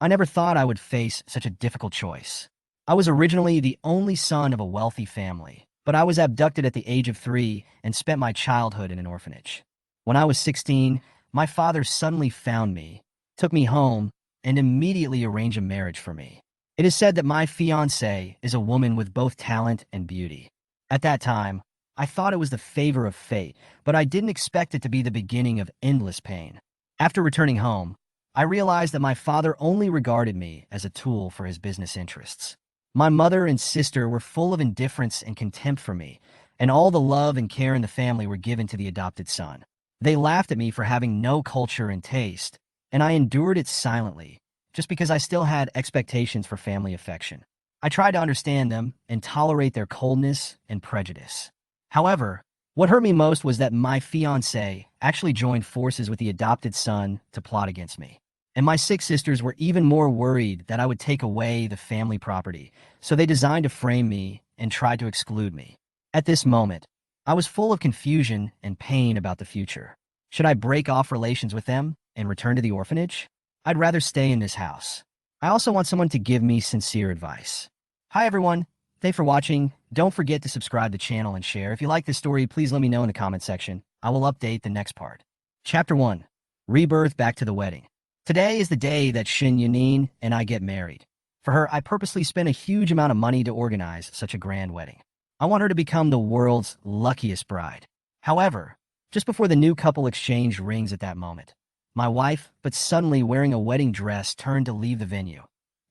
I never thought I would face such a difficult choice. I was originally the only son of a wealthy family, but I was abducted at the age of 3 and spent my childhood in an orphanage. When I was 16, my father suddenly found me, took me home, and immediately arranged a marriage for me. It is said that my fiancée is a woman with both talent and beauty. At that time, I thought it was the favor of fate, but I didn't expect it to be the beginning of endless pain. After returning home, I realized that my father only regarded me as a tool for his business interests. My mother and sister were full of indifference and contempt for me, and all the love and care in the family were given to the adopted son. They laughed at me for having no culture and taste, and I endured it silently, just because I still had expectations for family affection. I tried to understand them and tolerate their coldness and prejudice. However, what hurt me most was that my fiancée actually joined forces with the adopted son to plot against me. And my 6 sisters were even more worried that I would take away the family property, so they designed to frame me and tried to exclude me. At this moment, I was full of confusion and pain about the future. Should I break off relations with them and return to the orphanage? I'd rather stay in this house. I also want someone to give me sincere advice. Hi everyone, thanks for watching. Don't forget to subscribe to the channel and share. If you like this story, please let me know in the comment section. I will update the next part. Chapter 1. Rebirth Back to the Wedding. Today is the day that Shin Yunin and I get married. For her, I purposely spent a huge amount of money to organize such a grand wedding. I want her to become the world's luckiest bride. However, just before the new couple exchanged rings at that moment, my wife, but suddenly wearing a wedding dress, turned to leave the venue,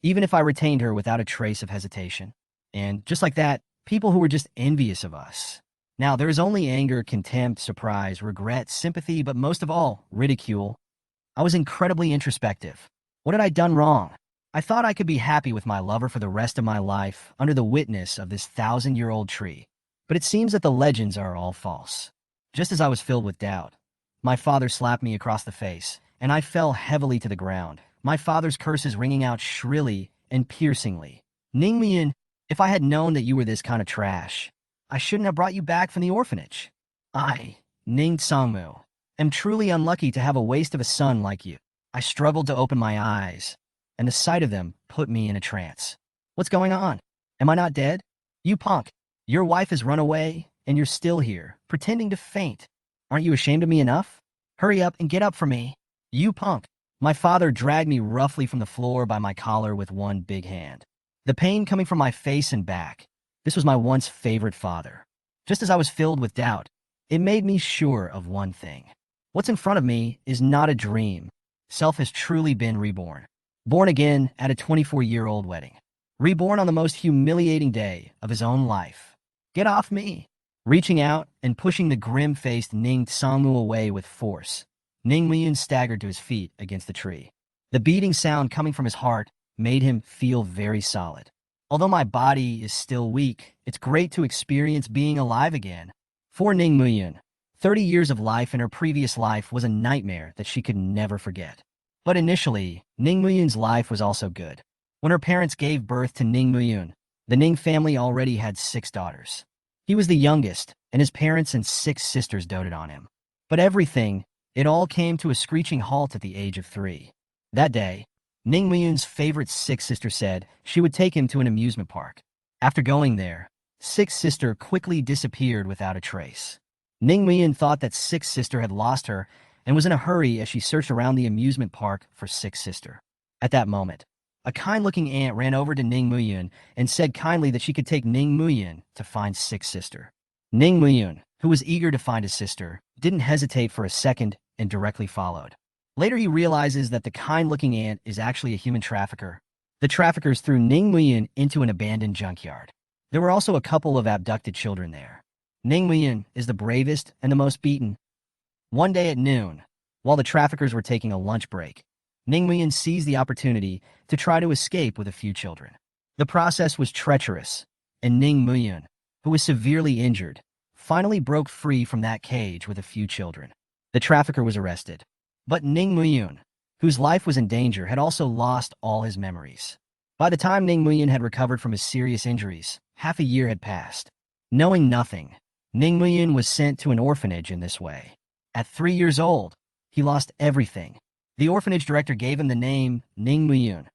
even if I retained her without a trace of hesitation. And just like that, people who were just envious of us. Now, there is only anger, contempt, surprise, regret, sympathy, but most of all, ridicule. I was incredibly introspective. What had I done wrong? I thought I could be happy with my lover for the rest of my life under the witness of this 1,000-year-old tree. But it seems that the legends are all false. Just as I was filled with doubt, my father slapped me across the face, and I fell heavily to the ground, my father's curses ringing out shrilly and piercingly. Ningmian, if I had known that you were this kind of trash, I shouldn't have brought you back from the orphanage. I, Ning Sangmu, am truly unlucky to have a waste of a son like you. I struggled to open my eyes, and the sight of them put me in a trance. What's going on? Am I not dead? You punk. Your wife has run away, and you're still here, pretending to faint. Aren't you ashamed of me enough? Hurry up and get up for me. You punk. My father dragged me roughly from the floor by my collar with one big hand. The pain coming from my face and back. This was my once favorite father. Just as I was filled with doubt, it made me sure of one thing. What's in front of me is not a dream. Self has truly been reborn. Born again at a 24-year-old wedding. Reborn on the most humiliating day of his own life. Get off me! Reaching out and pushing the grim-faced Ning Sangmu away with force, Ning Muyun staggered to his feet against the tree. The beating sound coming from his heart made him feel very solid. Although my body is still weak, it's great to experience being alive again. For Ning Muyun, 30 years of life in her previous life was a nightmare that she could never forget. But initially, Ning Muyun's life was also good. When her parents gave birth to Ning Muyun, the Ning family already had 6 daughters. He was the youngest, and his parents and 6 sisters doted on him. But it all came to a screeching halt at the age of 3. That day, Ning Muyun's favorite 6th sister said she would take him to an amusement park. After going there, 6th sister quickly disappeared without a trace. Ning Muyun thought that 6th sister had lost her and was in a hurry as she searched around the amusement park for 6th sister. At that moment, a kind-looking aunt ran over to Ning Muyun and said kindly that she could take Ning Muyun to find 6th sister. Ning Muyun, who was eager to find his sister, didn't hesitate for a second and directly followed. Later he realizes that the kind-looking aunt is actually a human trafficker. The traffickers threw Ning Muyun into an abandoned junkyard. There were also a couple of abducted children there. Ning Muyun is the bravest and the most beaten. One day at noon, while the traffickers were taking a lunch break, Ning Muyun seized the opportunity to try to escape with a few children. The process was treacherous, and Ning Muyun, who was severely injured, finally broke free from that cage with a few children. The trafficker was arrested. But Ning Muyun, whose life was in danger, had also lost all his memories. By the time Ning Muyun had recovered from his serious injuries, half a year had passed. Knowing nothing, Ning Muyun was sent to an orphanage in this way. At 3 years old, he lost everything. The orphanage director gave him the name Ning Muyun,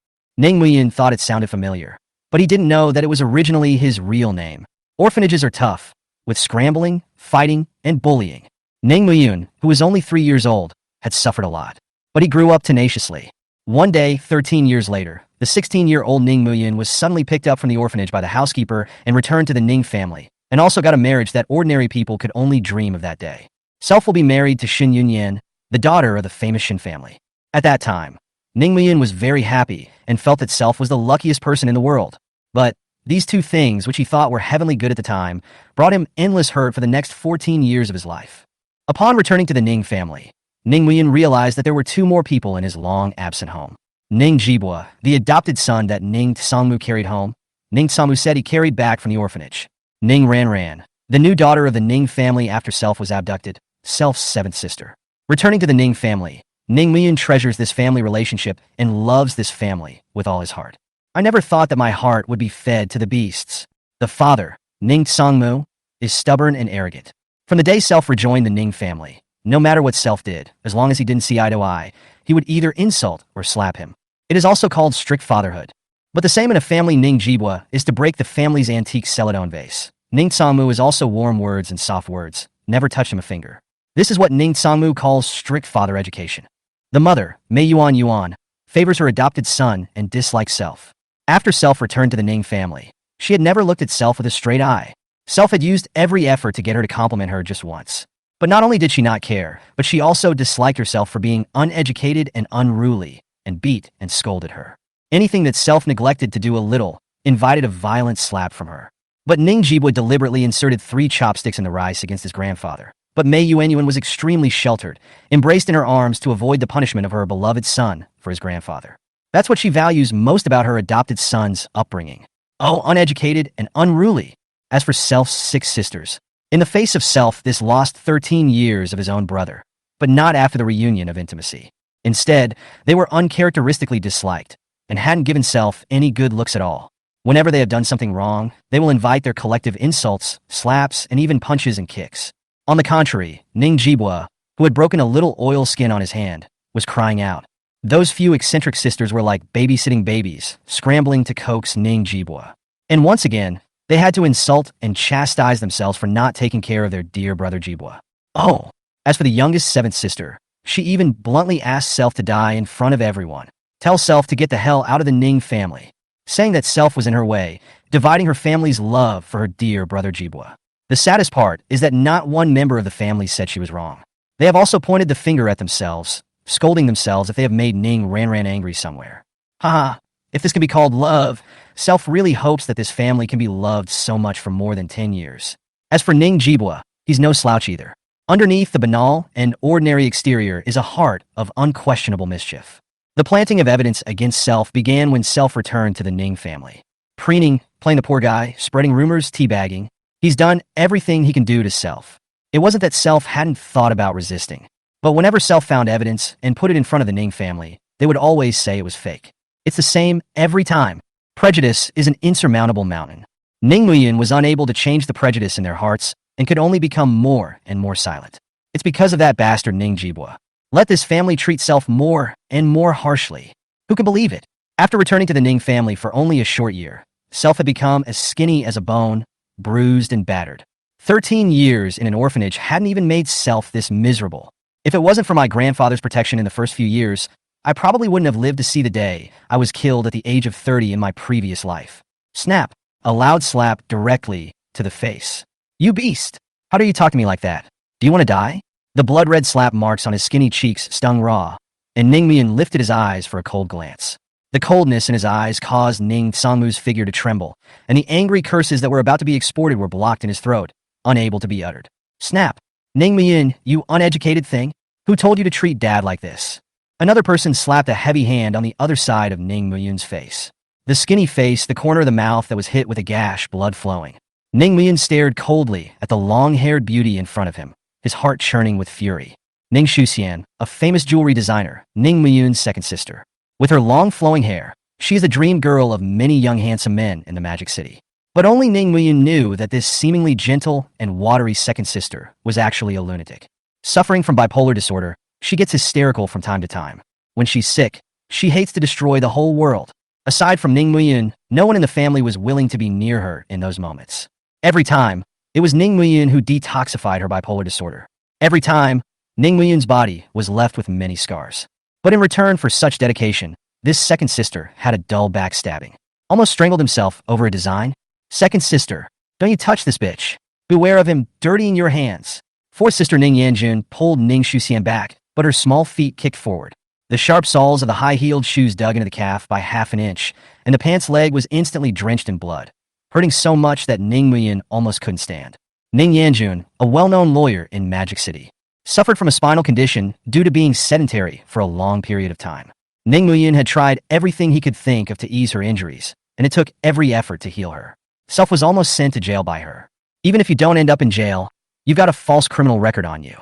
Ning Muyin thought it sounded familiar, but he didn't know that it was originally his real name. Orphanages are tough, with scrambling, fighting, and bullying. Ning Muyun, who was only 3 years old, had suffered a lot. But he grew up tenaciously. One day, 13 years later, the 16-year-old Ning Muyun was suddenly picked up from the orphanage by the housekeeper and returned to the Ning family, and also got a marriage that ordinary people could only dream of that day. Self will be married to Shin Yunyan, the daughter of the famous Shin family. At that time, Ning Muyun was very happy and felt that Self was the luckiest person in the world. But these two things, which he thought were heavenly good at the time, brought him endless hurt for the next 14 years of his life. Upon returning to the Ning family, Ning Muyin realized that there were two more people in his long-absent home. Ning Jibwa, the adopted son that Ning Tsangmu carried home. Ning Tsangmu said he carried back from the orphanage. Ning Ranran, the new daughter of the Ning family after Self was abducted, Self's seventh sister. Returning to the Ning family, Ning Muyin treasures this family relationship and loves this family with all his heart. I never thought that my heart would be fed to the beasts. The father, Ning Tsangmu, is stubborn and arrogant. From the day Self rejoined the Ning family, no matter what Self did, as long as he didn't see eye to eye, he would either insult or slap him. It is also called strict fatherhood. But the same in a family Ning Jibwa is to break the family's antique celadon vase. Ning Tsangmu is also warm words and soft words, never touch him a finger. This is what Ning Tsangmu calls strict father education. The mother, Mei Yuan, favors her adopted son and dislikes Self. After Self returned to the Ning family, she had never looked at Self with a straight eye. Self had used every effort to get her to compliment her just once. But not only did she not care, but she also disliked herself for being uneducated and unruly, and beat and scolded her. Anything that Self neglected to do a little, invited a violent slap from her. But Ning Jibwa deliberately inserted 3 chopsticks in the rice against his grandfather. But Mei Yuan was extremely sheltered, embraced in her arms to avoid the punishment of her beloved son for his grandfather. That's what she values most about her adopted son's upbringing. Oh, uneducated and unruly. As for Self's 6 sisters, in the face of Self, this lost 13 years of his own brother, but not after the reunion of intimacy. Instead, they were uncharacteristically disliked, and hadn't given Self any good looks at all. Whenever they have done something wrong, they will invite their collective insults, slaps, and even punches and kicks. On the contrary, Ning Jibwa, who had broken a little oil skin on his hand, was crying out. Those few eccentric sisters were like babysitting babies, scrambling to coax Ning Jibwa. And once again, they had to insult and chastise themselves for not taking care of their dear brother Jibwa. Oh, as for the youngest 7th sister, she even bluntly asked Self to die in front of everyone. Tell Self to get the hell out of the Ning family, saying that Self was in her way, dividing her family's love for her dear brother Jibwa. The saddest part is that not one member of the family said she was wrong. They have also pointed the finger at themselves, scolding themselves if they have made Ning Ranran angry somewhere. Haha, if this can be called love, Self really hopes that this family can be loved so much for more than 10 years. As for Ning Jibwa, he's no slouch either. Underneath the banal and ordinary exterior is a heart of unquestionable mischief. The planting of evidence against Self began when Self returned to the Ning family. Preening, playing the poor guy, spreading rumors, teabagging. He's done everything he can do to Self. It wasn't that Self hadn't thought about resisting. But whenever Self found evidence and put it in front of the Ning family, they would always say it was fake. It's the same every time. Prejudice is an insurmountable mountain. Ning Muyin was unable to change the prejudice in their hearts and could only become more and more silent. It's because of that bastard Ning Jibwa. Let this family treat Self more and more harshly. Who can believe it? After returning to the Ning family for only a short year, Self had become as skinny as a bone, bruised and battered. 13 years in an orphanage hadn't even made Self this miserable. If it wasn't for my grandfather's protection in the first few years, I probably wouldn't have lived to see the day I was killed at the age of 30 in my previous life. Snap. A loud slap directly to the face. You beast! How do you talk to me like that? Do you want to die? The blood-red slap marks on his skinny cheeks stung raw, and Ning Muyin lifted his eyes for a cold glance. The coldness in his eyes caused Ning Tsangmu's figure to tremble, and the angry curses that were about to be exported were blocked in his throat, unable to be uttered. Snap! Ning Muyin, you uneducated thing! Who told you to treat Dad like this? Another person slapped a heavy hand on the other side of Ning Muyun's face. The skinny face, the corner of the mouth that was hit with a gash, blood flowing. Ning Muyin stared coldly at the long-haired beauty in front of him, his heart churning with fury. Ning Shuxian, a famous jewelry designer, Ning Muyun's second sister. With her long flowing hair, she is the dream girl of many young handsome men in the Magic City. But only Ning Muyin knew that this seemingly gentle and watery second sister was actually a lunatic. Suffering from bipolar disorder, she gets hysterical from time to time. When she's sick, she hates to destroy the whole world. Aside from Ning Muyun, no one in the family was willing to be near her in those moments. Every time, it was Ning Muyun who detoxified her bipolar disorder. Every time, Ning Muyun's body was left with many scars. But in return for such dedication, this second sister had a dull backstabbing. Almost strangled himself over a design. Second sister, don't you touch this bitch. Beware of him dirtying your hands. Fourth sister Ning Yanjun pulled Ning Shuxian back, but her small feet kicked forward. The sharp soles of the high-heeled shoes dug into the calf by half an inch, and the pants leg was instantly drenched in blood, hurting so much that Ning Muyun almost couldn't stand. Ning Yanjun, a well-known lawyer in Magic City, suffered from a spinal condition due to being sedentary for a long period of time. Ning Muyun had tried everything he could think of to ease her injuries, and it took every effort to heal her. Self was almost sent to jail by her. Even if you don't end up in jail, you've got a false criminal record on you.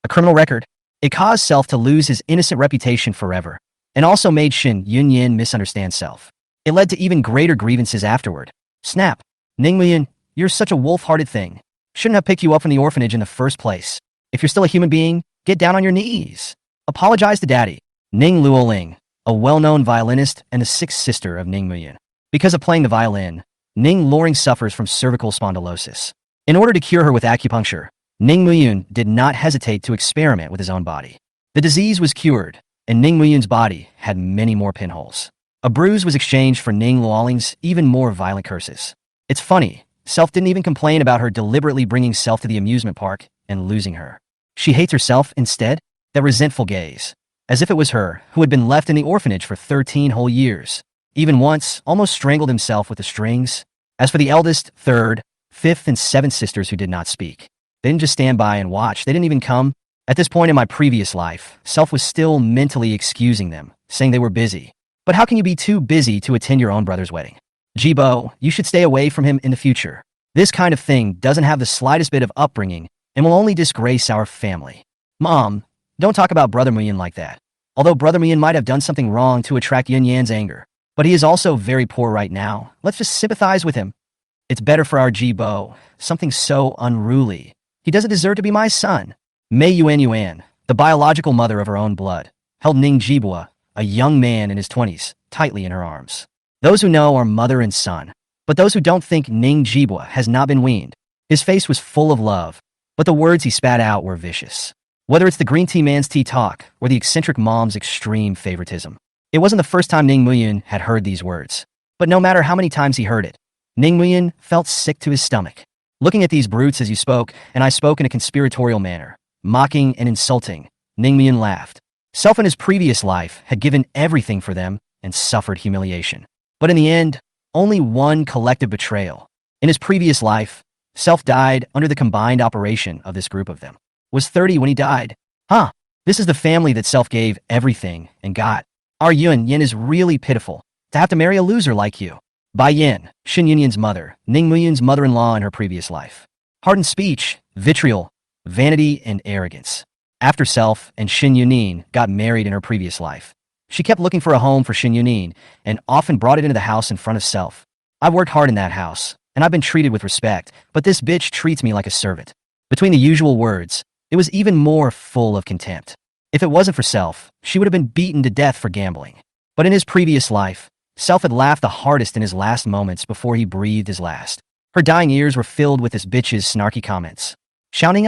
A criminal record? It caused Self to lose his innocent reputation forever, and also made Shin Yunyin misunderstand Self. It led to even greater grievances afterward. Snap. Ning Muyun, you're such a wolf-hearted thing. Shouldn't have picked you up from the orphanage in the first place. If you're still a human being, get down on your knees. Apologize to daddy. Ning Luoling, a well-known violinist and the sixth sister of Ning Muyun. Because of playing the violin, Ning Luoling suffers from cervical spondylosis. In order to cure her with acupuncture, Ning Muyun did not hesitate to experiment with his own body. The disease was cured, and Ning Muyun's body had many more pinholes. A bruise was exchanged for Ning Luoling's even more violent curses. It's funny, Self didn't even complain about her deliberately bringing Self to the amusement park and losing her. She hates herself instead, that resentful gaze, as if it was her who had been left in the orphanage for 13 whole years. Even once, almost strangled himself with the strings. As for the eldest, third, fifth, and seventh sisters who did not speak, they didn't just stand by and watch, they didn't even come. At this point in my previous life, Self was still mentally excusing them, saying they were busy. But how can you be too busy to attend your own brother's wedding? Jibo, you should stay away from him in the future. This kind of thing doesn't have the slightest bit of upbringing and will only disgrace our family. Mom, don't talk about Brother Muyin like that. Although Brother Muyin might have done something wrong to attract Yun Yan's anger, but he is also very poor right now. Let's just sympathize with him. It's better for our Jibo, something so unruly. He doesn't deserve to be my son. Mei Yuan, the biological mother of her own blood, held Ning Jibua, a young man in his 20s, tightly in her arms. Those who know are mother and son, but those who don't think Ning Jibua has not been weaned. His face was full of love, but the words he spat out were vicious. Whether it's the green tea man's tea talk or the eccentric mom's extreme favoritism. It wasn't the first time Ning Muyun had heard these words, but no matter how many times he heard it, Ning Muyun felt sick to his stomach. Looking at these brutes as you spoke, and I spoke in a conspiratorial manner, mocking and insulting, Ning Muyun laughed. Self in his previous life had given everything for them and suffered humiliation. But in the end, only one collective betrayal. In his previous life, Self died under the combined operation of this group of them. Was 30 when he died. This is the family that Self gave everything and got. Our Yun is really pitiful to have to marry a loser like you. Bai Yin, Shin Yunyin's mother, Ning Muyun's mother-in-law in her previous life. Hardened speech, vitriol, vanity, and arrogance. After Self and Shin Yunin got married in her previous life, she kept looking for a home for Shin Yunin and often brought it into the house in front of Self. I've worked hard in that house, and I've been treated with respect, but this bitch treats me like a servant. Between the usual words, it was even more full of contempt. If it wasn't for Self, she would have been beaten to death for gambling. But in his previous life, Self had laughed the hardest in his last moments before he breathed his last. Her dying ears were filled with this bitch's snarky comments. Shouting,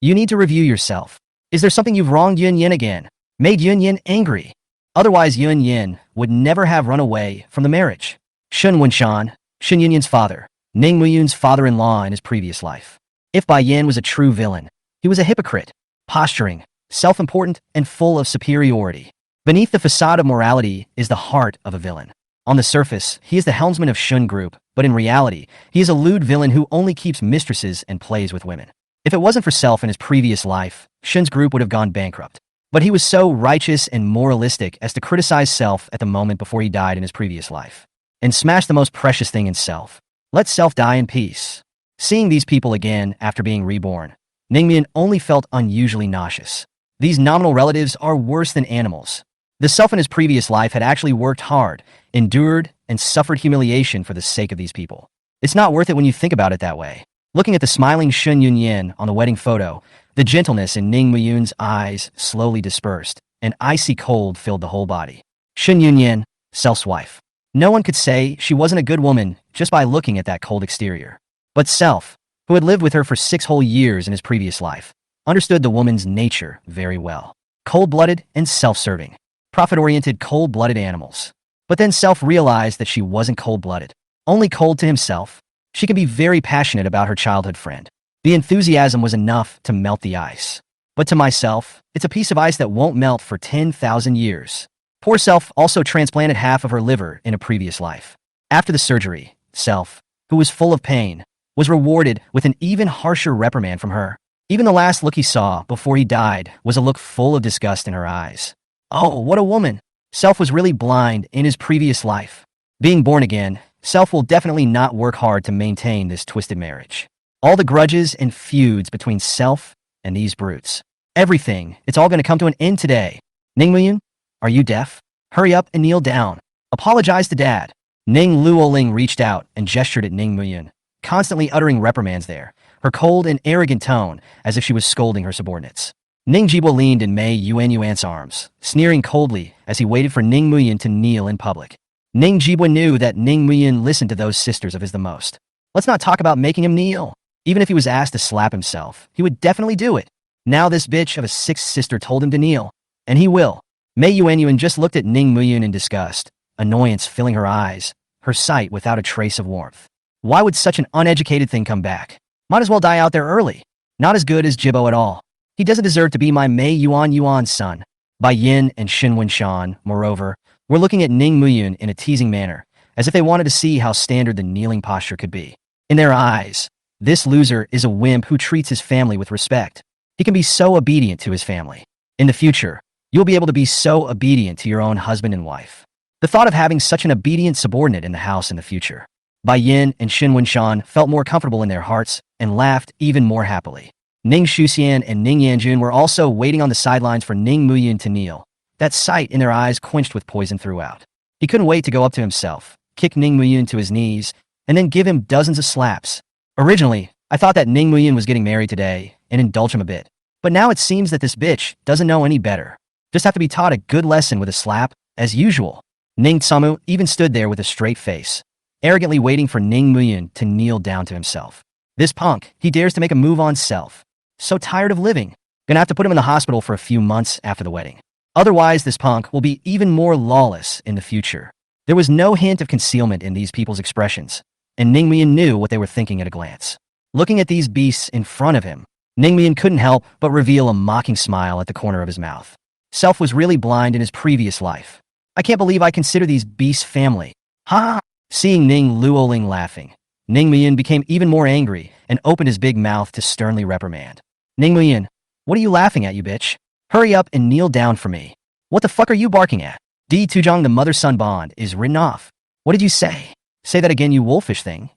you need to review yourself. Is there something you've wronged Yun Yin again? Made Yun Yin angry? Otherwise Yun Yin would never have run away from the marriage. Shun Wenshan, Shin Yunyin's father, Ning Muyun's father-in-law in his previous life. If Bai Yin was a true villain, he was a hypocrite, posturing, self-important, and full of superiority. Beneath the facade of morality is the heart of a villain. On the surface, he is the helmsman of Shun Group, but in reality, he is a lewd villain who only keeps mistresses and plays with women. If it wasn't for Self in his previous life, Shun's group would have gone bankrupt. But he was so righteous and moralistic as to criticize Self at the moment before he died in his previous life, and smash the most precious thing in Self. Let Self die in peace. Seeing these people again after being reborn, Ningmian only felt unusually nauseous. These nominal relatives are worse than animals. The Self in his previous life had actually worked hard, endured, and suffered humiliation for the sake of these people. It's not worth it when you think about it that way. Looking at the smiling Shun Yunyin on the wedding photo, the gentleness in Ning Muyun's eyes slowly dispersed, and icy cold filled the whole body. Shun Yunyin, Self's wife. No one could say she wasn't a good woman just by looking at that cold exterior. But Self, who had lived with her for 6 whole years in his previous life, understood the woman's nature very well. Cold-blooded and self-serving. Profit-oriented cold-blooded animals. But then Self realized that she wasn't cold-blooded. Only cold to himself. She can be very passionate about her childhood friend. The enthusiasm was enough to melt the ice. But to myself, it's a piece of ice that won't melt for 10,000 years. Poor Self also transplanted half of her liver in a previous life. After the surgery, Self, who was full of pain, was rewarded with an even harsher reprimand from her. Even the last look he saw before he died was a look full of disgust in her eyes. Oh, what a woman! Self was really blind in his previous life. Being born again, Self will definitely not work hard to maintain this twisted marriage. All the grudges and feuds between Self and these brutes. Everything, it's all going to come to an end today. Ning Muyun, are you deaf? Hurry up and kneel down. Apologize to Dad. Ning Luoling reached out and gestured at Ning Muyun, constantly uttering reprimands there, her cold and arrogant tone as if she was scolding her subordinates. Ning Jibo leaned in Mei Yuanyuan's arms, sneering coldly as he waited for Ning Muyun to kneel in public. Ning Jibo knew that Ning Muyun listened to those sisters of his the most. Let's not talk about making him kneel. Even if he was asked to slap himself, he would definitely do it. Now this bitch of a sixth sister told him to kneel, and he will. Mei Yuanyuan just looked at Ning Muyun in disgust, annoyance filling her eyes, her sight without a trace of warmth. Why would such an uneducated thing come back? Might as well die out there early. Not as good as Jibo at all. He doesn't deserve to be my Mei Yuanyuan's son. Bai Yin and Shin Wenshan, moreover, were looking at Ning Muyun in a teasing manner, as if they wanted to see how standard the kneeling posture could be. In their eyes, this loser is a wimp who treats his family with respect. He can be so obedient to his family. In the future, you'll be able to be so obedient to your own husband and wife. The thought of having such an obedient subordinate in the house in the future. Bai Yin and Shin Wenshan felt more comfortable in their hearts and laughed even more happily. Ning Shuxian and Ning Yanjun were also waiting on the sidelines for Ning Muyun to kneel, that sight in their eyes quenched with poison throughout. He couldn't wait to go up to himself, kick Ning Muyun to his knees, and then give him dozens of slaps. Originally, I thought that Ning Muyun was getting married today and indulge him a bit. But now it seems that this bitch doesn't know any better. Just have to be taught a good lesson with a slap, as usual. Ning Tsamu even stood there with a straight face, arrogantly waiting for Ning Muyun to kneel down to himself. This punk, he dares to make a move on Self. So tired of living. Gonna have to put him in the hospital for a few months after the wedding. Otherwise, this punk will be even more lawless in the future. There was no hint of concealment in these people's expressions, and Ning Muyun knew what they were thinking at a glance. Looking at these beasts in front of him, Ning Muyun couldn't help but reveal a mocking smile at the corner of his mouth. Self was really blind in his previous life. I can't believe I consider these beasts family. Ha! Seeing Ning Luoling laughing, Ning Muyun became even more angry and opened his big mouth to sternly reprimand. Ning Muyun, what are you laughing at, you bitch? Hurry up and kneel down for me. What the fuck are you barking at? Di Tuzhong, the mother-son bond is written off. What did you say? Say that again, you wolfish thing.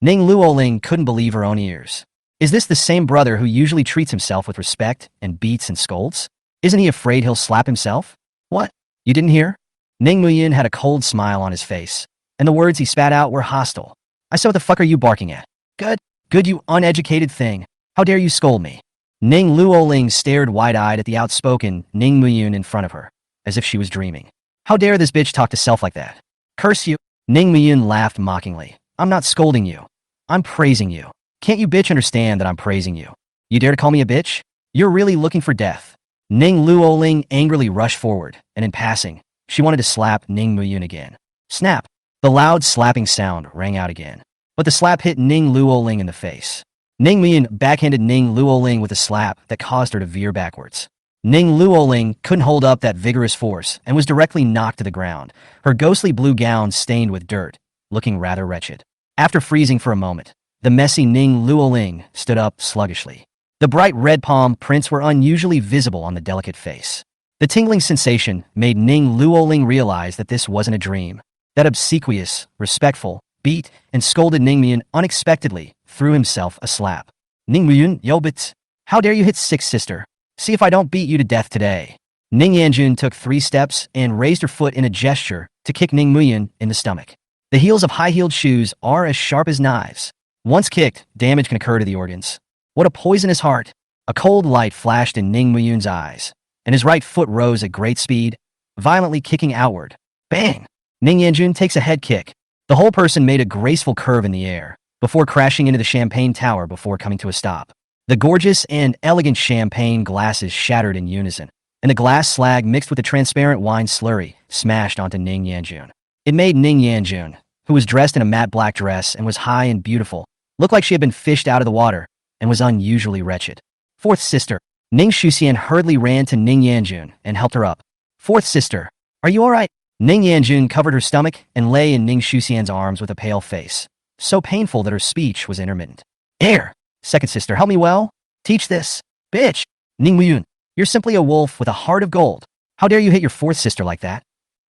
Ning Luoling couldn't believe her own ears. Is this the same brother who usually treats himself with respect and beats and scolds? Isn't he afraid he'll slap himself? What? You didn't hear? Ning Muyun had a cold smile on his face, and the words he spat out were hostile. I said, what the fuck are you barking at? Good, you uneducated thing. How dare you scold me? Ning Luoling stared wide-eyed at the outspoken Ning Muyun in front of her, as if she was dreaming. How dare this bitch talk to Self like that? Curse you! Ning Muyun laughed mockingly. I'm not scolding you. I'm praising you. Can't you bitch understand that I'm praising you? You dare to call me a bitch? You're really looking for death. Ning Luoling angrily rushed forward, and in passing, she wanted to slap Ning Muyun again. Snap! The loud slapping sound rang out again, but the slap hit Ning Luoling in the face. Ning Muyun backhanded Ning Luoling with a slap that caused her to veer backwards. Ning Luoling couldn't hold up that vigorous force and was directly knocked to the ground, her ghostly blue gown stained with dirt, looking rather wretched. After freezing for a moment, the messy Ning Luoling stood up sluggishly. The bright red palm prints were unusually visible on the delicate face. The tingling sensation made Ning Luoling realize that this wasn't a dream. That obsequious, respectful, beat and scolded Ning Muyun unexpectedly threw himself a slap. Ning Muyun, yo bitch, how dare you hit sixth sister? See if I don't beat you to death today. Ning Yanjun took 3 steps and raised her foot in a gesture to kick Ning Muyun in the stomach. The heels of high-heeled shoes are as sharp as knives. Once kicked, damage can occur to the organs. What a poisonous heart! A cold light flashed in Ning Muyun's eyes, and his right foot rose at great speed, violently kicking outward. Bang! Ning Yanjun takes a head kick. The whole person made a graceful curve in the air, before crashing into the champagne tower before coming to a stop. The gorgeous and elegant champagne glasses shattered in unison, and the glass slag mixed with the transparent wine slurry smashed onto Ning Yanjun. It made Ning Yanjun, who was dressed in a matte black dress and was high and beautiful, look like she had been fished out of the water and was unusually wretched. Fourth sister. Ning Shuxian hurriedly ran to Ning Yanjun and helped her up. Fourth sister. Are you alright? Ning Yanjun covered her stomach and lay in Ning Shuxian's arms with a pale face, so painful that her speech was intermittent. Air! Second sister, help me well? Teach this. Bitch! Ning Muyun, you're simply a wolf with a heart of gold. How dare you hit your fourth sister like that?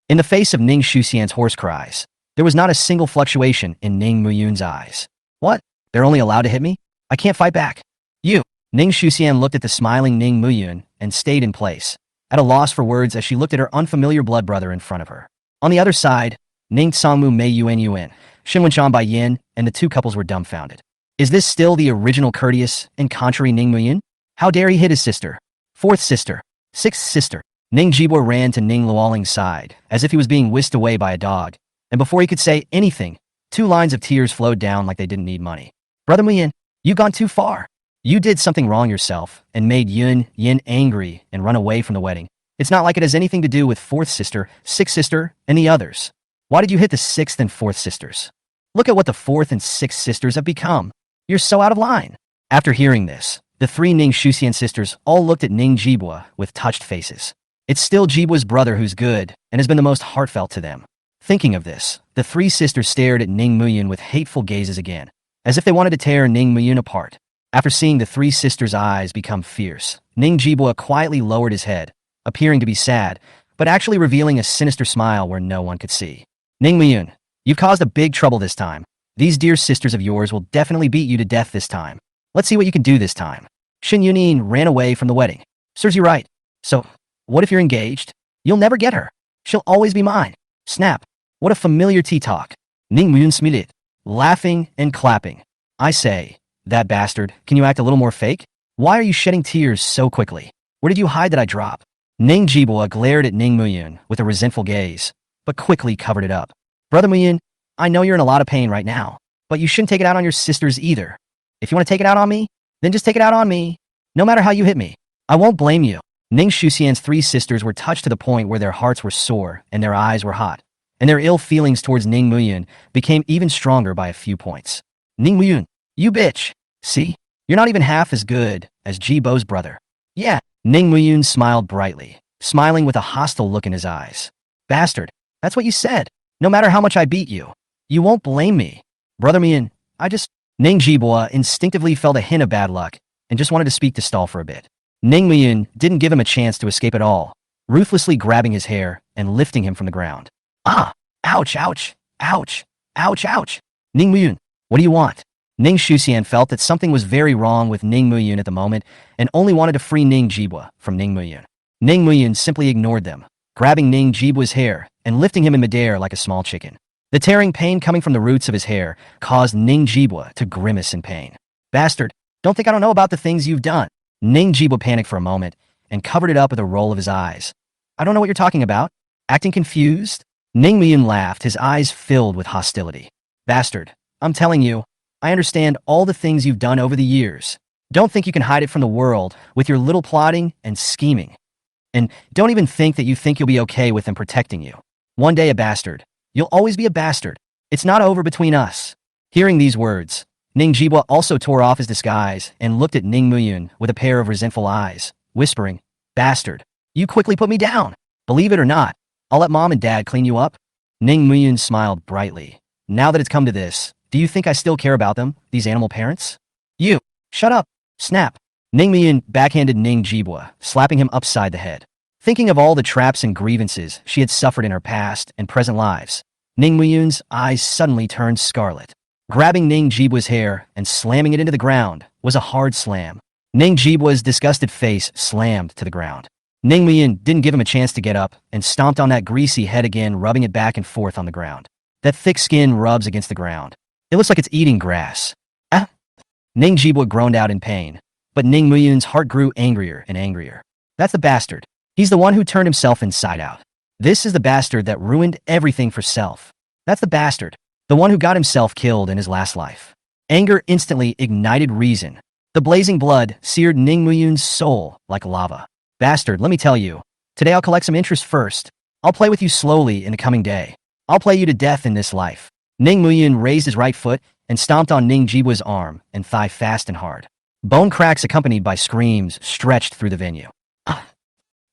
In the face of Ning Shuxian's hoarse cries, there was not a single fluctuation in Ning Muyun's eyes. What? They're only allowed to hit me? I can't fight back. You! Ning Shuxian looked at the smiling Ning Muyun and stayed in place, at a loss for words as she looked at her unfamiliar blood brother in front of her. On the other side, Ning Tsangmu Mei Yuan Yuan, Xinwenchan Bai Yin, and the two couples were dumbfounded. Is this still the original courteous and contrary Ning Muyun? How dare he hit his sister? Fourth sister. Sixth sister. Ning Jibwa ran to Ning Luoling's side, as if he was being whisked away by a dog, and before he could say anything, 2 lines of tears flowed down like they didn't need money. Brother Muyin, you've gone too far. You did something wrong yourself, and made Yin angry and run away from the wedding. It's not like it has anything to do with fourth sister, sixth sister, and the others. Why did you hit the sixth and fourth sisters? Look at what the fourth and sixth sisters have become. You're so out of line. After hearing this, the 3 Ning Shuxian sisters all looked at Ning Jibwa with touched faces. It's still Jibwa's brother who's good, and has been the most heartfelt to them. Thinking of this, the 3 sisters stared at Ning Muyun with hateful gazes again, as if they wanted to tear Ning Muyun apart. After seeing the 3 sisters' eyes become fierce, Ning Jibwa quietly lowered his head, appearing to be sad, but actually revealing a sinister smile where no one could see. Ning Muyun, you've caused a big trouble this time. These dear sisters of yours will definitely beat you to death this time. Let's see what you can do this time. Xin Yunin ran away from the wedding. Serves you right. So, what if you're engaged? You'll never get her. She'll always be mine. Snap. What a familiar tea talk. Ning Muyun smiled, laughing and clapping. I say, that bastard, can you act a little more fake? Why are you shedding tears so quickly? Where did you hide that I drop? Ning Jibwa glared at Ning Muyun with a resentful gaze, but quickly covered it up. Brother Muyun, I know you're in a lot of pain right now, but you shouldn't take it out on your sisters either. If you want to take it out on me, then just take it out on me. No matter how you hit me, I won't blame you. Ning Shuxian's 3 sisters were touched to the point where their hearts were sore and their eyes were hot, and their ill feelings towards Ning Muyun became even stronger by a few points. Ning Muyun, you bitch. See? You're not even half as good as Jibo's brother. Yeah. Ning Muyun smiled brightly, smiling with a hostile look in his eyes. Bastard, that's what you said. No matter how much I beat you, you won't blame me. Brother Muyun, Ning Jibwa instinctively felt a hint of bad luck and just wanted to speak to stall for a bit. Ning Muyun didn't give him a chance to escape at all, ruthlessly grabbing his hair and lifting him from the ground. Ah! Ouch, ouch, ouch, ouch, ouch. Ning Muyun, what do you want? Ning Shuxian felt that something was very wrong with Ning Muyun at the moment and only wanted to free Ning Jibwa from Ning Muyun. Ning Muyun simply ignored them, grabbing Ning Jibwa's hair and lifting him in midair like a small chicken. The tearing pain coming from the roots of his hair caused Ning Jibwa to grimace in pain. Bastard, don't think I don't know about the things you've done. Ning Jibwa panicked for a moment and covered it up with a roll of his eyes. I don't know what you're talking about. Acting confused? Ning Muyun laughed, his eyes filled with hostility. Bastard, I'm telling you, I understand all the things you've done over the years. Don't think you can hide it from the world with your little plotting and scheming. And don't even think that you think you'll be okay with them protecting you. One day a bastard. You'll always be a bastard. It's not over between us. Hearing these words, Ning Jibwa also tore off his disguise and looked at Ning Muyun with a pair of resentful eyes, whispering, Bastard, you quickly put me down. Believe it or not, I'll let mom and dad clean you up. Ning Muyun smiled brightly. Now that it's come to this, do you think I still care about them, these animal parents? You, shut up, snap. Ning Muyun backhanded Ning Jibwa, slapping him upside the head. Thinking of all the traps and grievances she had suffered in her past and present lives, Ning Muyun's eyes suddenly turned scarlet. Grabbing Ning Jibwa's hair and slamming it into the ground was a hard slam. Ning Jibwa's disgusted face slammed to the ground. Ning Muyun didn't give him a chance to get up and stomped on that greasy head again, rubbing it back and forth on the ground. That thick skin rubs against the ground. It looks like it's eating grass. Ah! Ning Jibwa groaned out in pain, but Ning Muyun's heart grew angrier and angrier. That's the bastard. He's the one who turned himself inside out. This is the bastard that ruined everything for Self. That's the bastard. The one who got himself killed in his last life. Anger instantly ignited reason. The blazing blood seared Ning Muyun's soul like lava. Bastard, let me tell you. Today I'll collect some interest first. I'll play with you slowly in the coming day. I'll play you to death in this life. Ning Muyun raised his right foot and stomped on Ning Jibua's arm and thigh fast and hard. Bone cracks accompanied by screams stretched through the venue.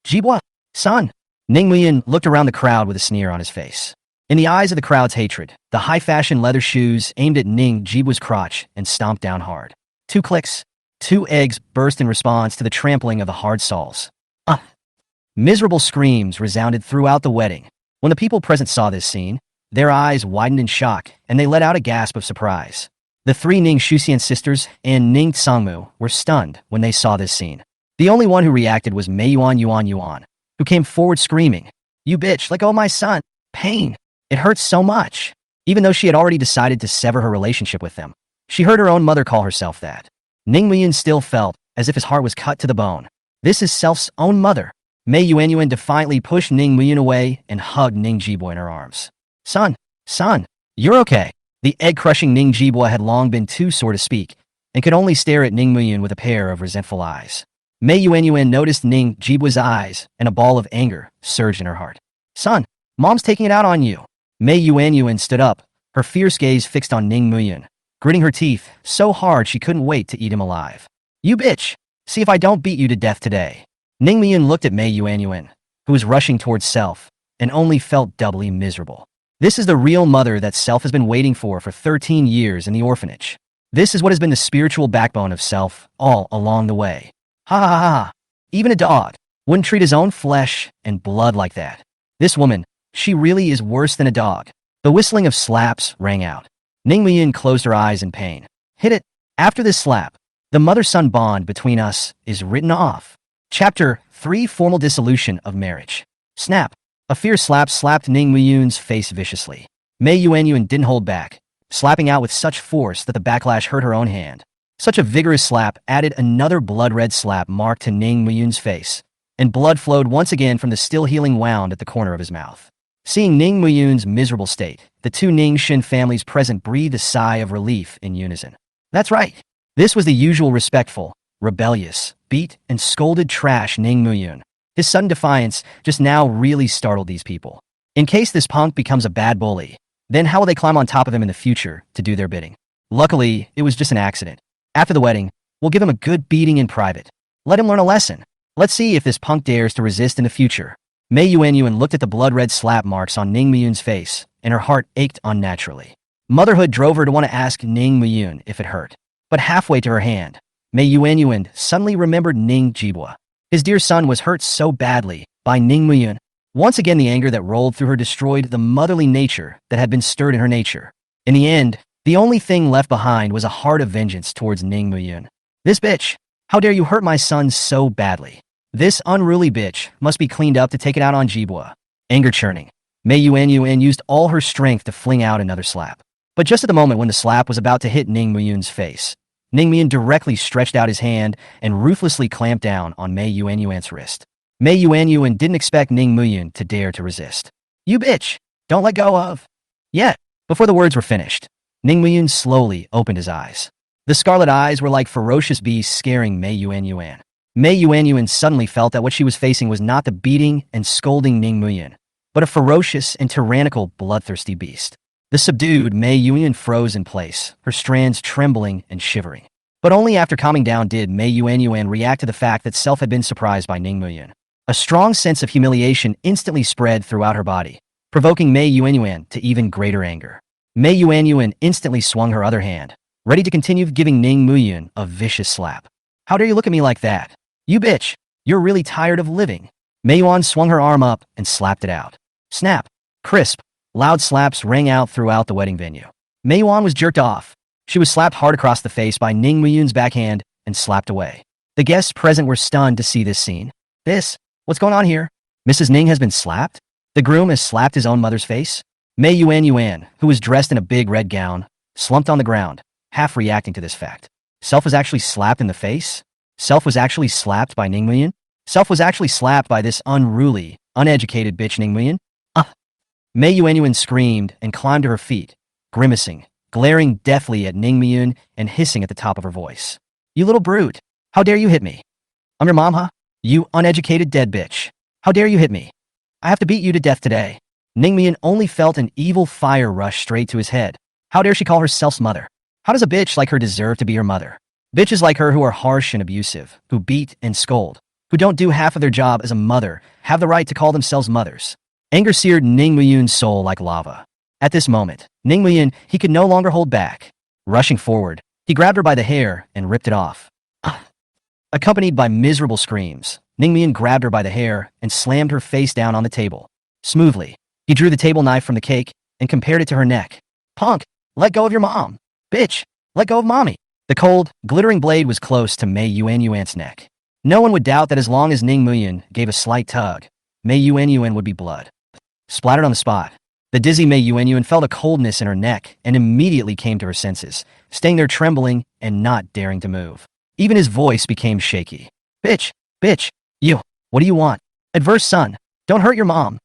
Jibua, son! Ning Muyun looked around the crowd with a sneer on his face. In the eyes of the crowd's hatred, the high-fashion leather shoes aimed at Ning Jibua's crotch and stomped down hard. 2 clicks. 2 eggs burst in response to the trampling of the hard soles. Miserable screams resounded throughout the wedding. When the people present saw this scene, their eyes widened in shock, and they let out a gasp of surprise. The 3 Ning Shuxian sisters and Ning Tsangmu were stunned when they saw this scene. The only one who reacted was Mei Yuan, who came forward screaming, "You bitch, let go of my son! Pain! It hurts so much!" Even though she had already decided to sever her relationship with them, she heard her own mother call herself that. Ning Muyun still felt as if his heart was cut to the bone. This is Self's own mother. Mei Yuan defiantly pushed Ning Muyun away and hugged Ning Jibua in her arms. Son, you're okay." The egg-crushing Ning Jibua had long been too sore to speak, and could only stare at Ning Muyun with a pair of resentful eyes. Mei Yuan noticed Ning Jibua's eyes, and a ball of anger surged in her heart. "Son, mom's taking it out on you." Mei Yuan stood up, her fierce gaze fixed on Ning Muyun, gritting her teeth so hard she couldn't wait to eat him alive. "You bitch! See if I don't beat you to death today." Ning Muyun looked at Mei Yuan, who was rushing towards Self, and only felt doubly miserable. This is the real mother that Self has been waiting for 13 years in the orphanage. This is what has been the spiritual backbone of Self all along the way. Ha ha ha ha. Even a dog wouldn't treat his own flesh and blood like that. This woman, she really is worse than a dog. The whistling of slaps rang out. Ning Muyun closed her eyes in pain. Hit it. After this slap, the mother-son bond between us is written off. Chapter 3: Formal Dissolution of Marriage. Snap. A fierce slap slapped Ning Muyun's face viciously. Mei Yuan didn't hold back, slapping out with such force that the backlash hurt her own hand. Such a vigorous slap added another blood-red slap mark to Ning Muyun's face, and blood flowed once again from the still-healing wound at the corner of his mouth. Seeing Ning Muyun's miserable state, the 2 Ning Shin families present breathed a sigh of relief in unison. That's right. This was the usual respectful, rebellious, beat and scolded trash Ning Muyun. His sudden defiance just now really startled these people. In case this punk becomes a bad bully, then how will they climb on top of him in the future to do their bidding? Luckily, it was just an accident. After the wedding, we'll give him a good beating in private. Let him learn a lesson. Let's see if this punk dares to resist in the future. Mei Yuan looked at the blood-red slap marks on Ning Muyun's face, and her heart ached unnaturally. Motherhood drove her to want to ask Ning Muyun if it hurt. But halfway to her hand, Mei Yuan suddenly remembered Ning Jibua. His dear son was hurt so badly by Ning Muyun. Once again, the anger that rolled through her destroyed the motherly nature that had been stirred in her nature. In the end, the only thing left behind was a heart of vengeance towards Ning Muyun. This bitch! How dare you hurt my son so badly? This unruly bitch must be cleaned up to take it out on Jibua. Anger churning, Mei Yuan used all her strength to fling out another slap. But just at the moment when the slap was about to hit Ning Muyun's face, Ning Muyun directly stretched out his hand and ruthlessly clamped down on Mei Yuan's wrist. Mei Yuan didn't expect Ning Muyun to dare to resist. "You bitch! Don't let go of..." Yet, before the words were finished, Ning Muyun slowly opened his eyes. The scarlet eyes were like ferocious beasts scaring Mei Yuan. Mei Yuan suddenly felt that what she was facing was not the beating and scolding Ning Muyun, but a ferocious and tyrannical bloodthirsty beast. The subdued Mei Yuan froze in place, her strands trembling and shivering. But only after calming down did Mei Yuan react to the fact that Self had been surprised by Ning Muyun. A strong sense of humiliation instantly spread throughout her body, provoking Mei Yuan to even greater anger. Mei Yuan instantly swung her other hand, ready to continue giving Ning Muyun a vicious slap. "How dare you look at me like that? You bitch! You're really tired of living." Mei Yuan swung her arm up and slapped it out. Snap! Crisp! Loud slaps rang out throughout the wedding venue. Mei Yuan was jerked off. She was slapped hard across the face by Ning Muyun's backhand and slapped away. The guests present were stunned to see this scene. What's going on here? Mrs. Ning has been slapped? The groom has slapped his own mother's face? Mei Yuan, who was dressed in a big red gown, slumped on the ground, half reacting to this fact. Self was actually slapped in the face? Self was actually slapped by Ning Muyun? Self was actually slapped by this unruly, uneducated bitch Ning Nguyen. Ah! Mei Yuanyuan screamed and climbed to her feet, grimacing, glaring deathly at Ning Miyun and hissing at the top of her voice. You little brute! How dare you hit me? I'm your mom, huh? You uneducated dead bitch. How dare you hit me? I have to beat you to death today. Ning Miyun only felt an evil fire rush straight to his head. How dare she call herself mother? How does a bitch like her deserve to be her mother? Bitches like her who are harsh and abusive, who beat and scold, who don't do half of their job as a mother, have the right to call themselves mothers. Anger seared Ning Muyun's soul like lava. At this moment, Ning Muyun, he could no longer hold back. Rushing forward, he grabbed her by the hair and ripped it off. Accompanied by miserable screams, Ning Miyun grabbed her by the hair and slammed her face down on the table. Smoothly, he drew the table knife from the cake and compared it to her neck. Punk, let go of your mom. Bitch, let go of mommy. The cold, glittering blade was close to Mei Yuanyuan's neck. No one would doubt that as long as Ning Muyun gave a slight tug, Mei Yuanyuan would be blood. Splattered on the spot, the dizzy Mei Yuanyuan felt a coldness in her neck and immediately came to her senses, staying there trembling and not daring to move. Even his voice became shaky. Bitch, you, what do you want? Adverse son, don't hurt your mom.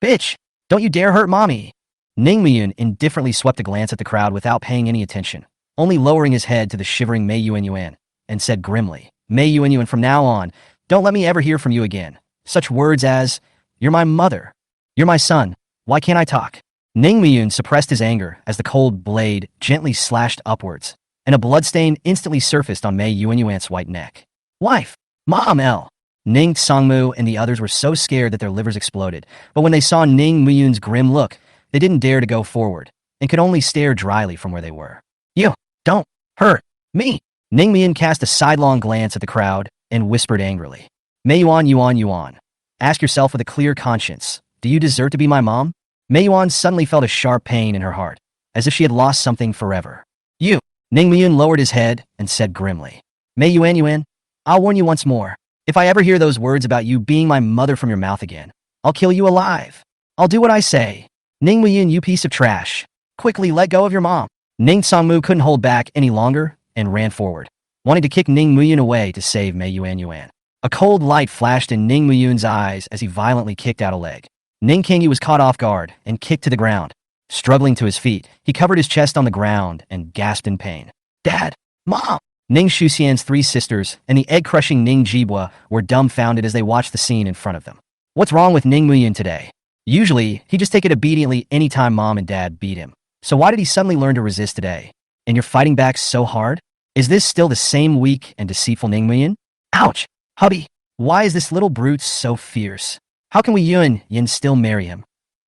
Bitch, don't you dare hurt mommy. Ning Miyun indifferently swept a glance at the crowd without paying any attention, only lowering his head to the shivering Mei Yuanyuan, and said grimly, Mei Yuanyuan, from now on, don't let me ever hear from you again. Such words as, you're my mother. You're my son. Why can't I talk? Ning Miyun suppressed his anger as the cold blade gently slashed upwards, and a bloodstain instantly surfaced on Mei Yuanyuan's white neck. Wife! Mom L! Ning Songmu and the others were so scared that their livers exploded, but when they saw Ning Miyun's grim look, they didn't dare to go forward, and could only stare dryly from where they were. You! Don't! Hurt! Me! Ning Miyun cast a sidelong glance at the crowd and whispered angrily. Mei Yuan. Ask yourself with a clear conscience, do you deserve to be my mom? Mei Yuan suddenly felt a sharp pain in her heart, as if she had lost something forever. You! Ning Miyun lowered his head and said grimly. Mei Yuan, I'll warn you once more. If I ever hear those words about you being my mother from your mouth again, I'll kill you alive. I'll do what I say. Ning Miyun, you piece of trash. Quickly let go of your mom. Ning Songmu couldn't hold back any longer and ran forward, wanting to kick Ning Miyun away to save Mei Yuanyuan. A cold light flashed in Ning Miyun's eyes as he violently kicked out a leg. Ning Kingyi was caught off guard and kicked to the ground. Struggling to his feet, he covered his chest on the ground and gasped in pain. Dad! Mom! Ning Shuxian's three sisters and the egg-crushing Ning Jibwa were dumbfounded as they watched the scene in front of them. What's wrong with Ning Muyun today? Usually, he'd just take it obediently anytime mom and dad beat him. So why did he suddenly learn to resist today? And you're fighting back so hard? Is this still the same weak and deceitful Ning Muyun? Ouch! Hubby, why is this little brute so fierce? How can we Yun Yin still marry him?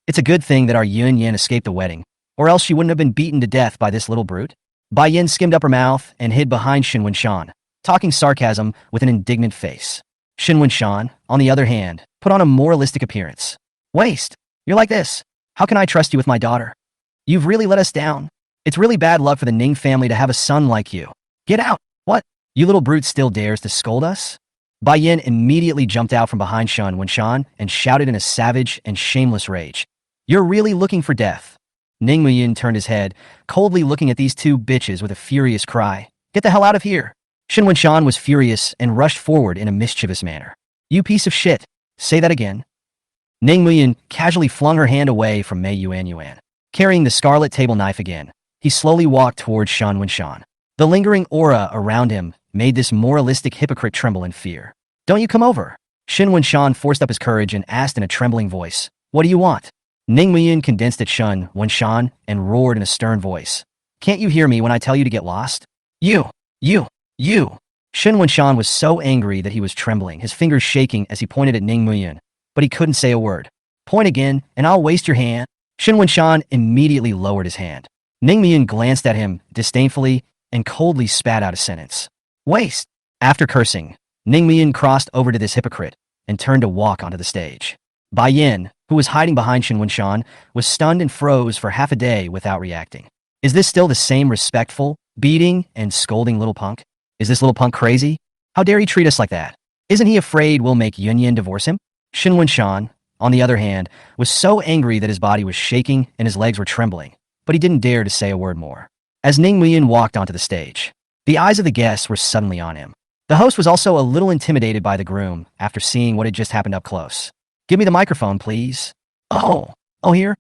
It's a good thing that our Yun Yin escaped the wedding, or else she wouldn't have been beaten to death by this little brute. Bai Yin skimmed up her mouth and hid behind Xin Wenshan, talking sarcasm with an indignant face. Xin Wenshan, on the other hand, put on a moralistic appearance. Waste! You're like this. How can I trust you with my daughter? You've really let us down. It's really bad luck for the Ning family to have a son like you. Get out! What? You little brute still dares to scold us? Bai Yin immediately jumped out from behind Xin Wenshan and shouted in a savage and shameless rage. You're really looking for death. Ning Muyun turned his head, coldly looking at these two bitches with a furious cry. Get the hell out of here! Xin Wenshan was furious and rushed forward in a mischievous manner. You piece of shit! Say that again. Ning Muyun casually flung her hand away from Mei Yuanyuan. Carrying the scarlet table knife again, he slowly walked towards Xin Wenshan. The lingering aura around him made this moralistic hypocrite tremble in fear. Don't you come over! Xin Wenshan forced up his courage and asked in a trembling voice. What do you want? Ning Muyun condensed at Xin Wenshan and roared in a stern voice. Can't you hear me when I tell you to get lost? You! Xin Wenshan was so angry that he was trembling, his fingers shaking as he pointed at Ning Muyun. But he couldn't say a word. Point again, and I'll waste your hand. Xin Wenshan immediately lowered his hand. Ning Muyun glanced at him disdainfully and coldly spat out a sentence. Waste! After cursing, Ning Muyun crossed over to this hypocrite and turned to walk onto the stage. Bai Yin, who was hiding behind Xin Wenshan, was stunned and froze for half a day without reacting. Is this still the same respectful, beating, and scolding little punk? Is this little punk crazy? How dare he treat us like that? Isn't he afraid we'll make Yun Yin divorce him? Xin Wenshan, on the other hand, was so angry that his body was shaking and his legs were trembling, but he didn't dare to say a word more. As Ning Muyun walked onto the stage, the eyes of the guests were suddenly on him. The host was also a little intimidated by the groom after seeing what had just happened up close. Give me the microphone, please. Oh, oh, here.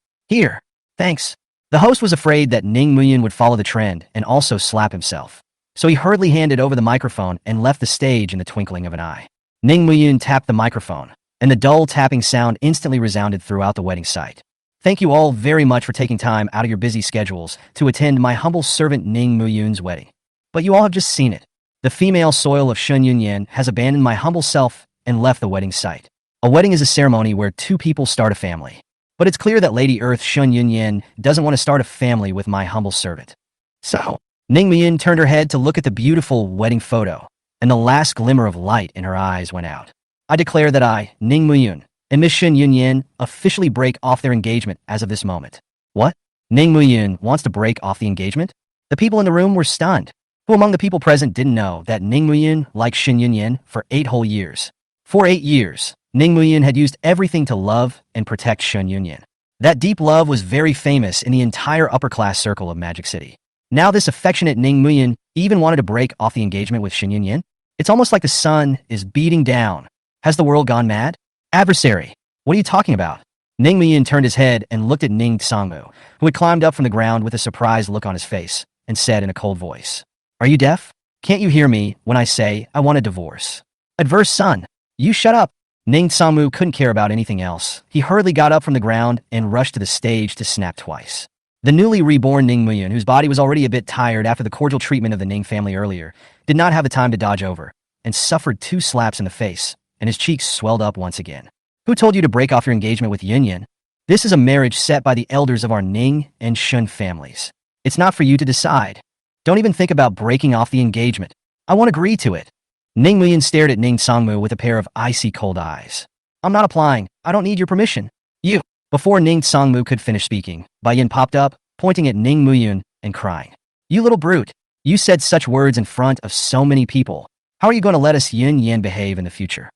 Thanks. The host was afraid that Ning Muyin would follow the trend and also slap himself. So he hurriedly handed over the microphone and left the stage in the twinkling of an eye. Ning Muyin tapped the microphone, and the dull tapping sound instantly resounded throughout the wedding site. Thank you all very much for taking time out of your busy schedules to attend my humble servant Ning Muyun's wedding. But you all have just seen it. The female soil of Shun Yunyan has abandoned my humble self and left the wedding site. A wedding is a ceremony where two people start a family. But it's clear that Lady Earth Shun Yunyan doesn't want to start a family with my humble servant. So, Ning Muyin turned her head to look at the beautiful wedding photo, and the last glimmer of light in her eyes went out. I declare that I, Ning Muyun, and Miss Shun Yunyan officially break off their engagement as of this moment. What? Ning Muyun wants to break off the engagement? The people in the room were stunned. Who among the people present didn't know that Ning Muyun liked Shun Yunyan for 8 whole years? For 8 years, Ning Muyin had used everything to love and protect Shun Yunyan. That deep love was very famous in the entire upper-class circle of Magic City. Now this affectionate Ning Muyin even wanted to break off the engagement with Shun Yunyan? It's almost like the sun is beating down. Has the world gone mad? Adversary, what are you talking about? Ning Muyin turned his head and looked at Ning Sangmu, who had climbed up from the ground with a surprised look on his face, and said in a cold voice, "Are you deaf? Can't you hear me when I say I want a divorce?" Adverse son, you shut up. Ning Sangmu couldn't care about anything else. He hurriedly got up from the ground and rushed to the stage to snap twice. The newly reborn Ning Muyin, whose body was already a bit tired after the cordial treatment of the Ning family earlier, did not have the time to dodge over, and suffered 2 slaps in the face, and his cheeks swelled up once again. Who told you to break off your engagement with Yunyan? This is a marriage set by the elders of our Ning and Shun families. It's not for you to decide. Don't even think about breaking off the engagement. I won't agree to it. Ning Muyin stared at Ning Sangmu with a pair of icy cold eyes. I'm not applying. I don't need your permission. You. Before Ning Sangmu could finish speaking, Bai Yin popped up, pointing at Ning Muyin and crying. You little brute. You said such words in front of so many people. How are you going to let us Yun Yan behave in the future?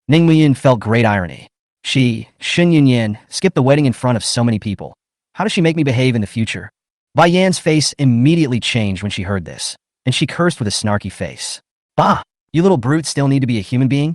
Ning Muyin felt great irony. She, Shun Yunyan, skipped the wedding in front of so many people. How does she make me behave in the future? Bai Yan's face immediately changed when she heard this, and she cursed with a snarky face. Bah! You little brute still need to be a human being?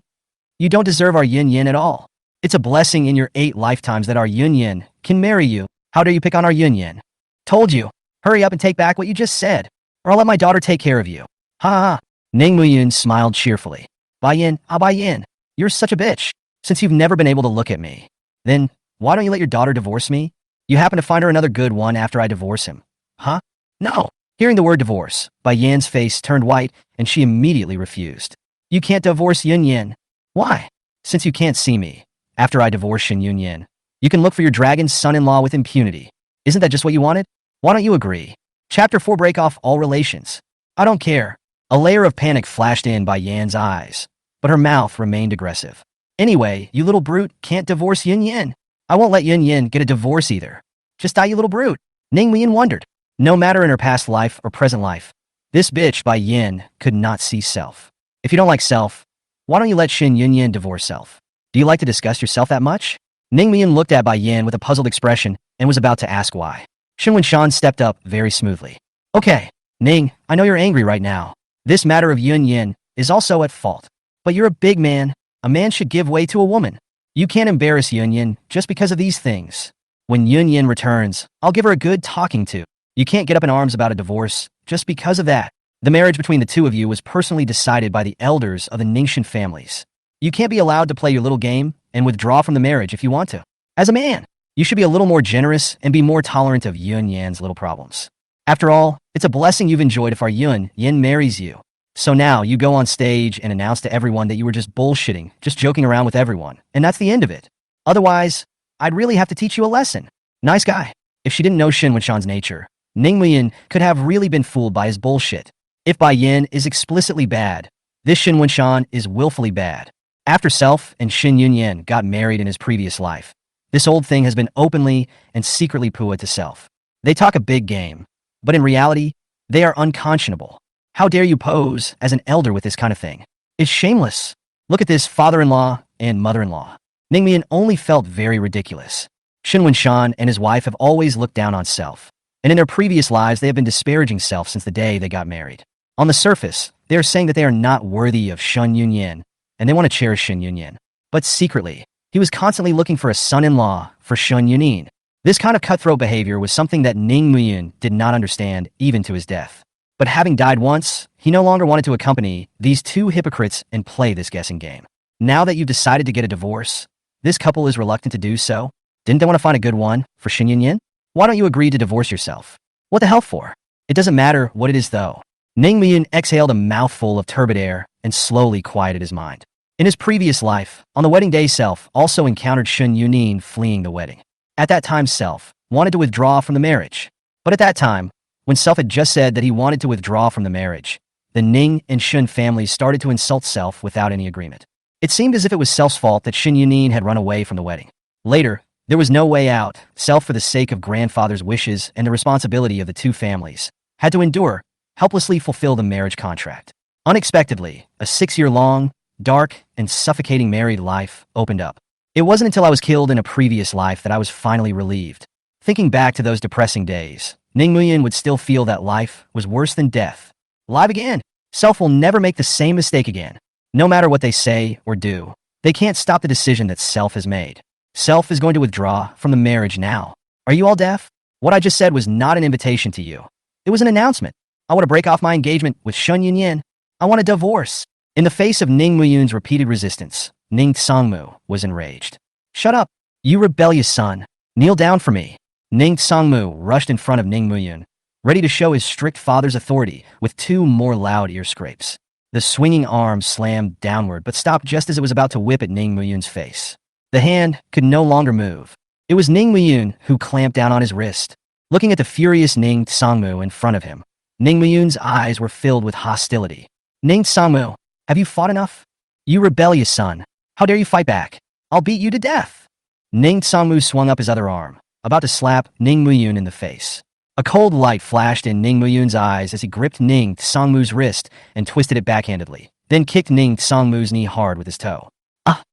You don't deserve our Yun Yin at all. It's a blessing in your 8 lifetimes that our Yun Yin can marry you. How dare you pick on our Yun Yin? Told you. Hurry up and take back what you just said, or I'll let my daughter take care of you. Ha ha. Ning Muyin smiled cheerfully. Bai Yin, you're such a bitch. Since you've never been able to look at me, then why don't you let your daughter divorce me? You happen to find her another good one after I divorce him. Huh? No. Hearing the word divorce, Bai Yan's face turned white and she immediately refused. You can't divorce Yun Yin. Why? Since you can't see me, after I divorce Shin Yun Yin, you can look for your dragon's son-in-law with impunity. Isn't that just what you wanted? Why don't you agree? Chapter 4 Break off all relations. I don't care. A layer of panic flashed in Bai Yan's eyes, but her mouth remained aggressive. Anyway, you little brute can't divorce Yun Yin. I won't let Yun Yin get a divorce either. Just die, you little brute. Ning Muyin wondered. No matter in her past life or present life, this bitch Bai Yin could not see self. If you don't like self, why don't you let Shin Yun Yin divorce self? Do you like to discuss yourself that much? Ning Muyin looked at Bai Yin with a puzzled expression and was about to ask why. Shin Winshan stepped up very smoothly. Okay, Ning, I know you're angry right now. This matter of Yun Yin is also at fault. But you're a big man. A man should give way to a woman. You can't embarrass Yun Yin just because of these things. When Yun Yin returns, I'll give her a good talking to. You can't get up in arms about a divorce just because of that. The marriage between the two of you was personally decided by the elders of the Ningxian families. You can't be allowed to play your little game and withdraw from the marriage if you want to. As a man, you should be a little more generous and be more tolerant of Yun Yan's little problems. After all, it's a blessing you've enjoyed if our Yun Yin marries you. So now you go on stage and announce to everyone that you were just bullshitting, just joking around with everyone, and that's the end of it. Otherwise, I'd really have to teach you a lesson. Nice guy. If she didn't know Shin Winshan's nature, Ning Muyin could have really been fooled by his bullshit. If Bai Yin is explicitly bad, this Shin Winshan is willfully bad. After Self and Shin Yunyan got married in his previous life, this old thing has been openly and secretly pu'd to Self. They talk a big game, but in reality, they are unconscionable. How dare you pose as an elder with this kind of thing? It's shameless. Look at this father-in-law and mother-in-law. Ning Muyin only felt very ridiculous. Shin Winshan and his wife have always looked down on Self, and in their previous lives they have been disparaging Self since the day they got married. On the surface, they are saying that they are not worthy of Shun Yunyan, and they want to cherish Shin Yunyan. But secretly, He was constantly looking for a son-in-law for Shun Yunin. This kind of cutthroat behavior was something that Ning Muyun did not understand even to his death. But having died once, he no longer wanted to accompany these two hypocrites and play this guessing game. Now that you've decided to get a divorce, this couple is reluctant to do so. Didn't they want to find a good one for Shin Yin? Why don't you agree to divorce yourself? What the hell for? It doesn't matter what it is though. Ning Muyun exhaled a mouthful of turbid air and slowly quieted his mind. In his previous life, on the wedding day, Self also encountered Shun Yunin fleeing the wedding. At that time, Self wanted to withdraw from the marriage. But at that time, when Self had just said that he wanted to withdraw from the marriage, the Ning and Shun families started to insult Self without any agreement. It seemed as if it was Self's fault that Shun Yunin had run away from the wedding. Later, there was no way out. Self, for the sake of grandfather's wishes and the responsibility of the two families, had to endure, helplessly fulfill the marriage contract. Unexpectedly, a 6-year-long, dark, and suffocating married life opened up. It wasn't until I was killed in a previous life that I was finally relieved. Thinking back to those depressing days, Ning Muyun would still feel that life was worse than death. Live again. Self will never make the same mistake again. No matter what they say or do, they can't stop the decision that Self has made. Self is going to withdraw from the marriage now. Are you all deaf? What I just said was not an invitation to you. It was an announcement. I want to break off my engagement with Shun Yin. I want a divorce. In the face of Ning Muyun's repeated resistance, Ning Sangmu was enraged. Shut up, you rebellious son. Kneel down for me. Ning Sangmu rushed in front of Ning Muyun, ready to show his strict father's authority with 2 more loud ear scrapes. The swinging arm slammed downward but stopped just as it was about to whip at Ning Muyun's face. The hand could no longer move. It was Ning Muyun who clamped down on his wrist. Looking at the furious Ning Sangmu in front of him, Ning Muyun's eyes were filled with hostility. Ning Sangmu, have you fought enough? You rebellious son. How dare you fight back? I'll beat you to death. Ning Sangmu swung up his other arm, about to slap Ning Muyun in the face. A cold light flashed in Ning Muyun's eyes as he gripped Ning Sangmu's wrist and twisted it backhandedly, then kicked Ning Sangmu's knee hard with his toe. Ah!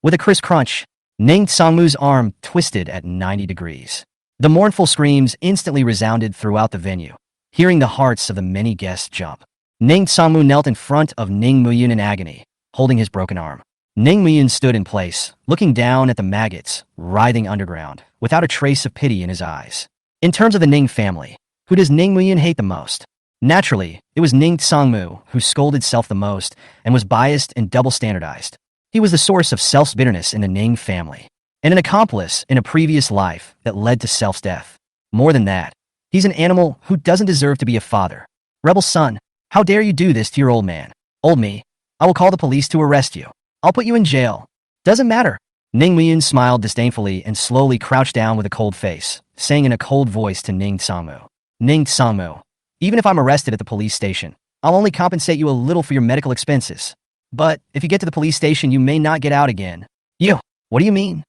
With a crisp crunch, Ning Sangmu's arm twisted at 90 degrees. The mournful screams instantly resounded throughout the venue, hearing the hearts of the many guests jump. Ning Sangmu knelt in front of Ning Muyun in agony, holding his broken arm. Ning Muyun stood in place, looking down at the maggots writhing underground, without a trace of pity in his eyes. In terms of the Ning family, who does Ning Muyun hate the most? Naturally, it was Ning Sangmu who scolded Self the most and was biased and double-standardized. He was the source of Self's bitterness in the Ning family, and an accomplice in a previous life that led to Self's death. More than that, he's an animal who doesn't deserve to be a father. Rebel son, how dare you do this to your old man? Old me, I will call the police to arrest you. I'll put you in jail. Doesn't matter. Ning Muyun smiled disdainfully and slowly crouched down with a cold face, saying in a cold voice to Ning Sangmu, Ning Sangmu, even if I'm arrested at the police station, I'll only compensate you a little for your medical expenses. But if you get to the police station, you may not get out again. You, what do you mean?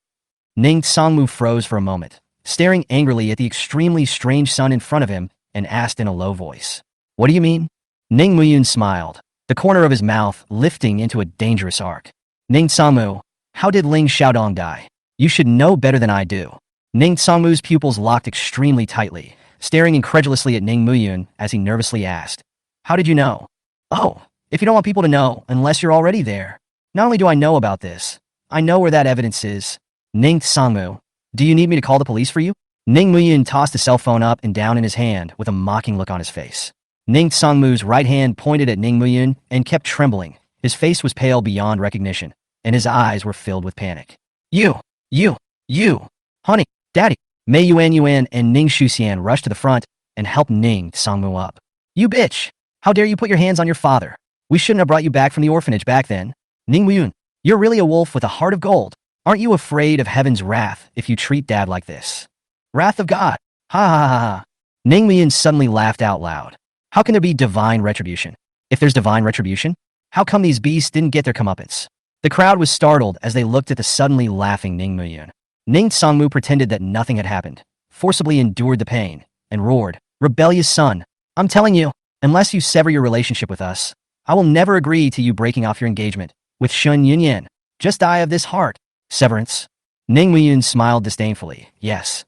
Ning Sangmu froze for a moment, staring angrily at the extremely strange son in front of him, and asked in a low voice, what do you mean? Ning Muyun smiled, the corner of his mouth lifting into a dangerous arc. Ning Sangmu, how did Ling Xiaodong die? You should know better than I do. Ning Sangmu's pupils locked extremely tightly, staring incredulously at Ning Muyun as he nervously asked, how did you know? Oh, if you don't want people to know unless you're already there. Not only do I know about this, I know where that evidence is. Ning Sangmu, do you need me to call the police for you? Ning Muyun tossed the cell phone up and down in his hand with a mocking look on his face. Ning Sangmu's right hand pointed at Ning Muyun and kept trembling. His face was pale beyond recognition, and his eyes were filled with panic. You, honey, daddy. Mei Yuan and Ning Shuxian rushed to the front and helped Ning Sangmu up. You bitch! How dare you put your hands on your father? We shouldn't have brought you back from the orphanage back then. Ning Muyun, you're really a wolf with a heart of gold. Aren't you afraid of heaven's wrath if you treat dad like this? Wrath of God. Ha ha ha ha. Ning Muyun suddenly laughed out loud. How can there be divine retribution? If there's divine retribution, how come these beasts didn't get their comeuppance? The crowd was startled as they looked at the suddenly laughing Ning Muyun. Ning Sangmu pretended that nothing had happened, forcibly endured the pain, and roared, rebellious son, I'm telling you, unless you sever your relationship with us, I will never agree to you breaking off your engagement with Shun Yunyan. Just die of this heart. Severance. Ning Muyun smiled disdainfully. Yes.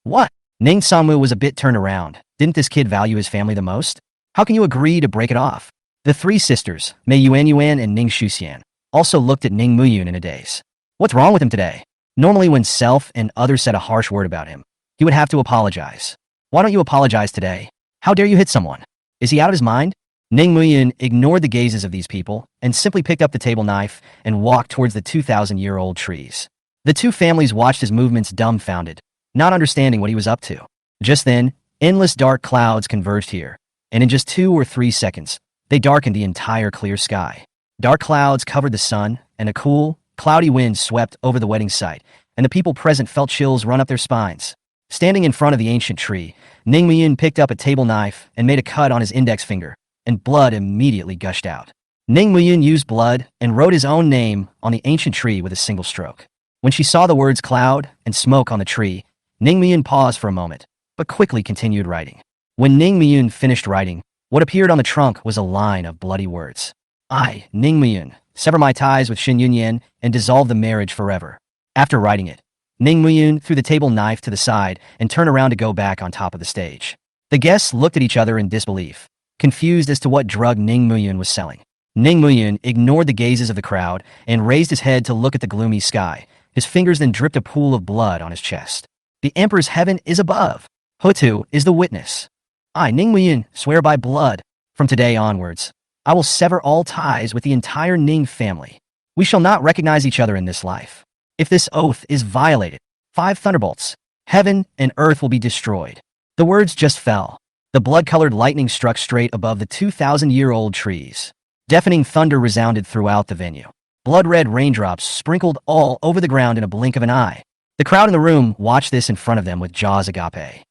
What? Ning Sangmu was a bit turned around. Didn't this kid value his family the most? How can you agree to break it off? The 3 sisters, Mei Yuan and Ning Shuxian, also looked at Ning Muyun in a daze. What's wrong with him today? Normally when Self and others said a harsh word about him, he would have to apologize. Why don't you apologize today? How dare you hit someone? Is he out of his mind? Ning Muyin ignored the gazes of these people and simply picked up the table knife and walked towards the 2,000-year-old trees. The two families watched his movements dumbfounded, not understanding what he was up to. Just then, endless dark clouds converged here, and in just 2 or 3 seconds, they darkened the entire clear sky. Dark clouds covered the sun, and a cool, cloudy wind swept over the wedding site, and the people present felt chills run up their spines. Standing in front of the ancient tree, Ning Muyin picked up a table knife and made a cut on his index finger, and blood immediately gushed out. Ning Muyin used blood and wrote his own name on the ancient tree with a single stroke. When she saw the words cloud and smoke on the tree, Ning Muyin paused for a moment, but quickly continued writing. When Ning Muyin finished writing, what appeared on the trunk was a line of bloody words. I, Ning Muyin, sever my ties with Xin Yunyan and dissolve the marriage forever. After writing it, Ning Muyin threw the table knife to the side and turned around to go back on top of the stage. The guests looked at each other in disbelief, confused as to what drug Ning Muyin was selling. Ning Muyin ignored the gazes of the crowd and raised his head to look at the gloomy sky. His fingers then dripped a pool of blood on his chest. The Emperor's heaven is above. Hutu is the witness. I, Ning Muyin, swear by blood. From today onwards, I will sever all ties with the entire Ning family. We shall not recognize each other in this life. If this oath is violated, 5 thunderbolts, heaven and earth will be destroyed. The words just fell. The blood-colored lightning struck straight above the 2,000-year-old trees. Deafening thunder resounded throughout the venue. Blood-red raindrops sprinkled all over the ground in a blink of an eye. The crowd in the room watched this in front of them with jaws agape.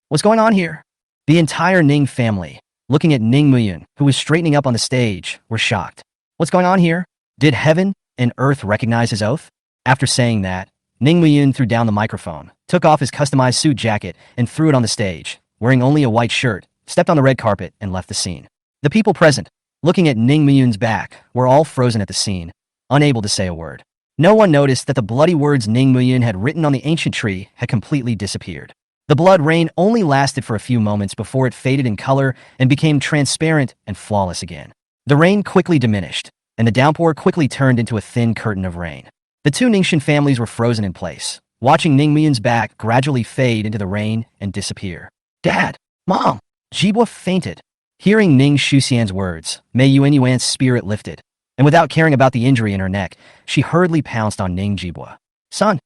What's going on here? The entire Ning family, looking at Ning Muyin, who was straightening up on the stage, were shocked. What's going on here? Did heaven and earth recognize his oath? After saying that, Ning Muyin threw down the microphone, took off his customized suit jacket, and threw it on the stage, wearing only a white shirt, stepped on the red carpet, and left the scene. The people present, looking at Ning Muyin's back, were all frozen at the scene, unable to say a word. No one noticed that the bloody words Ning Muyin had written on the ancient tree had completely disappeared. The blood rain only lasted for a few moments before it faded in color and became transparent and flawless again. The rain quickly diminished, and the downpour quickly turned into a thin curtain of rain. The two Ningxian families were frozen in place, watching Ning Muyin's back gradually fade into the rain and disappear. Dad! Mom! Jibwa fainted. Hearing Ning Shuxian's words, Mei Yuanyuan's spirit lifted, and without caring about the injury in her neck, she hurriedly pounced on Ning Jibwa. Son!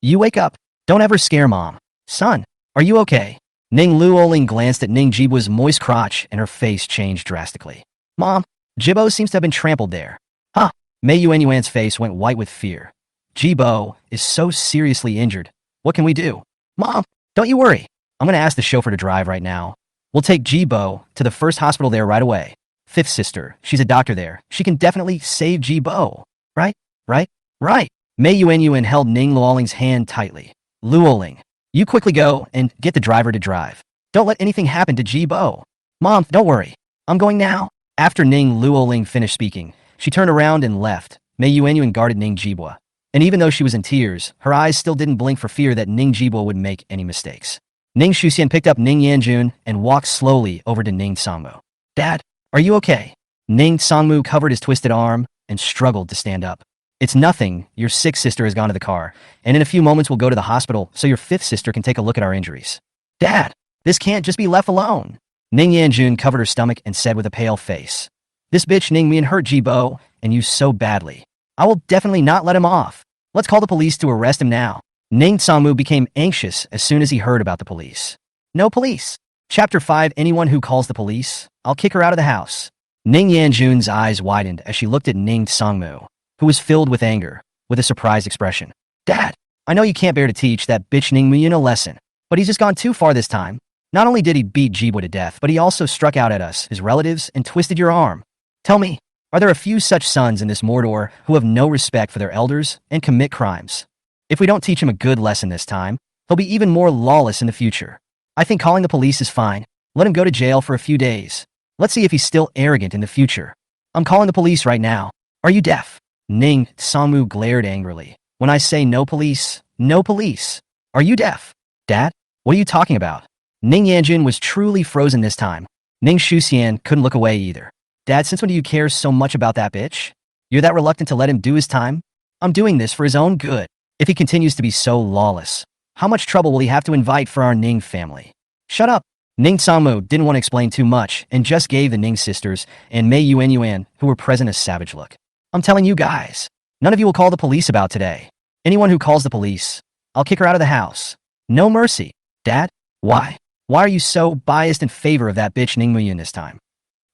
You wake up! Don't ever scare Mom! Son, are you okay? Ning Luoling glanced at Ning Jibwa's moist crotch and her face changed drastically. Mom, Jibo seems to have been trampled there. Huh? Mei Yuanyuan's face went white with fear. Jibo is so seriously injured. What can we do? Mom, don't you worry. I'm going to ask the chauffeur to drive right now. We'll take Jibo to the first hospital there right away. Fifth sister, she's a doctor there. She can definitely save Jibo. Right? Mei Yuanyuan held Ning Luoling's hand tightly. Luoling, you quickly go and get the driver to drive. Don't let anything happen to Jibo. Mom, don't worry. I'm going now. After Ning Luoling finished speaking, she turned around and left. Mei Yuanyuan guarded Ning Jibwa. And even though she was in tears, her eyes still didn't blink for fear that Ning Jibwa would make any mistakes. Ning Shuxian picked up Ning Yanjun and walked slowly over to Ning Songmu. Dad, are you okay? Ning Songmu covered his twisted arm and struggled to stand up. It's nothing. Your sixth sister has gone to the car, and in a few moments we'll go to the hospital so your fifth sister can take a look at our injuries. Dad, this can't just be left alone. Ning Yanjun covered her stomach and said with a pale face. This bitch Ning Mian hurt Jibo and you so badly. I will definitely not let him off. Let's call the police to arrest him now. Ning Songmu became anxious as soon as he heard about the police. No police. Chapter 5. Anyone who calls the police, I'll kick her out of the house. Ning Yanjun's eyes widened as she looked at Ning Songmu, who was filled with anger, with a surprised expression. Dad, I know you can't bear to teach that bitch Ning Muyin a lesson, but he's just gone too far this time. Not only did he beat Jibwa to death, but he also struck out at us, his relatives, and twisted your arm. Tell me, are there a few such sons in this Mordor who have no respect for their elders and commit crimes? If we don't teach him a good lesson this time, he'll be even more lawless in the future. I think calling the police is fine. Let him go to jail for a few days. Let's see if he's still arrogant in the future. I'm calling the police right now. Are you deaf? Ning Songmu glared angrily. When I say no police, no police. Are you deaf? Dad, what are you talking about? Ning Yanjun was truly frozen this time. Ning Shuxian couldn't look away either. Dad, since when do you care so much about that bitch? You're that reluctant to let him do his time? I'm doing this for his own good. If he continues to be so lawless, how much trouble will he have to invite for our Ning family? Shut up. Ning Sangmu didn't want to explain too much and just gave the Ning sisters and Mei Yuan, who were present, a savage look. I'm telling you guys, none of you will call the police about today. Anyone who calls the police, I'll kick her out of the house. No mercy. Dad? Why? Why are you so biased in favor of that bitch Ning Muyun this time?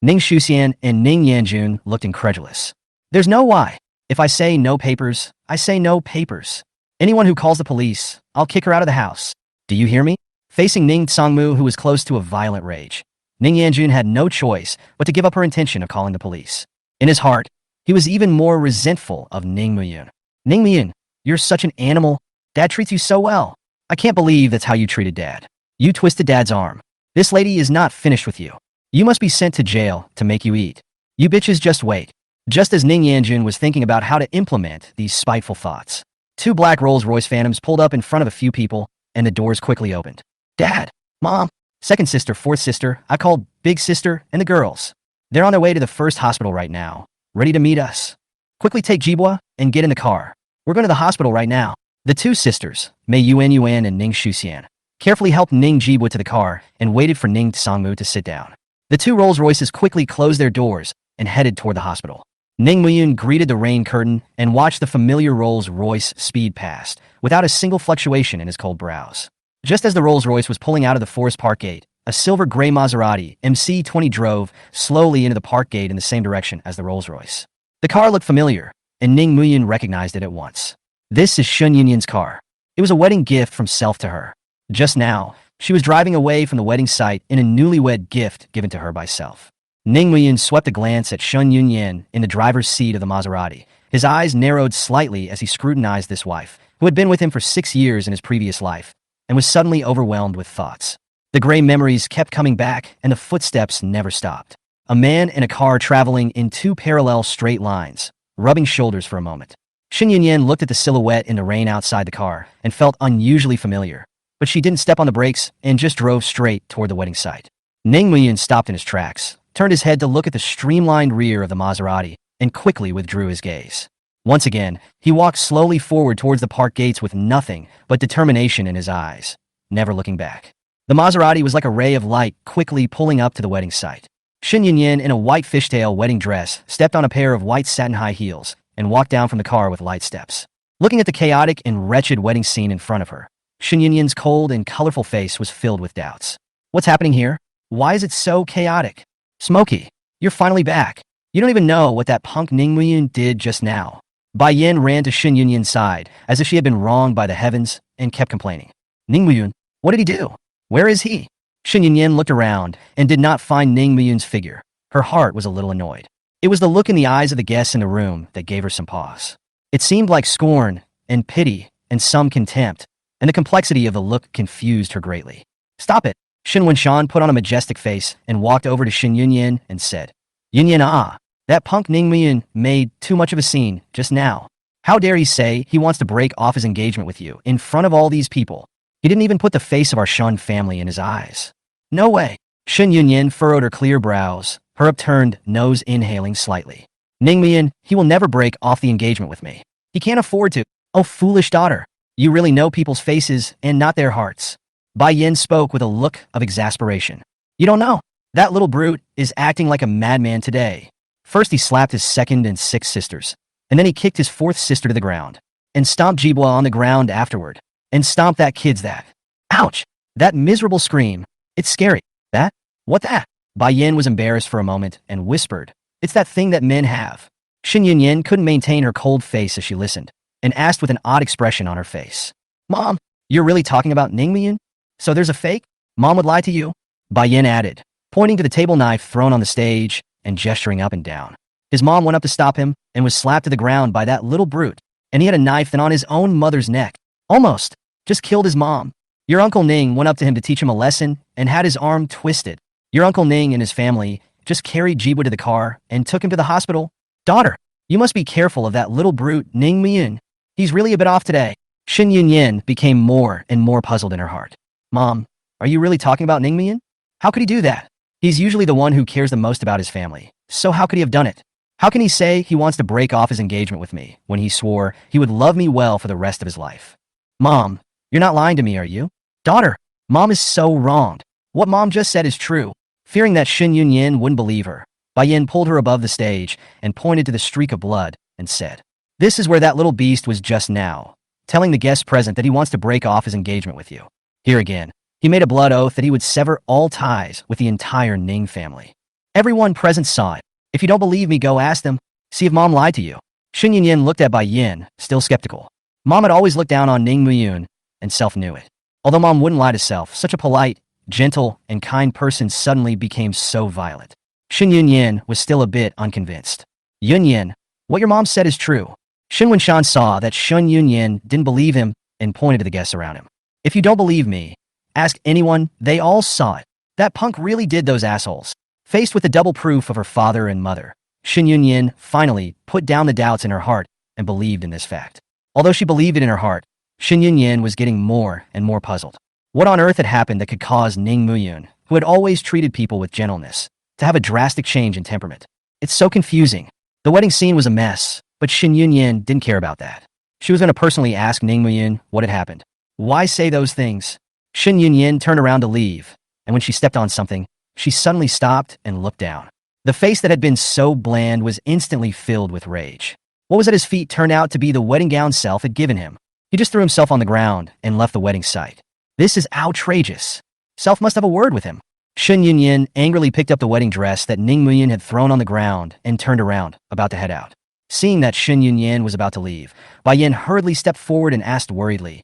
Ning Shuxian and Ning Yanjun looked incredulous. There's no why. If I say no papers, I say no papers. Anyone who calls the police, I'll kick her out of the house. Do you hear me? Facing Ning Sangmu, who was close to a violent rage, Ning Yanjun had no choice but to give up her intention of calling the police. In his heart, he was even more resentful of Ning Muyun. Ning Muyun, you're such an animal. Dad treats you so well. I can't believe that's how you treated Dad. You twisted Dad's arm. This lady is not finished with you. You must be sent to jail to make you eat. You bitches just wait. Just as Ning Yanjun was thinking about how to implement these spiteful thoughts, two black Rolls-Royce Phantoms pulled up in front of a few people, and the doors quickly opened. Dad, Mom, second sister, fourth sister, I called big sister, and the girls. They're on their way to the first hospital right now, ready to meet us. Quickly take Jibwa and get in the car. We're going to the hospital right now. The two sisters, Mei Yuan and Ning Shuxian, carefully helped Ning Jibwa to the car and waited for Ning Sangmu to sit down. The two Rolls-Royces quickly closed their doors and headed toward the hospital. Ning Muyun greeted the rain curtain and watched the familiar Rolls-Royce speed past, without a single fluctuation in his cold brows. Just as the Rolls-Royce was pulling out of the Forest Park gate, a silver-gray Maserati MC20 drove slowly into the park gate in the same direction as the Rolls-Royce. The car looked familiar, and Ning Muyun recognized it at once. This is Shun Yunyin's car. It was a wedding gift from Self to her. Just now, she was driving away from the wedding site in a newlywed gift given to her by Self. Ning Muyun swept a glance at Shun Yunyin in the driver's seat of the Maserati. His eyes narrowed slightly as he scrutinized this wife, who had been with him for 6 years in his previous life, and was suddenly overwhelmed with thoughts. The gray memories kept coming back, and the footsteps never stopped. A man in a car traveling in two parallel straight lines, rubbing shoulders for a moment. Shin Yunyin looked at the silhouette in the rain outside the car and felt unusually familiar, but she didn't step on the brakes and just drove straight toward the wedding site. Ning Muyun stopped in his tracks, turned his head to look at the streamlined rear of the Maserati, and quickly withdrew his gaze. Once again, he walked slowly forward towards the park gates with nothing but determination in his eyes, never looking back. The Maserati was like a ray of light quickly pulling up to the wedding site. Shin Yunyin, in a white fishtail wedding dress, stepped on a pair of white satin high heels and walked down from the car with light steps. Looking at the chaotic and wretched wedding scene in front of her, Shin Yunyin's cold and colorful face was filled with doubts. What's happening here? Why is it so chaotic? Smokey, you're finally back. You don't even know what that punk Ning Muyun did just now. Bai Yin ran to Shin Yunyin's side as if she had been wronged by the heavens and kept complaining. Ning Muyun, what did he do? Where is he? Shin Yunyin looked around and did not find Ning Muyun's figure. Her heart was a little annoyed. It was the look in the eyes of the guests in the room that gave her some pause. It seemed like scorn and pity and some contempt, and the complexity of the look confused her greatly. Stop it! Shin Wenshan put on a majestic face and walked over to Shin Yunyin and said, Yunyin, that punk Ning Muyun made too much of a scene just now. How dare he say he wants to break off his engagement with you in front of all these people? He didn't even put the face of our Shun family in his eyes. No way. Shin Yunyin furrowed her clear brows, her upturned nose inhaling slightly. Ning Muyun, he will never break off the engagement with me. He can't afford to. Oh, foolish daughter. You really know people's faces and not their hearts. Bai Yin spoke with a look of exasperation. You don't know. That little brute is acting like a madman today. First he slapped his second and sixth sisters, and then he kicked his fourth sister to the ground, and stomped Jibwa on the ground afterward, and stomped that kid's that. Ouch! That miserable scream. It's scary. That? What that? Bai Yin was embarrassed for a moment and whispered, It's that thing that men have. Shin Yunyin couldn't maintain her cold face as she listened, and asked with an odd expression on her face. Mom, you're really talking about Ning Muyun? So there's a fake? Mom would lie to you? Bai Yin added, pointing to the table knife thrown on the stage and gesturing up and down. His mom went up to stop him and was slapped to the ground by that little brute, and he had a knife then on his own mother's neck. Almost. Just killed his mom. Your Uncle Ning went up to him to teach him a lesson and had his arm twisted. Your Uncle Ning and his family just carried Jibwa to the car and took him to the hospital. Daughter, you must be careful of that little brute Ning Muyun. He's really a bit off today. Shin Yunyin became more and more puzzled in her heart. Mom, are you really talking about Ning Muyun? How could he do that? He's usually the one who cares the most about his family, so how could he have done it? How can he say he wants to break off his engagement with me when he swore he would love me well for the rest of his life? Mom, you're not lying to me, are you? Daughter, Mom is so wronged. What Mom just said is true. Fearing that Shin Yun-yin wouldn't believe her, Bai Yin pulled her above the stage and pointed to the streak of blood and said, "This is where that little beast was just now, telling the guests present that he wants to break off his engagement with you." Here again, he made a blood oath that he would sever all ties with the entire Ning family. Everyone present saw it. If you don't believe me, go ask them. See if Mom lied to you. Shin Yun-yin looked at Bai Yin, still skeptical. Mom had always looked down on Ning Mu-yun, and Self knew it. Although Mom wouldn't lie to Self, such a polite, gentle, and kind person suddenly became so violent. Shin Yun-yin was still a bit unconvinced. Yun-yin, what your mom said is true. Shin Wen-shan saw that Shin Yun-yin didn't believe him and pointed to the guests around him. If you don't believe me, ask anyone, they all saw it. That punk really did those assholes. Faced with the double proof of her father and mother, Shin Yun-yin finally put down the doubts in her heart and believed in this fact. Although she believed it in her heart, Shin Yun-yin was getting more and more puzzled. What on earth had happened that could cause Ning Mu-yun, who had always treated people with gentleness, to have a drastic change in temperament? It's so confusing. The wedding scene was a mess, but Shin Yun-yin didn't care about that. She was going to personally ask Ning Mu-yun what had happened. Why say those things? Shin Yun-yin turned around to leave, and when she stepped on something, she suddenly stopped and looked down. The face that had been so bland was instantly filled with rage. What was at his feet turned out to be the wedding gown Self had given him. He just threw himself on the ground and left the wedding site. This is outrageous. Self must have a word with him. Shin Yun-yin angrily picked up the wedding dress that Ning Mu-yun had thrown on the ground and turned around, about to head out. Seeing that Shin Yun-yin was about to leave, Bai Yin hurriedly stepped forward and asked worriedly,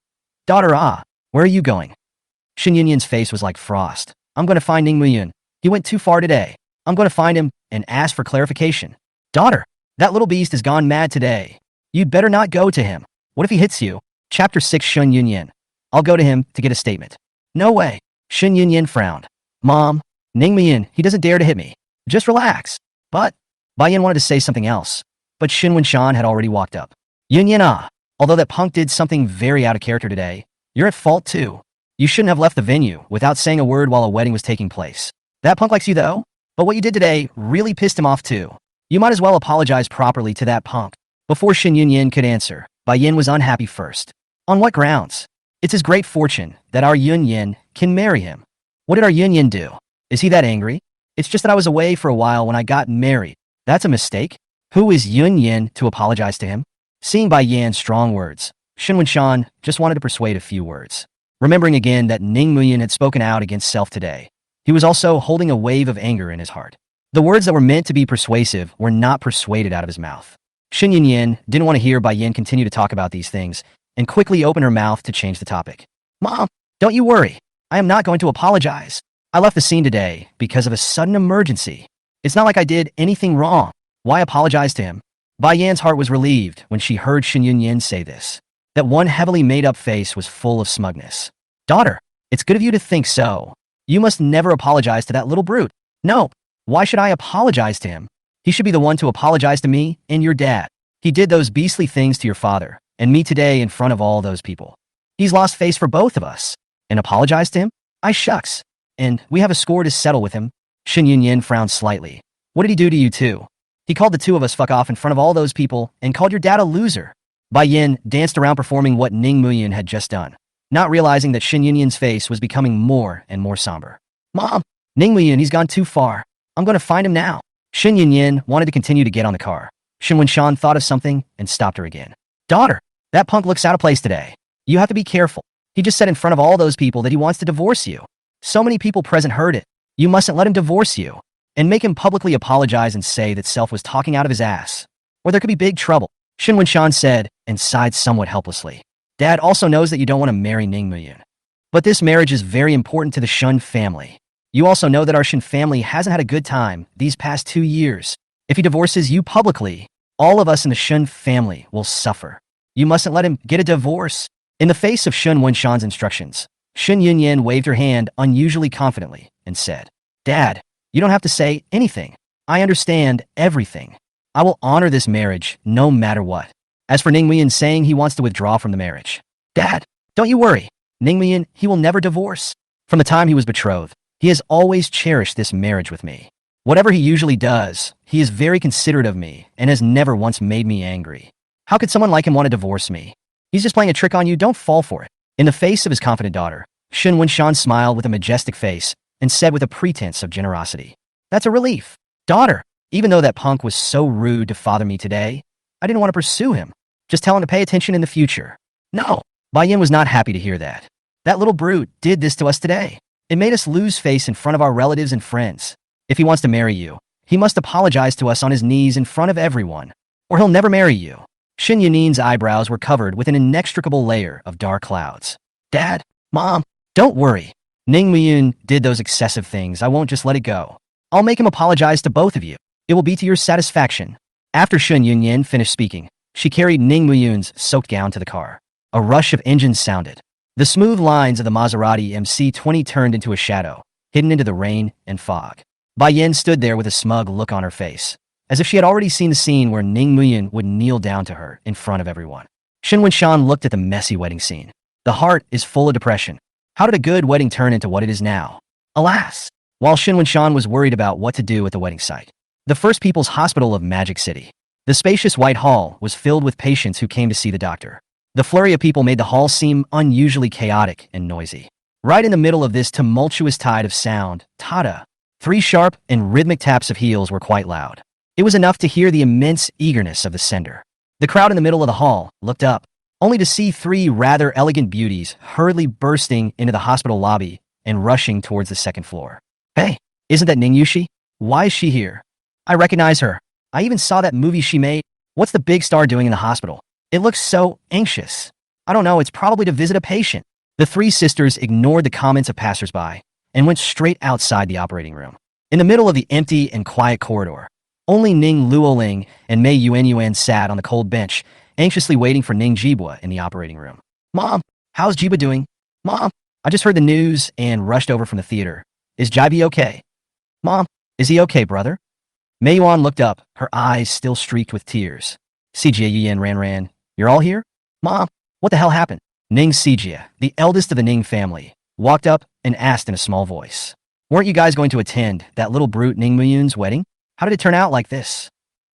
"Daughter where are you going?" Shin Yun-yin's face was like frost. "I'm going to find Ning Mu-yun. He went too far today. I'm going to find him and ask for clarification." "Daughter, that little beast has gone mad today. You'd better not go to him. What if he hits you?" Chapter 6 Shin Yun-yin. "I'll go to him to get a statement." "No way." Shin Yun-yin frowned. "Mom, Ning Mu-yun, he doesn't dare to hit me. Just relax." "But..." Bai Yin wanted to say something else, but Shin Wen-shan had already walked up. "Yun-yin although that punk did something very out of character today, you're at fault too. You shouldn't have left the venue without saying a word while a wedding was taking place. That punk likes you though, but what you did today really pissed him off too. You might as well apologize properly to that punk." Before Shin Yun-yin could answer, Bai Yin was unhappy first. "On what grounds?" "It's his great fortune that our Yun-yin can marry him." "What did our Yun-yin do? Is he that angry?" "It's just that I was away for a while when I got married." "That's a mistake. Who is Yun-yin to apologize to him?" Seeing Bai Yin's strong words, Shin Wen-shan just wanted to persuade a few words. Remembering again that Ning Mu-yun had spoken out against Self today, he was also holding a wave of anger in his heart. The words that were meant to be persuasive were not persuaded out of his mouth. Shin Yun-yin didn't want to hear Bai Yin continue to talk about these things and quickly opened her mouth to change the topic. "Mom, don't you worry. I am not going to apologize. I left the scene today because of a sudden emergency. It's not like I did anything wrong. Why apologize to him?" Bai Yan's heart was relieved when she heard Shin Yun-yin say this. That one heavily made-up face was full of smugness. "Daughter, it's good of you to think so. You must never apologize to that little brute." "No, why should I apologize to him? He should be the one to apologize to me and your dad. He did those beastly things to your father and me today in front of all those people. He's lost face for both of us. And apologize to him? I shucks. And we have a score to settle with him." Shin Yun-yin frowned slightly. "What did he do to you too? He called the two of us fuck off in front of all those people and called your dad a loser." Bai Yin danced around performing what Ning Mu-yun had just done, not realizing that Shin Yun-yin's face was becoming more and more somber. "Mom, Ning Mu-yun, he's gone too far. I'm going to find him now." Shin Yun-yin wanted to continue to get on the car. Shin Wen-shan thought of something and stopped her again. "Daughter, that punk looks out of place today. You have to be careful. He just said in front of all those people that he wants to divorce you. So many people present heard it. You mustn't let him divorce you. And make him publicly apologize and say that Self was talking out of his ass. Or there could be big trouble." Shin Wen-shan said and sighed somewhat helplessly. "Dad also knows that you don't want to marry Ning Mu-yun. But this marriage is very important to the Shun family. You also know that our Shun family hasn't had a good time these past 2 years. If he divorces you publicly, all of us in the Shun family will suffer. You mustn't let him get a divorce." In the face of Shin Wen-shan's instructions, Shin Yun-yin waved her hand unusually confidently and said, "Dad, you don't have to say anything. I understand everything. I will honor this marriage no matter what. As for Ning Mu-yun saying he wants to withdraw from the marriage, Dad, don't you worry. Ning Mu-yun, he will never divorce. From the time he was betrothed, he has always cherished this marriage with me. Whatever he usually does, he is very considerate of me and has never once made me angry. How could someone like him want to divorce me? He's just playing a trick on you, don't fall for it. In the face of his confident daughter, Shen Wenshan smiled with a majestic face and said with a pretense of generosity, "That's a relief. Daughter, even though that punk was so rude to father me today, I didn't want to pursue him. Just tell him to pay attention in the future." No, Bai Yin was not happy to hear that. That little brute did this to us today. It made us lose face in front of our relatives and friends. If he wants to marry you, he must apologize to us on his knees in front of everyone, or he'll never marry you. Shen Yunin's eyebrows were covered with an inextricable layer of dark clouds. Dad, Mom, don't worry. Ning Muyun did those excessive things. I won't just let it go. I'll make him apologize to both of you. It will be to your satisfaction. After Shen Yunyin finished speaking, she carried Ning Muyun's soaked gown to the car. A rush of engines sounded. The smooth lines of the Maserati MC-20 turned into a shadow, hidden into the rain and fog. Bai Yin stood there with a smug look on her face, as if she had already seen the scene where Ning Muyun would kneel down to her in front of everyone. Shen Wenshan looked at the messy wedding scene. The heart is full of depression. How did a good wedding turn into what it is now? Alas! While Shen Wenshan was worried about what to do at the wedding site, the First People's Hospital of Magic City, the spacious white hall was filled with patients who came to see the doctor. The flurry of people made the hall seem unusually chaotic and noisy. Right in the middle of this tumultuous tide of sound, tada! 3 sharp and rhythmic taps of heels were quite loud. It was enough to hear the immense eagerness of the sender. The crowd in the middle of the hall looked up, only to see 3 rather elegant beauties hurriedly bursting into the hospital lobby and rushing towards the second floor. Hey, isn't that Ning Yushi? Why is she here? I recognize her. I even saw that movie she made. What's the big star doing in the hospital? It looks so anxious. I don't know, it's probably to visit a patient. The 3 sisters ignored the comments of passersby and went straight outside the operating room. In the middle of the empty and quiet corridor, only Ning Luoling and Mei Yuanyuan sat on the cold bench, anxiously waiting for Ning Jibua in the operating room. Mom, how's Jiba doing? Mom, I just heard the news and rushed over from the theater. Is Jibi okay? Mom, is he okay, brother? Mei Yuan looked up, her eyes still streaked with tears. Sijia Yuyan ran. You're all here? Mom, what the hell happened? Ning Sijia, the eldest of the Ning family, walked up and asked in a small voice. Weren't you guys going to attend that little brute Ning Muyun's wedding? How did it turn out like this?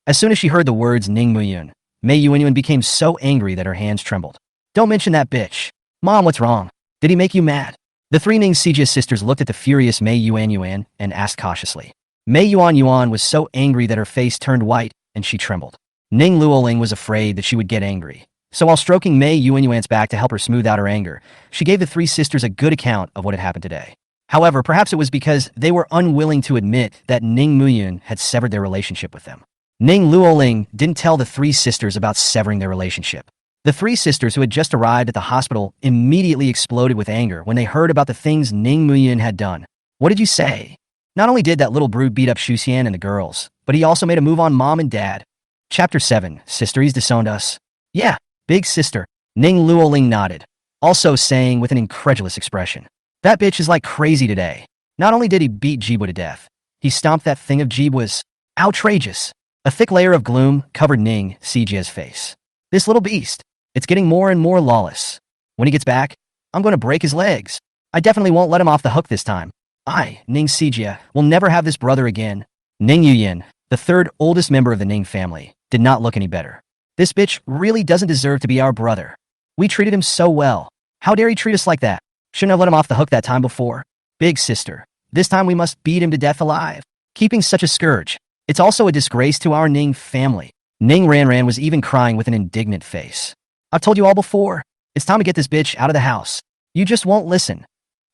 As soon as she heard the words Ning Muyun, Mei Yuanyuan became so angry that her hands trembled. Don't mention that bitch. Mom, what's wrong? Did he make you mad? The 3 Ning Sijia sisters looked at the furious Mei Yuanyuan and asked cautiously. Mei Yuanyuan was so angry that her face turned white and she trembled. Ning Luoling was afraid that she would get angry, so while stroking Mei Yuanyuan's back to help her smooth out her anger, she gave the 3 sisters a good account of what had happened today. However, perhaps it was because they were unwilling to admit that Ning Muyun had severed their relationship with them. Ning Luoling didn't tell the 3 sisters about severing their relationship. The 3 sisters who had just arrived at the hospital immediately exploded with anger when they heard about the things Ning Muyun had done. What did you say? Not only did that little brute beat up Xu Xian and the girls, but he also made a move on Mom and Dad. Chapter 7, Sister, he's disowned us. Yeah, big sister. Ning Luoling nodded, also saying with an incredulous expression. That bitch is like crazy today. Not only did he beat Jibwa to death, he stomped that thing of Jibwa's. Outrageous. A thick layer of gloom covered Ning Sijia's face. This little beast. It's getting more and more lawless. When he gets back, I'm going to break his legs. I definitely won't let him off the hook this time. I, Ning Sijia, will never have this brother again. Ning Yuyin, the 3rd oldest member of the Ning family, did not look any better. This bitch really doesn't deserve to be our brother. We treated him so well. How dare he treat us like that? Shouldn't have let him off the hook that time before. Big sister, this time we must beat him to death alive. Keeping such a scourge. It's also a disgrace to our Ning family. Ning Ranran was even crying with an indignant face. I've told you all before. It's time to get this bitch out of the house. You just won't listen.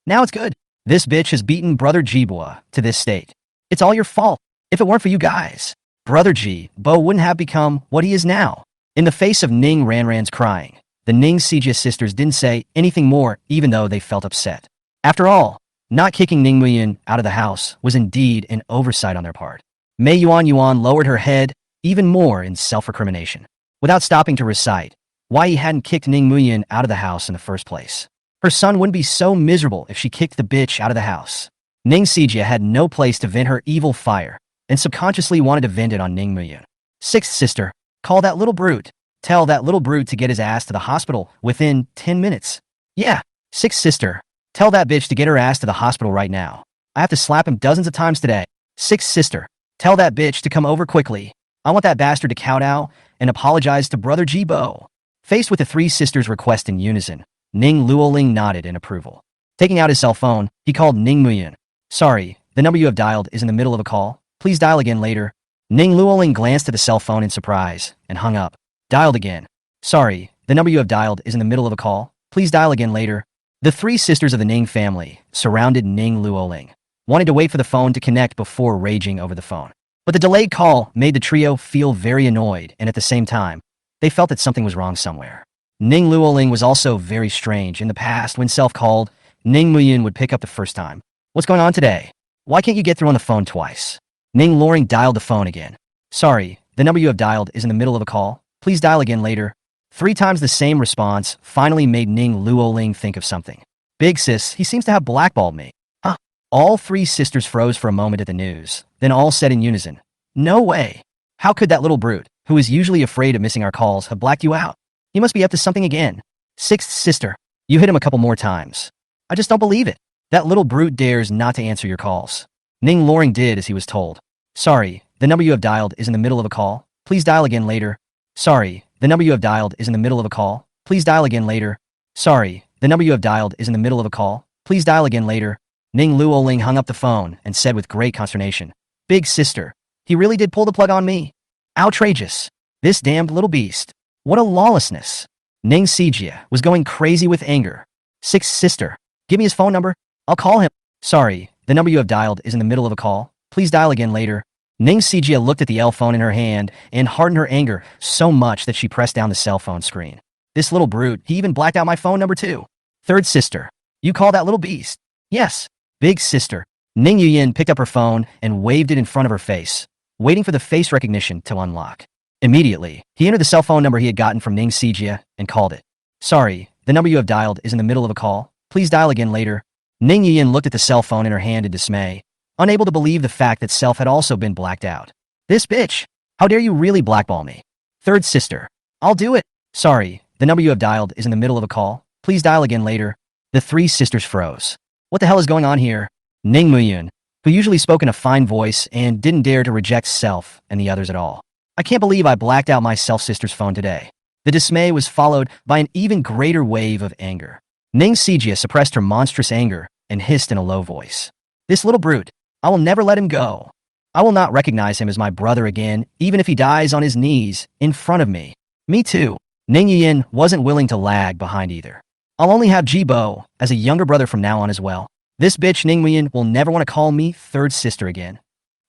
Now it's good. This bitch has beaten Brother Jibua to this state. It's all your fault. If it weren't for you guys, Brother Bo wouldn't have become what he is now. In the face of Ning Ranran's crying, the Ning Sijia sisters didn't say anything more even though they felt upset. After all, not kicking Ning Muyun out of the house was indeed an oversight on their part. Mei Yuan lowered her head even more in self-recrimination, without stopping to recite why he hadn't kicked Ning Muyun out of the house in the first place. Her son wouldn't be so miserable if she kicked the bitch out of the house. Ning Sijia had no place to vent her evil fire, and subconsciously wanted to vent it on Ning Muyun. 6th sister, call that little brute. Tell that little brute to get his ass to the hospital within 10 minutes. Yeah, 6th sister, tell that bitch to get her ass to the hospital right now. I have to slap him dozens of times today. Sixth sister, tell that bitch to come over quickly. I want that bastard to kowtow and apologize to brother Jibo. Faced with the three sisters' request in unison, Ning Luoling nodded in approval. Taking out his cell phone, he called Ning Muyun. Sorry, the number you have dialed is in the middle of a call. Please dial again later. Ning Luoling glanced at the cell phone in surprise and hung up. Dialed again. Sorry, the number you have dialed is in the middle of a call. Please dial again later. The three sisters of the Ning family surrounded Ning Luoling, wanting to wait for the phone to connect before raging over the phone. But the delayed call made the trio feel very annoyed, and at the same time, they felt that something was wrong somewhere. Ning Luoling was also very strange. In the past, when Self called, Ning Muyun would pick up the first time. What's going on today? Why can't you get through on the phone twice? Ning Luoling dialed the phone again. Sorry, the number you have dialed is in the middle of a call. Please dial again later. 3 times the same response finally made Ning Luoling think of something. Big sis, he seems to have blackballed me. Huh? All 3 sisters froze for a moment at the news, then all said in unison, no way. How could that little brute, who is usually afraid of missing our calls, have blacked you out? He must be up to something again. Sixth sister, you hit him a couple more times. I just don't believe it. That little brute dares not to answer your calls. Ning Luoling did as he was told. Sorry, the number you have dialed is in the middle of a call. Please dial again later. Sorry, the number you have dialed is in the middle of a call. Please dial again later. Sorry, the number you have dialed is in the middle of a call. Please dial again later. Ning Luoling hung up the phone and said with great consternation, Big sister, he really did pull the plug on me. Outrageous. This damned little beast. What a lawlessness. Ning Sijia was going crazy with anger. Sixth sister, give me his phone number. I'll call him. Sorry, the number you have dialed is in the middle of a call. Please dial again later. Ning Sijia looked at the L phone in her hand and hardened her anger so much that she pressed down the cell phone screen. This little brute, he even blacked out my phone number too. Third sister, you call that little beast? Yes. Big sister. Ning Yuyin picked up her phone and waved it in front of her face, waiting for the face recognition to unlock. Immediately, he entered the cell phone number he had gotten from Ning Sijia and called it. Sorry, the number you have dialed is in the middle of a call. Please dial again later. Ning Yuyin looked at the cell phone in her hand in dismay, unable to believe the fact that Self had also been blacked out. This bitch! How dare you really blackball me? Third sister. I'll do it. Sorry, the number you have dialed is in the middle of a call. Please dial again later. The 3 sisters froze. What the hell is going on here? Ning Muyun, who usually spoke in a fine voice and didn't dare to reject Self and the others at all. I can't believe I blacked out my Self sister's phone today. The dismay was followed by an even greater wave of anger. Ning Sijia suppressed her monstrous anger and hissed in a low voice. This little brute, I will never let him go. I will not recognize him as my brother again, even if he dies on his knees in front of me. Me too. Ning Yuyin wasn't willing to lag behind either. I'll only have Jibo as a younger brother from now on as well. This bitch Ning Muyun will never want to call me third sister again.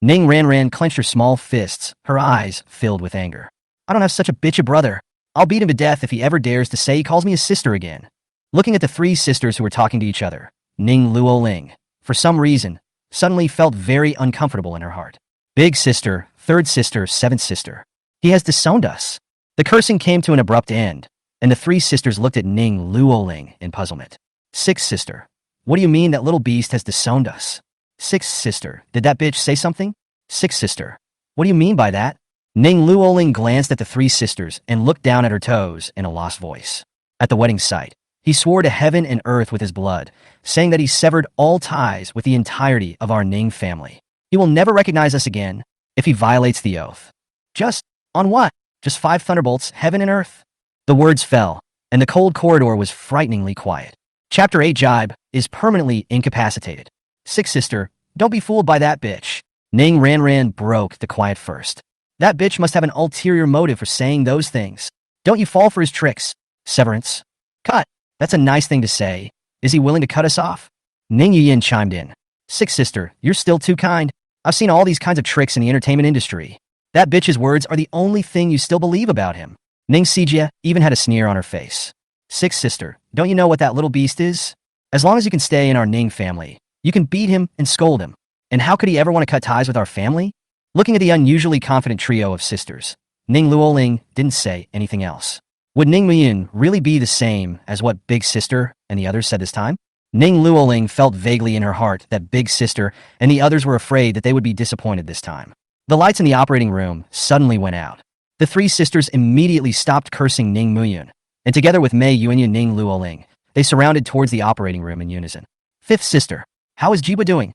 Ning Ranran clenched her small fists, her eyes filled with anger. I don't have such a bitch a brother. I'll beat him to death if he ever dares to say he calls me a sister again. Looking at the 3 sisters who were talking to each other, Ning Luoling, for some reason, suddenly felt very uncomfortable in her heart. Big sister, third sister, seventh sister. He has disowned us. The cursing came to an abrupt end, and the 3 sisters looked at Ning Luoling in puzzlement. Sixth sister. What do you mean that little beast has disowned us? Sixth sister. Did that bitch say something? Sixth sister. What do you mean by that? Ning Luoling glanced at the 3 sisters and looked down at her toes in a lost voice. At the wedding site, he swore to heaven and earth with his blood, saying that he severed all ties with the entirety of our Ning family. He will never recognize us again if he violates the oath. Just, on what? Just 5 thunderbolts, heaven and earth? The words fell, and the cold corridor was frighteningly quiet. Chapter 8 Jibe is permanently incapacitated. Sixth sister, don't be fooled by that bitch. Ning Ranran broke the quiet first. That bitch must have an ulterior motive for saying those things. Don't you fall for his tricks. Severance. Cut. That's a nice thing to say. Is he willing to cut us off? Ning Yuyin chimed in. Sixth sister, you're still too kind. I've seen all these kinds of tricks in the entertainment industry. That bitch's words are the only thing you still believe about him. Ning Sijia even had a sneer on her face. Sixth sister, don't you know what that little beast is? As long as you can stay in our Ning family, you can beat him and scold him. And how could he ever want to cut ties with our family? Looking at the unusually confident trio of sisters, Ning Luoling didn't say anything else. Would Ning Muyun really be the same as what Big Sister and the others said this time? Ning Luoling felt vaguely in her heart that Big Sister and the others were afraid that they would be disappointed this time. The lights in the operating room suddenly went out. The 3 sisters immediately stopped cursing Ning Muyun, and together with Mei Yuan and Ning Luoling, they surrounded towards the operating room in unison. Fifth sister, how is Jiba doing?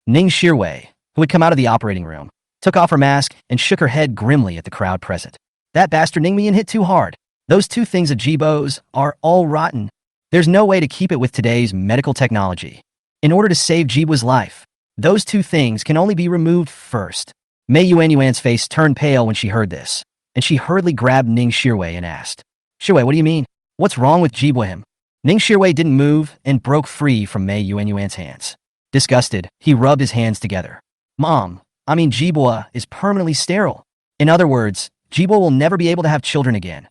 Ning Shirwei, who had come out of the operating room, took off her mask and shook her head grimly at the crowd present. That bastard Ning Mian hit too hard. Those two things of Jibo's are all rotten. There's no way to keep it with today's medical technology. In order to save Jibo's life, those two things can only be removed first. Mei Yuanyuan's face turned pale when she heard this, and she hurriedly grabbed Ning Shirwei and asked, "Shirwei, what do you mean? What's wrong with Jibo?" Ning Shirwei didn't move and broke free from Mei Yuanyuan's hands. Disgusted, he rubbed his hands together. "Mom, I mean Jibo is permanently sterile. In other words, Jibo will never be able to have children again."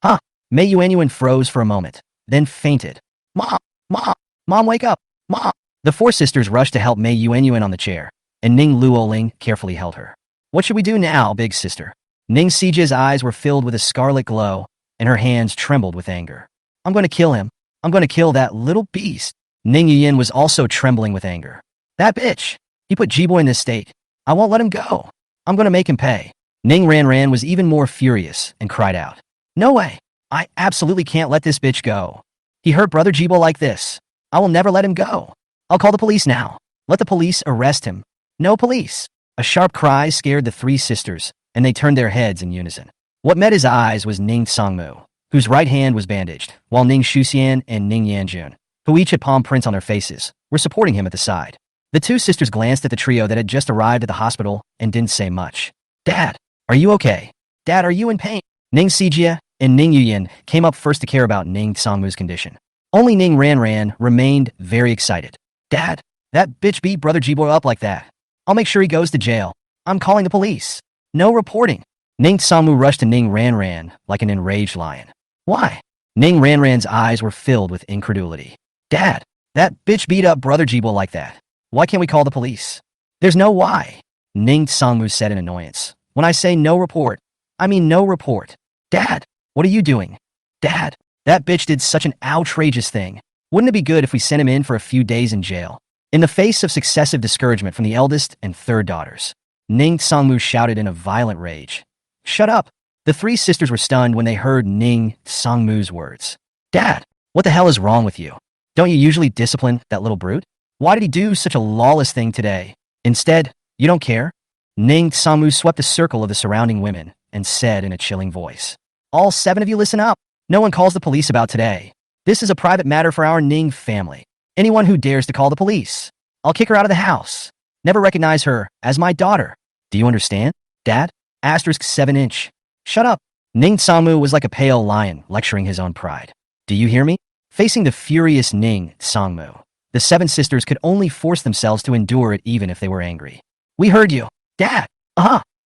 Huh? Mei Yuanyuan froze for a moment, then fainted. "Mom! Mom! Mom, wake up! Mom!" The four sisters rushed to help Mei Yuanyuan on the chair, and Ning Luoling carefully held her. "What should we do now, big sister?" Ning Sijia's eyes were filled with a scarlet glow, and her hands trembled with anger. "I'm going to kill him. I'm going to kill that little beast." Ning Yuyin was also trembling with anger. "That bitch! He put Jibo in this state. I won't let him go. I'm going to make him pay." Ning Ranran was even more furious and cried out, "No way! I absolutely can't let this bitch go. He hurt brother Jibo like this. I will never let him go. I'll call the police now. Let the police arrest him." "No police!" A sharp cry scared the three sisters, and they turned their heads in unison. What met his eyes was Ning Songmu, whose right hand was bandaged, while Ning Shuxian and Ning Yanjun, who each had palm prints on their faces, were supporting him at the side. The two sisters glanced at the trio that had just arrived at the hospital and didn't say much. "Dad, are you okay? Dad, are you in pain?" Ning Sijia and Ning Yuyin came up first to care about Ning Songmu's condition. Only Ning Ranran remained very excited. "Dad, that bitch beat brother Jibo up like that. I'll make sure he goes to jail. I'm calling the police. No reporting." Ning Songmu rushed to Ning Ranran like an enraged lion. "Why?" Ning Ranran's eyes were filled with incredulity. "Dad, that bitch beat up brother Jibo like that. Why can't we call the police?" "There's no why," Ning Songmu said in annoyance. "When I say no report, I mean no report." "Dad, what are you doing?" "Dad, that bitch did such an outrageous thing. Wouldn't it be good if we sent him in for a few days in jail?" In the face of successive discouragement from the eldest and third daughters, Ning Songmu shouted in a violent rage. "Shut up!" The three sisters were stunned when they heard Ning Songmu's words. "Dad, what the hell is wrong with you? Don't you usually discipline that little brute? Why did he do such a lawless thing today? Instead, you don't care?" Ning Songmu swept a circle of the surrounding women and said in a chilling voice, "All 7 of you listen up. No one calls the police about today. This is a private matter for our Ning family. Anyone who dares to call the police, I'll kick her out of the house. Never recognize her as my daughter. Do you understand, Dad? *7". Shut up. Ning Songmu was like a pale lion lecturing his own pride. "Do you hear me?" Facing the furious Ning Songmu, the 7 sisters could only force themselves to endure it even if they were angry. "We heard you, Dad.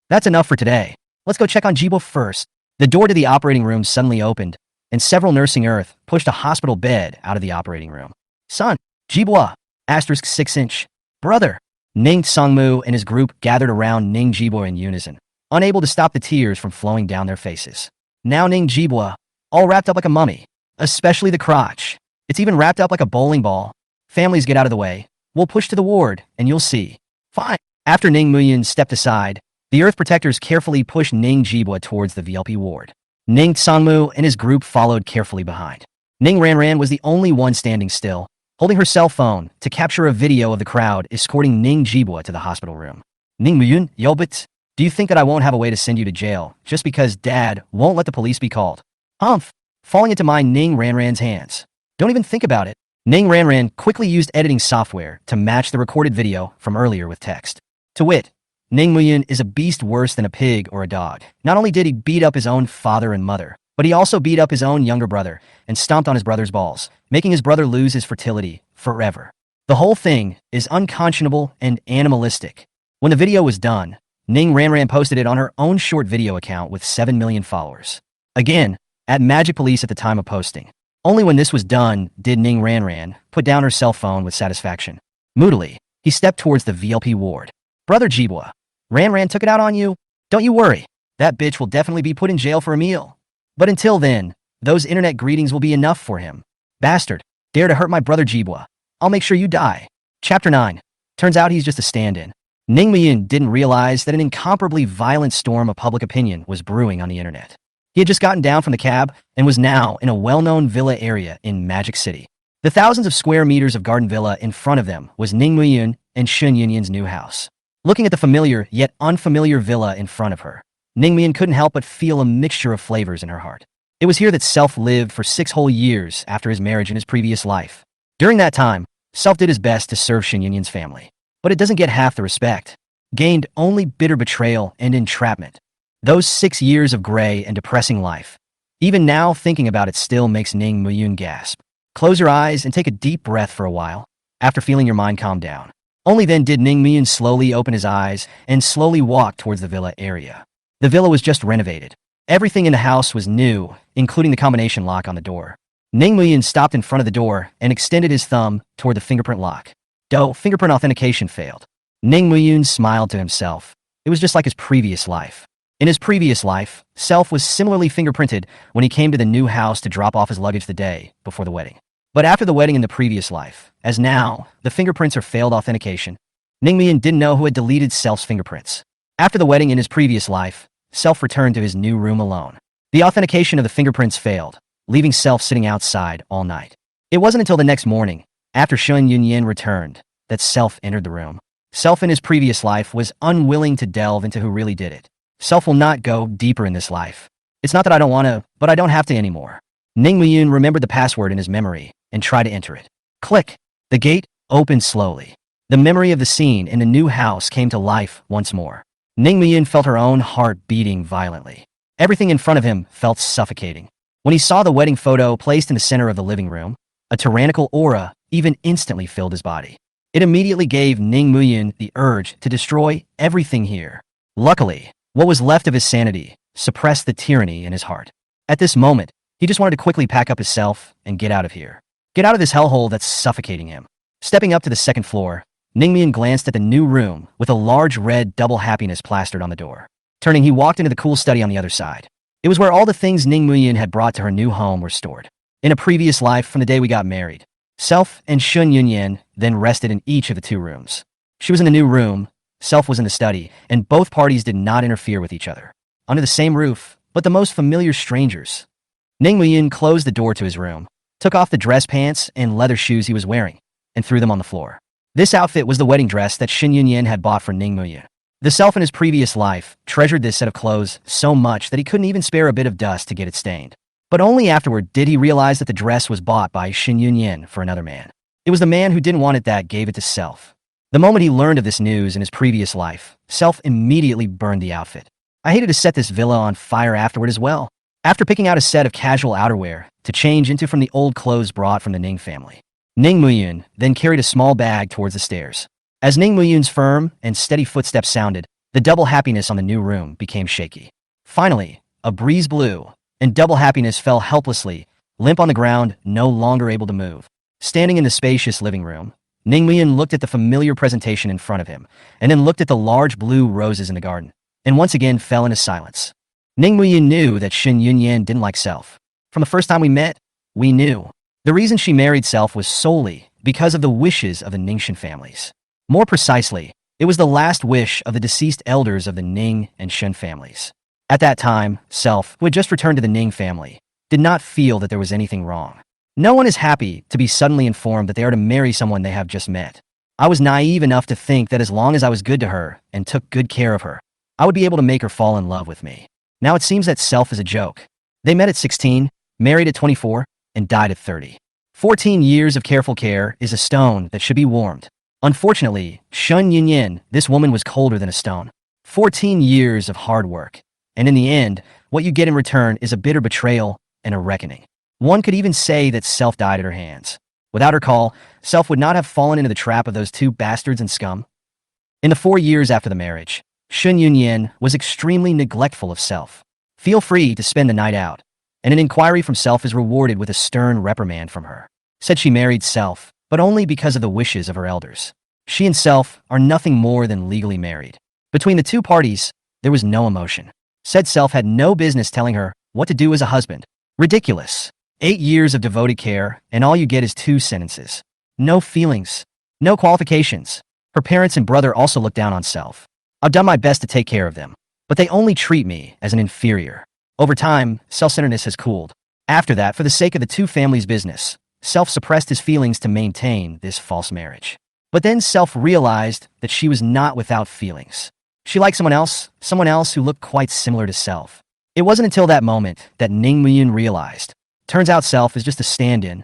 That's enough for today. Let's go check on Jibo first." The door to the operating room suddenly opened, and several nursing earth pushed a hospital bed out of the operating room. "Son, Jibo, *6". "Brother." Ning Songmu and his group gathered around Ning Jibo in unison, unable to stop the tears from flowing down their faces. Now Ning Jibo, all wrapped up like a mummy, especially the crotch. It's even wrapped up like a bowling ball. "Families, get out of the way. We'll push to the ward, and you'll see." "Fine." After Ning Muyin stepped aside, the Earth Protectors carefully pushed Ning Jibo towards the VLP ward. Ning Songmu and his group followed carefully behind. Ning Ranran was the only one standing still, holding her cell phone to capture a video of the crowd escorting Ning Jibo to the hospital room. "Ning Muyun, Yobit, do you think that I won't have a way to send you to jail just because Dad won't let the police be called?" "Humph!" Falling into my Ning Ranran's hands. "Don't even think about it." Ning Ranran quickly used editing software to match the recorded video from earlier with text. To wit, Ning Muyun is a beast worse than a pig or a dog. Not only did he beat up his own father and mother, but he also beat up his own younger brother and stomped on his brother's balls, making his brother lose his fertility forever. The whole thing is unconscionable and animalistic. When the video was done, Ning Ranran posted it on her own short video account with 7 million followers. Again, at Magic Police at the time of posting. Only when this was done did Ning Ranran put down her cell phone with satisfaction. Moodily, he stepped towards the VLP ward. "Brother Jibo, Ranran took it out on you? Don't you worry. That bitch will definitely be put in jail for a meal. But until then, those internet greetings will be enough for him. Bastard, dare to hurt my brother Jibo. I'll make sure you die." Chapter 9. Turns out he's just a stand-in. Ning Miyin didn't realize that an incomparably violent storm of public opinion was brewing on the internet. He had just gotten down from the cab and was now in a well-known villa area in Magic City. The thousands of square meters of garden villa in front of them was Ning Miyin and Shun Yunyan's new house. Looking at the familiar yet unfamiliar villa in front of her, Ningmian couldn't help but feel a mixture of flavors in her heart. It was here that Self lived for 6 whole years after his marriage in his previous life. During that time, Self did his best to serve Shin Yunyan's family. But it doesn't get half the respect. Gained only bitter betrayal and entrapment. Those 6 years of gray and depressing life. Even now, thinking about it still makes Ning Muyun gasp. Close your eyes and take a deep breath for a while, after feeling your mind calm down. Only then did Ning Muyun slowly open his eyes and slowly walk towards the villa area. The villa was just renovated. Everything in the house was new, including the combination lock on the door. Ning Muyun stopped in front of the door and extended his thumb toward the fingerprint lock. Though fingerprint authentication failed, Ning Muyun smiled to himself. It was just like his previous life. In his previous life, Self was similarly fingerprinted when he came to the new house to drop off his luggage the day before the wedding. But after the wedding in the previous life, as now, the fingerprints are failed authentication, Ning Muyun didn't know who had deleted Self's fingerprints. After the wedding in his previous life, Self returned to his new room alone. The authentication of the fingerprints failed, leaving Self sitting outside all night. It wasn't until the next morning, after Shun Yunyan returned, that Self entered the room. Self in his previous life was unwilling to delve into who really did it. Self will not go deeper in this life. It's not that I don't want to, but I don't have to anymore. Ning Muyun remembered the password in his memory and tried to enter it. Click! The gate opened slowly. The memory of the scene in the new house came to life once more. Ning Muyun felt her own heart beating violently. Everything in front of him felt suffocating. When he saw the wedding photo placed in the center of the living room, a tyrannical aura even instantly filled his body. It immediately gave Ning Muyun the urge to destroy everything here. Luckily, what was left of his sanity suppressed the tyranny in his heart. At this moment, he just wanted to quickly pack up himself and get out of here. Get out of this hellhole that's suffocating him. Stepping up to the second floor, Ning Muyun glanced at the new room with a large red double happiness plastered on the door. Turning, he walked into the cool study on the other side. It was where all the things Ning Muyun had brought to her new home were stored. In a previous life from the day we got married, Self and Shun Yunyan then rested in each of the 2 rooms. She was in the new room, Self was in the study, and both parties did not interfere with each other. Under the same roof, but the most familiar strangers. Ning Muyun closed the door to his room, took off the dress pants and leather shoes he was wearing, and threw them on the floor. This outfit was the wedding dress that Shin Yunyan had bought for Ning Muyun. The Self in his previous life treasured this set of clothes so much that he couldn't even spare a bit of dust to get it stained. But only afterward did he realize that the dress was bought by Shin Yunyan for another man. It was the man who didn't want it that gave it to Self. The moment he learned of this news in his previous life, Self immediately burned the outfit. I hated to set this villa on fire afterward as well. After picking out a set of casual outerwear to change into from the old clothes brought from the Ning family, Ning Muyun then carried a small bag towards the stairs. As Ning Muyun's firm and steady footsteps sounded, the double happiness on the new room became shaky. Finally, a breeze blew, and double happiness fell helplessly, limp on the ground, no longer able to move. Standing in the spacious living room, Ning Muyun looked at the familiar presentation in front of him, and then looked at the large blue roses in the garden, and once again fell into silence. Ning Muyun knew that Shin Yunyan didn't like Self. From the first time we met, we knew. The reason she married Self was solely because of the wishes of the Ningshan families. More precisely, it was the last wish of the deceased elders of the Ning and Shen families. At that time, Self, who had just returned to the Ning family, did not feel that there was anything wrong. No one is happy to be suddenly informed that they are to marry someone they have just met. I was naive enough to think that as long as I was good to her and took good care of her, I would be able to make her fall in love with me. Now it seems that Self is a joke. They met at 16, married at 24, and died at 30. 14 years of careful care is a stone that should be warmed. Unfortunately, Shun Yunyan, this woman was colder than a stone. 14 years of hard work. And in the end, what you get in return is a bitter betrayal and a reckoning. One could even say that Self died at her hands. Without her call, Self would not have fallen into the trap of those 2 bastards and scum. In the 4 years after the marriage, Shun Yunyan was extremely neglectful of Self. Feel free to spend the night out, and an inquiry from Self is rewarded with a stern reprimand from her. Said she married Self, but only because of the wishes of her elders. She and Self are nothing more than legally married. Between the 2 parties, there was no emotion. Said Self had no business telling her what to do as a husband. Ridiculous. 8 years of devoted care, and all you get is 2 sentences. No feelings. No qualifications. Her parents and brother also look down on Self. I've done my best to take care of them, but they only treat me as an inferior. Over time, self-centeredness has cooled. After that, for the sake of the 2 families' business, Self suppressed his feelings to maintain this false marriage. But But then Self realized that she was not without feelings. She liked someone else who looked quite similar to Self. It wasn't until that moment that Ning Muyun realized. Turns out Self is just a stand-in.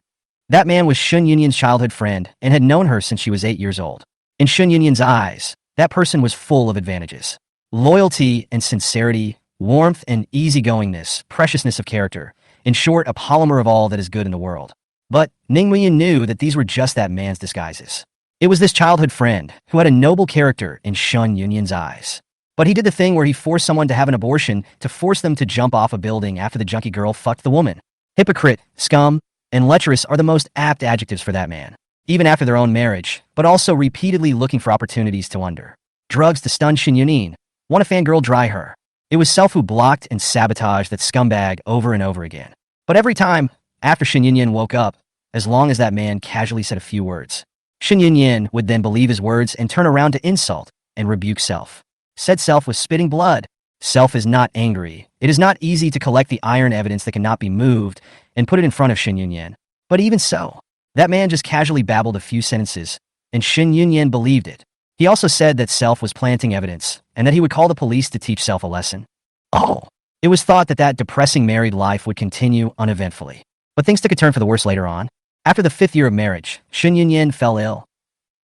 That man was Shun Yunyan's childhood friend and had known her since she was 8 years old. In Shun Yunyan's eyes, that person was full of advantages. Loyalty and sincerity, warmth and easygoingness, preciousness of character. In short, a polymer of all that is good in the world. But Ning Muyun knew that these were just that man's disguises. It was this childhood friend who had a noble character in Shun Yunyan's eyes. But he did the thing where he forced someone to have an abortion to force them to jump off a building after the junkie girl fucked the woman. Hypocrite, scum, and lecherous are the most apt adjectives for that man. Even after their own marriage, but also repeatedly looking for opportunities to under. Drugs to stun Shun Yunyan. Want a fangirl dry her. It was Self who blocked and sabotaged that scumbag over and over again. But every time, after Shun Yunyan woke up, as long as that man casually said a few words, Shun Yunyan would then believe his words and turn around to insult and rebuke Self. Said Self was spitting blood. Self is not angry. It is not easy to collect the iron evidence that cannot be moved and put it in front of Shun Yunyan. But even so, that man just casually babbled a few sentences, and Shun Yunyan believed it. He also said that Self was planting evidence, and that he would call the police to teach Self a lesson. Oh, it was thought that that depressing married life would continue uneventfully. But things took a turn for the worse later on. After the 5th year of marriage, Shun Yunyan fell ill.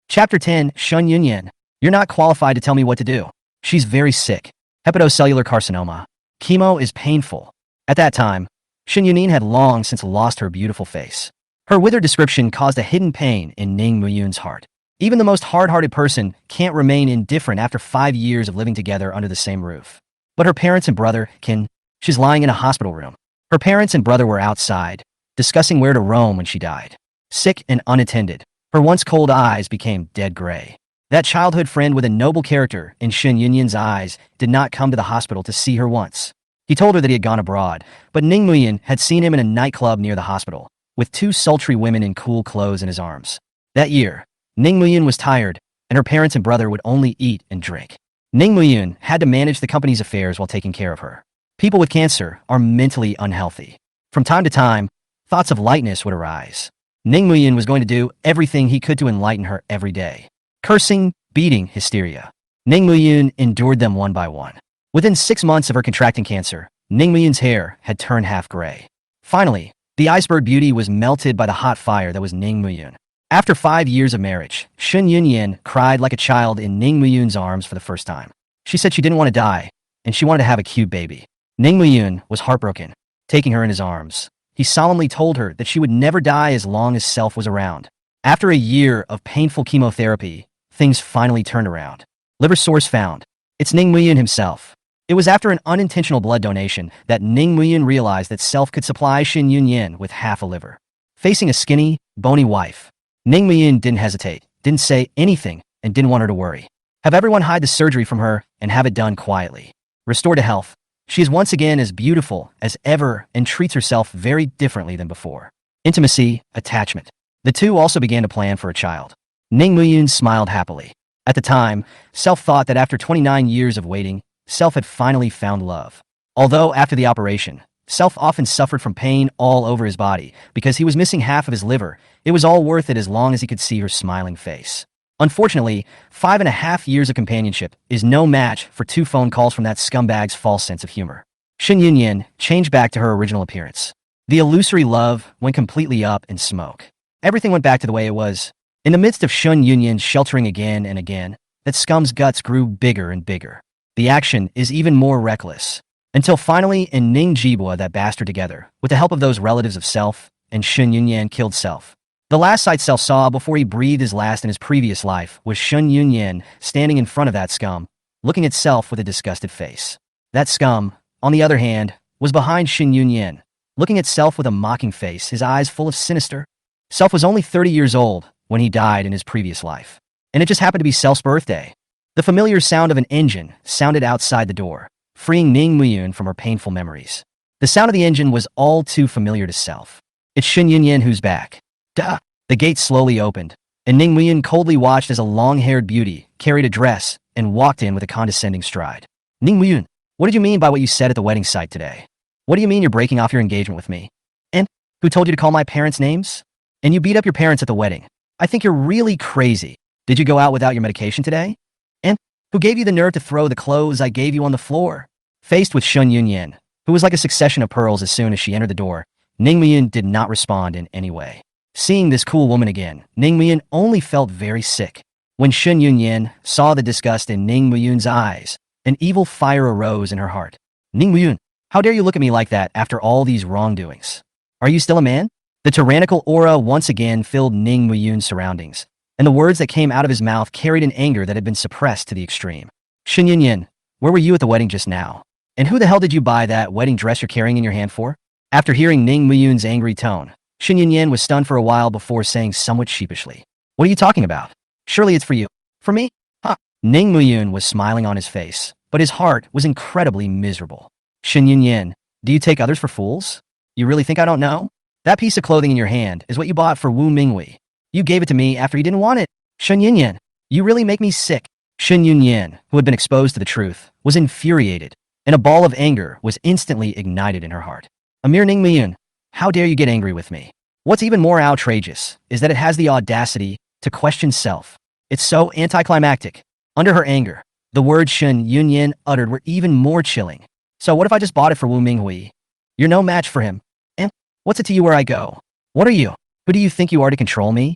Chapter 10, Shun Yunyan. You're not qualified to tell me what to do. She's very sick. Hepatocellular carcinoma. Chemo is painful. At that time, Shun Yunyan had long since lost her beautiful face. Her withered description caused a hidden pain in Ning Muyun's heart. Even the most hard-hearted person can't remain indifferent after 5 years of living together under the same roof. But her parents and brother can. She's lying in a hospital room. Her parents and brother were outside, discussing where to roam when she died. Sick and unattended, her once cold eyes became dead gray. That childhood friend with a noble character in Shun Yunyan's eyes did not come to the hospital to see her once. He told her that he had gone abroad, but Ning Muyun had seen him in a nightclub near the hospital, with 2 sultry women in cool clothes in his arms. That year, Ning Muyun was tired, and her parents and brother would only eat and drink. Ning Muyun had to manage the company's affairs while taking care of her. People with cancer are mentally unhealthy. From time to time, thoughts of lightness would arise. Ning Muyun was going to do everything he could to enlighten her every day. Cursing, beating, hysteria. Ning Muyun endured them one by one. Within 6 months of her contracting cancer, Ning Muyun's hair had turned half gray. Finally, the iceberg beauty was melted by the hot fire that was Ning Muyun. After 5 years of marriage, Shun Yunyan cried like a child in Ning Muyun's arms for the first time. She said she didn't want to die, and she wanted to have a cute baby. Ning Muyun was heartbroken, taking her in his arms. He solemnly told her that she would never die as long as Self was around. After a year of painful chemotherapy, things finally turned around. Liver source found. It's Ning Muyun himself. It was after an unintentional blood donation that Ning Muyun realized that Self could supply Shun Yunyan with half a liver. Facing a skinny, bony wife, Ning Muyun didn't hesitate, didn't say anything, and didn't want her to worry. Have everyone hide the surgery from her and have it done quietly. Restored to health, she is once again as beautiful as ever and treats herself very differently than before. Intimacy, attachment. The two also began to plan for a child. Ning Muyun smiled happily. At the time, Self thought that after 29 years of waiting, Self had finally found love. Although after the operation, Self often suffered from pain all over his body because he was missing half of his liver, it was all worth it as long as he could see her smiling face. Unfortunately, 5.5 years of companionship is no match for 2 phone calls from that scumbag's false sense of humor. Shun Yunyan changed back to her original appearance. The illusory love went completely up in smoke. Everything went back to the way it was. In the midst of Shun Yunyan sheltering again and again, that scum's guts grew bigger and bigger. The action is even more reckless. Until finally in Ning Jibwa that bastard together, with the help of those relatives of Self, and Shun Yunyan killed Self. The last sight Self saw before he breathed his last in his previous life was Shun Yunyan standing in front of that scum, looking at Self with a disgusted face. That scum, on the other hand, was behind Shun Yunyan, looking at Self with a mocking face, his eyes full of sinister. Self was only 30 years old when he died in his previous life. And it just happened to be Self's birthday. The familiar sound of an engine sounded outside the door, freeing Ning Muyun from her painful memories. The sound of the engine was all too familiar to Self. It's Shun Yunyan who's back. Duh! The gate slowly opened, and Ning Muyun coldly watched as a long-haired beauty carried a dress and walked in with a condescending stride. Ning Muyun, what did you mean by what you said at the wedding site today? What do you mean you're breaking off your engagement with me? And who told you to call my parents names? And you beat up your parents at the wedding. I think you're really crazy. Did you go out without your medication today? And who gave you the nerve to throw the clothes I gave you on the floor? Faced with Shun Yunyan, who was like a succession of pearls as soon as she entered the door, Ning Muyun did not respond in any way. Seeing this cool woman again, Ning Muyun only felt very sick. When Shun Yunyan saw the disgust in Ning Muyun's eyes, an evil fire arose in her heart. Ning Muyun, how dare you look at me like that after all these wrongdoings? Are you still a man? The tyrannical aura once again filled Ning Muyun's surroundings, and the words that came out of his mouth carried an anger that had been suppressed to the extreme. Shun Yunyan, where were you at the wedding just now? And who the hell did you buy that wedding dress you're carrying in your hand for? After hearing Ning Muyun's angry tone, Shun Yunyan was stunned for a while before saying somewhat sheepishly, "What are you talking about? Surely it's for you." "For me? Huh?" Ning Muyun was smiling on his face, but his heart was incredibly miserable. "Shun Yunyan, do you take others for fools? You really think I don't know? That piece of clothing in your hand is what you bought for Wu Minghui. You gave it to me after you didn't want it. Shun Yunyan, you really make me sick." Shun Yunyan, who had been exposed to the truth, was infuriated, and a ball of anger was instantly ignited in her heart. "Amir Ning Muyun, how dare you get angry with me? What's even more outrageous is that it has the audacity to question self. It's so anticlimactic." Under her anger, the words Shun Yunyan uttered were even more chilling. "So what if I just bought it for Wu Minghui? You're no match for him. And what's it to you where I go? What are you? Who do you think you are to control me?"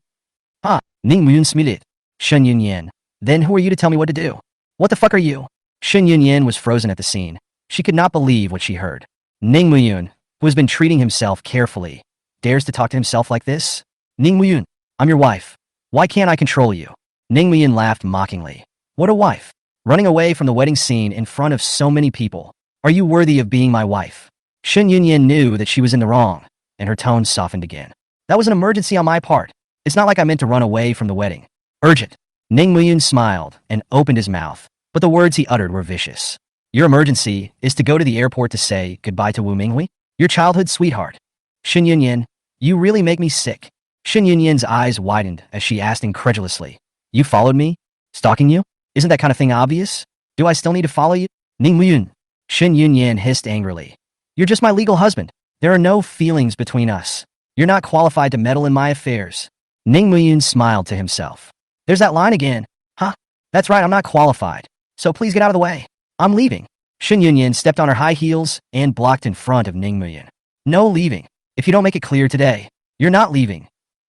"Ha!" Ning Muyun smirked. "Shun Yunyan, then who are you to tell me what to do? What the fuck are you?" Shun Yunyan was frozen at the scene. She could not believe what she heard. Ning Muyun, who has been treating himself carefully, dares to talk to himself like this? "Ning Muyun, I'm your wife. Why can't I control you?" Ning Muyun laughed mockingly. "What a wife? Running away from the wedding scene in front of so many people. Are you worthy of being my wife?" Shun Yunyan knew that she was in the wrong, and her tone softened again. "That was an emergency on my part. It's not like I meant to run away from the wedding. Urgent." Ning Muyun smiled and opened his mouth, but the words he uttered were vicious. "Your emergency is to go to the airport to say goodbye to Wu Minghui, your childhood sweetheart." "Shun Yunyan, you really make me sick." Shun Yunyan's eyes widened as she asked incredulously, "You followed me? Stalking you? Isn't that kind of thing obvious? Do I still need to follow you?" "Ning Muyun," Shun Yunyan hissed angrily. "You're just my legal husband. There are no feelings between us. You're not qualified to meddle in my affairs." Ning Muyun smiled to himself. "There's that line again. Huh? That's right, I'm not qualified. So please get out of the way. I'm leaving." Shun Yunyan stepped on her high heels and blocked in front of Ning Muyun. "No leaving. If you don't make it clear today, you're not leaving."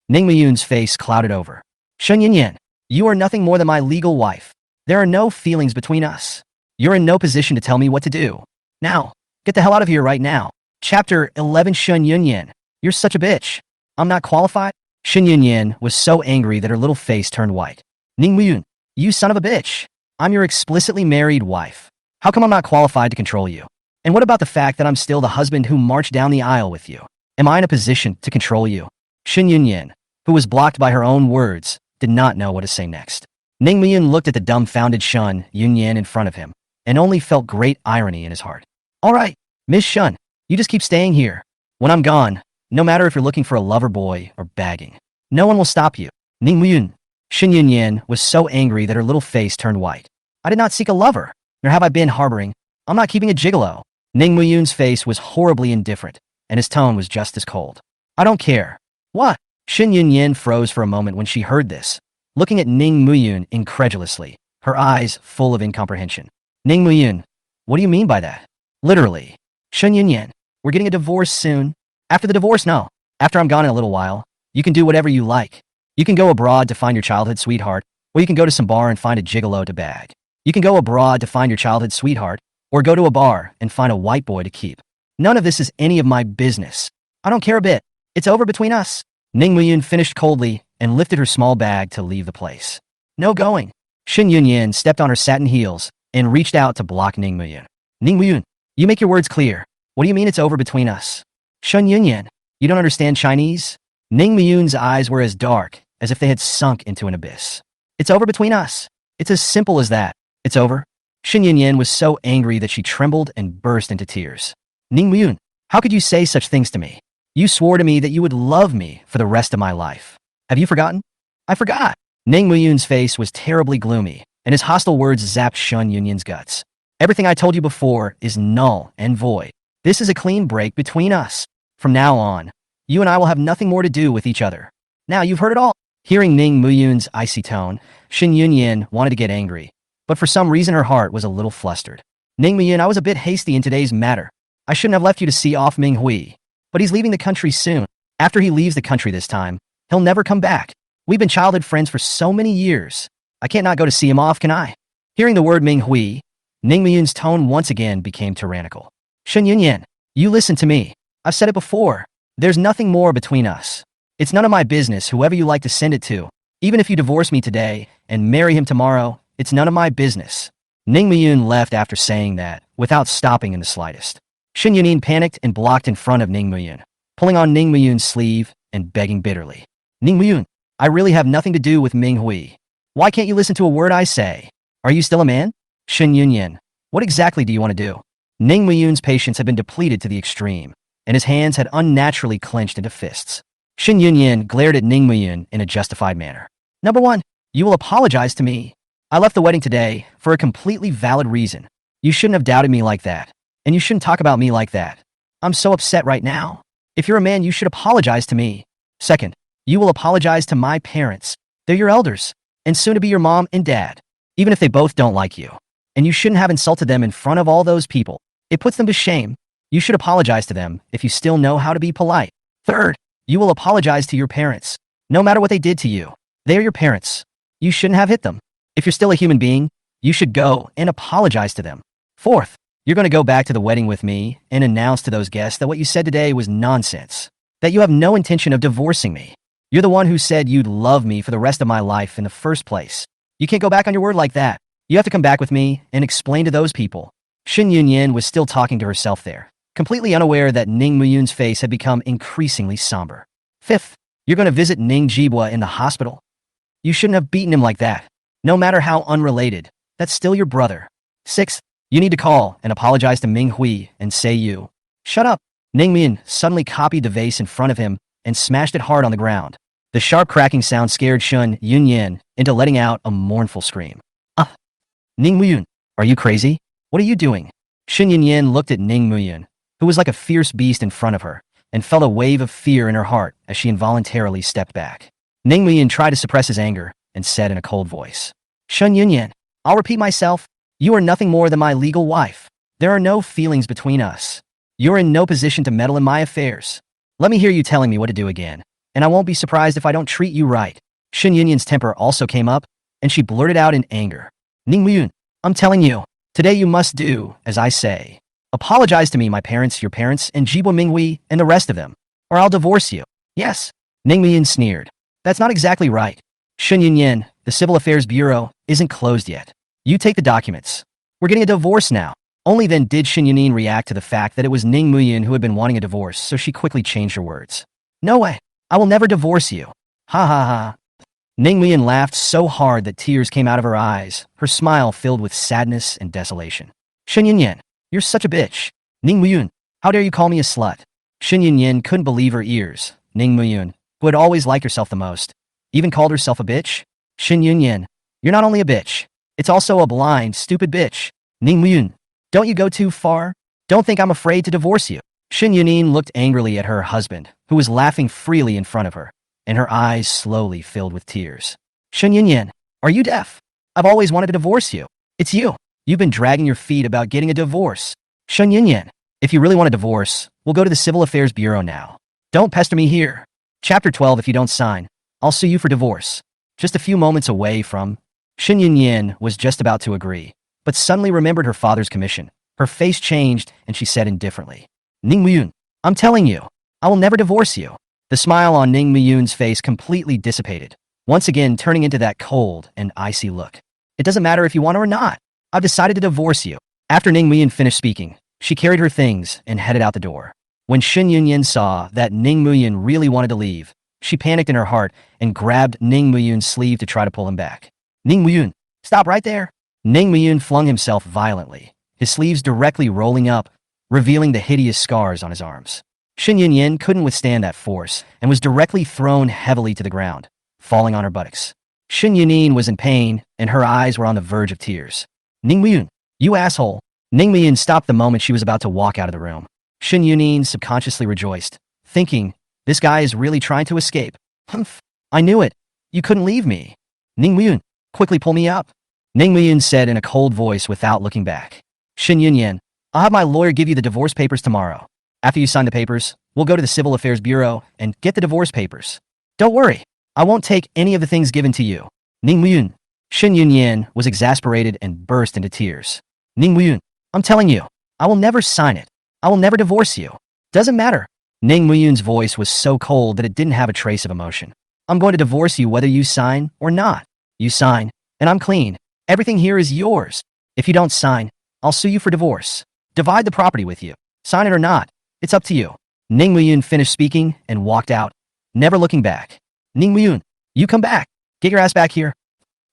Ning Muyun's face clouded over. "Shun Yunyan, you are nothing more than my legal wife. There are no feelings between us. You're in no position to tell me what to do. Now, get the hell out of here right now." Chapter 11. Shun Yunyan, you're such a bitch. I'm not qualified? Shun Yunyan was so angry that her little face turned white. "Ning Muyun, you son of a bitch. I'm your explicitly married wife. How come I'm not qualified to control you? And what about the fact that I'm still the husband who marched down the aisle with you? Am I in a position to control you?" Shun Yunyan, who was blocked by her own words, did not know what to say next. Ning Muyun looked at the dumbfounded Shun Yunyan in front of him, and only felt great irony in his heart. "All right, Miss Shun, you just keep staying here. When I'm gone, no matter if you're looking for a lover boy or bagging, no one will stop you." Ning Muyun. Shun Yunyan was so angry that her little face turned white. "I did not seek a lover, nor have I been harboring. I'm not keeping a gigolo." Ning Muyun's face was horribly indifferent, and his tone was just as cold. "I don't care." "What?" Shun Yunyan froze for a moment when she heard this, looking at Ning Muyun incredulously, her eyes full of incomprehension. "Ning Muyun, what do you mean by that?" "Literally." "Shun Yunyan, we're getting a divorce soon." "After the divorce, no. After I'm gone in a little while, you can do whatever you like. You can go abroad to find your childhood sweetheart, or you can go to some bar and find a gigolo to bag. You can go abroad to find your childhood sweetheart, or go to a bar and find a white boy to keep. None of this is any of my business. I don't care a bit. It's over between us." Ning Muyun finished coldly and lifted her small bag to leave the place. "No going." Shun Yunyan stepped on her satin heels and reached out to block Ning Muyun. "Ning Muyun, you make your words clear. What do you mean it's over between us?" "Shun Yunyan, you don't understand Chinese?" Ning Muyun's eyes were as dark as if they had sunk into an abyss. "It's over between us. It's as simple as that. It's over." Shun Yunyan was so angry that she trembled and burst into tears. "Ning Muyun, how could you say such things to me? You swore to me that you would love me for the rest of my life. Have you forgotten?" "I forgot." Ning Muyun's face was terribly gloomy, and his hostile words zapped Shun Yunyan's guts. "Everything I told you before is null and void. This is a clean break between us. From now on, you and I will have nothing more to do with each other. Now you've heard it all." Hearing Ning Muyun's icy tone, Shin Yunyan wanted to get angry, but for some reason her heart was a little flustered. Ning Muyun, I was a bit hasty in today's matter. I shouldn't have left you to see off Ming Hui. But he's leaving the country soon. After he leaves the country this time, he'll never come back. We've been childhood friends for so many years. I can't not go to see him off, can I? Hearing the word Ming Hui, Ning Muyun's tone once again became tyrannical. Shin Yunyan, you listen to me. I've said it before. There's nothing more between us. It's none of my business whoever you like to send it to. Even if you divorce me today and marry him tomorrow, it's none of my business. Ning Muyun left after saying that, without stopping in the slightest. Shin Yunin panicked and blocked in front of Ning Muyun, pulling on Ning Muyun's sleeve and begging bitterly. Ning Muyun, I really have nothing to do with Ming Hui. Why can't you listen to a word I say? Are you still a man? Shin Yunyan, what exactly do you want to do? Ning Muyun's patience had been depleted to the extreme, and his hands had unnaturally clenched into fists. Shin Yunyan glared at Ning Muyun in a justified manner. Number one, you will apologize to me. I left the wedding today for a completely valid reason. You shouldn't have doubted me like that. And you shouldn't talk about me like that. I'm so upset right now. If you're a man, you should apologize to me. Second, you will apologize to my parents. They're your elders, and soon to be your mom and dad, even if they both don't like you. And you shouldn't have insulted them in front of all those people. It puts them to shame. You should apologize to them if you still know how to be polite. Third, you will apologize to your parents. No matter what they did to you, they are your parents. You shouldn't have hit them. If you're still a human being, you should go and apologize to them. Fourth, you're going to go back to the wedding with me and announce to those guests that what you said today was nonsense, that you have no intention of divorcing me. You're the one who said you'd love me for the rest of my life in the first place. You can't go back on your word like that. You have to come back with me and explain to those people. Shin Yunyan was still talking to herself there, completely unaware that Ning Muyun's face had become increasingly somber. Fifth, you're going to visit Ning Jibwa in the hospital. You shouldn't have beaten him like that. No matter how unrelated, that's still your brother. Sixth, you need to call and apologize to Ming Hui and say you. Shut up. Ning Muyun suddenly copied the vase in front of him and smashed it hard on the ground. The sharp cracking sound scared Shin Yunyan into letting out a mournful scream. Ning Muyun, are you crazy? What are you doing? Shin Yunyan looked at Ning Muyun, who was like a fierce beast in front of her, and felt a wave of fear in her heart as she involuntarily stepped back. Ning Muyun tried to suppress his anger and said in a cold voice, Shin Yunyan, I'll repeat myself. You are nothing more than my legal wife. There are no feelings between us. You're in no position to meddle in my affairs. Let me hear you telling me what to do again, and I won't be surprised if I don't treat you right. Shin Yunyan's temper also came up, and she blurted out in anger. Ning Muyun, I'm telling you, today you must do as I say. Apologize to me, my parents, your parents, and Jibwa Minghui, and the rest of them, or I'll divorce you. Yes. Ning Muyun sneered. That's not exactly right. Shin Yunyan, the Civil Affairs Bureau, isn't closed yet. You take the documents. We're getting a divorce now. Only then did Shin Yunin react to the fact that it was Ning Muyun who had been wanting a divorce, so she quickly changed her words. No way. I will never divorce you. Ha ha ha. Ning Muyun laughed so hard that tears came out of her eyes, her smile filled with sadness and desolation. Shin Yunyan, you're such a bitch. Ning Muyun, how dare you call me a slut? Shin Yunyan couldn't believe her ears. Ning Muyun, who had always liked herself the most, even called herself a bitch? Shin Yunyan, you're not only a bitch, it's also a blind, stupid bitch. Ning Muyun, don't you go too far? Don't think I'm afraid to divorce you. Shin Yunin looked angrily at her husband, who was laughing freely in front of her, and her eyes slowly filled with tears. Shin Yunyan, are you deaf? I've always wanted to divorce you. It's you. You've been dragging your feet about getting a divorce. Shin Yunyan, if you really want a divorce, we'll go to the Civil Affairs Bureau now. Don't pester me here. Chapter 12, if you don't sign, I'll sue you for divorce. Just a few moments away from... Shin Yunyan was just about to agree, but suddenly remembered her father's commission. Her face changed, and she said indifferently, Ning Muyun, I'm telling you, I will never divorce you. The smile on Ning Muyun's face completely dissipated, once again turning into that cold and icy look. It doesn't matter if you want to or not. I've decided to divorce you. After Ning Muyun finished speaking, she carried her things and headed out the door. When Shin Yunyan saw that Ning Muyun really wanted to leave, she panicked in her heart and grabbed Ning Muyun's sleeve to try to pull him back. Ning Muyun, stop right there. Ning Muyun flung himself violently, his sleeves directly rolling up, revealing the hideous scars on his arms. Shin Yunyan couldn't withstand that force and was directly thrown heavily to the ground, falling on her buttocks. Shin Yunin was in pain, and her eyes were on the verge of tears. Ning Muyun, you asshole. Ning Muyun stopped the moment she was about to walk out of the room. Shin Yunin subconsciously rejoiced, thinking, this guy is really trying to escape. Humph, I knew it. You couldn't leave me. Ning Muyun, quickly pull me up. Ning Muyun said in a cold voice without looking back. Shin Yunyan, I'll have my lawyer give you the divorce papers tomorrow. After you sign the papers, we'll go to the Civil Affairs Bureau and get the divorce papers. Don't worry, I won't take any of the things given to you. Ning Muyun. Shin Yunyan was exasperated and burst into tears. Ning Muyun, I'm telling you, I will never sign it. I will never divorce you. Doesn't matter. Ning Muyun's voice was so cold that it didn't have a trace of emotion. I'm going to divorce you whether you sign or not. You sign, and I'm clean. Everything here is yours. If you don't sign, I'll sue you for divorce. Divide the property with you. Sign it or not. It's up to you. Ning Muyun finished speaking and walked out, never looking back. Ning Muyun, you come back. Get your ass back here.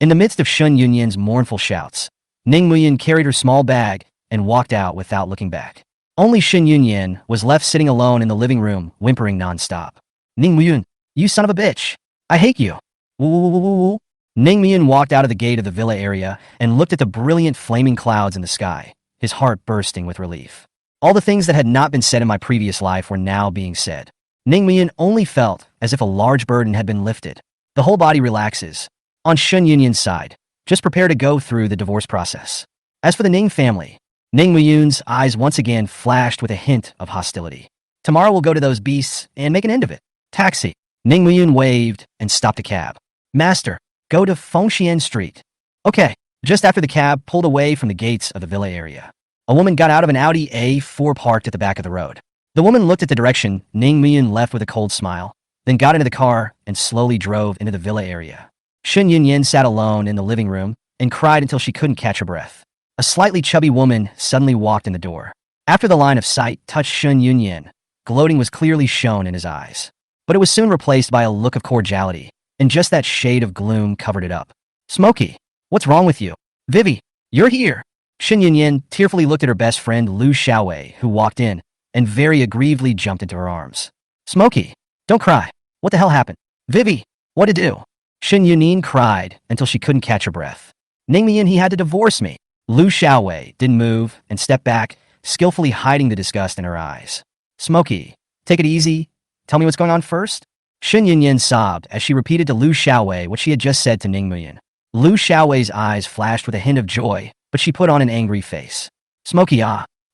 In the midst of Shun Yunyan's mournful shouts, Ning Muyun carried her small bag and walked out without looking back. Only Shin Yunyan was left sitting alone in the living room, whimpering nonstop. Ning Muyun, you son of a bitch. I hate you. Woo. Ning Muyun walked out of the gate of the villa area and looked at the brilliant flaming clouds in the sky, his heart bursting with relief. All the things that had not been said in my previous life were now being said. Ning Muyun only felt as if a large burden had been lifted. The whole body relaxes. On Shun Yunyan's side, just prepare to go through the divorce process. As for the Ning family, Ning Muyun's eyes once again flashed with a hint of hostility. Tomorrow we'll go to those beasts and make an end of it. Taxi. Ning Muyun waved and stopped a cab. Master, go to Fengxian Street. Okay. Just after the cab pulled away from the gates of the villa area, a woman got out of an Audi A4 parked at the back of the road. The woman looked at the direction Ning Muyun left with a cold smile, then got into the car and slowly drove into the villa area. Shin Yunyan sat alone in the living room and cried until she couldn't catch her breath. A slightly chubby woman suddenly walked in the door. After the line of sight touched Shun Yunyan, gloating was clearly shown in his eyes. But it was soon replaced by a look of cordiality, and just that shade of gloom covered it up. Smokey, what's wrong with you? Vivi, you're here. Shin Yunyan tearfully looked at her best friend Lu Xiaowei, who walked in, and very aggrievedly jumped into her arms. Smokey, don't cry. What the hell happened? Vivi, what to do? Shin Yunyan cried until she couldn't catch her breath. Ning Muyun, he had to divorce me. Lu Xiaowei didn't move and stepped back, skillfully hiding the disgust in her eyes. Smokey, take it easy. Tell me what's going on first. Shin Yunyan sobbed as she repeated to Lu Xiaowei what she had just said to Ning Muyun. Lu Xiaowei's eyes flashed with a hint of joy, but she put on an angry face. Smokey,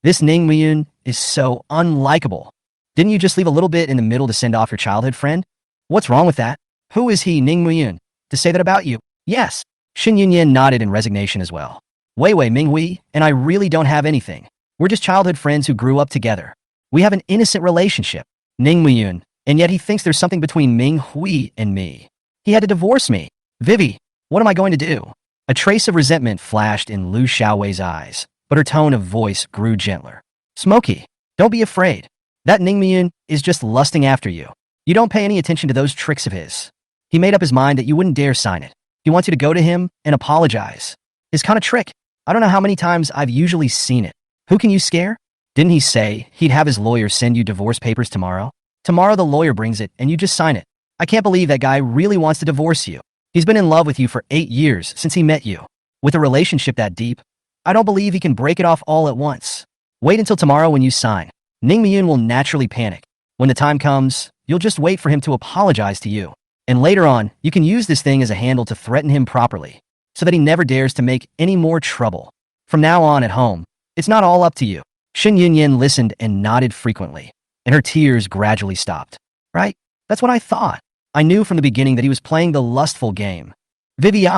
this Ning Muyun is so unlikable. Didn't you just leave a little bit in the middle to send off your childhood friend? What's wrong with that? Who is he, Ning Muyun, to say that about you? Yes. Shin Yunyan nodded in resignation as well. Wei Minghui and I really don't have anything. We're just childhood friends who grew up together. We have an innocent relationship. Ning Muyun, and yet he thinks there's something between Minghui and me. He had to divorce me. Vivi, what am I going to do? A trace of resentment flashed in Lu Xiaowei's eyes, but her tone of voice grew gentler. Smokey, don't be afraid. That Ning Muyun is just lusting after you. You don't pay any attention to those tricks of his. He made up his mind that you wouldn't dare sign it. He wants you to go to him and apologize. His kind of trick. I don't know how many times I've usually seen it. Who can you scare? Didn't he say he'd have his lawyer send you divorce papers tomorrow? Tomorrow the lawyer brings it and you just sign it. I can't believe that guy really wants to divorce you. He's been in love with you for 8 years since he met you. With a relationship that deep, I don't believe he can break it off all at once. Wait until tomorrow when you sign. Ning Muyun will naturally panic. When the time comes, you'll just wait for him to apologize to you. And later on, you can use this thing as a handle to threaten him properly, so that he never dares to make any more trouble. From now on at home, it's not all up to you. Shin Yunyan listened and nodded frequently, and her tears gradually stopped. Right? That's what I thought. I knew from the beginning that he was playing the lustful game. Vivi,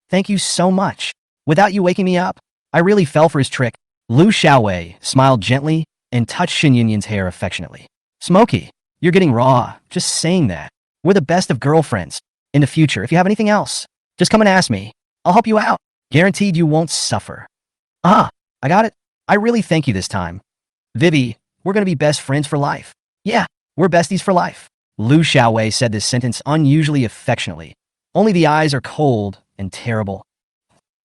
thank you so much. Without you waking me up, I really fell for his trick. Lu Xiaowei smiled gently and touched Shin Yunyan's hair affectionately. Smokey, you're getting raw, just saying that. We're the best of girlfriends. In the future, if you have anything else, just come and ask me. I'll help you out. Guaranteed you won't suffer. I got it. I really thank you this time. Vivi, we're going to be best friends for life. Yeah, we're besties for life. Lu Xiaowei said this sentence unusually affectionately. Only the eyes are cold and terrible.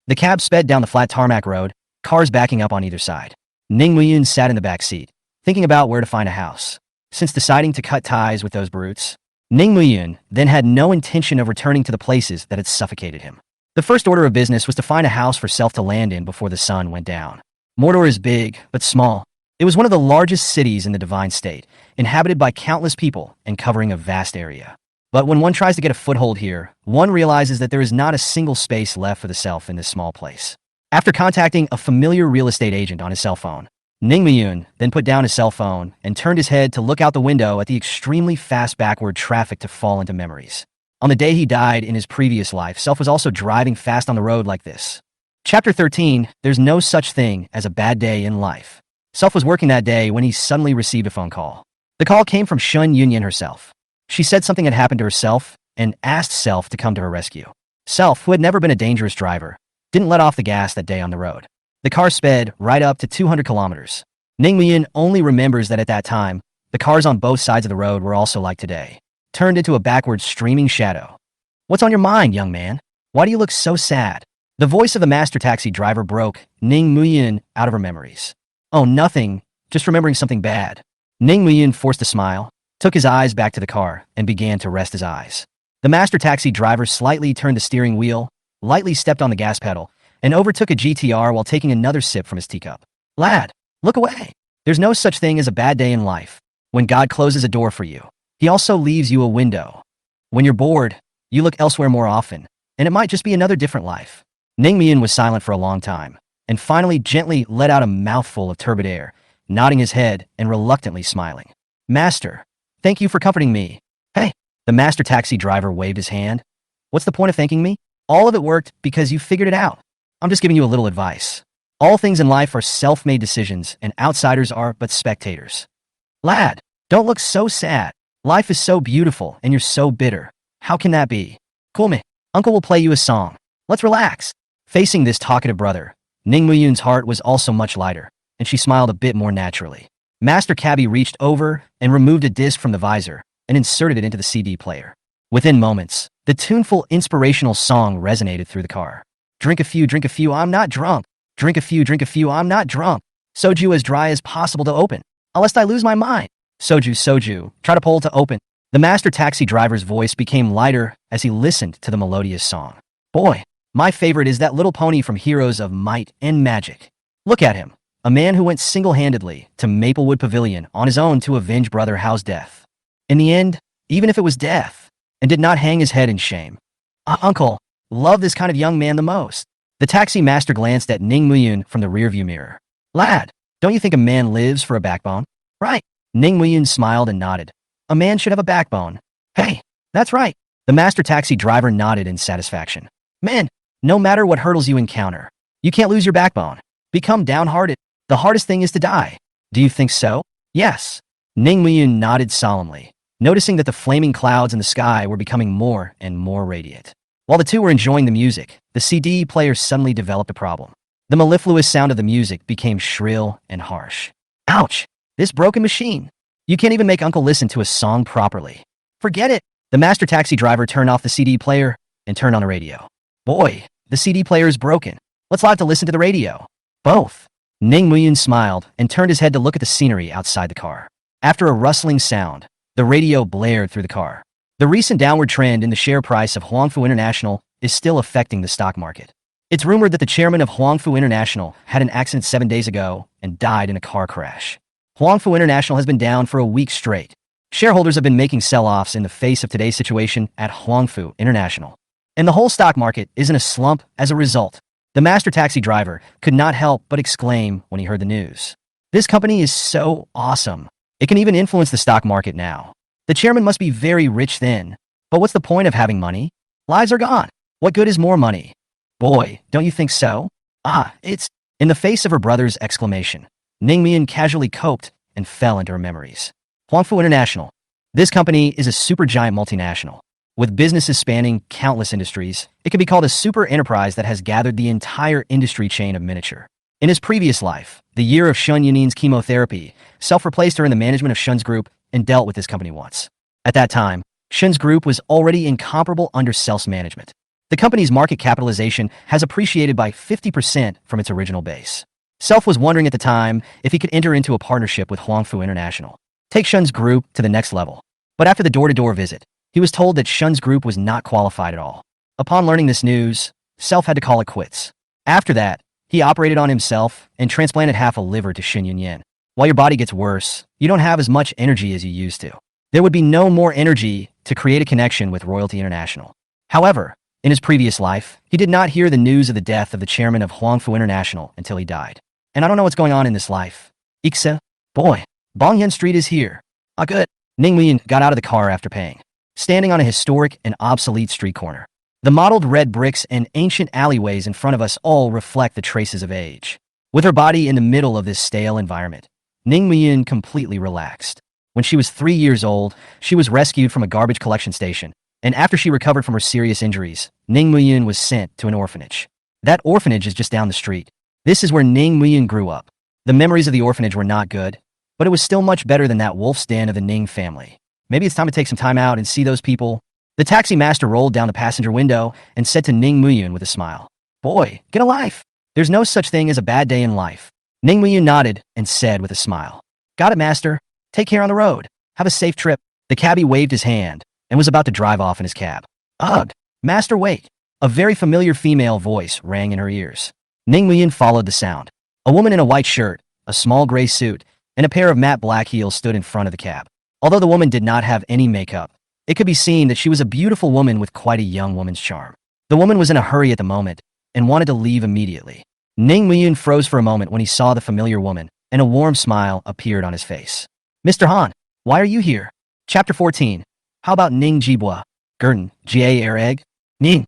The cab sped down the flat tarmac road, cars backing up on either side. Ning Muyun sat in the back seat, thinking about where to find a house. Since deciding to cut ties with those brutes, Ning Muyun then had no intention of returning to the places that had suffocated him. The first order of business was to find a house for self to land in before the sun went down. Mordor is big, but small. It was one of the largest cities in the Divine State, inhabited by countless people and covering a vast area. But when one tries to get a foothold here, one realizes that there is not a single space left for the self in this small place. After contacting a familiar real estate agent on his cell phone, Ning Muyun then put down his cell phone and turned his head to look out the window at the extremely fast backward traffic to fall into memories. On the day he died in his previous life, Self was also driving fast on the road like this. Chapter 13, There's no such thing as a bad day in life. Self was working that day when he suddenly received a phone call. The call came from Shun Yunyan herself. She said something had happened to herself and asked Self to come to her rescue. Self, who had never been a dangerous driver, didn't let off the gas that day on the road. The car sped right up to 200 kilometers. Ning Muyun only remembers that at that time, the cars on both sides of the road were also like today, turned into a backward streaming shadow. What's on your mind, young man? Why do you look so sad? The voice of the master taxi driver broke Ning Muyun out of her memories. Oh, nothing, just remembering something bad. Ning Muyun forced a smile, took his eyes back to the car, and began to rest his eyes. The master taxi driver slightly turned the steering wheel, lightly stepped on the gas pedal, and overtook a GTR while taking another sip from his teacup. Lad, look away. There's no such thing as a bad day in life. When God closes a door for you, he also leaves you a window. When you're bored, you look elsewhere more often, and it might just be another different life. Ning Muyun was silent for a long time, and finally gently let out a mouthful of turbid air, nodding his head and reluctantly smiling. Master, thank you for comforting me. Hey, the master taxi driver waved his hand. What's the point of thanking me? All of it worked because you figured it out. I'm just giving you a little advice. All things in life are self-made decisions, and outsiders are but spectators. Lad, don't look so sad. Life is so beautiful, and you're so bitter. How can that be? Cool me. Uncle will play you a song. Let's relax. Facing this talkative brother, Ning Muyun's heart was also much lighter, and she smiled a bit more naturally. Master Cabby reached over and removed a disc from the visor and inserted it into the CD player. Within moments, the tuneful, inspirational song resonated through the car. Drink a few, I'm not drunk. Drink a few, I'm not drunk. Soju as dry as possible to open, unless I lose my mind. Soju, try to pull to open. The master taxi driver's voice became lighter as he listened to the melodious song. Boy, my favorite is that little pony from Heroes of Might and Magic. Look at him, a man who went single-handedly to Maplewood Pavilion on his own to avenge Brother Hao's death. In the end, even if it was death, and did not hang his head in shame. Uncle, love this kind of young man the most. The taxi master glanced at Ning Muyun from the rearview mirror. Lad, don't you think a man lives for a backbone? Right. Ning Muyun smiled and nodded. A man should have a backbone. Hey, that's right. The master taxi driver nodded in satisfaction. Man, no matter what hurdles you encounter, you can't lose your backbone. Become downhearted. The hardest thing is to die. Do you think so? Yes. Ning Muyun nodded solemnly, noticing that the flaming clouds in the sky were becoming more and more radiant. While the two were enjoying the music, the CD player suddenly developed a problem. The mellifluous sound of the music became shrill and harsh. Ouch! This broken machine. You can't even make Uncle listen to a song properly. Forget it. The master taxi driver turned off the CD player and turned on the radio. Boy, the CD player is broken. Let's have to listen to the radio. Both. Ning Muyun smiled and turned his head to look at the scenery outside the car. After a rustling sound, the radio blared through the car. The recent downward trend in the share price of Huangfu International is still affecting the stock market. It's rumored that the chairman of Huangfu International had an accident 7 days ago and died in a car crash. Huangfu International has been down for a week straight. Shareholders have been making sell-offs in the face of today's situation at Huangfu International. And the whole stock market is in a slump as a result. The master taxi driver could not help but exclaim when he heard the news. This company is so awesome. It can even influence the stock market now. The chairman must be very rich then. But what's the point of having money? Lives are gone. What good is more money? Boy, don't you think so? It's... In the face of her brother's exclamation, Ning Muyun casually coped and fell into her memories. Huangfu International. This company is a supergiant multinational. With businesses spanning countless industries, it can be called a super enterprise that has gathered the entire industry chain of miniature. In his previous life, the year of Shun Yunin's chemotherapy, Self replaced her in the management of Shun's group and dealt with this company once. At that time, Shun's group was already incomparable under Self's management. The company's market capitalization has appreciated by 50% from its original base. Self was wondering at the time if he could enter into a partnership with Huangfu International, take Shun's group to the next level. But after the door-to-door visit, he was told that Shun's group was not qualified at all. Upon learning this news, Self had to call it quits. After that, he operated on himself and transplanted half a liver to Shun Yunyan. While your body gets worse, you don't have as much energy as you used to. There would be no more energy to create a connection with Royalty International. However, in his previous life, he did not hear the news of the death of the chairman of Huangfu International until he died. And I don't know what's going on in this life. Iksa, boy, Bongyan Street is here. Ah, good. Ning Muyin got out of the car after paying, standing on a historic and obsolete street corner. The mottled red bricks and ancient alleyways in front of us all reflect the traces of age. With her body in the middle of this stale environment, Ning Muyin completely relaxed. When she was 3 years old, she was rescued from a garbage collection station, and after she recovered from her serious injuries, Ning Muyin was sent to an orphanage. That orphanage is just down the street. This is where Ning Muyin grew up. The memories of the orphanage were not good, but it was still much better than that wolf's den of the Ning family. Maybe it's time to take some time out and see those people. The taxi master rolled down the passenger window and said to Ning Muyin with a smile, "Boy, get a life. There's no such thing as a bad day in life." Ning Muyin nodded and said with a smile, "Got it, master. Take care on the road. Have a safe trip." The cabbie waved his hand and was about to drive off in his cab. "Ugh, master, wait." A very familiar female voice rang in her ears. Ning Muyin followed the sound. A woman in a white shirt, a small gray suit, and a pair of matte black heels stood in front of the cab. Although the woman did not have any makeup, it could be seen that she was a beautiful woman with quite a young woman's charm. The woman was in a hurry at the moment and wanted to leave immediately. Ning Muyin froze for a moment when he saw the familiar woman, and a warm smile appeared on his face. "Mr. Han, why are you here?" Chapter 14. How about Ning Jibua? Gurton, Ga egg? Ning.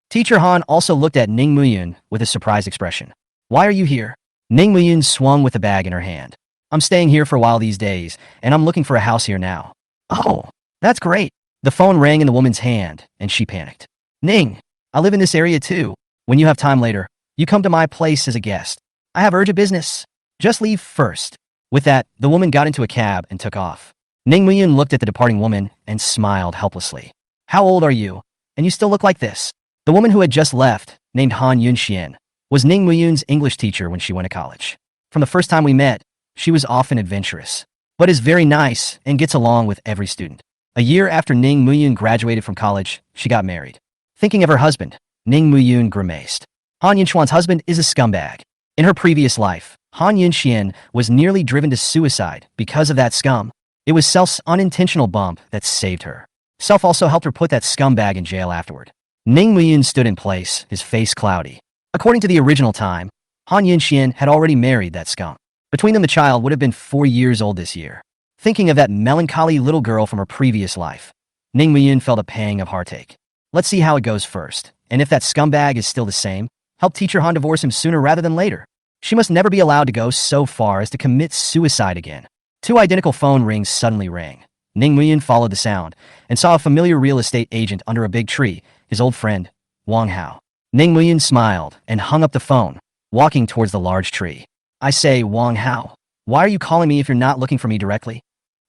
Teacher Han also looked at Ning Muyin with a surprised expression. "Why are you here?" Ning Muyin swung with the bag in her hand. "I'm staying here for a while these days, and I'm looking for a house here now." "Oh, that's great." The phone rang in the woman's hand, and she panicked. "Ning, I live in this area too. When you have time later, you come to my place as a guest. I have urgent business. Just leave first." With that, the woman got into a cab and took off. Ning Muyin looked at the departing woman and smiled helplessly. "How old are you? And you still look like this." The woman who had just left, named Han Yunxian, was Ning Muyun's English teacher when she went to college. From the first time we met, she was often adventurous, but is very nice and gets along with every student. A year after Ning Muyin graduated from college, she got married. Thinking of her husband, Ning Muyun grimaced. Han Yunxian's husband is a scumbag. In her previous life, Han Yunxian was nearly driven to suicide because of that scum. It was Self's unintentional bump that saved her. Self also helped her put that scumbag in jail afterward. Ning Muyin stood in place, his face cloudy. According to the original time, Han Yunxian had already married that scum. Between them, the child would have been 4 years old this year. Thinking of that melancholy little girl from her previous life, Ning Muyin felt a pang of heartache. Let's see how it goes first, and if that scumbag is still the same, help teacher Han divorce him sooner rather than later. She must never be allowed to go so far as to commit suicide again. 2 identical phone rings suddenly rang. Ning Muyin followed the sound and saw a familiar real estate agent under a big tree, his old friend, Wang Hao. Ning Muyin smiled and hung up the phone, walking towards the large tree. "I say, Wang Hao, why are you calling me if you're not looking for me directly?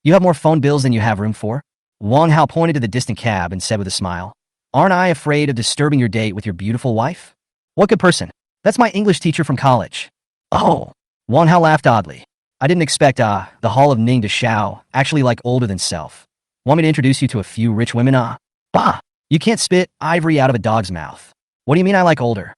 You have more phone bills than you have room for?" Wang Hao pointed to the distant cab and said with a smile, "Aren't I afraid of disturbing your date with your beautiful wife?" "What good person? That's my English teacher from college." "Oh." Wang Hao laughed oddly. "I didn't expect, the Hall of Ning to Shao, actually like older than Self. Want me to introduce you to a few rich women, Bah! You can't spit ivory out of a dog's mouth. What do you mean I like older?"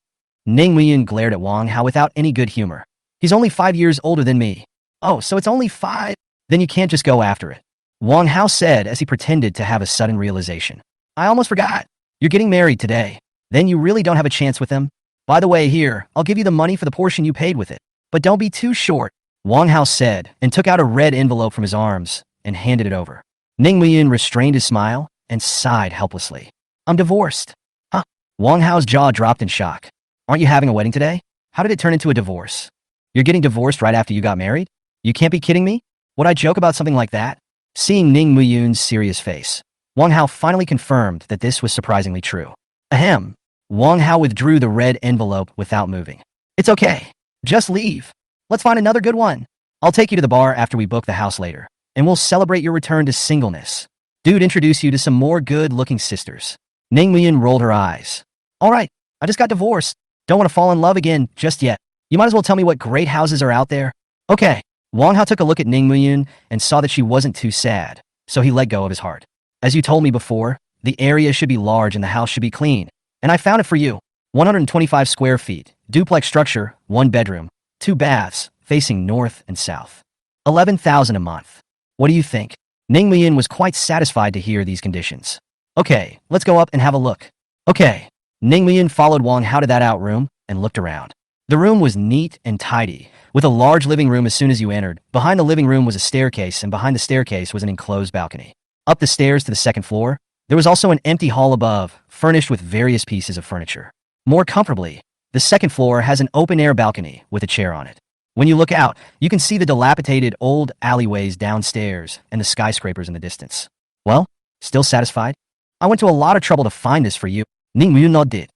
Ning Muyin glared at Wang Hao without any good humor. "He's only 5 years older than me." "Oh, so it's only 5? Then you can't just go after it," Wang Hao said as he pretended to have a sudden realization. "I almost forgot. You're getting married today. Then you really don't have a chance with him. By the way, here, I'll give you the money for the portion you paid with it. But don't be too short," Wang Hao said and took out a red envelope from his arms and handed it over. Ning Muyin restrained his smile and sighed helplessly. "I'm divorced." "Huh?" Wang Hao's jaw dropped in shock. "Aren't you having a wedding today? How did it turn into a divorce? You're getting divorced right after you got married? You can't be kidding me? Would I joke about something like that?" Seeing Ning Muyun's serious face, Wang Hao finally confirmed that this was surprisingly true. Ahem. Wang Hao withdrew the red envelope without moving. "It's okay. Just leave. Let's find another good one. I'll take you to the bar after we book the house later, and we'll celebrate your return to singleness. Dude, introduce you to some more good-looking sisters." Ning Muyin rolled her eyes. "All right, I just got divorced. Don't want to fall in love again just yet. You might as well tell me what great houses are out there." "Okay." Wang Hao took a look at Ning Muyin and saw that she wasn't too sad, so he let go of his heart. "As you told me before, the area should be large and the house should be clean. And I found it for you. 125 square feet, duplex structure, 1 bedroom, 2 baths, facing north and south. 11,000 a month. What do you think?" Ning Muyin was quite satisfied to hear these conditions. Okay, let's go up and have a look. Okay. Ning Muyin followed Wang Hao to that out room and looked around. The room was neat and tidy, with a large living room as soon as you entered. Behind the living room was a staircase, and behind the staircase was an enclosed balcony. Up the stairs to the second floor, there was also an empty hall above, furnished with various pieces of furniture. More comfortably, the second floor has an open-air balcony with a chair on it. When you look out, you can see the dilapidated old alleyways downstairs and the skyscrapers in the distance. Well, still satisfied? I went to a lot of trouble to find this for you. Ning Muyin did.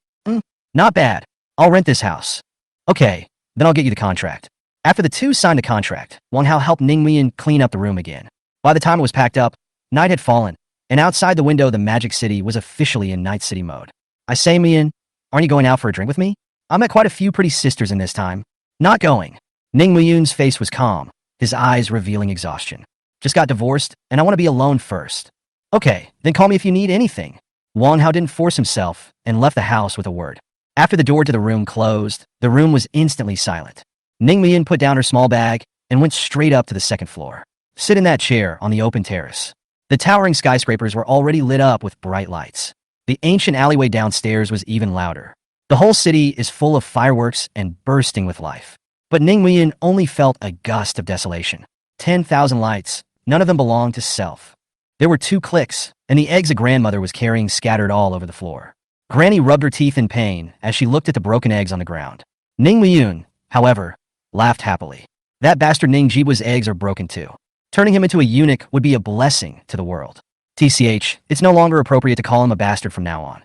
Not bad. I'll rent this house. Okay, then I'll get you the contract. After the two signed the contract, Wang Hao helped Ning Muyin clean up the room again. By the time it was packed up, night had fallen, and outside the window the Magic City was officially in Night City mode. I say, Muyin, aren't you going out for a drink with me? I met quite a few pretty sisters in this time. Not going. Ning Muyun's face was calm, his eyes revealing exhaustion. Just got divorced, and I want to be alone first. Okay, then call me if you need anything. Wang Hao didn't force himself and left the house with a word. After the door to the room closed, the room was instantly silent. Ning Muyin put down her small bag and went straight up to the second floor. Sit in that chair on the open terrace. The towering skyscrapers were already lit up with bright lights. The ancient alleyway downstairs was even louder. The whole city is full of fireworks and bursting with life. But Ning Muyin only felt a gust of desolation. 10,000 lights, none of them belonged to self. There were 2 clicks, and the eggs a grandmother was carrying scattered all over the floor. Granny rubbed her teeth in pain as she looked at the broken eggs on the ground. Ning Muyin, however, laughed happily. That bastard Ning Jibua's eggs are broken too. Turning him into a eunuch would be a blessing to the world. TCH, it's no longer appropriate to call him a bastard from now on.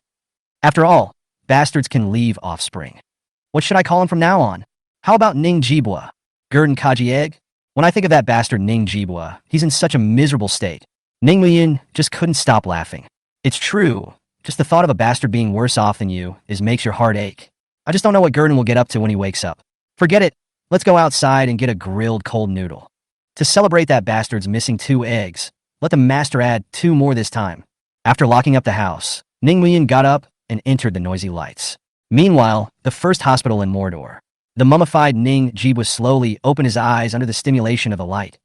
After all, bastards can leave offspring. What should I call him from now on? How about Ning Jibua? Gurdon Kaji Egg? When I think of that bastard Ning Jibua, he's in such a miserable state. Ning Muyin just couldn't stop laughing. It's true. Just the thought of a bastard being worse off than you makes your heart ache. I just don't know what Gurdon will get up to when he wakes up. Forget it. Let's go outside and get a grilled cold noodle. To celebrate that bastard's missing 2 eggs, let the master add 2 more this time. After locking up the house, Ning Muyin got up and entered the noisy lights. Meanwhile, the first hospital in Mordor. The mummified Ning Jibua slowly opened his eyes under the stimulation of the light.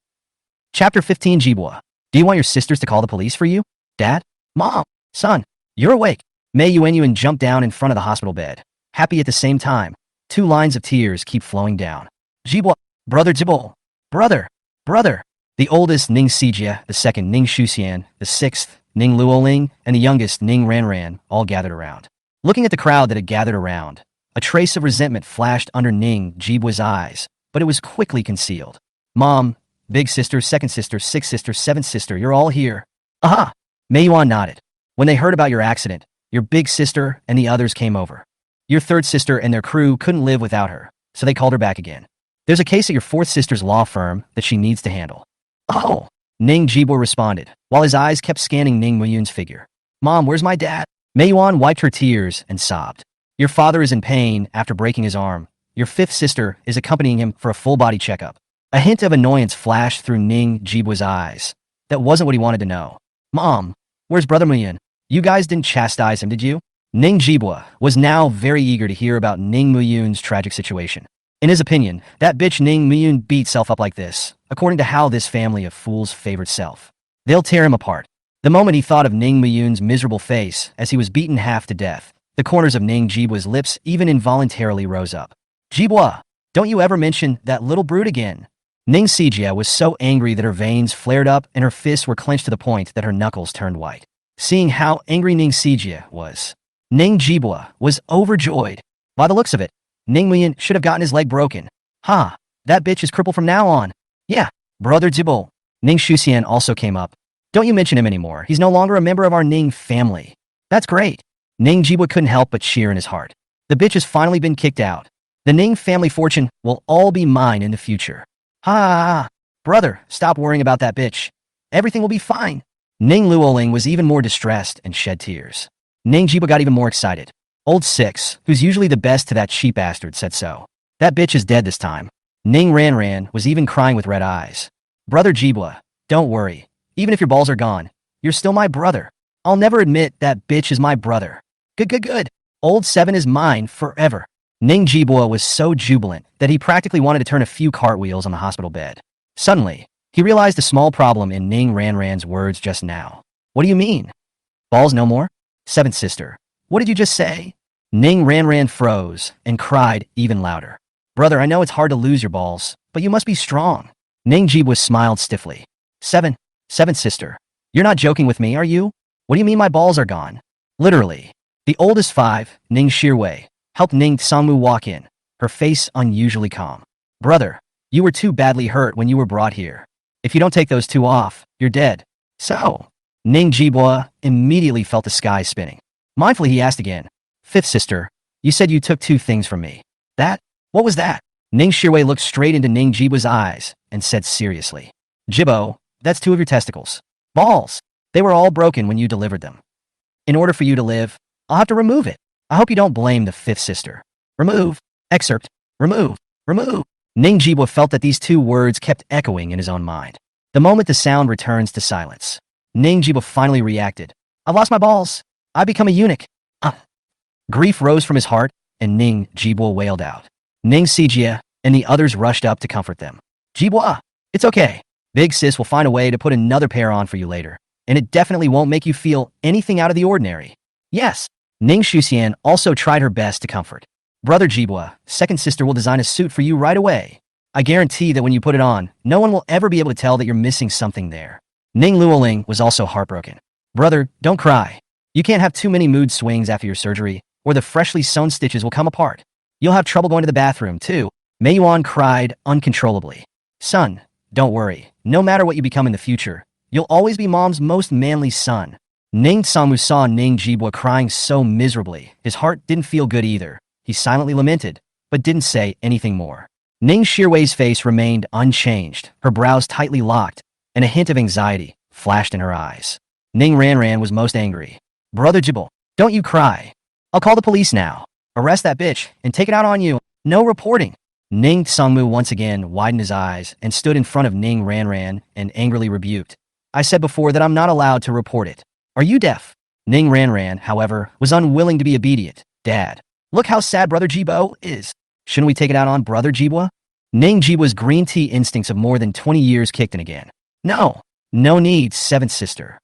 Chapter 15 Jibua. Do you want your sisters to call the police for you? Dad? Mom? Son? You're awake. Mei Yuanyuan jumped down in front of the hospital bed. Happy at the same time. 2 lines of tears keep flowing down. Jibua. Brother Jibul. Brother. Brother. The oldest Ning Sijia, the second Ning Shuxian, the 6th Ning Luoling, and the youngest Ning Ranran all gathered around. Looking at the crowd that had gathered around, a trace of resentment flashed under Ning Jibua's eyes, but it was quickly concealed. Mom, big sister, second sister, 6th sister, 7th sister, you're all here. Aha! Mei Yuan nodded. When they heard about your accident, your big sister and the others came over. Your 3rd sister and their crew couldn't live without her, so they called her back again. There's a case at your 4th sister's law firm that she needs to handle. Oh! Ning Jibua responded, while his eyes kept scanning Ning Muyun's figure. Mom, where's my dad? Mei Yuan wiped her tears and sobbed. Your father is in pain after breaking his arm. Your 5th sister is accompanying him for a full-body checkup. A hint of annoyance flashed through Ning Jibua's eyes. That wasn't what he wanted to know. Mom, where's Brother Muyin? You guys didn't chastise him, did you? Ning Jibua was now very eager to hear about Ning Muyun's tragic situation. In his opinion, that bitch Ning Muyun beat self up like this, according to how this family of fools favored self. They'll tear him apart. The moment he thought of Ning Muyun's miserable face as he was beaten half to death, the corners of Ning Jibua's lips even involuntarily rose up. Jibua, don't you ever mention that little brute again. Ning Sijia was so angry that her veins flared up and her fists were clenched to the point that her knuckles turned white. Seeing how angry Ning Sijia was, Ning Jibua was overjoyed. By the looks of it, Ning Muyin should have gotten his leg broken. Ha, that bitch is crippled from now on. Yeah, Brother Jibul. Ning Shuxian also came up. Don't you mention him anymore. He's no longer a member of our Ning family. That's great. Ning Jibua couldn't help but cheer in his heart. The bitch has finally been kicked out. The Ning family fortune will all be mine in the future. Ha! Brother, stop worrying about that bitch. Everything will be fine. Ning Luoling was even more distressed and shed tears. Ning Jibua got even more excited. Old 6, who's usually the best to that cheap bastard, said so. That bitch is dead this time. Ning Ranran was even crying with red eyes. Brother Jibua, don't worry. Even if your balls are gone, you're still my brother. I'll never admit that bitch is my brother. Good. Old 7 is mine forever. Ning Jibua was so jubilant that he practically wanted to turn a few cartwheels on the hospital bed. Suddenly, He realized a small problem in Ning Ranran's words just now. What do you mean? Balls no more? Seventh sister. What did you just say? Ning Ranran froze and cried even louder. Brother, I know it's hard to lose your balls, but you must be strong. Ning Jibwa smiled stiffly. Seventh sister. You're not joking with me, are you? What do you mean my balls are gone? Literally. The oldest five, Ning Shirwei, helped Ning Sangmu walk in, her face unusually calm. Brother, you were too badly hurt when you were brought here. If you don't take those two off, you're dead. So, Ning Jibwa immediately felt the sky spinning. Mindfully, he asked again, Fifth sister, you said you took two things from me. That? What was that? Ning Shirwei looked straight into Ning Jibwa's eyes and said seriously, Jibbo, that's two of your testicles. Balls. They were all broken when you delivered them. In order for you to live, I'll have to remove it. I hope you don't blame the fifth sister. Remove. Excerpt. Remove. Remove. Ning Jibwa felt that these two words kept echoing in his own mind. The moment the sound returns to silence, Ning Jibwa finally reacted. I've lost my balls. I've become a eunuch. Grief rose from his heart, and Ning Jibwa wailed out. Ning Sijia and the others rushed up to comfort them. Jibwa, it's okay. Big sis will find a way to put another pair on for you later, and it definitely won't make you feel anything out of the ordinary. Yes. Ning Shuxian also tried her best to comfort. Brother Jibwa, second sister will design a suit for you right away. I guarantee that when you put it on, no one will ever be able to tell that you're missing something there. Ning Luoling was also heartbroken. Brother, don't cry. You can't have too many mood swings after your surgery, or the freshly sewn stitches will come apart. You'll have trouble going to the bathroom, too. Mei Yuan cried uncontrollably. Son, don't worry. No matter what you become in the future, you'll always be mom's most manly son. Ning Sangmu saw Ning Jibwa crying so miserably, his heart didn't feel good either. He silently lamented, but didn't say anything more. Ning Shirwei's face remained unchanged, her brows tightly locked, and a hint of anxiety flashed in her eyes. Ning Ranran was most angry. Brother Jibble, don't you cry. I'll call the police now. Arrest that bitch and take it out on you. No reporting. Ning Sangmu once again widened his eyes and stood in front of Ning Ranran and angrily rebuked. I said before that I'm not allowed to report it. Are you deaf? Ning Ranran, however, was unwilling to be obedient. Dad, look how sad Brother Jibo is. Shouldn't we take it out on Brother Jibwa? Ning Jibwa's green tea instincts of more than 20 years kicked in again. No need, seventh sister.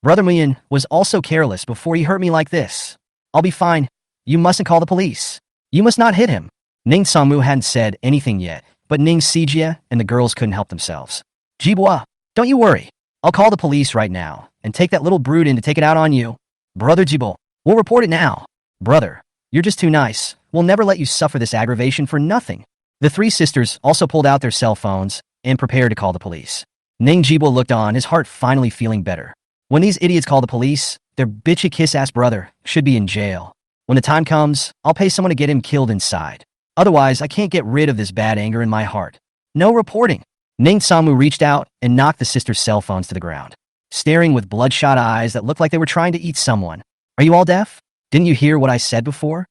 Brother Muyan was also careless before he hurt me like this. I'll be fine. You mustn't call the police. You must not hit him. Ning Sangmu hadn't said anything yet, but Ning Sijia and the girls couldn't help themselves. Jibwa, don't you worry. I'll call the police right now and take that little brood in to take it out on you. Brother Jibbo, we'll report it now. Brother, you're just too nice. We'll never let you suffer this aggravation for nothing. The three sisters also pulled out their cell phones and prepared to call the police. Ning Jibbo looked on, his heart finally feeling better. When these idiots call the police, their bitchy kiss-ass brother should be in jail. When the time comes, I'll pay someone to get him killed inside. Otherwise, I can't get rid of this bad anger in my heart. No reporting. Ning Sangmu reached out and knocked the sisters' cell phones to the ground, staring with bloodshot eyes that looked like they were trying to eat someone. Are you all deaf? Didn't you hear what I said before?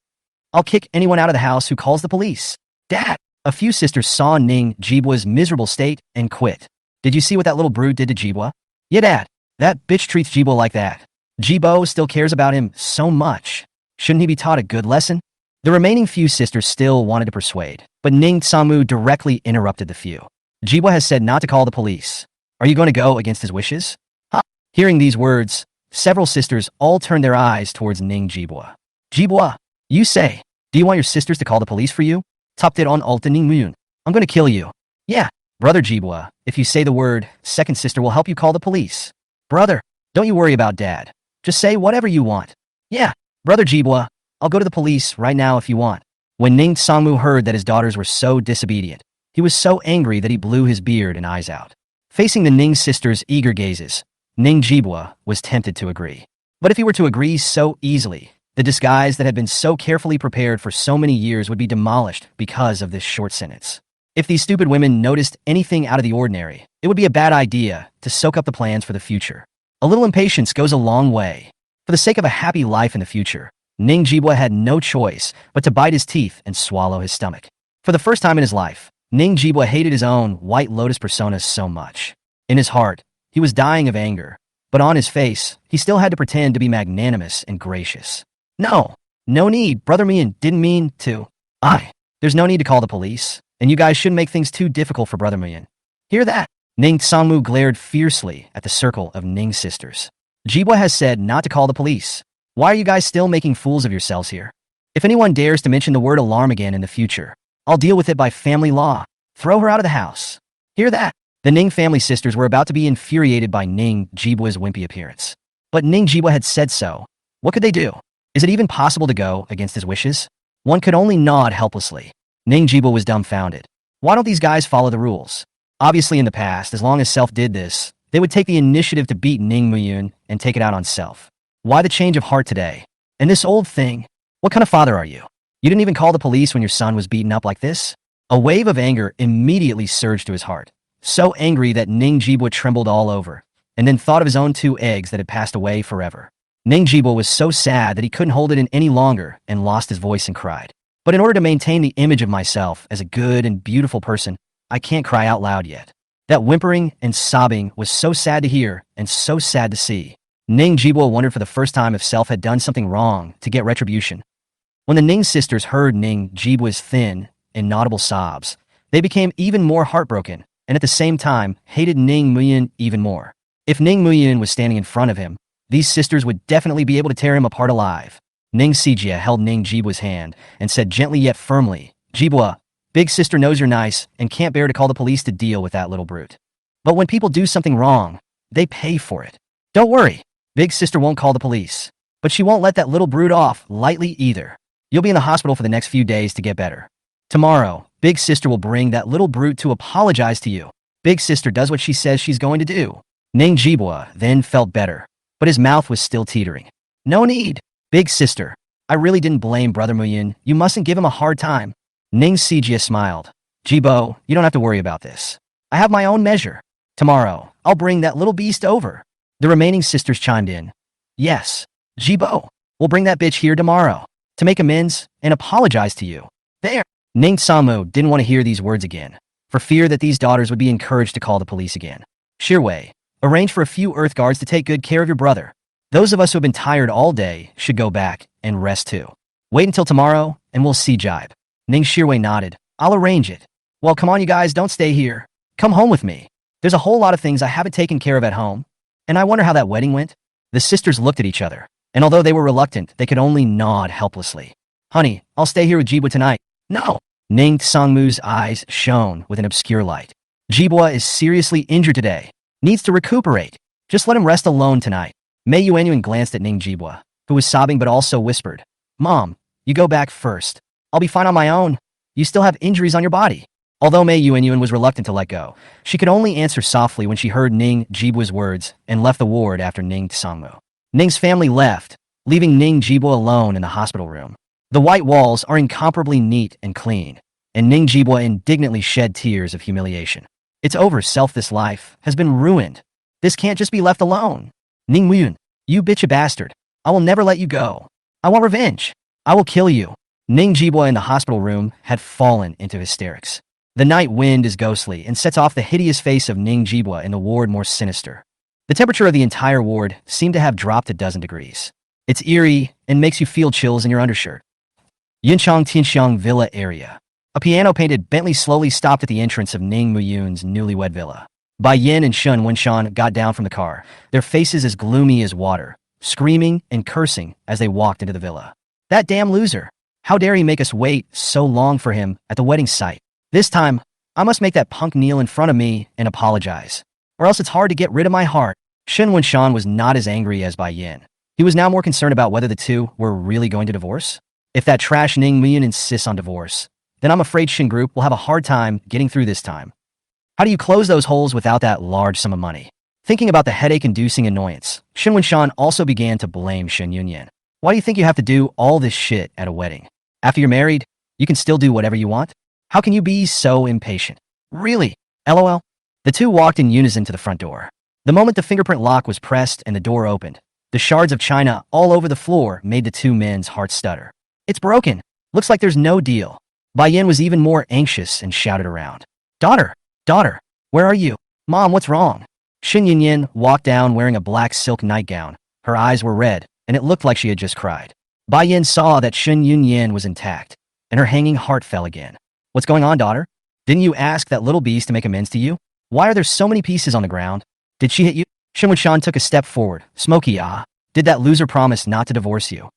I'll kick anyone out of the house who calls the police. Dad! A few sisters saw Ning Jibwa's miserable state and quit. Did you see what that little brood did to Jibwa? Yeah, Dad. That bitch treats Jibwa like that. Jibo still cares about him so much. Shouldn't he be taught a good lesson? The remaining few sisters still wanted to persuade, but Ning Sangmu directly interrupted the few. Jibwa has said not to call the police. Are you going to go against his wishes? Huh? Hearing these words, several sisters all turned their eyes towards Ning Jibwa. Jibwa, you say, do you want your sisters to call the police for you? Topped it on Alta Ning Moon. I'm going to kill you. Yeah, Brother Jibwa, if you say the word, second sister will help you call the police. Brother, don't you worry about Dad. Just say whatever you want. Yeah, Brother Jibwa, I'll go to the police right now if you want. When Ning Sangmu heard that his daughters were so disobedient, he was so angry that he blew his beard and eyes out. Facing the Ning sisters' eager gazes, Ning Jibwa was tempted to agree. But if he were to agree so easily, the disguise that had been so carefully prepared for so many years would be demolished because of this short sentence. If these stupid women noticed anything out of the ordinary, it would be a bad idea to soak up the plans for the future. A little impatience goes a long way. For the sake of a happy life in the future, Ning Jibwa had no choice but to bite his teeth and swallow his stomach. For the first time in his life, Ning Jibwa hated his own White Lotus persona so much. In his heart, he was dying of anger, but on his face, he still had to pretend to be magnanimous and gracious. No need, Brother Mian didn't mean to. There's no need to call the police, and you guys shouldn't make things too difficult for Brother Mian. Hear that? Ning Sangmu glared fiercely at the circle of Ning's sisters. Jibwa has said not to call the police. Why are you guys still making fools of yourselves here? If anyone dares to mention the word alarm again in the future, I'll deal with it by family law. Throw her out of the house. Hear that? The Ning family sisters were about to be infuriated by Ning Jibwa's wimpy appearance. But Ning Jibwa had said so. What could they do? Is it even possible to go against his wishes? One could only nod helplessly. Ning Jibwa was dumbfounded. Why don't these guys follow the rules? Obviously in the past, as long as Self did this, they would take the initiative to beat Ning Muyun and take it out on Self. Why the change of heart today? And this old thing? What kind of father are you? You didn't even call the police when your son was beaten up like this? A wave of anger immediately surged to his heart. So angry that Ning Jibwa trembled all over, and then thought of his own 2 eggs that had passed away forever. Ning Jibwa was so sad that he couldn't hold it in any longer and lost his voice and cried. But in order to maintain the image of myself as a good and beautiful person, I can't cry out loud yet. That whimpering and sobbing was so sad to hear and so sad to see. Ning Jibwa wondered for the first time if Self had done something wrong to get retribution. When the Ning sisters heard Ning Jibwa's thin, inaudible sobs, they became even more heartbroken and at the same time hated Ning Muyun even more. If Ning Muyun was standing in front of him, these sisters would definitely be able to tear him apart alive. Ning Sijia held Ning Jibwa's hand and said gently yet firmly, "Jibwa, big sister knows you're nice and can't bear to call the police to deal with that little brute. But when people do something wrong, they pay for it. Don't worry, big sister won't call the police. But she won't let that little brute off lightly either. You'll be in the hospital for the next few days to get better. Tomorrow, big sister will bring that little brute to apologize to you. Big sister does what she says she's going to do." Ning Jibwa then felt better, but his mouth was still teetering. "No need. Big sister, I really didn't blame Brother Muyun. You mustn't give him a hard time." Ning Sijia smiled. "Jibo, you don't have to worry about this. I have my own measure. Tomorrow, I'll bring that little beast over." The remaining sisters chimed in. "Yes, Jibo, we'll bring that bitch here tomorrow to make amends and apologize to you." There. Ning Samu didn't want to hear these words again, for fear that these daughters would be encouraged to call the police again. "Shirwei, arrange for a few earth guards to take good care of your brother. Those of us who have been tired all day should go back and rest too. Wait until tomorrow, and we'll see Jibe." Ning Shirwei nodded. "I'll arrange it." "Well, come on you guys, don't stay here. Come home with me. There's a whole lot of things I haven't taken care of at home. And I wonder how that wedding went." The sisters looked at each other, and although they were reluctant, they could only nod helplessly. "Honey, I'll stay here with Jibwa tonight." "No." Ning Sangmu's eyes shone with an obscure light. "Jibwa is seriously injured today. Needs to recuperate. Just let him rest alone tonight." Mei Yuanyuan glanced at Ning Jibwa, who was sobbing but also whispered, "Mom, you go back first. I'll be fine on my own. You still have injuries on your body." Although Mei Yuanyuan was reluctant to let go, she could only answer softly when she heard Ning Jibwa's words and left the ward after Ning Sangmu. Ning's family left, leaving Ning Jibwa alone in the hospital room. The white walls are incomparably neat and clean, and Ning Jibwa indignantly shed tears of humiliation. "It's over, Self. This life has been ruined. This can't just be left alone. Ning Muyun, you bitch a bastard. I will never let you go. I want revenge. I will kill you." Ning Jibwa in the hospital room had fallen into hysterics. The night wind is ghostly and sets off the hideous face of Ning Jibwa in the ward more sinister. The temperature of the entire ward seemed to have dropped a dozen degrees. It's eerie and makes you feel chills in your undershirt. Yinchang Tianxiang Villa area. A piano-painted Bentley slowly stopped at the entrance of Ning Muyun's newlywed villa. Bai Yin and Shun Wenshan got down from the car, their faces as gloomy as water, screaming and cursing as they walked into the villa. "That damn loser! How dare he make us wait so long for him at the wedding site? This time, I must make that punk kneel in front of me and apologize, or else it's hard to get rid of my heart." Shun Wenshan was not as angry as Bai Yin. He was now more concerned about whether the two were really going to divorce. If that trash Ning Muyun insists on divorce, then I'm afraid Shin Group will have a hard time getting through this time. How do you close those holes without that large sum of money? Thinking about the headache-inducing annoyance, Shin Wenshan also began to blame Shin Yunyan. "Why do you think you have to do all this shit at a wedding? After you're married, you can still do whatever you want? How can you be so impatient? Really? LOL." The two walked in unison to the front door. The moment the fingerprint lock was pressed and the door opened, the shards of china all over the floor made the two men's hearts stutter. "It's broken. Looks like there's no deal." Bai Yin was even more anxious and shouted around. Daughter, where are you? Mom, what's wrong?" Shin Yunyan walked down wearing a black silk nightgown. Her eyes were red, and it looked like she had just cried. Bai Yin saw that Shin Yunyan was intact, and her hanging heart fell again. "What's going on, daughter? Didn't you ask that little beast to make amends to you?" Why are there so many pieces on the ground? Did she hit you? Shin Wunshan took a step forward. Smoky, did that loser promise not to divorce you?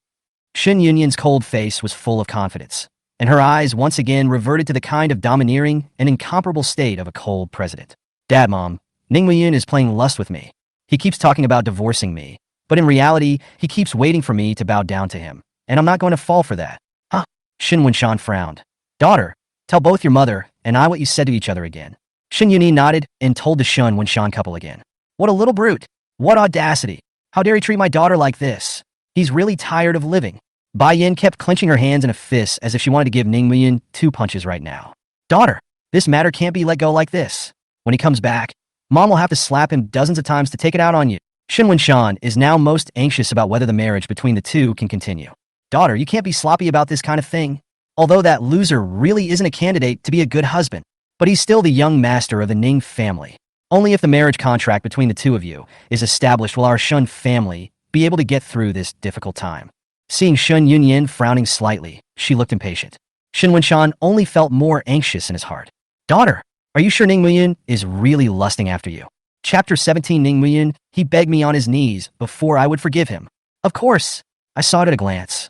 Shin Yunyin's cold face was full of confidence, and her eyes once again reverted to the kind of domineering and incomparable state of a cold president. Dad, Mom, Ning Muyun is playing lust with me. He keeps talking about divorcing me, but in reality, he keeps waiting for me to bow down to him, and I'm not going to fall for that. Huh? Shin Wunshan frowned. Daughter, tell both your mother and I what you said to each other again. Shin Yunyi nodded and told the Shin Wunshan couple again. What a little brute. What audacity. How dare he treat my daughter like this? He's really tired of living. Bai Yin kept clenching her hands in a fist as if she wanted to give Ning Muyun 2 punches right now. Daughter, this matter can't be let go like this. When he comes back, Mom will have to slap him dozens of times to take it out on you. Shin Wunshan is now most anxious about whether the marriage between the two can continue. Daughter, you can't be sloppy about this kind of thing. Although that loser really isn't a candidate to be a good husband, but he's still the young master of the Ning family. Only if the marriage contract between the two of you is established will our Shun family be able to get through this difficult time. Seeing Shun Yunyin frowning slightly, she looked impatient. Shin Wunshan only felt more anxious in his heart. Daughter, are you sure Ning Muyun is really lusting after you? Chapter 17 Ning Muyun, he begged me on his knees before I would forgive him. Of course, I saw it at a glance.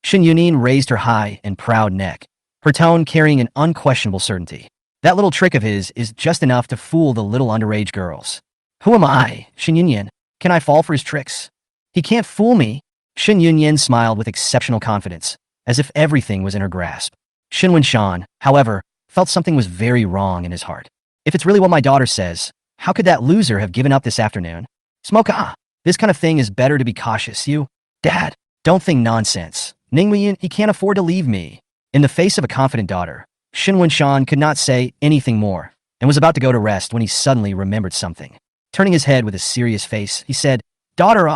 Shin Yunin raised her high and proud neck, her tone carrying an unquestionable certainty. That little trick of his is just enough to fool the little underage girls. Who am I, Shin Yunyin? Can I fall for his tricks? He can't fool me. Shin Yunyin smiled with exceptional confidence, as if everything was in her grasp. Shin Wunshan, however, felt something was very wrong in his heart. If it's really what my daughter says, how could that loser have given up this afternoon? Smoke, this kind of thing is better to be cautious, you. Dad, don't think nonsense. Ning Muyun, he can't afford to leave me. In the face of a confident daughter, Shin Wunshan could not say anything more and was about to go to rest when he suddenly remembered something. Turning his head with a serious face, he said, Daughter,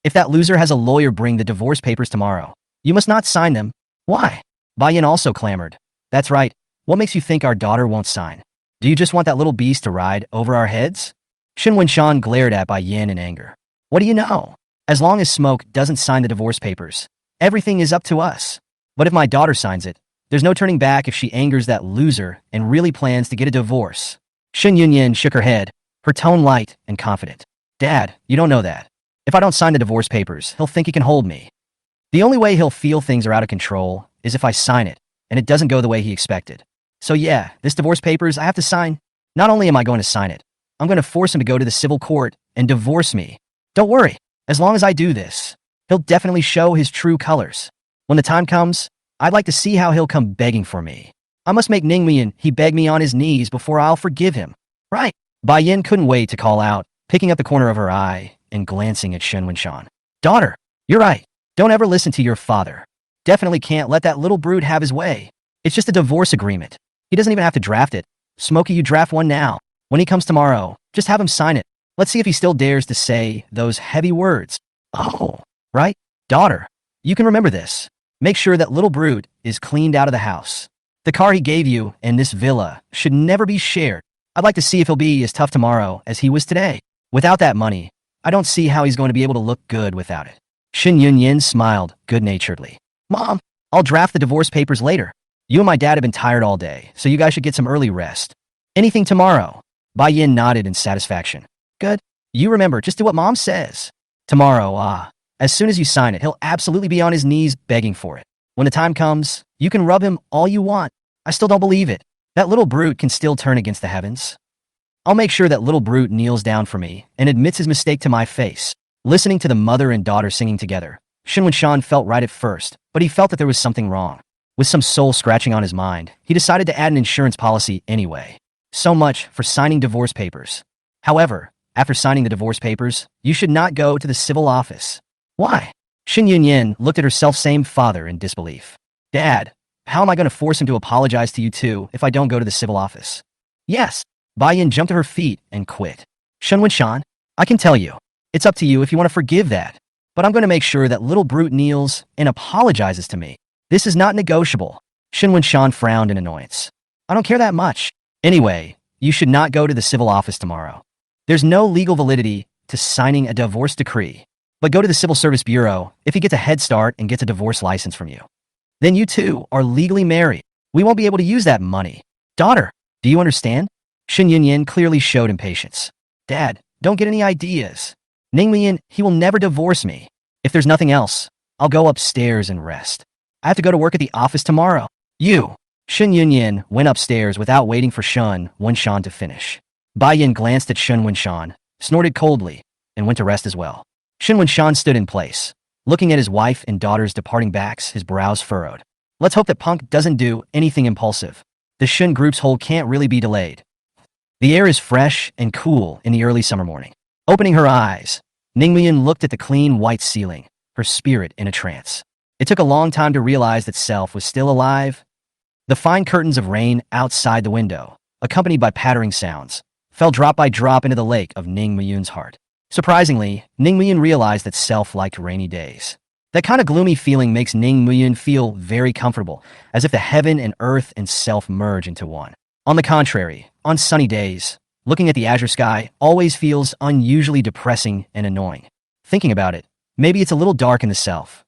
if that loser has a lawyer bring the divorce papers tomorrow, you must not sign them. Why? Bai Yin also clamored. That's right. What makes you think our daughter won't sign? Do you just want that little beast to ride over our heads? Shin Wunshan glared at Bai Yin in anger. What do you know? As long as Smoke doesn't sign the divorce papers, everything is up to us. But if my daughter signs it, there's no turning back if she angers that loser and really plans to get a divorce. Shin Yunyin shook her head, her tone light and confident. Dad, you don't know that. If I don't sign the divorce papers, he'll think he can hold me. The only way he'll feel things are out of control is if I sign it, and it doesn't go the way he expected. So yeah, this divorce papers I have to sign. Not only am I going to sign it, I'm going to force him to go to the civil court and divorce me. Don't worry, as long as I do this, he'll definitely show his true colors. When the time comes, I'd like to see how he'll come begging for me. I must make Ning Muyun he beg me on his knees before I'll forgive him. Right. Bai Yin couldn't wait to call out, picking up the corner of her eye and glancing at Shin Wunshan. Daughter, you're right. Don't ever listen to your father. Definitely can't let that little brute have his way. It's just a divorce agreement. He doesn't even have to draft it. Smokey, you draft one now. When he comes tomorrow, just have him sign it. Let's see if he still dares to say those heavy words. Oh, right? Daughter, you can remember this. Make sure that little brute is cleaned out of the house. The car he gave you and this villa should never be shared. I'd like to see if he'll be as tough tomorrow as he was today. Without that money, I don't see how he's going to be able to look good without it. Shin Yunyin smiled good-naturedly. Mom, I'll draft the divorce papers later. You and my dad have been tired all day, so you guys should get some early rest. Anything tomorrow? Bai Yin nodded in satisfaction. Good. You remember, just do what Mom says. Tomorrow, as soon as you sign it, he'll absolutely be on his knees begging for it. When the time comes, you can rub him all you want. I still don't believe it. That little brute can still turn against the heavens. I'll make sure that little brute kneels down for me and admits his mistake to my face. Listening to the mother and daughter singing together, Shin Wunshan felt right at first, but he felt that there was something wrong. With some soul scratching on his mind, he decided to add an insurance policy anyway. So much for signing divorce papers. However, after signing the divorce papers, you should not go to the civil office. Why? Shin Yunyin looked at her self-same father in disbelief. Dad, how am I going to force him to apologize to you too if I don't go to the civil office? Yes. Bai Yin jumped to her feet and quit. Shin Wunshan, I can tell you, it's up to you if you want to forgive that. But I'm going to make sure that little brute kneels and apologizes to me. This is not negotiable. Shin Wunshan frowned in annoyance. I don't care that much. Anyway, you should not go to the civil office tomorrow. There's no legal validity to signing a divorce decree. But go to the Civil Service Bureau if he gets a head start and gets a divorce license from you. Then you two are legally married. We won't be able to use that money. Daughter, do you understand? Shin Yunyan clearly showed impatience. Dad, don't get any ideas. Ning Muyin, he will never divorce me. If there's nothing else, I'll go upstairs and rest. I have to go to work at the office tomorrow. You. Shin Yunyan went upstairs without waiting for Shun Wenshan to finish. Bai Yin glanced at Shun Wenshan, snorted coldly, and went to rest as well. Shun Wenshan stood in place, looking at his wife and daughter's departing backs, his brows furrowed. Let's hope that Punk doesn't do anything impulsive. The Shun group's hold can't really be delayed. The air is fresh and cool in the early summer morning. Opening her eyes, Ning Muyin looked at the clean white ceiling, her spirit in a trance. It took a long time to realize that Self was still alive. The fine curtains of rain outside the window, accompanied by pattering sounds, fell drop by drop into the lake of Ning Muyun's heart. Surprisingly, Ning Muyun realized that Self liked rainy days. That kind of gloomy feeling makes Ning Muyun feel very comfortable, as if the heaven and earth and Self merge into one. On the contrary, on sunny days, looking at the azure sky always feels unusually depressing and annoying. Thinking about it, maybe it's a little dark in the Self.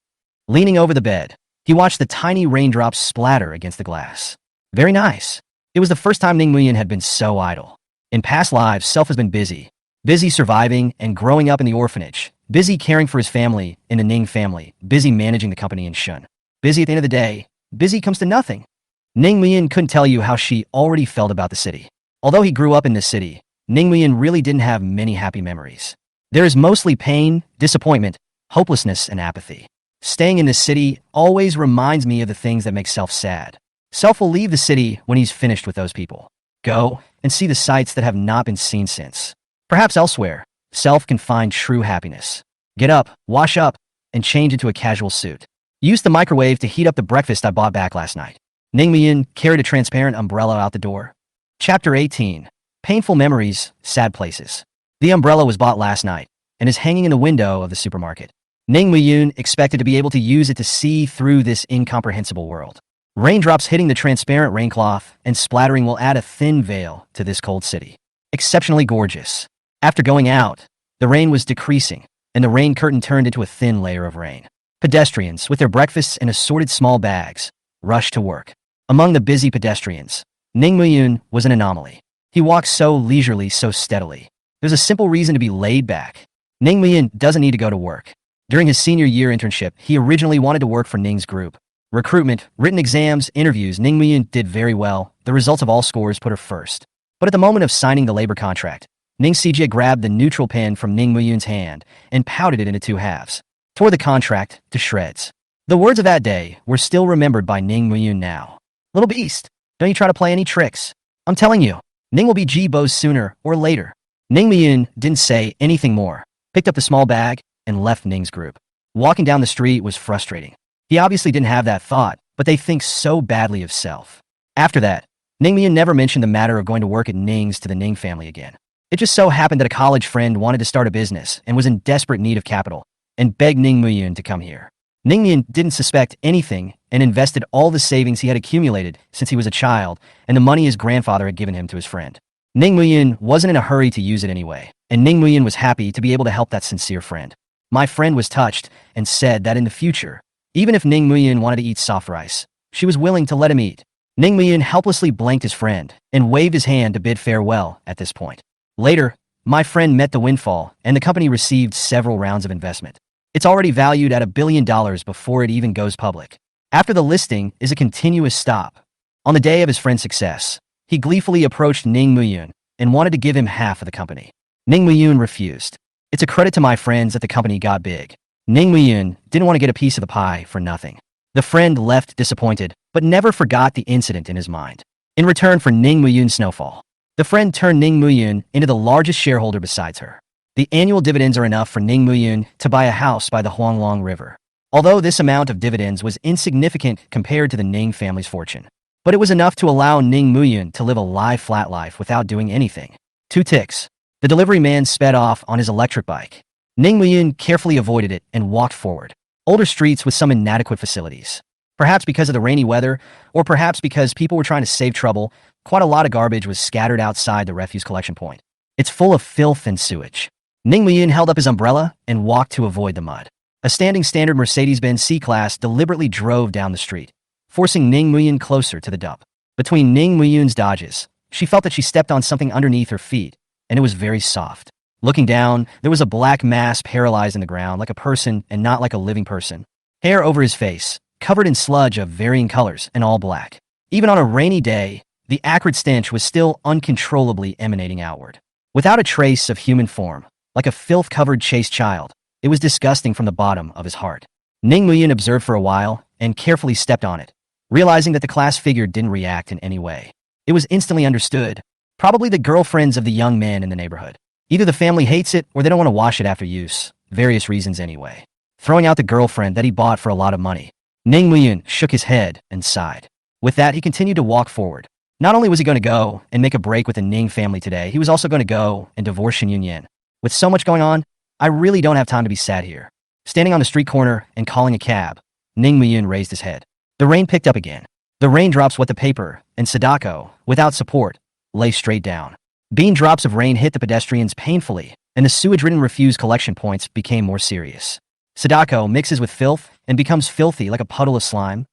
Leaning over the bed, he watched the tiny raindrops splatter against the glass. Very nice. It was the first time Ning Muyin had been so idle. In past lives, Self has been busy. Busy surviving and growing up in the orphanage. Busy caring for his family in the Ning family. Busy managing the company in Shun. Busy at the end of the day. Busy comes to nothing. Ning Muyin couldn't tell you how she already felt about the city. Although he grew up in this city, Ning Muyin really didn't have many happy memories. There is mostly pain, disappointment, hopelessness, and apathy. Staying in this city always reminds me of the things that make Self sad. Self will leave the city when he's finished with those people. Go and see the sights that have not been seen since. Perhaps elsewhere, Self can find true happiness. Get up, wash up, and change into a casual suit. Use the microwave to heat up the breakfast I bought back last night. Ning Muyin carried a transparent umbrella out the door. Chapter 18. Painful Memories, Sad Places. The umbrella was bought last night and is hanging in the window of the supermarket. Ning Muyin expected to be able to use it to see through this incomprehensible world. Raindrops hitting the transparent raincloth and splattering will add a thin veil to this cold city. Exceptionally gorgeous. After going out, the rain was decreasing, and the rain curtain turned into a thin layer of rain. Pedestrians, with their breakfasts in assorted small bags, rushed to work. Among the busy pedestrians, Ning Muyin was an anomaly. He walked so leisurely, so steadily. There's a simple reason to be laid back. Ning Muyin doesn't need to go to work. During his senior year internship, he originally wanted to work for Ning's group. Recruitment, written exams, interviews, Ning Muyin did very well. The results of all scores put her first. But at the moment of signing the labor contract, Ning Sijie grabbed the neutral pen from Ning Muyun's hand and pouted it into two halves, tore the contract to shreds. The words of that day were still remembered by Ning Muyun now. Little beast, don't you try to play any tricks. I'm telling you, Ning will be G-Bo's sooner or later. Ning Muyun didn't say anything more, picked up the small bag, and left Ning's group. Walking down the street was frustrating. He obviously didn't have that thought, but they think so badly of Self. After that, Ning Muyin never mentioned the matter of going to work at Ning's to the Ning family again. It just so happened that a college friend wanted to start a business and was in desperate need of capital, and begged Ning Muyin to come here. Ning Muyin didn't suspect anything and invested all the savings he had accumulated since he was a child and the money his grandfather had given him to his friend. Ning Muyin wasn't in a hurry to use it anyway, and Ning Muyin was happy to be able to help that sincere friend. My friend was touched and said that in the future, even if Ning Muyin wanted to eat soft rice, she was willing to let him eat. Ning Muyin helplessly blanked his friend and waved his hand to bid farewell at this point. Later, my friend met the windfall and the company received several rounds of investment. It's already valued at $1 billion before it even goes public. After the listing is a continuous stop. On the day of his friend's success, he gleefully approached Ning Muyin and wanted to give him half of the company. Ning Muyin refused. It's a credit to my friends that the company got big. Ning Muyin didn't want to get a piece of the pie for nothing. The friend left disappointed, but never forgot the incident in his mind. In return for Ning Muyun's snowfall, the friend turned Ning Muyin into the largest shareholder besides her. The annual dividends are enough for Ning Muyin to buy a house by the Huanglong River. Although this amount of dividends was insignificant compared to the Ning family's fortune. But it was enough to allow Ning Muyin to live a lie-flat life without doing anything. 2 ticks. The delivery man sped off on his electric bike. Ning Muyin carefully avoided it and walked forward. Older streets with some inadequate facilities. Perhaps because of the rainy weather, or perhaps because people were trying to save trouble, quite a lot of garbage was scattered outside the refuse collection point. It's full of filth and sewage. Ning Muyin held up his umbrella and walked to avoid the mud. A standing standard Mercedes-Benz C-Class deliberately drove down the street, forcing Ning Muyin closer to the dump. Between Ning Muyun's dodges, She felt that she stepped on something underneath her feet, and it was very soft. Looking down, there was a black mass paralyzed in the ground like a person and not like a living person. Hair over his face, covered in sludge of varying colors and all black. Even on a rainy day, the acrid stench was still uncontrollably emanating outward. Without a trace of human form, like a filth-covered chaste child, it was disgusting from the bottom of his heart. Ning Muyin observed for a while and carefully stepped on it, realizing that the class figure didn't react in any way. It was instantly understood, probably the girlfriends of the young men in the neighborhood. Either the family hates it or they don't want to wash it after use, various reasons anyway. Throwing out the girlfriend that he bought for a lot of money. Ning Muyin shook his head and sighed. With that, he continued to walk forward. Not only was he going to go and make a break with the Ning family today, he was also going to go and divorce Shen Yunyan. With so much going on, I really don't have time to be sad here. Standing on the street corner and calling a cab, Ning Muyin raised his head. The rain picked up again. The raindrops wet the paper, and Sadako, without support, lay straight down. Bean drops of rain hit the pedestrians painfully, and the sewage-ridden refuse collection points became more serious. Sadako mixes with filth and becomes filthy like a puddle of slime.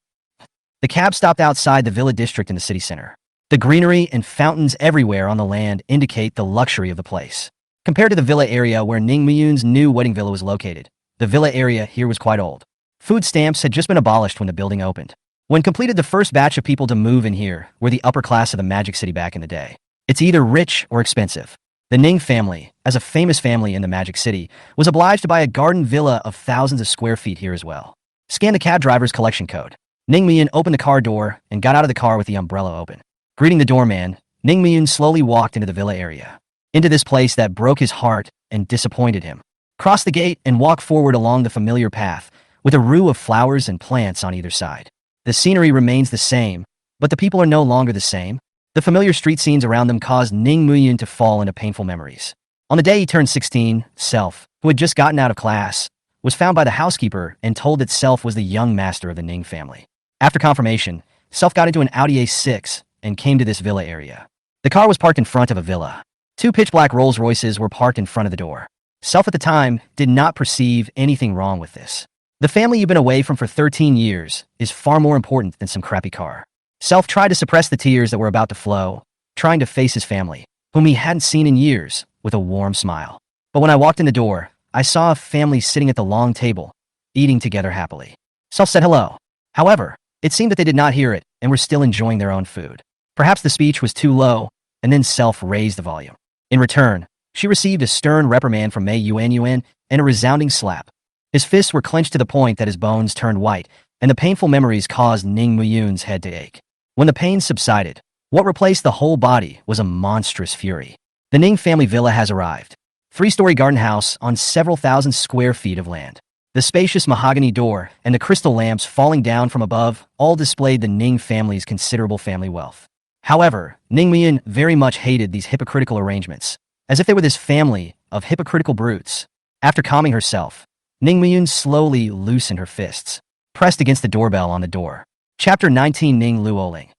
The cab stopped outside the villa district in the city center. The greenery and fountains everywhere on the land indicate the luxury of the place. Compared to the villa area where Ning Muyun's new wedding villa was located, the villa area here was quite old. Food stamps had just been abolished when the building opened. When completed, the first batch of people to move in here were the upper class of the Magic City back in the day. It's either rich or expensive. The Ning family, as a famous family in the Magic City, was obliged to buy a garden villa of thousands of square feet here as well. Scan the cab driver's collection code. Ning Miyun opened the car door and got out of the car with the umbrella open. Greeting the doorman, Ning Miyun slowly walked into the villa area. Into this place that broke his heart and disappointed him. Crossed the gate and walked forward along the familiar path, with a row of flowers and plants on either side. The scenery remains the same, but the people are no longer the same. The familiar street scenes around them caused Ning Muyun to fall into painful memories. On the day he turned 16, Self, who had just gotten out of class, was found by the housekeeper and told that Self was the young master of the Ning family. After confirmation, Self got into an Audi A6 and came to this villa area. The car was parked in front of a villa. Two pitch-black Rolls Royces were parked in front of the door. Self at the time did not perceive anything wrong with this. The family you've been away from for 13 years is far more important than some crappy car. Self tried to suppress the tears that were about to flow, trying to face his family, whom he hadn't seen in years, with a warm smile. But when I walked in the door, I saw a family sitting at the long table, eating together happily. Self said hello. However, it seemed that they did not hear it and were still enjoying their own food. Perhaps the speech was too low, and then Self raised the volume. In return, she received a stern reprimand from Mei Yuan and a resounding slap. His fists were clenched to the point that his bones turned white, and the painful memories caused Ning Muyun's head to ache. When the pain subsided, what replaced the whole body was a monstrous fury. The Ning family villa has arrived. 3-story garden house on several thousand square feet of land. The spacious mahogany door and the crystal lamps falling down from above all displayed the Ning family's considerable family wealth. However, Ning Muyun very much hated these hypocritical arrangements, as if they were this family of hypocritical brutes. After calming herself, Ning Muyun slowly loosened her fists, pressed against the doorbell on the door. Chapter 19. Ning Luoling.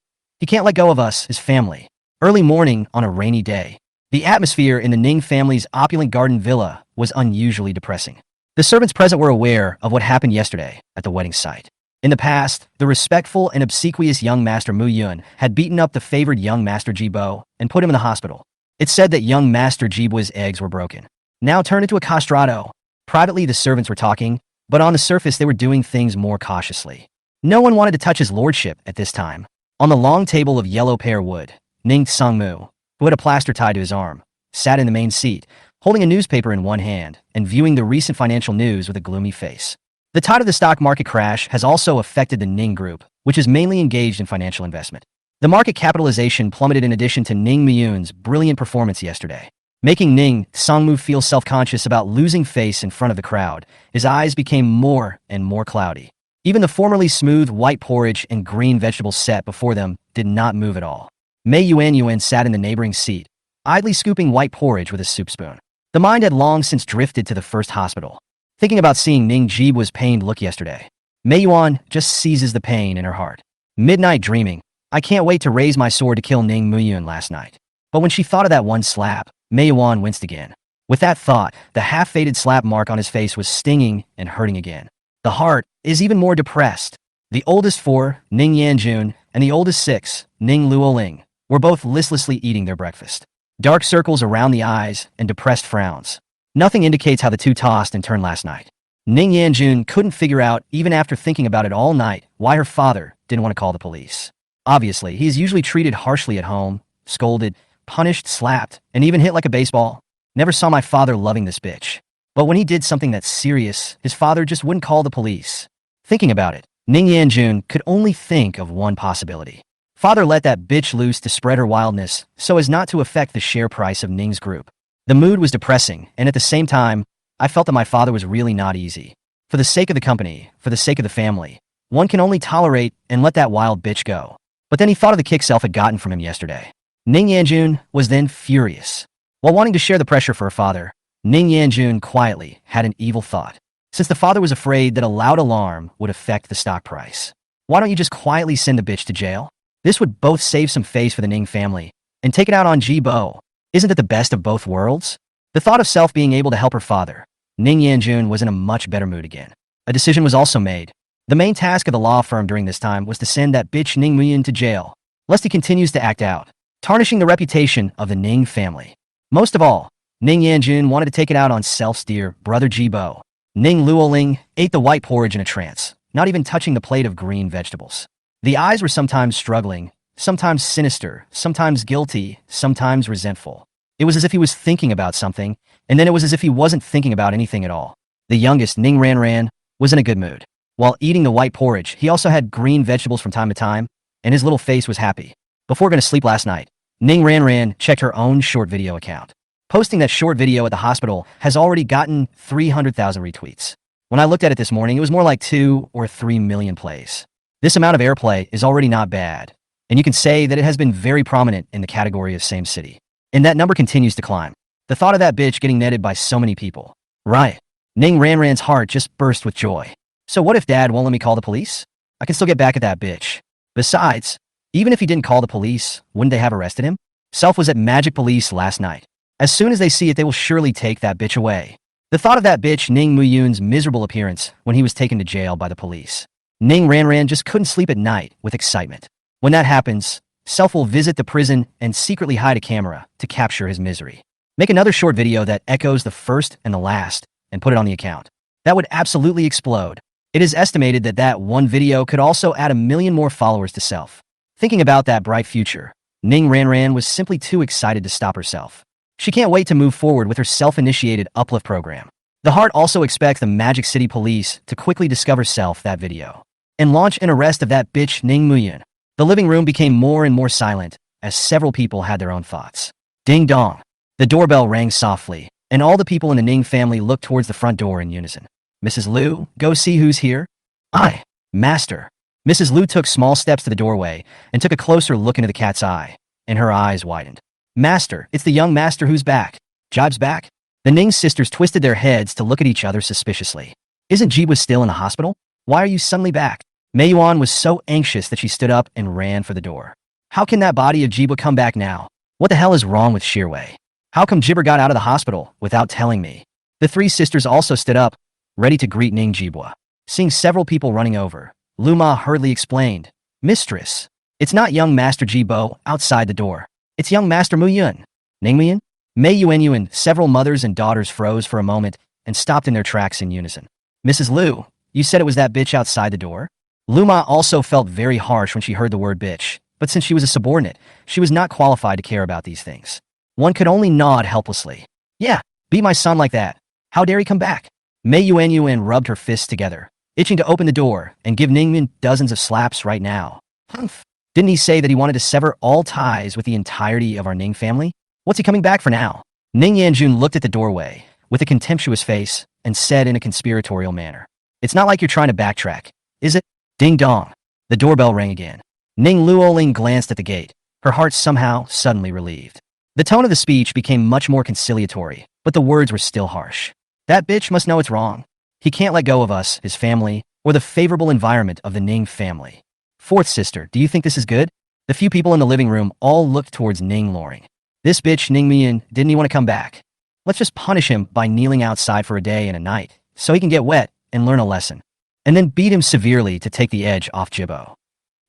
He can't let go of us, his family. Early morning on a rainy day. The atmosphere in the Ning family's opulent garden villa was unusually depressing. The servants present were aware of what happened yesterday at the wedding site. In the past, the respectful and obsequious young master Mu Yun had beaten up the favored young master Jibo and put him in the hospital. It said that young master Jibo's eggs were broken, now turned into a castrato. Privately, the servants were talking, but on the surface they were doing things more cautiously. No one wanted to touch his lordship at this time. On the long table of yellow pear wood, Ning Sungmu, who had a plaster tied to his arm, sat in the main seat, holding a newspaper in one hand and viewing the recent financial news with a gloomy face. The tide of the stock market crash has also affected the Ning Group, which is mainly engaged in financial investment. The market capitalization plummeted in addition to Ning Miyun's brilliant performance yesterday, making Ning Sungmu feel self-conscious about losing face in front of the crowd. His eyes became more and more cloudy. Even the formerly smooth white porridge and green vegetables set before them did not move at all. Mei Yuan sat in the neighboring seat, idly scooping white porridge with a soup spoon. The mind had long since drifted to the first hospital, thinking about seeing Ning Jibo's pained look yesterday. Mei Yuan just seizes the pain in her heart. Midnight dreaming, I can't wait to raise my sword to kill Ning Muyun last night. But when she thought of that one slap, Mei Yuan winced again. With that thought, the half-faded slap mark on his face was stinging and hurting again. The heart is even more depressed. The oldest 4, Ning Yanjun, and the oldest 6, Ning Luoling, were both listlessly eating their breakfast. Dark circles around the eyes and depressed frowns. Nothing indicates how the two tossed and turned last night. Ning Yanjun couldn't figure out, even after thinking about it all night, why her father didn't want to call the police. Obviously, he is usually treated harshly at home, scolded, punished, slapped, and even hit like a baseball. Never saw my father loving this bitch. But when he did something that's serious, his father just wouldn't call the police. Thinking about it, Ning Yanjun could only think of one possibility. Father let that bitch loose to spread her wildness so as not to affect the share price of Ning's group. The mood was depressing, and at the same time, I felt that my father was really not easy. For the sake of the company, for the sake of the family, one can only tolerate and let that wild bitch go. But then he thought of the kick Self had gotten from him yesterday. Ning Yanjun was then furious. While wanting to share the pressure for her father, Ning Yanjun quietly had an evil thought. Since the father was afraid that a loud alarm would affect the stock price, why don't you just quietly send the bitch to jail? This would both save some face for the Ning family and take it out on Jibo. Isn't it the best of both worlds? The thought of Self being able to help her father, Ning Yanjun was in a much better mood again. A decision was also made. The main task of the law firm during this time was to send that bitch Ning Muyin to jail, lest he continues to act out, tarnishing the reputation of the Ning family. Most of all, Ning Yanjun wanted to take it out on Self's dear brother Jibo. Ning Luoling ate the white porridge in a trance, not even touching the plate of green vegetables. The eyes were sometimes struggling, sometimes sinister, sometimes guilty, sometimes resentful. It was as if he was thinking about something, and then it was as if he wasn't thinking about anything at all. The youngest, Ning Ranran, was in a good mood. While eating the white porridge, he also had green vegetables from time to time, and his little face was happy. Before going to sleep last night, Ning Ranran checked her own short video account. Posting that short video at the hospital has already gotten 300,000 retweets. When I looked at it this morning, it was more like 2 or 3 million plays. This amount of airplay is already not bad, and you can say that it has been very prominent in the category of same city. And that number continues to climb. The thought of that bitch getting netted by so many people. Right. Ning Ranran's heart just burst with joy. So what if Dad won't let me call the police? I can still get back at that bitch. Besides, even if he didn't call the police, wouldn't they have arrested him? Self was at Magic Police last night. As soon as they see it, they will surely take that bitch away. The thought of that bitch Ning Muyun's miserable appearance when he was taken to jail by the police. Ning Ranran just couldn't sleep at night with excitement. When that happens, Self will visit the prison and secretly hide a camera to capture his misery. Make another short video that echoes the first and the last and put it on the account. That would absolutely explode. It is estimated that that one video could also add 1 million more followers to Self. Thinking about that bright future, Ning Ranran was simply too excited to stop herself. She can't wait to move forward with her self-initiated uplift program. The heart also expects the Magic City Police to quickly discover Self that video and launch an arrest of that bitch Ning Muyin. The living room became more and more silent as several people had their own thoughts. Ding dong. The doorbell rang softly, and all the people in the Ning family looked towards the front door in unison. Mrs. Liu, go see who's here. Aye, master. Mrs. Liu took small steps to the doorway and took a closer look into the cat's eye, and her eyes widened. Master, it's the young master who's back. Jib's back? The Ning sisters twisted their heads to look at each other suspiciously. Isn't Jib still in the hospital? Why are you suddenly back? Mei Yuan was so anxious that she stood up and ran for the door. How can that body of Jibwa come back now? What the hell is wrong with Shirwei? How come Jibber got out of the hospital without telling me? The three sisters also stood up, ready to greet Ning Jibwa. Seeing several people running over, Luma hurriedly explained, Mistress, it's not young Master Jibo outside the door. It's young Master Mu Yun. Ning Muyin? Mei Yuan. Several mothers and daughters froze for a moment and stopped in their tracks in unison. Mrs. Liu, you said it was that bitch outside the door? Luma also felt very harsh when she heard the word bitch, but since she was a subordinate, she was not qualified to care about these things. One could only nod helplessly. Yeah, beat my son like that. How dare he come back? Mei Yuan rubbed her fists together, itching to open the door and give Ningmin dozens of slaps right now. Humph. Didn't he say that he wanted to sever all ties with the entirety of our Ning family? What's he coming back for now? Ning Yanjun looked at the doorway with a contemptuous face and said in a conspiratorial manner, It's not like you're trying to backtrack, is it? Ding dong. The doorbell rang again. Ning Luoling glanced at the gate, her heart somehow suddenly relieved. The tone of the speech became much more conciliatory, but the words were still harsh. That bitch must know it's wrong. He can't let go of us, his family, or the favorable environment of the Ning family. Fourth sister, do you think this is good? The few people in the living room all looked towards Ning Loring. This bitch Ning Mian, didn't he want to come back? Let's just punish him by kneeling outside for a day and a night, so he can get wet and learn a lesson. And then beat him severely to take the edge off Jibbo.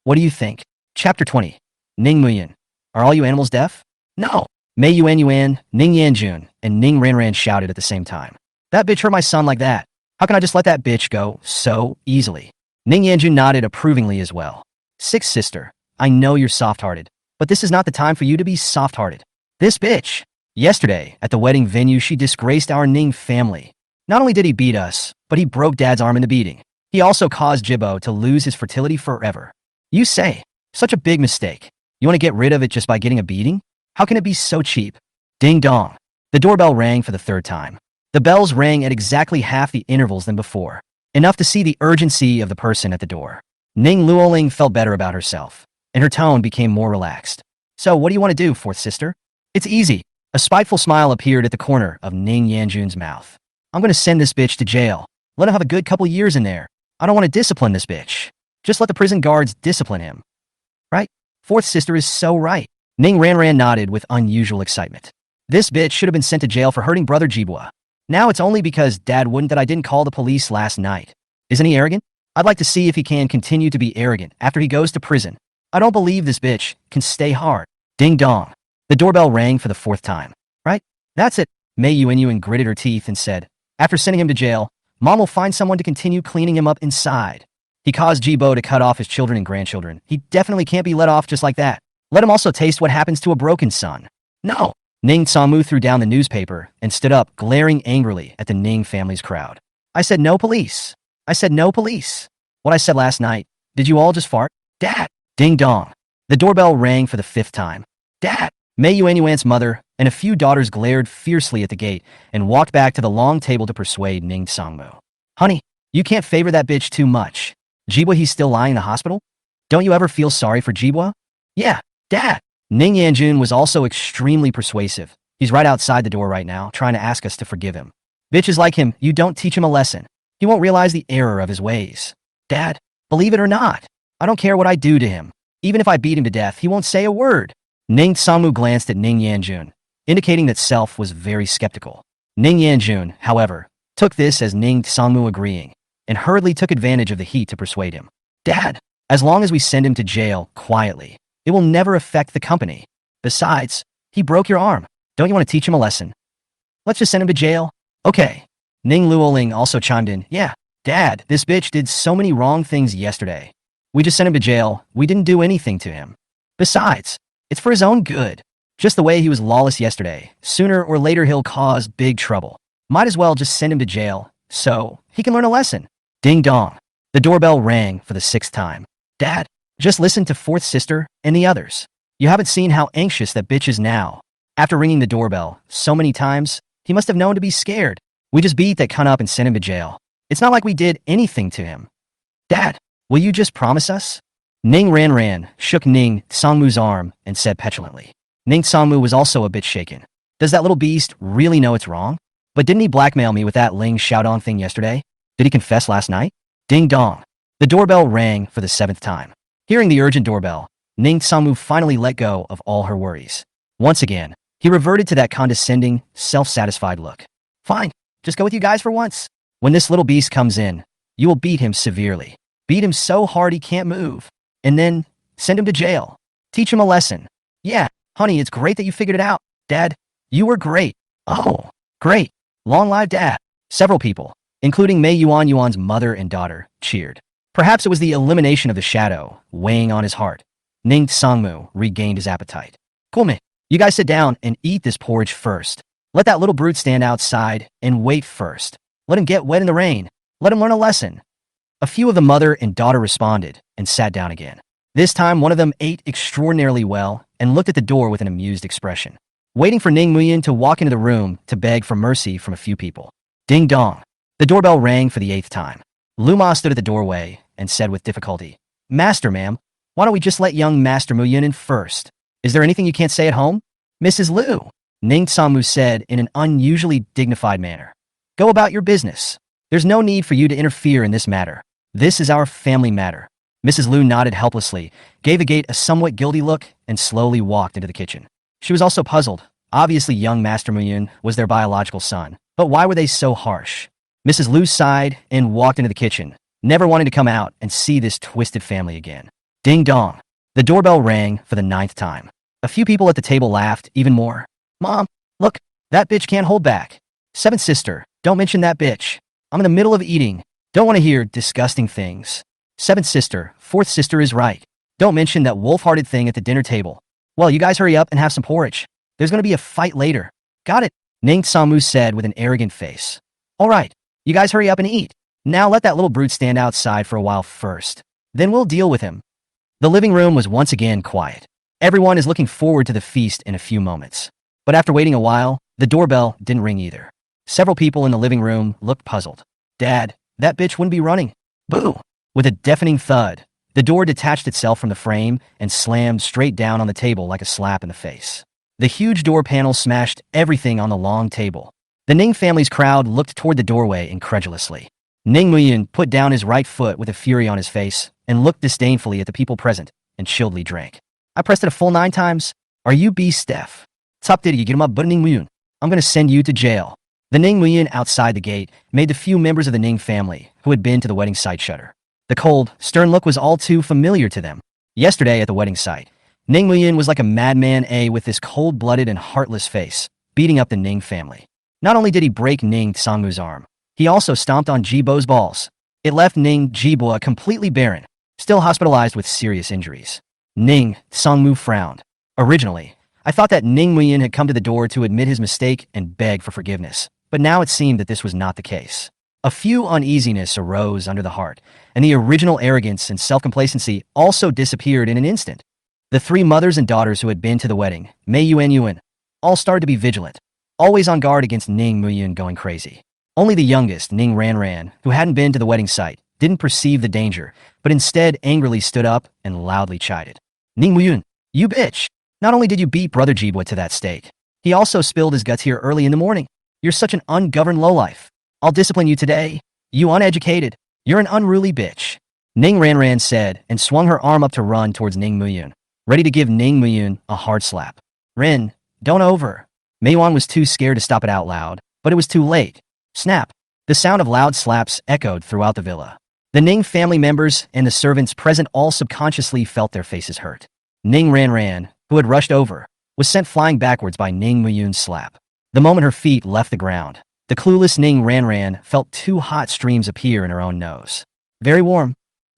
What do you think? Chapter 20. Ning Muyin. Are all you animals deaf? No. Mei Yuan Yuan, Ning Yanjun, and Ning Ranran shouted at the same time. That bitch hurt my son like that. How can I just let that bitch go so easily? Ning Yanjun nodded approvingly as well. Sixth sister, I know you're soft-hearted, but this is not the time for you to be soft-hearted. This bitch. Yesterday, at the wedding venue, she disgraced our Ning family. Not only did he beat us, but he broke Dad's arm in the beating. He also caused Jibbo to lose his fertility forever. You say, such a big mistake. You want to get rid of it just by getting a beating? How can it be so cheap? Ding dong. The doorbell rang for the third time. The bells rang at exactly half the intervals than before, enough to see the urgency of the person at the door. Ning Luoling felt better about herself, and her tone became more relaxed. So what do you want to do, fourth sister? It's easy. A spiteful smile appeared at the corner of Ning Yanjun's mouth. I'm going to send this bitch to jail. Let him have a good couple years in there. I don't want to discipline this bitch. Just let the prison guards discipline him. Right? Fourth sister is so right. Ning Ranran nodded with unusual excitement. This bitch should have been sent to jail for hurting brother Jibwa. Now it's only because Dad wouldn't that I didn't call the police last night. Isn't he arrogant? I'd like to see if he can continue to be arrogant after he goes to prison. I don't believe this bitch can stay hard. Ding dong. The doorbell rang for the fourth time. Right? That's it. Mei Yuan gritted her teeth and said, after sending him to jail, Mom will find someone to continue cleaning him up inside. He caused Jibo to cut off his children and grandchildren. He definitely can't be let off just like that. Let him also taste what happens to a broken son. No. Ning Tsamu threw down the newspaper and stood up, glaring angrily at the Ning family's crowd. I said no police. I said no police. What I said last night, did you all just fart? Dad. Ding dong. The doorbell rang for the fifth time. Dad. Mei Yuan's mother and a few daughters glared fiercely at the gate and walked back to the long table to persuade Ning Tsangmu. Honey, you can't favor that bitch too much. Jibwa, he's still lying in the hospital? Don't you ever feel sorry for Jibwa? Yeah. Dad! Ning Yanjun was also extremely persuasive. He's right outside the door right now, trying to ask us to forgive him. Bitches like him, you don't teach him a lesson. He won't realize the error of his ways. Dad, believe it or not, I don't care what I do to him. Even if I beat him to death, he won't say a word. Ning Tsamu glanced at Ning Yanjun, indicating that Self was very skeptical. Ning Yanjun, however, took this as Ning Tsamu agreeing, and hurriedly took advantage of the heat to persuade him. Dad, as long as we send him to jail quietly, it will never affect the company. Besides, he broke your arm. Don't you want to teach him a lesson? Let's just send him to jail. Okay. Ning Luoling also chimed in. Yeah, Dad, this bitch did so many wrong things yesterday. We just sent him to jail. We didn't do anything to him. Besides, it's for his own good. Just the way he was lawless yesterday. Sooner or later he'll cause big trouble. Might as well just send him to jail, so he can learn a lesson. Ding dong. The doorbell rang for the sixth time. Dad, just listen to fourth sister and the others. You haven't seen how anxious that bitch is now. After ringing the doorbell so many times, he must have known to be scared. We just beat that cunt up and sent him to jail. It's not like we did anything to him. Dad, will you just promise us? Ning Ranran shook Ning Tsangmu's arm and said petulantly. Ning Tsangmu was also a bit shaken. Does that little beast really know it's wrong? But didn't he blackmail me with that Ling Xiaodong thing yesterday? Did he confess last night? Ding dong. The doorbell rang for the seventh time. Hearing the urgent doorbell, Ning Tsangmu finally let go of all her worries. Once again, he reverted to that condescending, self-satisfied look. Fine, just go with you guys for once. When this little beast comes in, you will beat him severely. Beat him so hard he can't move. And then, send him to jail. Teach him a lesson. Yeah, honey, it's great that you figured it out. Dad, you were great. Oh, great. Long live Dad. Several people, including Mei Yuan's mother and daughter, cheered. Perhaps it was the elimination of the shadow weighing on his heart. Ning Tsangmu regained his appetite. Come, you guys sit down and eat this porridge first. Let that little brute stand outside and wait first. Let him get wet in the rain. Let him learn a lesson. A few of the mother and daughter responded and sat down again. This time, one of them ate extraordinarily well and looked at the door with an amused expression, waiting for Ning Muyin to walk into the room to beg for mercy from a few people. Ding dong. The doorbell rang for the eighth time. Luma stood at the doorway and said with difficulty, Master, ma'am, why don't we just let young Master Muyin in first? Is there anything you can't say at home? Mrs. Liu, Ning Tsamu said in an unusually dignified manner. Go about your business. There's no need for you to interfere in this matter. This is our family matter. Mrs. Liu nodded helplessly, gave the gate a somewhat guilty look, and slowly walked into the kitchen. She was also puzzled. Obviously, young Master Muyin was their biological son, but why were they so harsh? Mrs. Liu sighed and walked into the kitchen, never wanting to come out and see this twisted family again. Ding dong. The doorbell rang for the ninth time. A few people at the table laughed even more. Mom, look, that bitch can't hold back. Seventh sister, don't mention that bitch. I'm in the middle of eating. Don't want to hear disgusting things. Seventh sister, fourth sister is right. Don't mention that wolf-hearted thing at the dinner table. Well, you guys hurry up and have some porridge. There's going to be a fight later. Got it, Ning Samu said with an arrogant face. All right, you guys hurry up and eat. Now let that little brute stand outside for a while first. Then we'll deal with him. The living room was once again quiet. Everyone is looking forward to the feast in a few moments. But after waiting a while, the doorbell didn't ring either. Several people in the living room looked puzzled. Dad, that bitch wouldn't be running. Boo! With a deafening thud, the door detached itself from the frame and slammed straight down on the table like a slap in the face. The huge door panel smashed everything on the long table. The Ning family's crowd looked toward the doorway incredulously. Ning Muyin put down his right foot with a fury on his face and looked disdainfully at the people present and chilledly drank. I pressed it a full 9 times. Are you Steph? Top did you get him up, but Ning Muyin? I'm gonna send you to jail. The Ning Muyin outside the gate made the few members of the Ning family who had been to the wedding site shudder. The cold, stern look was all too familiar to them. Yesterday at the wedding site, Ning Muyin was like a madman with this cold-blooded and heartless face, beating up the Ning family. Not only did he break Ning Tsangmu's arm, he also stomped on Jibo's balls. It left Ning Jibo completely barren, still hospitalized with serious injuries. Ning Tsangmu frowned. Originally, I thought that Ning Muyin had come to the door to admit his mistake and beg for forgiveness, but now it seemed that this was not the case. A few uneasiness arose under the heart, and the original arrogance and self-complacency also disappeared in an instant. The 3 mothers and daughters who had been to the wedding, Mei Yuan, all started to be vigilant, always on guard against Ning Muyin going crazy. Only the youngest, Ning Ranran, who hadn't been to the wedding site, didn't perceive the danger, but instead angrily stood up and loudly chided. Ning Muyin, you bitch! Not only did you beat Brother Jibo to that state, he also spilled his guts here early in the morning. You're such an ungoverned lowlife. I'll discipline you today. You uneducated. You're an unruly bitch. Ning Ranran said and swung her arm up to run towards Ning Muyin, ready to give Ning Muyin a hard slap. Rin, don't over. Meiyuan was too scared to stop it out loud, but it was too late. Snap. The sound of loud slaps echoed throughout the villa. The Ning family members and the servants present all subconsciously felt their faces hurt. Ning Ranran, who had rushed over, was sent flying backwards by Ning Muyun's slap. The moment her feet left the ground, the clueless Ning Ranran felt 2 hot streams appear in her own nose. Very warm.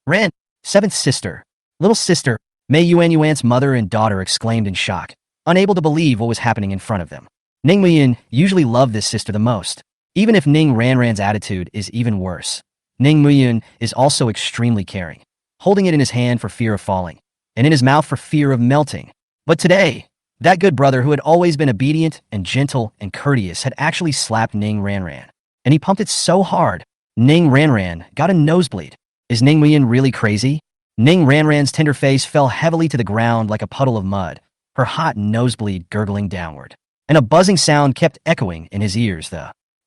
Ran, 7th sister. Little sister, Mei Yuan's mother and daughter exclaimed in shock, unable to believe what was happening in front of them. Ning Muyin usually loved this sister the most, even if Ning Ranran's attitude is even worse. Ning Muyin is also extremely caring, holding it in his hand for fear of falling, and in his mouth for fear of melting. But today, that good brother who had always been obedient and gentle and courteous had actually slapped Ning Ranran, and he pumped it so hard, Ning Ranran got a nosebleed. Is Ning Muyin really crazy? Ning Ranran's tender face fell heavily to the ground like a puddle of mud, her hot nosebleed gurgling downward, and a buzzing sound kept echoing in his ears.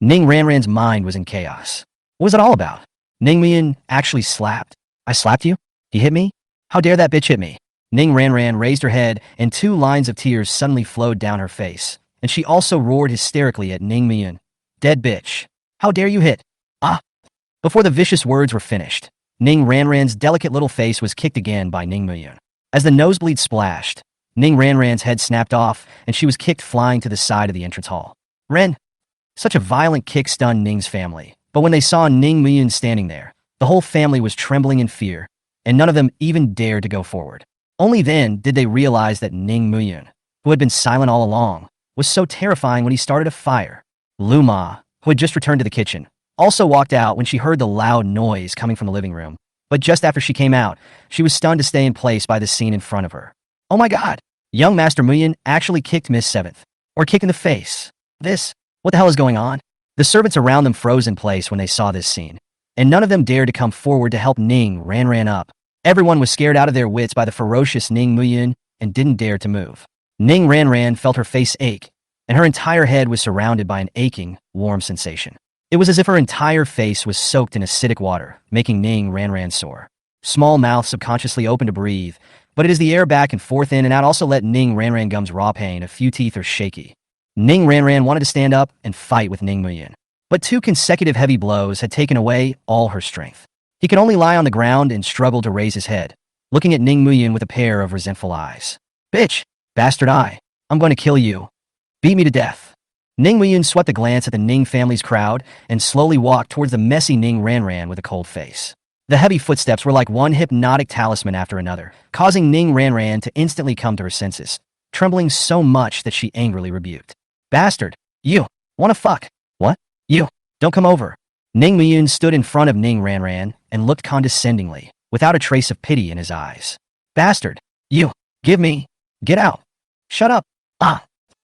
Ning Ranran's mind was in chaos. What was it all about? Ning Muyin actually slapped? I slapped you? He hit me? How dare that bitch hit me? Ning Ranran raised her head, and 2 lines of tears suddenly flowed down her face, and she also roared hysterically at Ning Muyin. Dead bitch. How dare you hit? Ah! Before the vicious words were finished, Ning Ranran's delicate little face was kicked again by Ning Muyin. As the nosebleed splashed, Ning Ranran's head snapped off, and she was kicked flying to the side of the entrance hall. Ren! Such a violent kick stunned Ning's family, but when they saw Ning Muyin standing there, the whole family was trembling in fear, and none of them even dared to go forward. Only then did they realize that Ning Muyin, who had been silent all along, was so terrifying when he started a fire. Lu Ma, who had just returned to the kitchen, also walked out when she heard the loud noise coming from the living room, but just after she came out, she was stunned to stay in place by the scene in front of her. Oh my god! Young Master Muyin actually kicked Miss Seventh. Or kick in the face. What the hell is going on? The servants around them froze in place when they saw this scene, and none of them dared to come forward to help Ning Ranran up. Everyone was scared out of their wits by the ferocious Ning Muyin and didn't dare to move. Ning Ranran felt her face ache, and her entire head was surrounded by an aching, warm sensation. It was as if her entire face was soaked in acidic water, making Ning Ranran sore. Small mouth subconsciously opened to breathe, but it is the air back and forth in and out also let Ning Ranran gums raw pain, a few teeth are shaky. Ning Ranran wanted to stand up and fight with Ning Muyin, but 2 consecutive heavy blows had taken away all her strength. He could only lie on the ground and struggle to raise his head, looking at Ning Muyin with a pair of resentful eyes. Bitch! Bastard I'm going to kill you. Beat me to death. Ning Muyun swept a glance at the Ning family's crowd and slowly walked towards the messy Ning Ranran with a cold face. The heavy footsteps were like one hypnotic talisman after another, causing Ning Ranran to instantly come to her senses, trembling so much that she angrily rebuked. Bastard, you, wanna fuck? What? You, don't come over. Ning Muyun stood in front of Ning Ranran and looked condescendingly, without a trace of pity in his eyes. Bastard, you, get out. Shut up.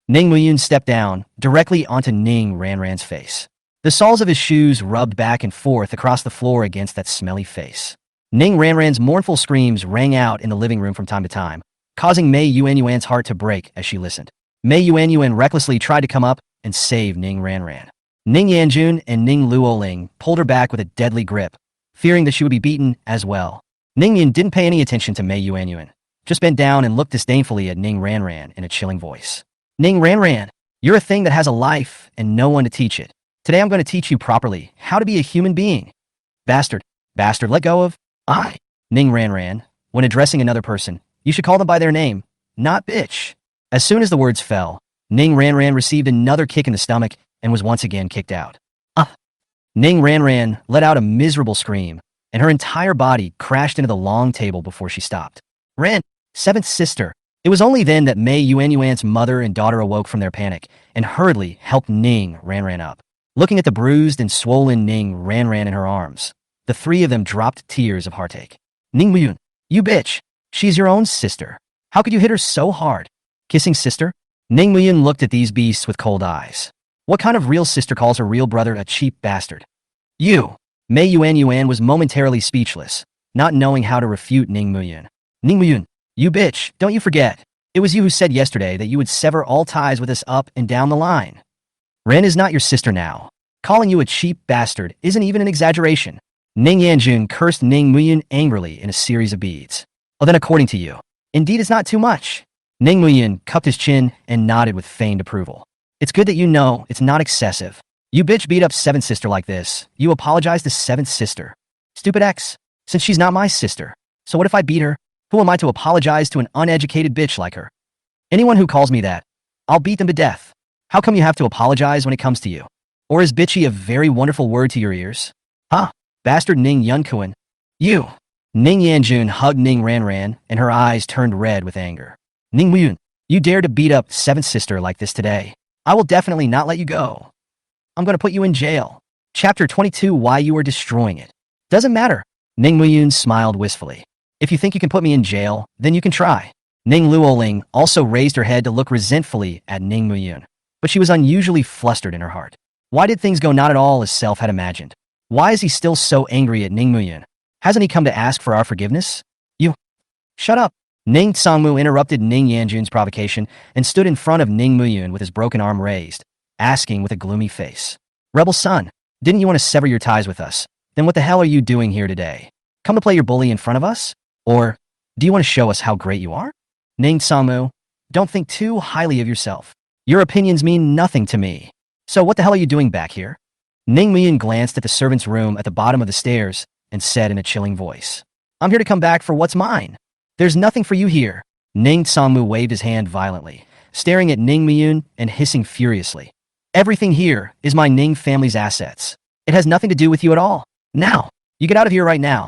Ning Muyun stepped down, directly onto Ning Ranran's face. The soles of his shoes rubbed back and forth across the floor against that smelly face. Ning Ranran's mournful screams rang out in the living room from time to time, causing Mei Yuanyuan's heart to break as she listened. Mei Yuanyuan recklessly tried to come up and save Ning Ranran. Ning Yanjun and Ning Luoling pulled her back with a deadly grip, fearing that she would be beaten as well. Ning Yin didn't pay any attention to Mei Yuanyuan, just bent down and looked disdainfully at Ning Ranran in a chilling voice. Ning Ranran, you're a thing that has a life and no one to teach it. Today I'm going to teach you properly how to be a human being. Bastard, let go of Ning Ranran, when addressing another person, you should call them by their name, not bitch. As soon as the words fell, Ning Ranran received another kick in the stomach and was once again kicked out. Ning Ranran let out a miserable scream, and her entire body crashed into the long table before she stopped. Ran, seventh sister. It was only then that Mei Yuanyuan's mother and daughter awoke from their panic and hurriedly helped Ning Ranran up. Looking at the bruised and swollen Ning Ranran in her arms, the three of them dropped tears of heartache. Ning Muyun, you bitch. She's your own sister. How could you hit her so hard? Kissing sister? Ning Muyun looked at these beasts with cold eyes. What kind of real sister calls her real brother a cheap bastard? You! Mei Yuanyuan was momentarily speechless, not knowing how to refute Ning Muyun. Ning Muyun, you bitch, don't you forget. It was you who said yesterday that you would sever all ties with us up and down the line. Ren is not your sister now. Calling you a cheap bastard isn't even an exaggeration. Ning Yanjun cursed Ning Muyun angrily in a series of beads. Well then according to you, indeed it's not too much. Ning Muyun cupped his chin and nodded with feigned approval. It's good that you know it's not excessive. You bitch beat up seventh sister like this. You apologize to seventh sister. Stupid X, since she's not my sister. So what if I beat her? Who am I to apologize to an uneducated bitch like her? Anyone who calls me that, I'll beat them to death. How come you have to apologize when it comes to you? Or is bitchy a very wonderful word to your ears? Bastard Ning Yunkuan. You! Ning Yanjun hugged Ning Ranran, and her eyes turned red with anger. Ning Muyun, you dare to beat up seventh sister like this today. I will definitely not let you go. I'm going to put you in jail. Chapter 22, Why You Are Destroying It. Doesn't matter. Ning Muyun smiled wistfully. If you think you can put me in jail, then you can try. Ning Luoling also raised her head to look resentfully at Ning Muyun, but she was unusually flustered in her heart. Why did things go not at all as Self had imagined? Why is he still so angry at Ning Muyun? Hasn't he come to ask for our forgiveness? You. Shut up. Ning Sangmu interrupted Ning Yanjun's provocation and stood in front of Ning Muyun with his broken arm raised, asking with a gloomy face. Rebel son, didn't you want to sever your ties with us? Then what the hell are you doing here today? Come to play your bully in front of us? Or, do you want to show us how great you are? Ning Sangmu, don't think too highly of yourself. Your opinions mean nothing to me. So what the hell are you doing back here? Ning Muyun glanced at the servant's room at the bottom of the stairs and said in a chilling voice. I'm here to come back for what's mine. There's nothing for you here. Ning Sangmu waved his hand violently, staring at Ning Muyun and hissing furiously. Everything here is my Ning family's assets. It has nothing to do with you at all. Now, you get out of here right now.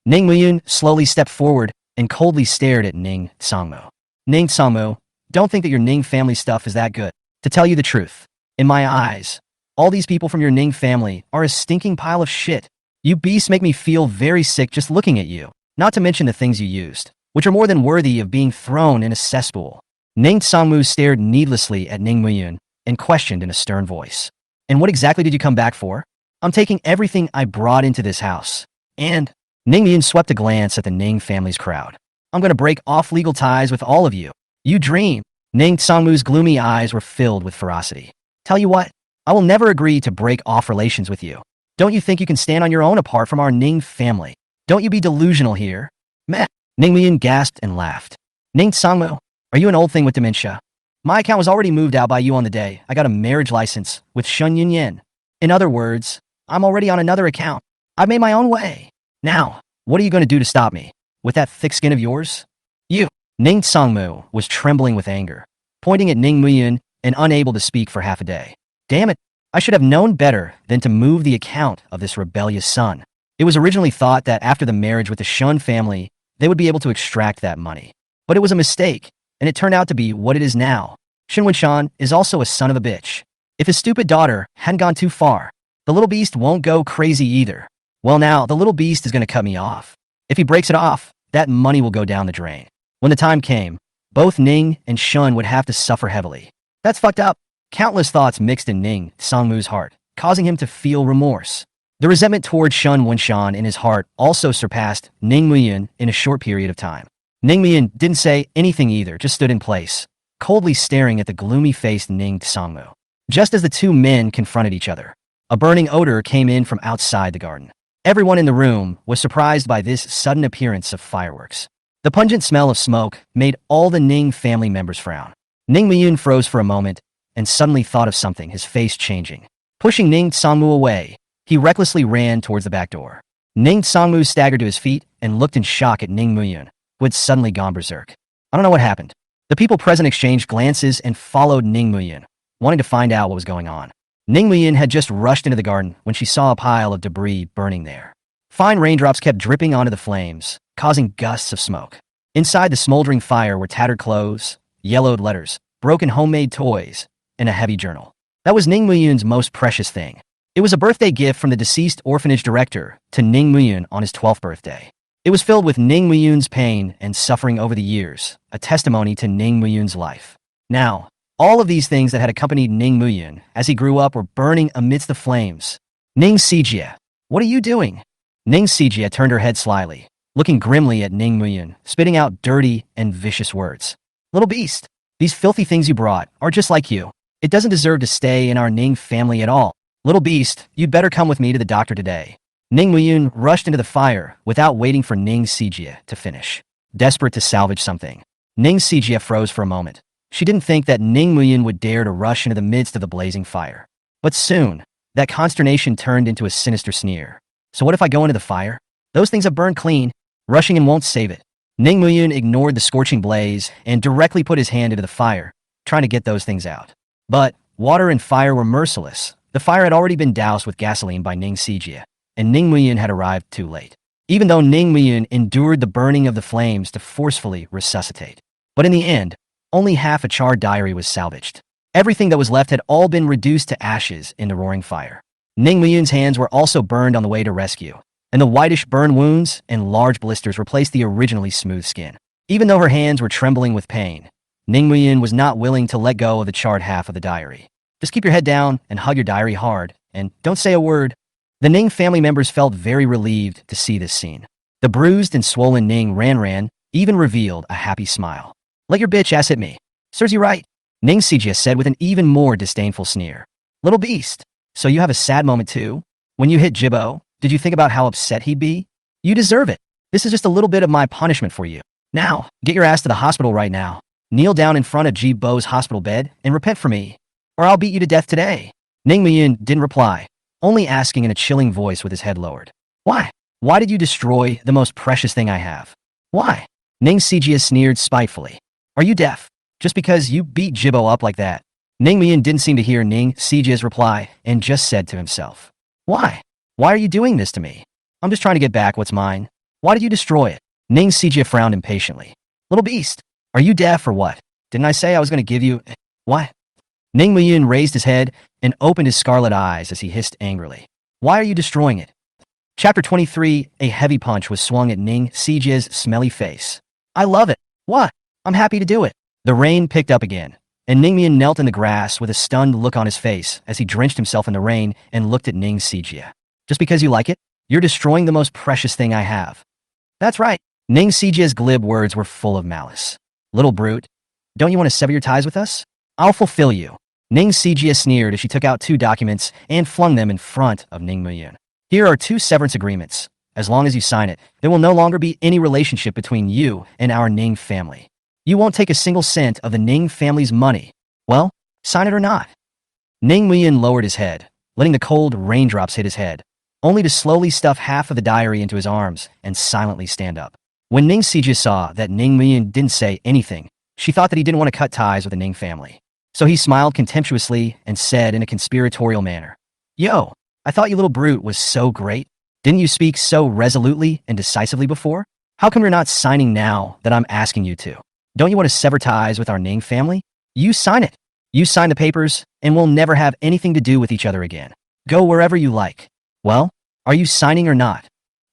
Ning Muyun slowly stepped forward and coldly stared at Ning Sangmu. Ning Sangmu, don't think that your Ning family stuff is that good. To tell you the truth, in my eyes, all these people from your Ning family are a stinking pile of shit. You beasts make me feel very sick just looking at you, not to mention the things you used, which are more than worthy of being thrown in a cesspool. Ning Sangmu stared needlessly at Ning Muyun and questioned in a stern voice. And what exactly did you come back for? I'm taking everything I brought into this house. And Ning Muyun swept a glance at the Ning family's crowd. I'm going to break off legal ties with all of you. You dream. Ning Sangmu's gloomy eyes were filled with ferocity. Tell you what, I will never agree to break off relations with you. Don't you think you can stand on your own apart from our Ning family? Don't you be delusional here. Meh. Ning Muyun gasped and laughed. Ning Sangmu, are you an old thing with dementia? My account was already moved out by you on the day I got a marriage license with Shun Yunyan. In other words, I'm already on another account. I've made my own way. Now, what are you going to do to stop me? With that thick skin of yours? You. Ning Sangmu was trembling with anger, pointing at Ning Muyun and unable to speak for half a day. Damn it, I should have known better than to move the account of this rebellious son. It was originally thought that after the marriage with the Shun family, they would be able to extract that money. But it was a mistake, and it turned out to be what it is now. Shin Shan is also a son of a bitch. If his stupid daughter hadn't gone too far, the little beast won't go crazy either. Well, now, the little beast is going to cut me off. If he breaks it off, that money will go down the drain. When the time came, both Ning and Shun would have to suffer heavily. That's fucked up. Countless thoughts mixed in Ning Sangmu's heart, causing him to feel remorse. The resentment toward Shun Wenshan in his heart also surpassed Ning Muyun in a short period of time. Ning Muyun didn't say anything either, just stood in place, coldly staring at the gloomy-faced Ning Sangmu. Just as the two men confronted each other, a burning odor came in from outside the garden. Everyone in the room was surprised by this sudden appearance of fireworks. The pungent smell of smoke made all the Ning family members frown. Ning Muyun froze for a moment and suddenly thought of something, his face changing. Pushing Ning Sangmu away, he recklessly ran towards the back door. Ning Sangmu staggered to his feet and looked in shock at Ning Muyun, who had suddenly gone berserk. I don't know what happened. The people present exchanged glances and followed Ning Muyun, wanting to find out what was going on. Ning Muyun had just rushed into the garden when she saw a pile of debris burning there. Fine raindrops kept dripping onto the flames, causing gusts of smoke. Inside the smoldering fire were tattered clothes, yellowed letters, broken homemade toys, and a heavy journal. That was Ning Muyun's most precious thing. It was a birthday gift from the deceased orphanage director to Ning Muyun on his 12th birthday. It was filled with Ning Muyun's pain and suffering over the years, a testimony to Ning Muyun's life. Now, all of these things that had accompanied Ning Muyun as he grew up were burning amidst the flames. Ning Sijia, what are you doing? Ning Sijia turned her head slyly, looking grimly at Ning Muyun, spitting out dirty and vicious words. Little beast, these filthy things you brought are just like you. It doesn't deserve to stay in our Ning family at all. Little beast, you'd better come with me to the doctor today. Ning Muyun rushed into the fire without waiting for Ning Sijia to finish. Desperate to salvage something, Ning Sijia froze for a moment. She didn't think that Ning Muyun would dare to rush into the midst of the blazing fire. But soon, that consternation turned into a sinister sneer. So what if I go into the fire? Those things have burned clean. Rushing in won't save it. Ning Muyun ignored the scorching blaze and directly put his hand into the fire, trying to get those things out. But water and fire were merciless. The fire had already been doused with gasoline by Ning Sijia, and Ning Muyun had arrived too late. Even though Ning Muyun endured the burning of the flames to forcefully resuscitate. But in the end, only half a charred diary was salvaged. Everything that was left had all been reduced to ashes in the roaring fire. Ning Muyun's hands were also burned on the way to rescue, and the whitish burn wounds and large blisters replaced the originally smooth skin. Even though her hands were trembling with pain, Ning Muyun was not willing to let go of the charred half of the diary. Just keep your head down and hug your diary hard, and don't say a word. The Ning family members felt very relieved to see this scene. The bruised and swollen Ning Ran even revealed a happy smile. Let your bitch ass hit me. Serves you right, Ning Sijia said with an even more disdainful sneer. Little beast, so you have a sad moment too? When you hit Jibbo, did you think about how upset he'd be? You deserve it. This is just a little bit of my punishment for you. Now, get your ass to the hospital right now. Kneel down in front of Jibbo's hospital bed and repent for me, or I'll beat you to death today. Ning Muyun didn't reply, only asking in a chilling voice with his head lowered. Why? Why did you destroy the most precious thing I have? Why? Ning Sijia sneered spitefully. Are you deaf? Just because you beat Jibbo up like that? Ning Muyun didn't seem to hear Ning Sijia's reply and just said to himself. Why? Why are you doing this to me? I'm just trying to get back what's mine. Why did you destroy it? Ning Sijia frowned impatiently. Little beast, are you deaf or what? Didn't I say I was going to give you... What? Ning Muyun raised his head and opened his scarlet eyes as he hissed angrily. Why are you destroying it? Chapter 23, a heavy punch was swung at Ning Sijia's smelly face. I love it. What? I'm happy to do it. The rain picked up again, and Ning Muyun knelt in the grass with a stunned look on his face as he drenched himself in the rain and looked at Ning Sijia. Just because you like it? You're destroying the most precious thing I have. That's right. Ning Sijia's glib words were full of malice. Little brute, don't you want to sever your ties with us? I'll fulfill you. Ning Sijia sneered as she took out 2 documents and flung them in front of Ning Muyun. Here are 2 severance agreements. As long as you sign it, there will no longer be any relationship between you and our Ning family. You won't take a single cent of the Ning family's money. Well, sign it or not. Ning Muyun lowered his head, letting the cold raindrops hit his head, only to slowly stuff half of the diary into his arms and silently stand up. When Ning Sijia saw that Ning Muyun didn't say anything, she thought that he didn't want to cut ties with the Ning family. So he smiled contemptuously and said in a conspiratorial manner, "Yo, I thought you little brute was so great. Didn't you speak so resolutely and decisively before? How come you're not signing now that I'm asking you to? Don't you want to sever ties with our Ning family? You sign it. You sign the papers, and we'll never have anything to do with each other again. Go wherever you like." "Well, are you signing or not?"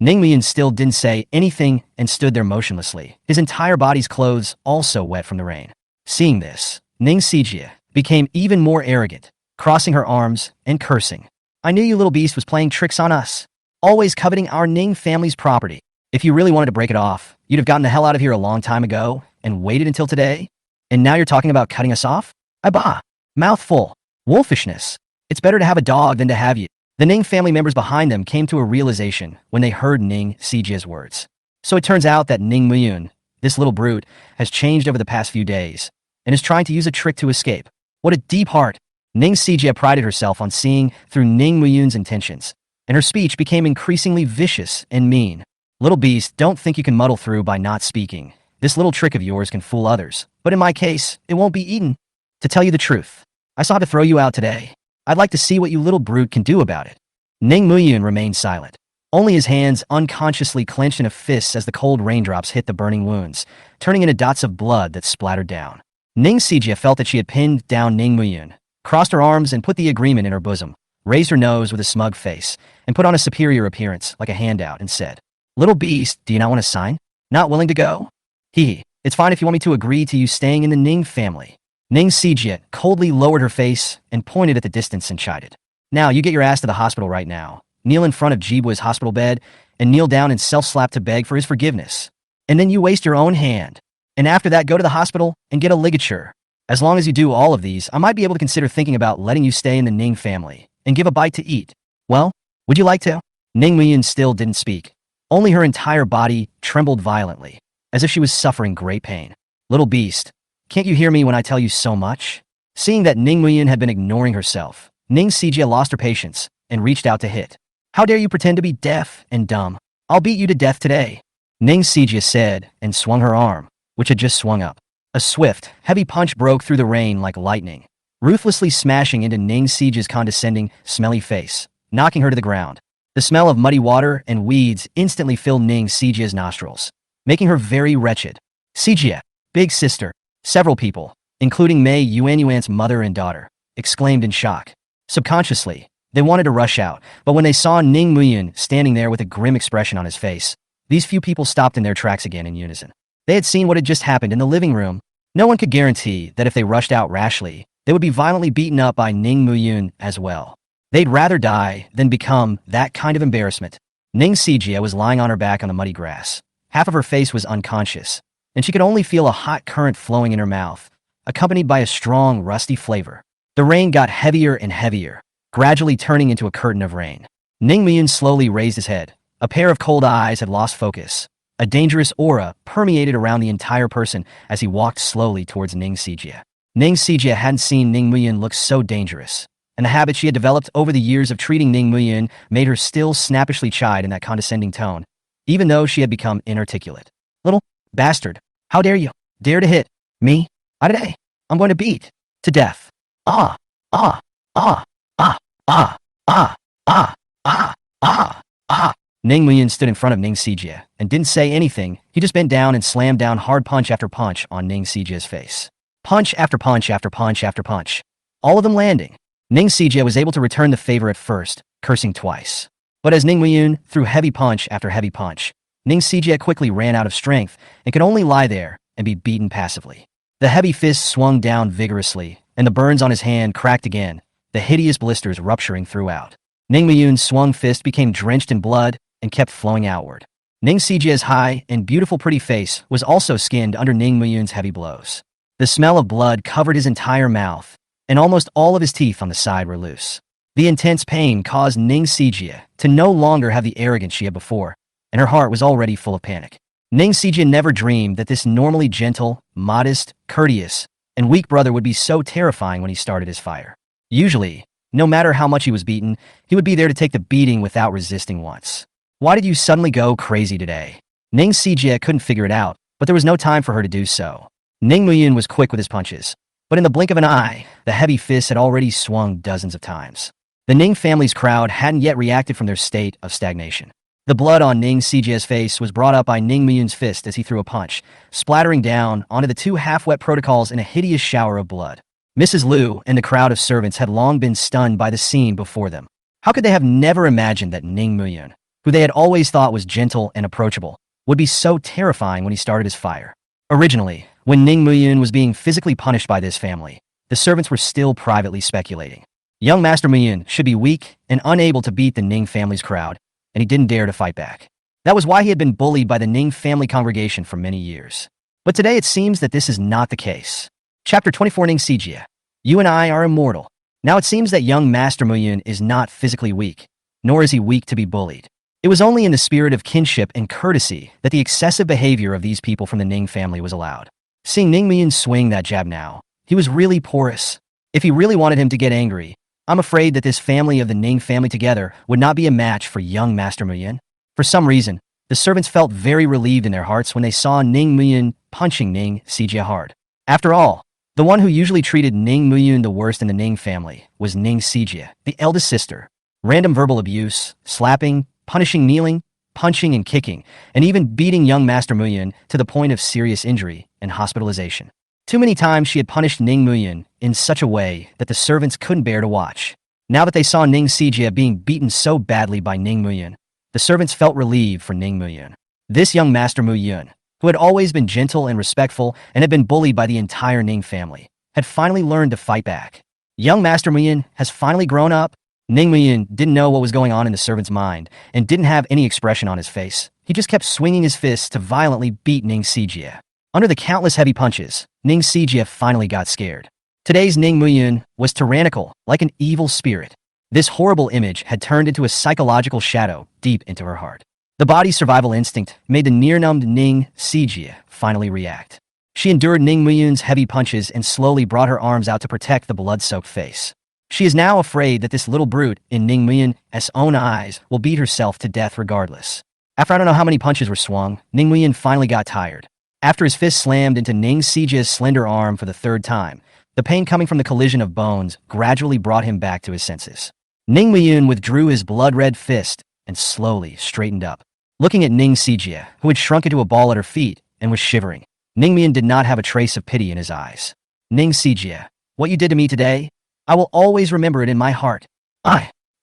Ning Muyun still didn't say anything and stood there motionlessly, his entire body's clothes also wet from the rain. Seeing this, Ning Sijia became even more arrogant, crossing her arms and cursing. "I knew you little beast was playing tricks on us, always coveting our Ning family's property. If you really wanted to break it off, you'd have gotten the hell out of here a long time ago and waited until today. And now you're talking about cutting us off? Abah, mouthful, wolfishness. It's better to have a dog than to have you." The Ning family members behind them came to a realization when they heard Ning Sijia's words. So it turns out that Ning Muyun, this little brute, has changed over the past few days and is trying to use a trick to escape. What a deep heart! Ning Sijia prided herself on seeing through Ning Muyun's intentions, and her speech became increasingly vicious and mean. "Little beast, don't think you can muddle through by not speaking. This little trick of yours can fool others, but in my case, it won't be eaten. To tell you the truth, I saw how to throw you out today. I'd like to see what you little brute can do about it." Ning Muyun remained silent. Only his hands unconsciously clenched in a fist as the cold raindrops hit the burning wounds, turning into dots of blood that splattered down. Ning Sijia felt that she had pinned down Ning Muyun, crossed her arms and put the agreement in her bosom, raised her nose with a smug face, and put on a superior appearance like a handout and said, "Little beast, do you not want to sign? Not willing to go? Hee, it's fine if you want me to agree to you staying in the Ning family." Ning Sijia coldly lowered her face and pointed at the distance and chided. "Now you get your ass to the hospital right now. Kneel in front of Jibu's hospital bed and kneel down and self-slap to beg for his forgiveness. And then you waste your own hand. And after that go to the hospital and get a ligature. As long as you do all of these, I might be able to consider thinking about letting you stay in the Ning family and give a bite to eat. Well, would you like to?" Ning Muyun still didn't speak. Only her entire body trembled violently, as if she was suffering great pain. "Little beast, can't you hear me when I tell you so much?" Seeing that Ning Muyun had been ignoring herself, Ning Sijia lost her patience and reached out to hit. "How dare you pretend to be deaf and dumb? I'll beat you to death today," Ning Sijia said and swung her arm, which had just swung up. A swift, heavy punch broke through the rain like lightning, ruthlessly smashing into Ning Sijia's condescending, smelly face, knocking her to the ground. The smell of muddy water and weeds instantly filled Ning Sijia's nostrils, making her very wretched. "Sijia, big sister," several people, including Mei Yuanyuan's mother and daughter, exclaimed in shock. Subconsciously, they wanted to rush out, but when they saw Ning Muyun standing there with a grim expression on his face, these few people stopped in their tracks again in unison. They had seen what had just happened in the living room. No one could guarantee that if they rushed out rashly, they would be violently beaten up by Ning Muyun as well. They'd rather die than become that kind of embarrassment. Ning Sijia was lying on her back on the muddy grass. Half of her face was unconscious, and she could only feel a hot current flowing in her mouth, accompanied by a strong, rusty flavor. The rain got heavier and heavier, gradually turning into a curtain of rain. Ning Muyun slowly raised his head. A pair of cold eyes had lost focus. A dangerous aura permeated around the entire person as he walked slowly towards Ning Sijia. Ning Sijia hadn't seen Ning Muyun look so dangerous, and the habit she had developed over the years of treating Ning Muyun made her still snappishly chide in that condescending tone, even though she had become inarticulate. "Little bastard, how dare you? Dare to hit me? Today, I'm going to beat to death. Ah, ah, ah, ah, ah, ah, ah, ah, ah, ah." Ning Muyun stood in front of Ning Sijia and didn't say anything. He just bent down and slammed down hard punch after punch on Ning Sijia's face. Punch after punch after punch after punch, all of them landing. Ning Sijia was able to return the favor at first, cursing twice. But as Ning Muyun threw heavy punch after heavy punch, Ning Sijia quickly ran out of strength and could only lie there and be beaten passively. The heavy fist swung down vigorously, and the burns on his hand cracked again, the hideous blisters rupturing throughout. Ning Muyun's swung fist became drenched in blood and kept flowing outward. Ning Sijia's high and beautiful pretty face was also skinned under Ning Muyun's heavy blows. The smell of blood covered his entire mouth, and almost all of his teeth on the side were loose. The intense pain caused Ning Sijia to no longer have the arrogance she had before, and her heart was already full of panic. Ning Sijia never dreamed that this normally gentle, modest, courteous, and weak brother would be so terrifying when he started his fire. Usually, no matter how much he was beaten, he would be there to take the beating without resisting once. "Why did you suddenly go crazy today? Ning Sijie couldn't figure it out, but there was no time for her to do so. Ning Muyun was quick with his punches, but in the blink of an eye, the heavy fist had already swung dozens of times. The Ning family's crowd hadn't yet reacted from their state of stagnation. The blood on Ning Sijie's face was brought up by Ning Muyun's fist as he threw a punch, splattering down onto the two half-wet protocols in a hideous shower of blood. Mrs. Liu and the crowd of servants had long been stunned by the scene before them. How could they have never imagined that Ning Muyun, who they had always thought was gentle and approachable, would be so terrifying when he started his fire? Originally, when Ning Muyun was being physically punished by this family, the servants were still privately speculating. Young Master Muyun should be weak and unable to beat the Ning family's crowd, and he didn't dare to fight back. That was why he had been bullied by the Ning family congregation for many years. But today it seems that this is not the case. Chapter 24 Ning Sijie. You and I are immortal. Now it seems that young Master Muyun is not physically weak, nor is he weak to be bullied. It was only in the spirit of kinship and courtesy that the excessive behavior of these people from the Ning family was allowed. Seeing Ning Muyun swing that jab now, he was really porous. If he really wanted him to get angry, I'm afraid that this family of the Ning family together would not be a match for young Master Muyun. For some reason, the servants felt very relieved in their hearts when they saw Ning Muyun punching Ning Sijie hard. After all, the one who usually treated Ning Muyun the worst in the Ning family was Ning Sijie, the eldest sister. Random verbal abuse, slapping, punishing, kneeling, punching and kicking, and even beating young Master Muyun to the point of serious injury and hospitalization. Too many times she had punished Ning Muyun in such a way that the servants couldn't bear to watch. Now that they saw Ning Sijie being beaten so badly by Ning Muyun, the servants felt relieved for Ning Muyun. This young Master Muyun, who had always been gentle and respectful and had been bullied by the entire Ning family, had finally learned to fight back. Young Master Muyun has finally grown up. Ning Muyun didn't know what was going on in the servant's mind and didn't have any expression on his face. He just kept swinging his fists to violently beat Ning Sijie. Under the countless heavy punches, Ning Sijie finally got scared. Today's Ning Muyun was tyrannical, like an evil spirit. This horrible image had turned into a psychological shadow deep into her heart. The body's survival instinct made the near-numbed Ning Sijie finally react. She endured Ning Muyun's heavy punches and slowly brought her arms out to protect the blood-soaked face. She is now afraid that this little brute in Ning Muyun's own eyes will beat herself to death regardless. After I don't know how many punches were swung, Ning Muyun finally got tired. After his fist slammed into Ning Sijie's slender arm for the third time, the pain coming from the collision of bones gradually brought him back to his senses. Ning Muyun withdrew his blood-red fist and slowly straightened up. Looking at Ning Sijie, who had shrunk into a ball at her feet and was shivering, Ning Muyun did not have a trace of pity in his eyes. Ning Sijie, what you did to me today, I will always remember it in my heart.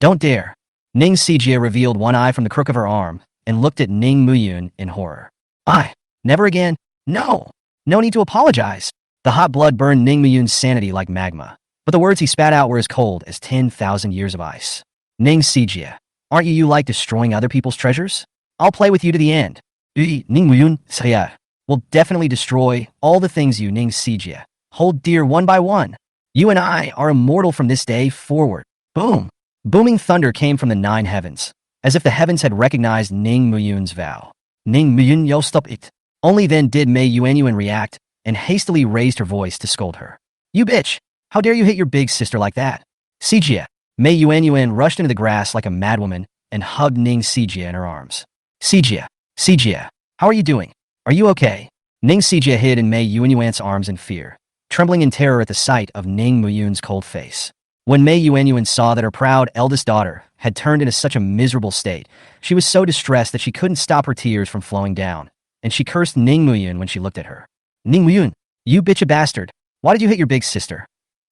Don't dare. Ning Sijie revealed one eye from the crook of her arm and looked at Ning Muyun in horror. Never again. No need to apologize. The hot blood burned Ning Muyun's sanity like magma, but the words he spat out were as cold as 10,000 years of ice. Ning Sijie, aren't you like destroying other people's treasures? I'll play with you to the end. Ning Muyun, Saya, will definitely destroy all the things you, Ning Sijie, hold dear one by one. You and I are immortal from this day forward. Boom! Booming thunder came from the 9 heavens, as if the heavens had recognized Ning Muyun's vow. Ning Muyun, yo, stop it. Only then did Mei Yuanyuan react and hastily raised her voice to scold her. You bitch! How dare you hit your big sister like that? Sijie. Mei Yuanyuan rushed into the grass like a madwoman and hugged Ning Sijie in her arms. Sijie, how are you doing? Are you okay? Ning Sijie hid in Mei Yuanyuan's arms in fear, trembling in terror at the sight of Ning Muyun's cold face. When Mei Yuanyuan saw that her proud eldest daughter had turned into such a miserable state, she was so distressed that she couldn't stop her tears from flowing down, and she cursed Ning Muyun when she looked at her. Ning Muyun, you bitch a bastard. Why did you hit your big sister?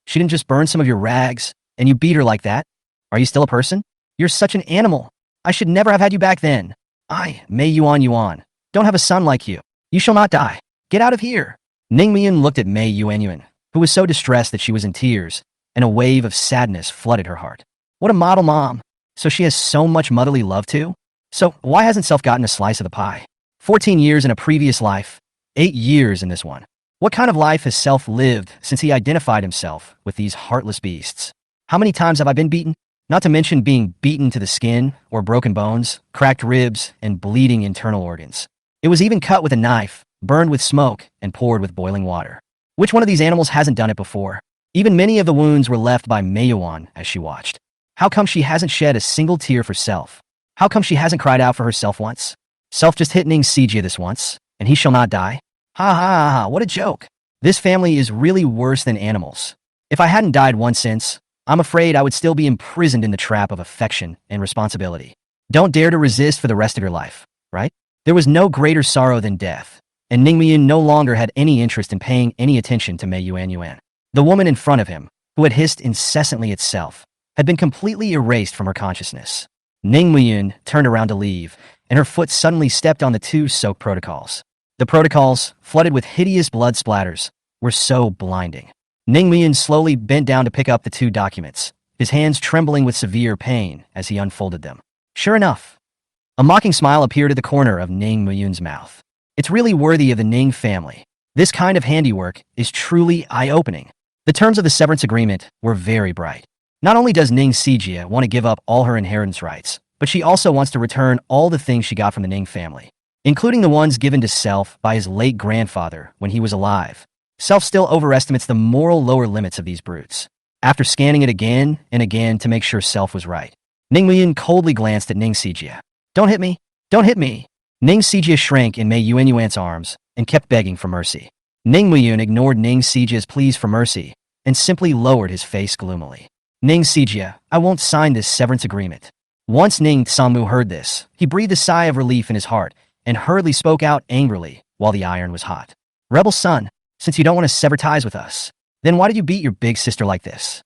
She didn't just burn some of your rags, and you beat her like that? Are you still a person? You're such an animal. I should never have had you back then. Mei Yuanyuan, don't have a son like you. You shall not die. Get out of here. Ning Muyun looked at Mei Yuanyuan, who was so distressed that she was in tears, and a wave of sadness flooded her heart. What a model mom. So she has so much motherly love too? So why hasn't Self gotten a slice of the pie? 14 years in a previous life, 8 years in this one. What kind of life has Self lived since he identified himself with these heartless beasts? How many times have I been beaten? Not to mention being beaten to the skin, or broken bones, cracked ribs, and bleeding internal organs. It was even cut with a knife, burned with smoke, and poured with boiling water. Which one of these animals hasn't done it before? Even many of the wounds were left by Mei Yuan as she watched. How come she hasn't shed a single tear for Self? How come she hasn't cried out for herself once? Self just hit Ning Sijia this once, and he shall not die. Ha ha ha ha, what a joke. This family is really worse than animals. If I hadn't died once since, I'm afraid I would still be imprisoned in the trap of affection and responsibility. Don't dare to resist for the rest of your life, right? There was no greater sorrow than death, and Ning Muyun no longer had any interest in paying any attention to Mei Yuan. The woman in front of him, who had hissed incessantly itself, had been completely erased from her consciousness. Ning Muyun turned around to leave, and her foot suddenly stepped on the two soaked protocols. The protocols, flooded with hideous blood splatters, were so blinding. Ning Muyun slowly bent down to pick up the two documents, his hands trembling with severe pain as he unfolded them. Sure enough, a mocking smile appeared at the corner of Ning Muyun's mouth. It's really worthy of the Ning family. This kind of handiwork is truly eye-opening. The terms of the severance agreement were very bright. Not only does Ning Sijia want to give up all her inheritance rights, but she also wants to return all the things she got from the Ning family, including the ones given to Self by his late grandfather when he was alive. Self still overestimates the moral lower limits of these brutes. After scanning it again and again to make sure Self was right, Ning Muyun coldly glanced at Ning Sijia. Don't hit me! Don't hit me! Ning Sijia shrank in Mei Yuan's arms and kept begging for mercy. Ning Muyun ignored Ning Sijia's pleas for mercy and simply lowered his face gloomily. Ning Sijia, I won't sign this severance agreement. Once Ning Sangmu heard this, he breathed a sigh of relief in his heart and hurriedly spoke out angrily while the iron was hot. Rebel son, since you don't want to sever ties with us, then why did you beat your big sister like this?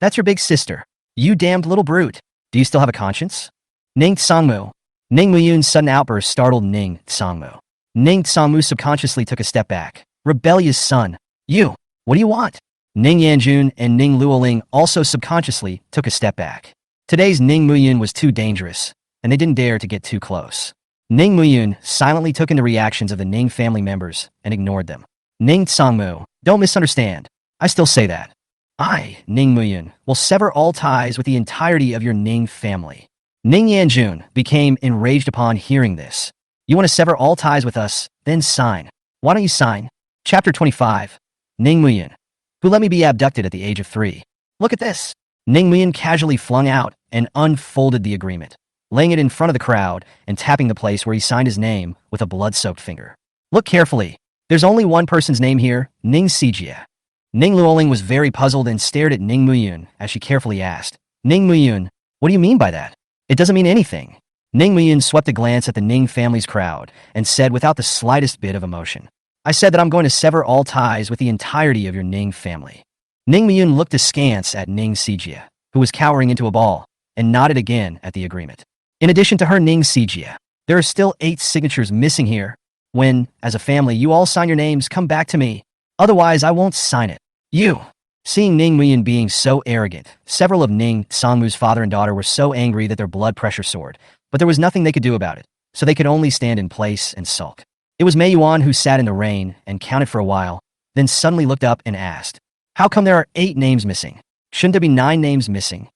That's your big sister. You damned little brute. Do you still have a conscience? Ning Sangmu. Ning Muyun's sudden outburst startled Ning Sangmu. Ning Sangmu subconsciously took a step back. Rebellious son. You. What do you want? Ning Yanjun and Ning Luoling also subconsciously took a step back. Today's Ning Muyun was too dangerous, and they didn't dare to get too close. Ning Muyun silently took in the reactions of the Ning family members and ignored them. Ning Sangmu, don't misunderstand. I still say that. I, Ning Muyun, will sever all ties with the entirety of your Ning family. Ning Yanjun became enraged upon hearing this. You want to sever all ties with us, then sign. Why don't you sign? Chapter 25. Ning Muyun, who let me be abducted at the age of 3. Look at this. Ning Muyun casually flung out and unfolded the agreement, laying it in front of the crowd and tapping the place where he signed his name with a blood-soaked finger. Look carefully. There's only one person's name here, Ning Sijia. Ning Luoling was very puzzled and stared at Ning Muyun as she carefully asked, Ning Muyun, what do you mean by that? It doesn't mean anything. Ning Muyun swept a glance at the Ning family's crowd and said without the slightest bit of emotion, I said that I'm going to sever all ties with the entirety of your Ning family. Ning Muyun looked askance at Ning Sijia, who was cowering into a ball, and nodded again at the agreement. In addition to her Ning Sijia, there are still 8 signatures missing here. When, as a family, you all sign your names, come back to me. Otherwise, I won't sign it. You. Seeing Ning Muyun being so arrogant, several of Ning Sangmu's father and daughter were so angry that their blood pressure soared, but there was nothing they could do about it, so they could only stand in place and sulk. It was Mei Yuan who sat in the rain and counted for a while, then suddenly looked up and asked, how come there are 8 names missing? Shouldn't there be 9 names missing?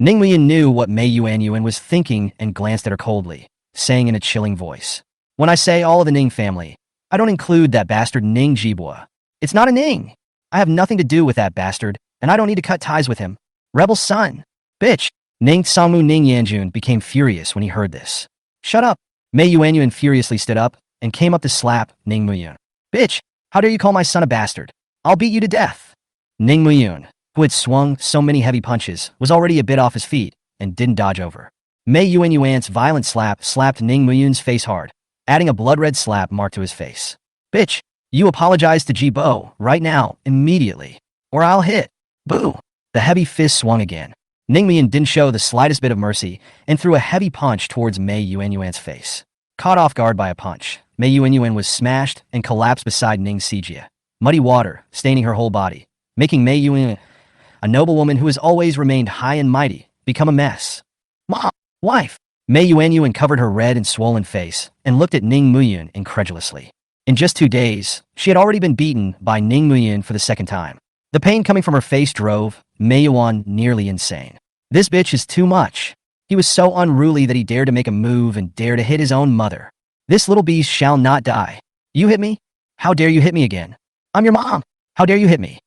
Ning Muyun knew what Mei Yuan was thinking and glanced at her coldly, saying in a chilling voice, when I say all of the Ning family, I don't include that bastard Ning Jibua. It's not a Ning. I have nothing to do with that bastard, and I don't need to cut ties with him. Rebel son. Bitch. Ning Sangmu Ning Yanjun became furious when he heard this. Shut up. Mei Yuan furiously stood up and came up to slap Ning Muyun. Bitch, how dare you call my son a bastard? I'll beat you to death. Ning Muyun, who had swung so many heavy punches, was already a bit off his feet and didn't dodge over. Mei Yuan's violent slap slapped Ning Muyun's face hard, adding a blood-red slap mark to his face. Bitch, you apologize to Jibo right now, immediately, or I'll hit. Boo. The heavy fist swung again. Ning Muyun didn't show the slightest bit of mercy and threw a heavy punch towards Mei Yuan's face. Caught off guard by a punch, Mei Yuan was smashed and collapsed beside Ning Sijia, muddy water staining her whole body, making Mei Yuan, a noble woman who has always remained high and mighty, become a mess. Mom! Wife! Mei Yuan covered her red and swollen face and looked at Ning Muyun incredulously. In just 2 days, she had already been beaten by Ning Muyun for the second time. The pain coming from her face drove Mei Yuan nearly insane. This bitch is too much. He was so unruly that he dared to make a move and dare to hit his own mother. This little beast shall not die. You hit me? How dare you hit me again? I'm your mom. How dare you hit me?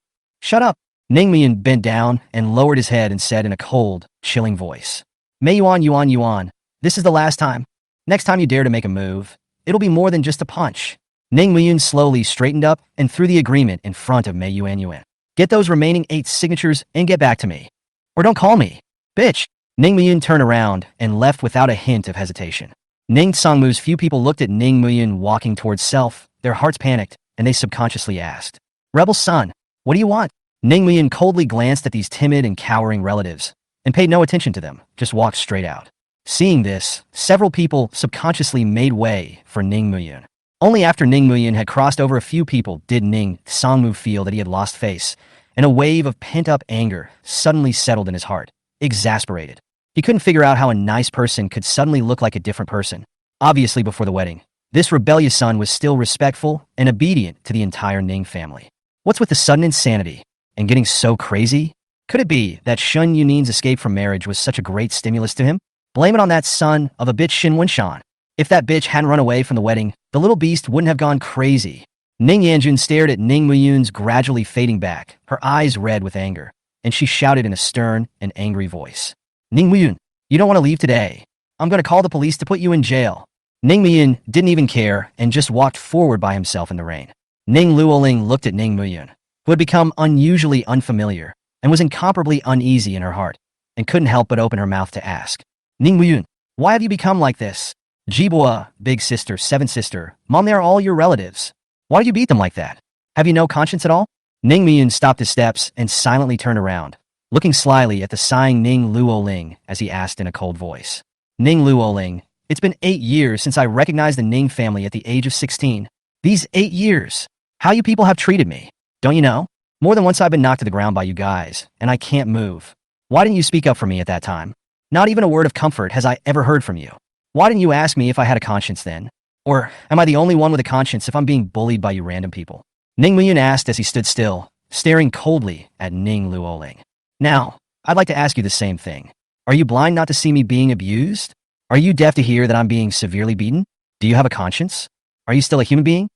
Shut up. Ning Muyun bent down and lowered his head and said in a cold, chilling voice. Mei Yuan, this is the last time. Next time you dare to make a move, it'll be more than just a punch. Ning Muyun slowly straightened up and threw the agreement in front of Mei Yuanyuan. Get those remaining 8 signatures and get back to me. Or don't call me. Bitch. Ning Muyun turned around and left without a hint of hesitation. Ning Sangmu's few people looked at Ning Muyun walking towards self, their hearts panicked, and they subconsciously asked, Rebel son, what do you want? Ning Muyun coldly glanced at these timid and cowering relatives, and paid no attention to them, just walked straight out. Seeing this, several people subconsciously made way for Ning Muyun. Only after Ning Muyun had crossed over a few people did Ning Sangmu feel that he had lost face, and a wave of pent-up anger suddenly settled in his heart, exasperated. He couldn't figure out how a nice person could suddenly look like a different person. Obviously, before the wedding, this rebellious son was still respectful and obedient to the entire Ning family. What's with the sudden insanity and getting so crazy? Could it be that Shun Yunin's escape from marriage was such a great stimulus to him? Blame it on that son of a bitch Shin Wenshan. If that bitch hadn't run away from the wedding, the little beast wouldn't have gone crazy. Ning Yanjun stared at Ning Muyun's gradually fading back, her eyes red with anger, and she shouted in a stern and angry voice. Ning Muyun, you don't want to leave today. I'm going to call the police to put you in jail. Ning Muyun didn't even care and just walked forward by himself in the rain. Ning Luoling looked at Ning Muyun, who had become unusually unfamiliar and was incomparably uneasy in her heart, and couldn't help but open her mouth to ask, Ning Muyun, why have you become like this? Jibua, big sister, seven sister, mom, they are all your relatives. Why do you beat them like that? Have you no conscience at all? Ning Muyun stopped his steps and silently turned around, looking slyly at the sighing Ning Luoling as he asked in a cold voice. Ning Luoling, it's been 8 years since I recognized the Ning family at the age of 16. These 8 years. How you people have treated me. Don't you know? More than once I've been knocked to the ground by you guys, and I can't move. Why didn't you speak up for me at that time? Not even a word of comfort has I ever heard from you. Why didn't you ask me if I had a conscience then? Or am I the only one with a conscience if I'm being bullied by you random people? Ning Muyun asked as he stood still, staring coldly at Ning Luoling. Now, I'd like to ask you the same thing. Are you blind not to see me being abused? Are you deaf to hear that I'm being severely beaten? Do you have a conscience? Are you still a human being?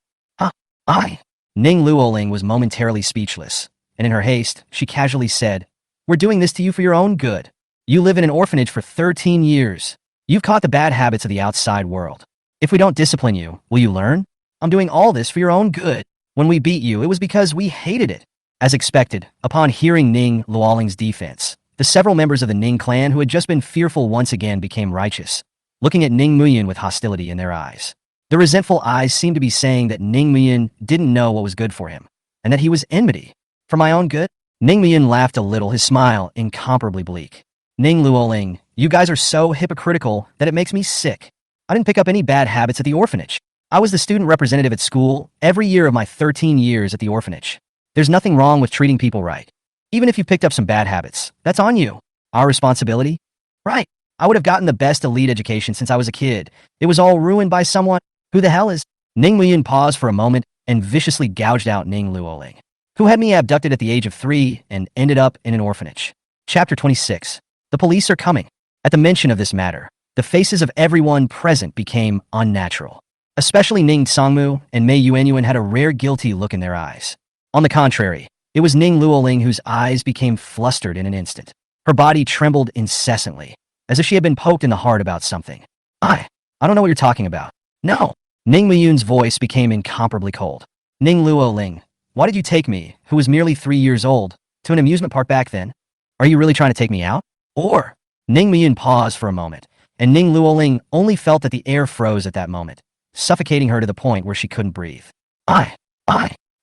Ning Luoling was momentarily speechless, and in her haste, she casually said, We're doing this to you for your own good. You live in an orphanage for 13 years. You've caught the bad habits of the outside world. If we don't discipline you, will you learn? I'm doing all this for your own good. When we beat you, it was because we hated it. As expected, upon hearing Ning Luoling's defense, the several members of the Ning clan who had just been fearful once again became righteous, looking at Ning Muyun with hostility in their eyes. The resentful eyes seemed to be saying that Ning Muyun didn't know what was good for him, and that he was enmity. For my own good? Ning Muyun laughed a little, his smile incomparably bleak. Ning Luoling, you guys are so hypocritical that it makes me sick. I didn't pick up any bad habits at the orphanage. I was the student representative at school every year of my 13 years at the orphanage. There's nothing wrong with treating people right. Even if you picked up some bad habits, that's on you. Our responsibility? Right. I would have gotten the best elite education since I was a kid. It was all ruined by someone. Who the hell is? Ning Muyun paused for a moment and viciously gouged out Ning Luoling, who had me abducted at the age of 3 and ended up in an orphanage. Chapter 26. The police are coming. At the mention of this matter, the faces of everyone present became unnatural. Especially Ning Sangmu and Mei Yuanyuan had a rare guilty look in their eyes. On the contrary, it was Ning Luoling whose eyes became flustered in an instant. Her body trembled incessantly, as if she had been poked in the heart about something. I don't know what you're talking about. No. Ning Muyun's voice became incomparably cold. Ning Luoling, why did you take me, who was merely 3 years old, to an amusement park back then? Are you really trying to take me out? Or? Ning Muyun paused for a moment, and Ning Luoling only felt that the air froze at that moment, suffocating her to the point where she couldn't breathe.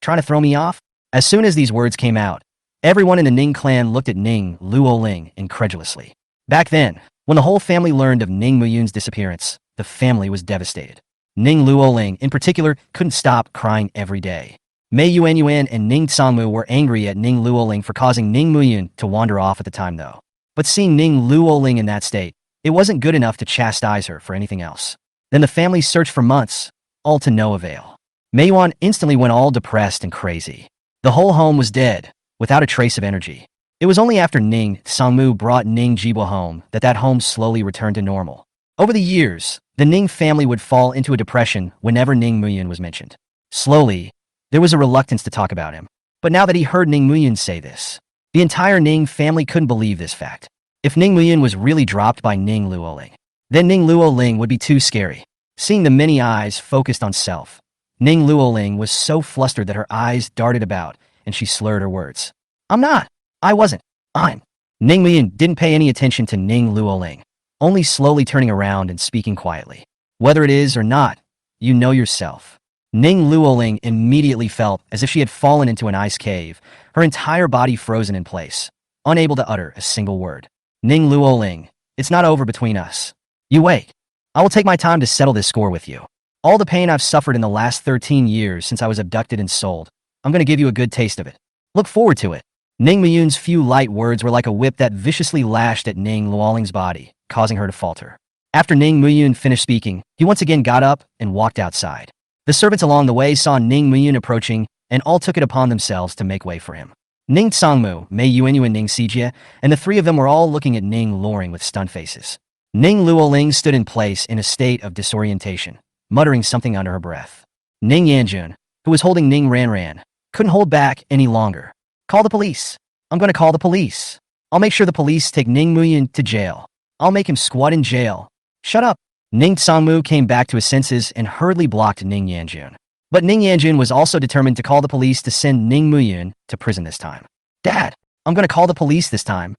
Trying to throw me off? As soon as these words came out, everyone in the Ning clan looked at Ning Luoling incredulously. Back then, when the whole family learned of Ning Muyun's disappearance, the family was devastated. Ning Luoling, in particular, couldn't stop crying every day. Mei Yuanyuan and Ning Sangmu were angry at Ning Luoling for causing Ning Muyun to wander off at the time, though. But seeing Ning Luoling in that state, it wasn't good enough to chastise her for anything else. Then the family searched for months, all to no avail. Mei Yuan instantly went all depressed and crazy. The whole home was dead, without a trace of energy. It was only after Ning Sangmu brought Ning Jibwa home that home slowly returned to normal. Over the years, the Ning family would fall into a depression whenever Ning Muyun was mentioned. Slowly, there was a reluctance to talk about him. But now that he heard Ning Muyun say this, the entire Ning family couldn't believe this fact. If Ning Muyun was really dropped by Ning Luoling, then Ning Luoling would be too scary. Seeing the many eyes focused on self, Ning Luoling was so flustered that her eyes darted about and she slurred her words. I'm not. I wasn't. I'm. Ning Muyin didn't pay any attention to Ning Luoling, only slowly turning around and speaking quietly. Whether it is or not, you know yourself. Ning Luoling immediately felt as if she had fallen into an ice cave, her entire body frozen in place, unable to utter a single word. Ning Luoling, it's not over between us. You wait. I will take my time to settle this score with you. All the pain I've suffered in the last 13 years since I was abducted and sold, I'm going to give you a good taste of it. Look forward to it. Ning Muyun's few light words were like a whip that viciously lashed at Ning Luoling's body, causing her to falter. After Ning Muyun finished speaking, he once again got up and walked outside. The servants along the way saw Ning Muyun approaching, and all took it upon themselves to make way for him. Ning Tsangmu, Mei Yuanyu and Ning Xijie, and the three of them were all looking at Ning Luoling with stunned faces. Ning Luoling stood in place in a state of disorientation, muttering something under her breath. Ning Yanjun, who was holding Ning Ranran, couldn't hold back any longer. Call the police. I'm going to call the police. I'll make sure the police take Ning Muyun to jail. I'll make him squat in jail. Shut up. Ning Tsangmu came back to his senses and hurriedly blocked Ning Yanjun. But Ning Yanjun was also determined to call the police to send Ning Muyun to prison this time. Dad, I'm going to call the police this time.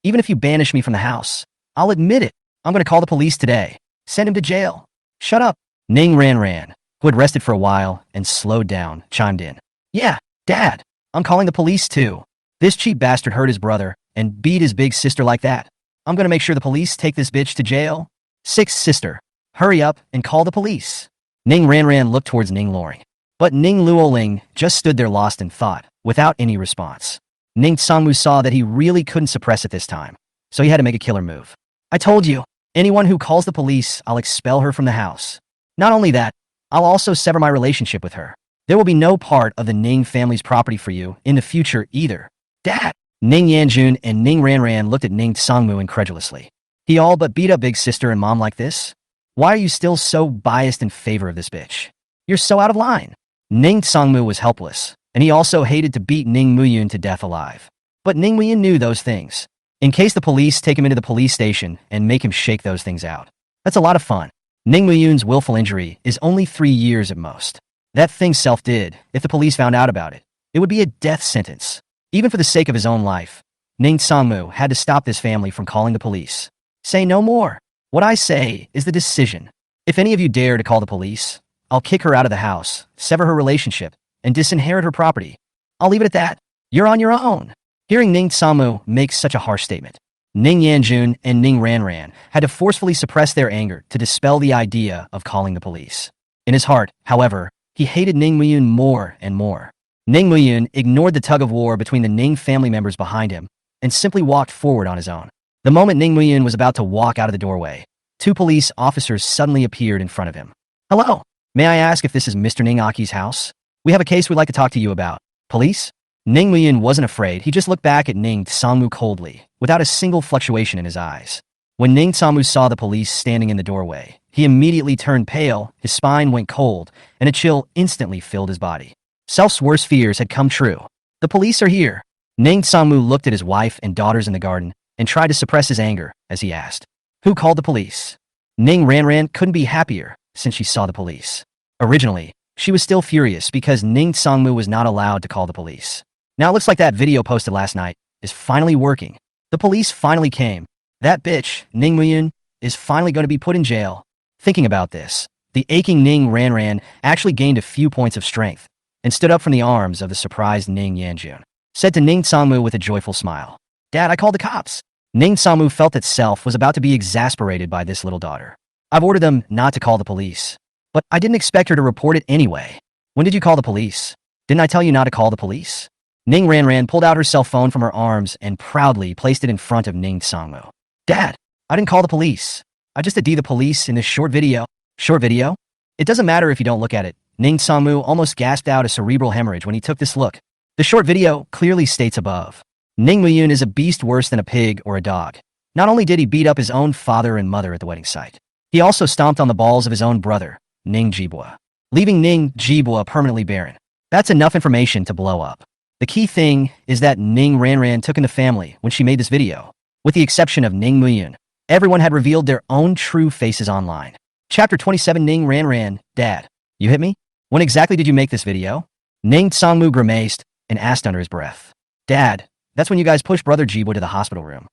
Even if you banish me from the house, I'll admit it. I'm going to call the police today. Send him to jail. Shut up. Ning Ranran, who had rested for a while and slowed down, chimed in. Yeah, Dad, I'm calling the police too. This cheap bastard hurt his brother and beat his big sister like that. I'm going to make sure the police take this bitch to jail. Sixth sister, hurry up and call the police. Ning Ranran looked towards Ning Luoling. But Ning Luoling just stood there lost in thought, without any response. Ning Tsangmu saw that he really couldn't suppress it this time, so he had to make a killer move. I told you, anyone who calls the police, I'll expel her from the house. Not only that, I'll also sever my relationship with her. There will be no part of the Ning family's property for you in the future either. Dad! Ning Yanjun and Ning Ranran looked at Ning Tsangmu incredulously. He all but beat up big sister and mom like this? Why are you still so biased in favor of this bitch? You're so out of line. Ning Tsangmu was helpless, and he also hated to beat Ning Muyun to death alive. But Ning Muyun knew those things, in case the police take him into the police station and make him shake those things out. That's a lot of fun. Ning Muyun's willful injury is only 3 years at most. That thing Self did, if the police found out about it, it would be a death sentence. Even for the sake of his own life, Ning Tsangmu had to stop this family from calling the police. Say no more. What I say is the decision. If any of you dare to call the police, I'll kick her out of the house, sever her relationship, and disinherit her property. I'll leave it at that. You're on your own. Hearing Ning Tsangmu make such a harsh statement, Ning Yanjun and Ning Ranran had to forcefully suppress their anger to dispel the idea of calling the police. In his heart, however, he hated Ning Muyun more and more. Ning Muyun ignored the tug-of-war between the Ning family members behind him and simply walked forward on his own. The moment Ning Muyun was about to walk out of the doorway, 2 police officers suddenly appeared in front of him. Hello, may I ask if this is Mr. Ning Aki's house? We have a case we'd like to talk to you about. Police? Ning Muyun wasn't afraid, he just looked back at Ning Tsangmu coldly, without a single fluctuation in his eyes. When Ning Tsangmu saw the police standing in the doorway, he immediately turned pale, his spine went cold, and a chill instantly filled his body. Self's worst fears had come true. The police are here. Ning Tsangmu looked at his wife and daughters in the garden and tried to suppress his anger as he asked, who called the police? Ning Ranran couldn't be happier since she saw the police. Originally, she was still furious because Ning Tsangmu was not allowed to call the police. Now it looks like that video posted last night is finally working. The police finally came. That bitch, Ning Muyun, is finally going to be put in jail. Thinking about this, the aching Ning Ranran actually gained a few points of strength and stood up from the arms of the surprised Ning Yanjun. Said to Ning Tsangmu with a joyful smile, Dad, I called the cops. Ning Tsangmu felt that Self was about to be exasperated by this little daughter. I've ordered them not to call the police. But I didn't expect her to report it anyway. When did you call the police? Didn't I tell you not to call the police? Ning Ranran pulled out her cell phone from her arms and proudly placed it in front of Ning Tsangmu. Dad, I didn't call the police. I just ID the police in this short video. Short video? It doesn't matter if you don't look at it. Ning Tsangmu almost gasped out a cerebral hemorrhage when he took this look. The short video clearly states above. Ning Muyun is a beast worse than a pig or a dog. Not only did he beat up his own father and mother at the wedding site, he also stomped on the balls of his own brother, Ning Jibua, leaving Ning Jibua permanently barren. That's enough information to blow up. The key thing is that Ning Ranran took in the family when she made this video. With the exception of Ning Muyun, everyone had revealed their own true faces online. Chapter 27 Ning Ran. Dad, you hit me? When exactly did you make this video? Ning Sangmu grimaced and asked under his breath. Dad, that's when you guys pushed Brother Jibo to the hospital room.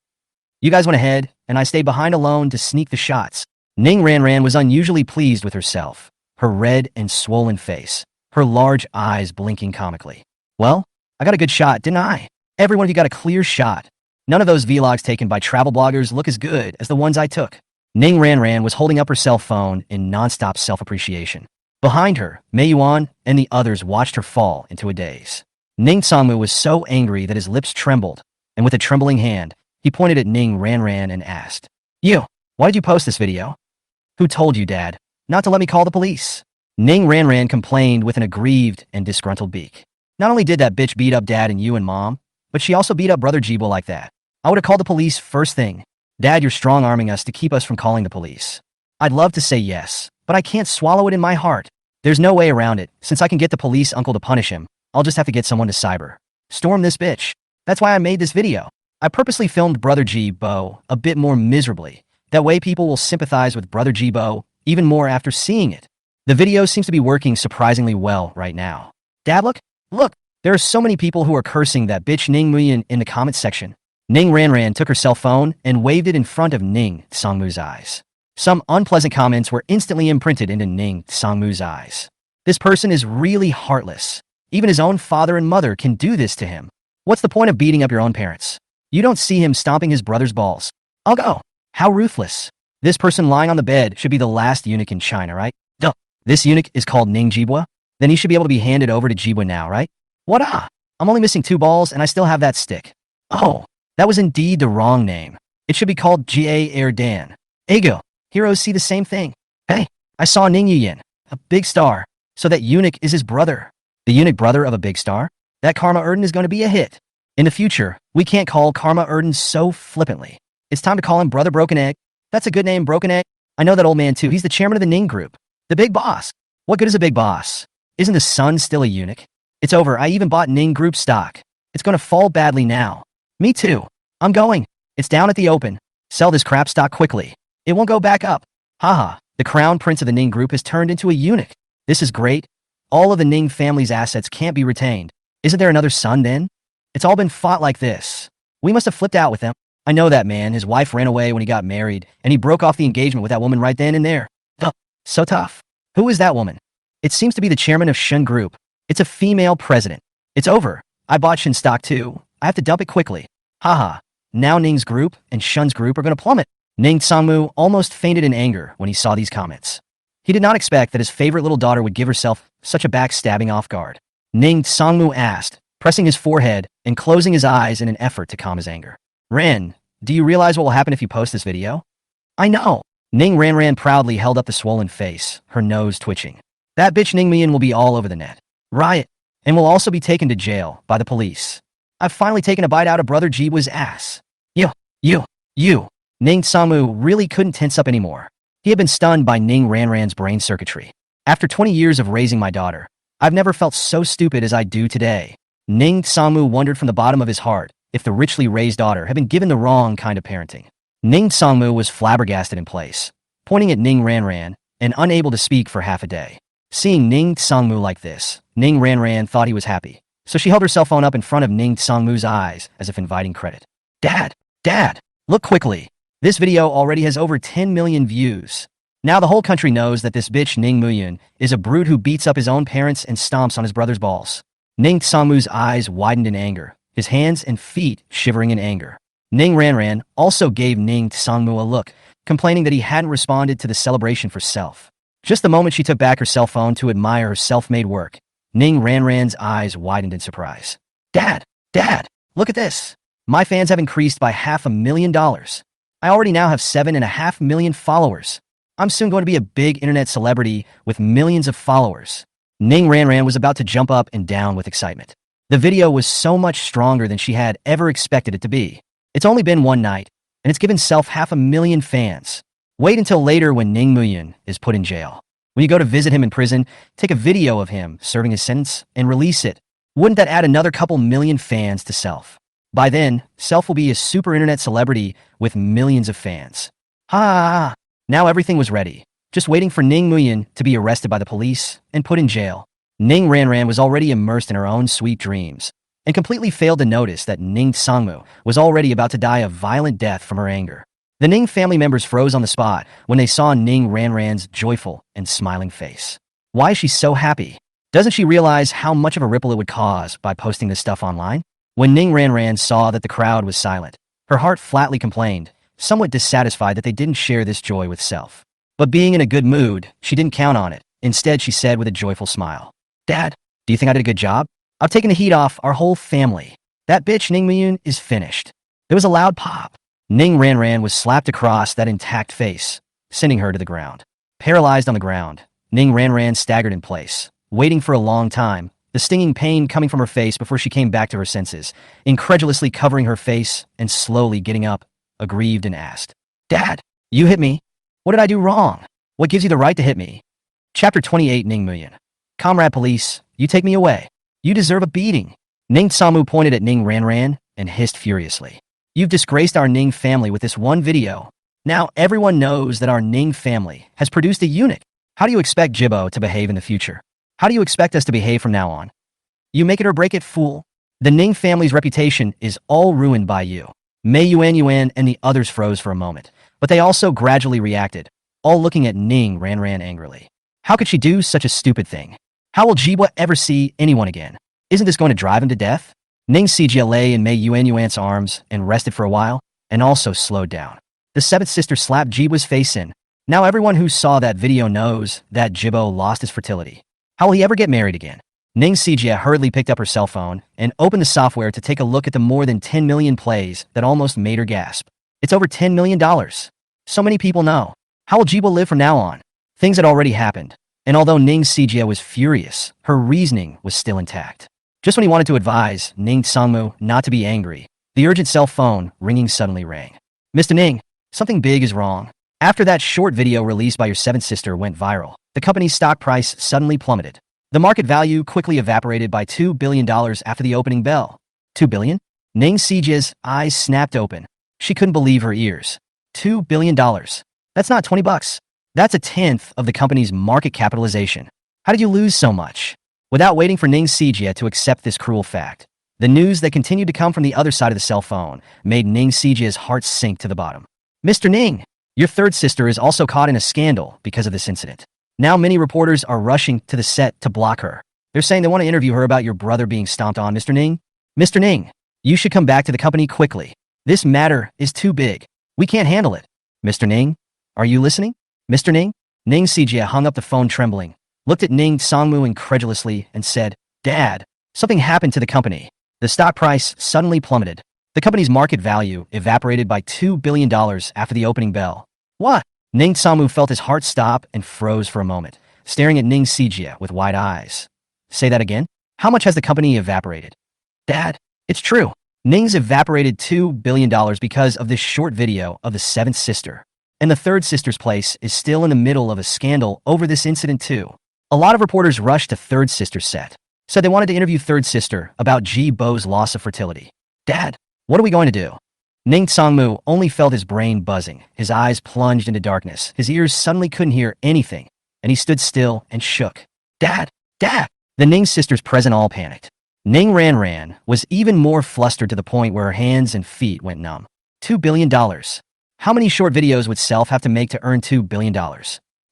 You guys went ahead, and I stayed behind alone to sneak the shots. Ning Ran was unusually pleased with herself, her red and swollen face, her large eyes blinking comically. Well, I got a good shot, didn't I? Every one of you got a clear shot. None of those vlogs taken by travel bloggers look as good as the ones I took. Ning Ran was holding up her cell phone in nonstop self-appreciation. Behind her, Mei Yuan and the others watched her fall into a daze. Ning Sangmu was so angry that his lips trembled, and with a trembling hand, he pointed at Ning Ran and asked, You, why did you post this video? Who told you, Dad, not to let me call the police? Ning Ran complained with an aggrieved and disgruntled beak. Not only did that bitch beat up Dad and you and Mom, but she also beat up Brother Jibo like that. I would have called the police first thing. Dad, you're strong-arming us to keep us from calling the police. I'd love to say yes, but I can't swallow it in my heart. There's no way around it. Since I can get the police uncle to punish him, I'll just have to get someone to cyber storm this bitch. That's why I made this video. I purposely filmed Brother Jibo a bit more miserably. That way people will sympathize with Brother Jibo even more after seeing it. The video seems to be working surprisingly well right now. Dad, look, there are so many people who are cursing that bitch Ning Muyin in the comments section. Ning Ran took her cell phone and waved it in front of Ning Sangmu's eyes. Some unpleasant comments were instantly imprinted into Ning Sangmu's eyes. This person is really heartless. Even his own father and mother can do this to him. What's the point of beating up your own parents? You don't see him stomping his brother's balls. I'll go. How ruthless. This person lying on the bed should be the last eunuch in China, right? Duh. This eunuch is called Ning Jibwa? Then he should be able to be handed over to Jibwa now, right? What ah? I'm only missing 2 balls and I still have that stick. Oh, that was indeed the wrong name. It should be called Ga Air Dan. Ego. Heroes see the same thing. Hey, I saw Ning Yuyin, a big star. So that eunuch is his brother. The eunuch brother of a big star? That Karma Erden is going to be a hit. In the future, we can't call Karma Erden so flippantly. It's time to call him Brother Broken Egg. That's a good name, Broken Egg. I know that old man too. He's the chairman of the Ning group. The big boss. What good is a big boss? Isn't the son still a eunuch? It's over. I even bought Ning group stock. It's going to fall badly now. Me too. I'm going. It's down at the open. Sell this crap stock quickly. It won't go back up. Haha. The crown prince of the Ning group has turned into a eunuch. This is great. All of the Ning family's assets can't be retained. Isn't there another son then? It's all been fought like this. We must have flipped out with them. I know that man. His wife ran away when he got married, and he broke off the engagement with that woman right then and there. Ugh, so tough. Who is that woman? It seems to be the chairman of Shun Group. It's a female president. It's over. I bought Shun stock too. I have to dump it quickly. Haha. Now Ning's group and Shun's group are going to plummet. Ning Sangmu almost fainted in anger when he saw these comments. He did not expect that his favorite little daughter would give herself such a backstabbing off guard. Ning Sangmu asked, pressing his forehead and closing his eyes in an effort to calm his anger. Ren, do you realize what will happen if you post this video? I know. Ning Ran proudly held up the swollen face, her nose twitching. That bitch Ning Mian will be all over the net. Riot. And will also be taken to jail by the police. I've finally taken a bite out of Brother Jiwa's ass. You. Ning Sangmu really couldn't tense up anymore. He had been stunned by Ning Ran's brain circuitry. After 20 years of raising my daughter, I've never felt so stupid as I do today. Ning Sangmu wondered from the bottom of his heart if the richly raised daughter had been given the wrong kind of parenting. Ning Sangmu was flabbergasted in place, pointing at Ning Ran and unable to speak for half a day. Seeing Ning Sangmu like this, Ning Ran thought he was happy, so she held her cell phone up in front of Ning Sangmu's eyes as if inviting credit. Dad, look quickly. This video already has over 10 million views. Now the whole country knows that this bitch Ning Muyin is a brute who beats up his own parents and stomps on his brother's balls. Ning Sangmu's eyes widened in anger, his hands and feet shivering in anger. Ning Ran also gave Ning Sangmu a look, complaining that he hadn't responded to the celebration for self. Just the moment she took back her cell phone to admire her self-made work, Ning Ran's eyes widened in surprise. Dad, look at this. My fans have increased by $500,000. I already now have 7.5 million followers. I'm soon going to be a big internet celebrity with millions of followers. Ning Ran was about to jump up and down with excitement. The video was so much stronger than she had ever expected it to be. It's only been one night, and it's given Self 500,000 fans. Wait until later when Ning Muyin is put in jail. When you go to visit him in prison, take a video of him serving his sentence and release it. Wouldn't that add another couple million fans to Self? By then, Self will be a super internet celebrity with millions of fans. Now everything was ready. just waiting for Ning Muyin to be arrested by the police and put in jail. Ning Ranran was already immersed in her own sweet dreams and completely failed to notice that Ning Sangmu was already about to die a violent death from her anger. The Ning family members froze on the spot when they saw Ning Ranran's joyful and smiling face. Why is she so happy? Doesn't she realize how much of a ripple it would cause by posting this stuff online? When Ning Ranran saw that the crowd was silent, her heart flatly complained, somewhat dissatisfied that they didn't share this joy with self. But being in a good mood, she didn't count on it. Instead, she said with a joyful smile, "Dad, do you think I did a good job? I've taken the heat off our whole family. That bitch Ning Muyun is finished." There was a loud pop. Ning Ranran was slapped across that intact face, sending her to the ground. Paralyzed on the ground, Ning Ranran staggered in place, waiting for a long time, the stinging pain coming from her face before she came back to her senses, incredulously covering her face and slowly getting up, aggrieved and asked, "Dad, you hit me? What did I do wrong? What gives you the right to hit me?" Chapter 28 Ning Muyin. "Comrade police, you take me away. You deserve a beating." Ning Samu pointed at Ning Ranran and hissed furiously. "You've disgraced our Ning family with this one video. Now everyone knows that our Ning family has produced a eunuch. How do you expect Jibbo to behave in the future? How do you expect us to behave from now on? You make it or break it, fool. The Ning family's reputation is all ruined by you." Mei Yuan and the others froze for a moment, but they also gradually reacted, all looking at Ning Ranran angrily. How could she do such a stupid thing? How will Jibwa ever see anyone again? Isn't this going to drive him to death? Ning Sijia lay in Mei Yuan's arms and rested for a while, and also slowed down. The seventh sister slapped Jibwa's face in. Now everyone who saw that video knows that Jibbo lost his fertility. How will he ever get married again? Ning Sijia hurriedly picked up her cell phone and opened the software to take a look at the more than 10 million plays that almost made her gasp. It's over $10 million. So many people know. How will Jibwa live from now on? Things had already happened, and although Ning Sijia was furious, her reasoning was still intact. Just when he wanted to advise Ning Sangmu not to be angry, the urgent cell phone ringing suddenly rang. "Mr. Ning, something big is wrong. After that short video released by your seventh sister went viral, the company's stock price suddenly plummeted. The market value quickly evaporated by $2 billion after the opening bell." $2 billion? Ning Sijia's eyes snapped open. She couldn't believe her ears. $2 billion. That's not $20. That's a tenth of the company's market capitalization. How did you lose so much? Without waiting for Ning Sijia to accept this cruel fact, the news that continued to come from the other side of the cell phone made Ning Sijia's heart sink to the bottom. "Mr. Ning, your third sister is also caught in a scandal because of this incident. Now many reporters are rushing to the set to block her. They're saying they want to interview her about your brother being stomped on, Mr. Ning. Mr. Ning, you should come back to the company quickly. This matter is too big. We can't handle it. Mr. Ning, are you listening? Mr. Ning?" Ning Sijia hung up the phone trembling, looked at Ning Sangmu incredulously, and said, "Dad, something happened to the company. The stock price suddenly plummeted. The company's market value evaporated by $2 billion after the opening bell." "What?" Ning Sangmu felt his heart stop and froze for a moment, staring at Ning Sijia with wide eyes. "Say that again? How much has the company evaporated?" "Dad, it's true. Ning's evaporated $2 billion because of this short video of the seventh sister. And the third sister's place is still in the middle of a scandal over this incident too." A lot of reporters rushed to third sister's set, said they wanted to interview third sister about Jibbo's loss of fertility. "Dad, what are we going to do?" Ning Sangmu only felt his brain buzzing, his eyes plunged into darkness, his ears suddenly couldn't hear anything, and he stood still and shook. "Dad! Dad!" The Ning sisters present all panicked. Ning Ranran was even more flustered to the point where her hands and feet went numb. $2 billion. How many short videos would Self have to make to earn $2 billion?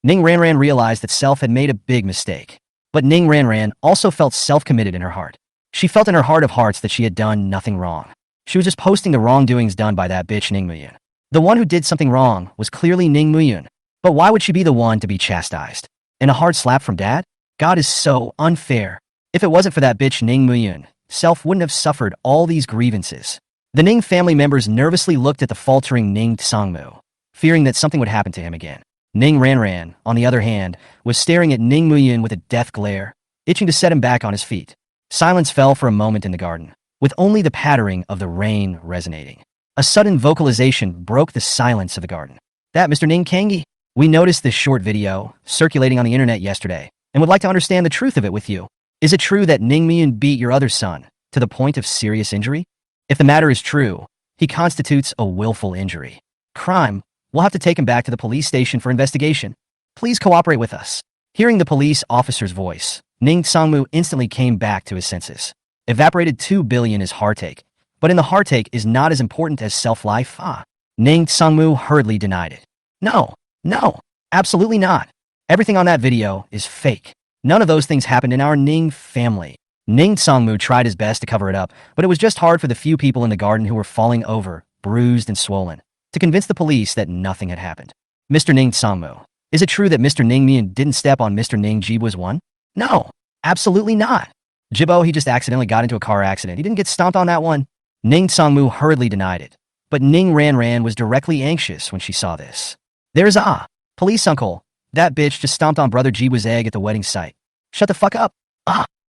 Ning Ranran realized that Self had made a big mistake. But Ning Ranran also felt self-committed in her heart. She felt in her heart of hearts that she had done nothing wrong. She was just posting the wrongdoings done by that bitch Ning Muyun. The one who did something wrong was clearly Ning Muyun. But why would she be the one to be chastised? And a hard slap from Dad? God is so unfair. If it wasn't for that bitch Ning Muyun, Self wouldn't have suffered all these grievances. The Ning family members nervously looked at the faltering Ning Sangmu, fearing that something would happen to him again. Ning Ranran, on the other hand, was staring at Ning Muyun with a death glare, itching to set him back on his feet. Silence fell for a moment in the garden, with only the pattering of the rain resonating. A sudden vocalization broke the silence of the garden. "That Mr. Ning Kangi, we noticed this short video circulating on the internet yesterday and would like to understand the truth of it with you. Is it true that Ning Muyun beat your other son to the point of serious injury? If the matter is true, he constitutes a willful injury. Crime. We'll have to take him back to the police station for investigation." Please cooperate with us. Hearing the police officer's voice, Ning Sangmu instantly came back to his senses. Evaporated 2 billion is heartache, but in the heartache is not as important as self-life. Ning Sangmu hurriedly denied it. No, no, absolutely not. Everything on that video is fake. None of those things happened in our Ning family. Ning Sangmu tried his best to cover it up, but it was just hard for the few people in the garden who were falling over, bruised and swollen, to convince the police that nothing had happened. Mr. Ning Sangmu, is it true that Mr. Ning Mian didn't step on Mr. Ning Jibo's one? No, absolutely not. Jibo, he just accidentally got into a car accident. He didn't get stomped on that one. Ning Sangmu hurriedly denied it. But Ning Ran was directly anxious when she saw this. There's police uncle. That bitch just stomped on brother Jibo's egg at the wedding site. Shut the fuck up.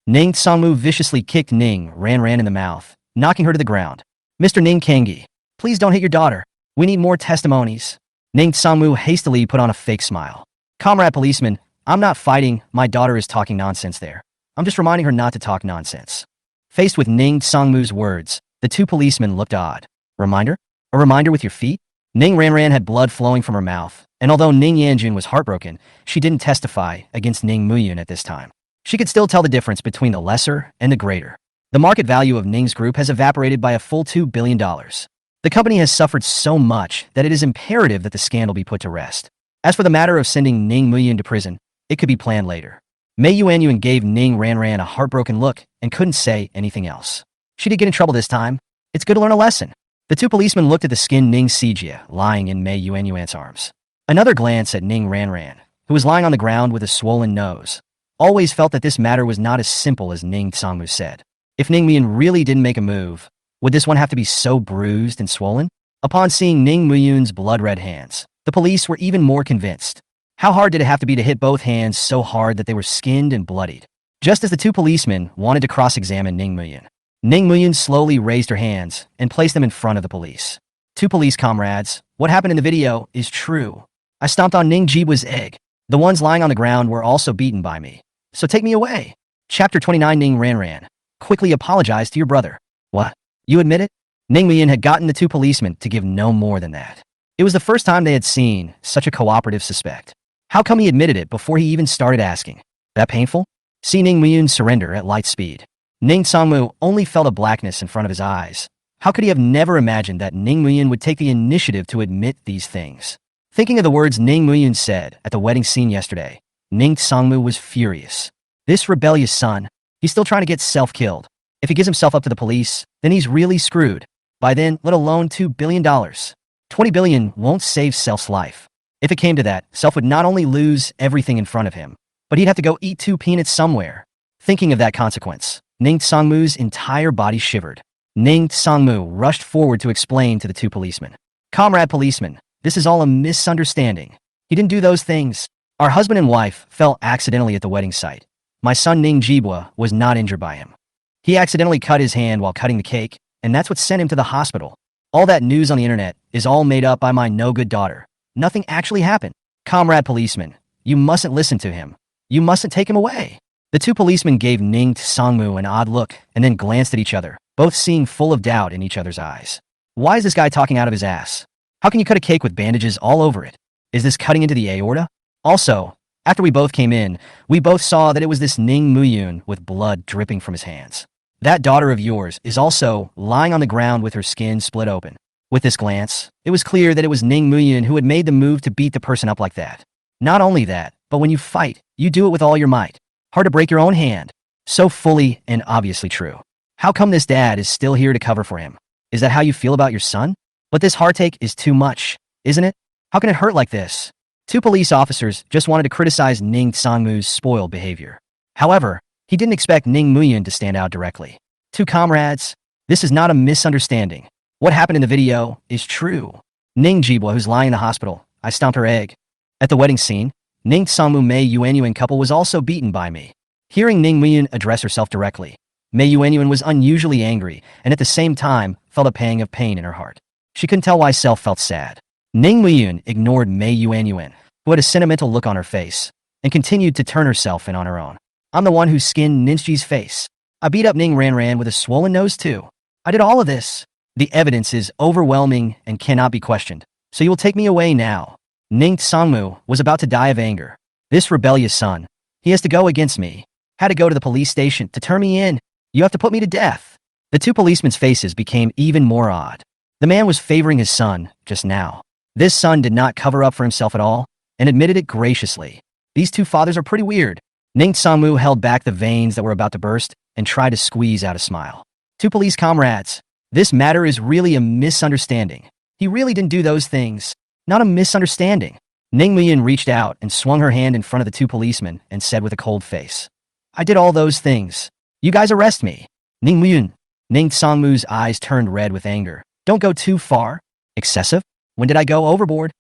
Ning Sangmu viciously kicked Ning Ran in the mouth, knocking her to the ground. Mr. Ning Kangi, please don't hit your daughter. We need more testimonies. Ning Sangmu hastily put on a fake smile. Comrade policeman, I'm not fighting. My daughter is talking nonsense there. I'm just reminding her not to talk nonsense. Faced with Ning Sangmu's words, the two policemen looked odd. Reminder? A reminder with your feet? Ning Ran had blood flowing from her mouth, and although Ning Yanjun was heartbroken, she didn't testify against Ning Muyun at this time. She could still tell the difference between the lesser and the greater. The market value of Ning's group has evaporated by a full $2 billion. The company has suffered so much that it is imperative that the scandal be put to rest. As for the matter of sending Ning Muyun to prison, it could be planned later. Mei Yuanyuan gave Ning Ran a heartbroken look and couldn't say anything else. She did get in trouble this time. It's good to learn a lesson. The two policemen looked at the skinned Ning Sijia lying in Mei Yuanyuan's arms. Another glance at Ning Ran, who was lying on the ground with a swollen nose. Always felt that this matter was not as simple as Ning Sangmu said. If Ning Muyun really didn't make a move, would this one have to be so bruised and swollen? Upon seeing Ning Muyun's blood-red hands, the police were even more convinced. How hard did it have to be to hit both hands so hard that they were skinned and bloodied? Just as the two policemen wanted to cross-examine Ning Muyun slowly raised her hands and placed them in front of the police. Two police comrades, what happened in the video is true. I stomped on Ning Jibo's egg. The ones lying on the ground were also beaten by me. So take me away. Chapter 29 Ning Ran. Quickly apologize to your brother. What? You admit it? Ning Muyun had gotten the two policemen to give no more than that. It was the first time they had seen such a cooperative suspect. How come he admitted it before he even started asking? That painful? See Ning Muyun surrender at light speed. Ning Sangmu only felt a blackness in front of his eyes. How could he have never imagined that Ning Muyun would take the initiative to admit these things? Thinking of the words Ning Muyun said at the wedding scene yesterday, Ning Sangmu was furious. This rebellious son, he's still trying to get self-killed. If he gives himself up to the police, then he's really screwed. By then, let alone $2 billion. $20 billion won't save Self's life. If it came to that, Self would not only lose everything in front of him, but he'd have to go eat 2 peanuts somewhere. Thinking of that consequence, Ning Sangmu's entire body shivered. Ning Sangmu rushed forward to explain to the two policemen. Comrade policeman, this is all a misunderstanding. He didn't do those things. Our husband and wife fell accidentally at the wedding site. My son Ning Jibo was not injured by him. He accidentally cut his hand while cutting the cake, and that's what sent him to the hospital. All that news on the internet is all made up by my no-good daughter. Nothing actually happened. Comrade policeman, you mustn't listen to him. You mustn't take him away. The two policemen gave Ning Sangmu an odd look and then glanced at each other, both seeing full of doubt in each other's eyes. Why is this guy talking out of his ass? How can you cut a cake with bandages all over it? Is this cutting into the aorta? Also, after we both came in, we both saw that it was this Ning Muyun with blood dripping from his hands. That daughter of yours is also lying on the ground with her skin split open. With this glance, it was clear that it was Ning Muyun who had made the move to beat the person up like that. Not only that, but when you fight, you do it with all your might. Hard to break your own hand. So fully and obviously true. How come this dad is still here to cover for him? Is that how you feel about your son? But this heartache is too much, isn't it? How can it hurt like this? Two police officers just wanted to criticize Ning Sangmu's spoiled behavior. However, he didn't expect Ning Muyun to stand out directly. Two comrades, this is not a misunderstanding. What happened in the video is true. Ning Jibo, who's lying in the hospital, I stomped her egg. At the wedding scene, Ning Sangmu Mei Yuanyuan couple was also beaten by me. Hearing Ning Muyun address herself directly, Mei Yuanyuan was unusually angry and at the same time felt a pang of pain in her heart. She couldn't tell why Self felt sad. Ning Muyun ignored Mei Yuanyuan, who had a sentimental look on her face, and continued to turn herself in on her own. I'm the one who skinned Ninji's face. I beat up Ning Ran with a swollen nose too. I did all of this. The evidence is overwhelming and cannot be questioned, so you will take me away now. Ning Sangmu was about to die of anger. This rebellious son. He has to go against me. Had to go to the police station to turn me in. You have to put me to death. The two policemen's faces became even more odd. The man was favoring his son just now. This son did not cover up for himself at all and admitted it graciously. These two fathers are pretty weird. Ning Sangmu held back the veins that were about to burst and tried to squeeze out a smile. Two police comrades. This matter is really a misunderstanding. He really didn't do those things. Not a misunderstanding. Ning Muyin reached out and swung her hand in front of the two policemen and said with a cold face, I did all those things. You guys arrest me. Ning Muyin. Ning Sangmu's eyes turned red with anger. Don't go too far. Excessive? When did I go overboard?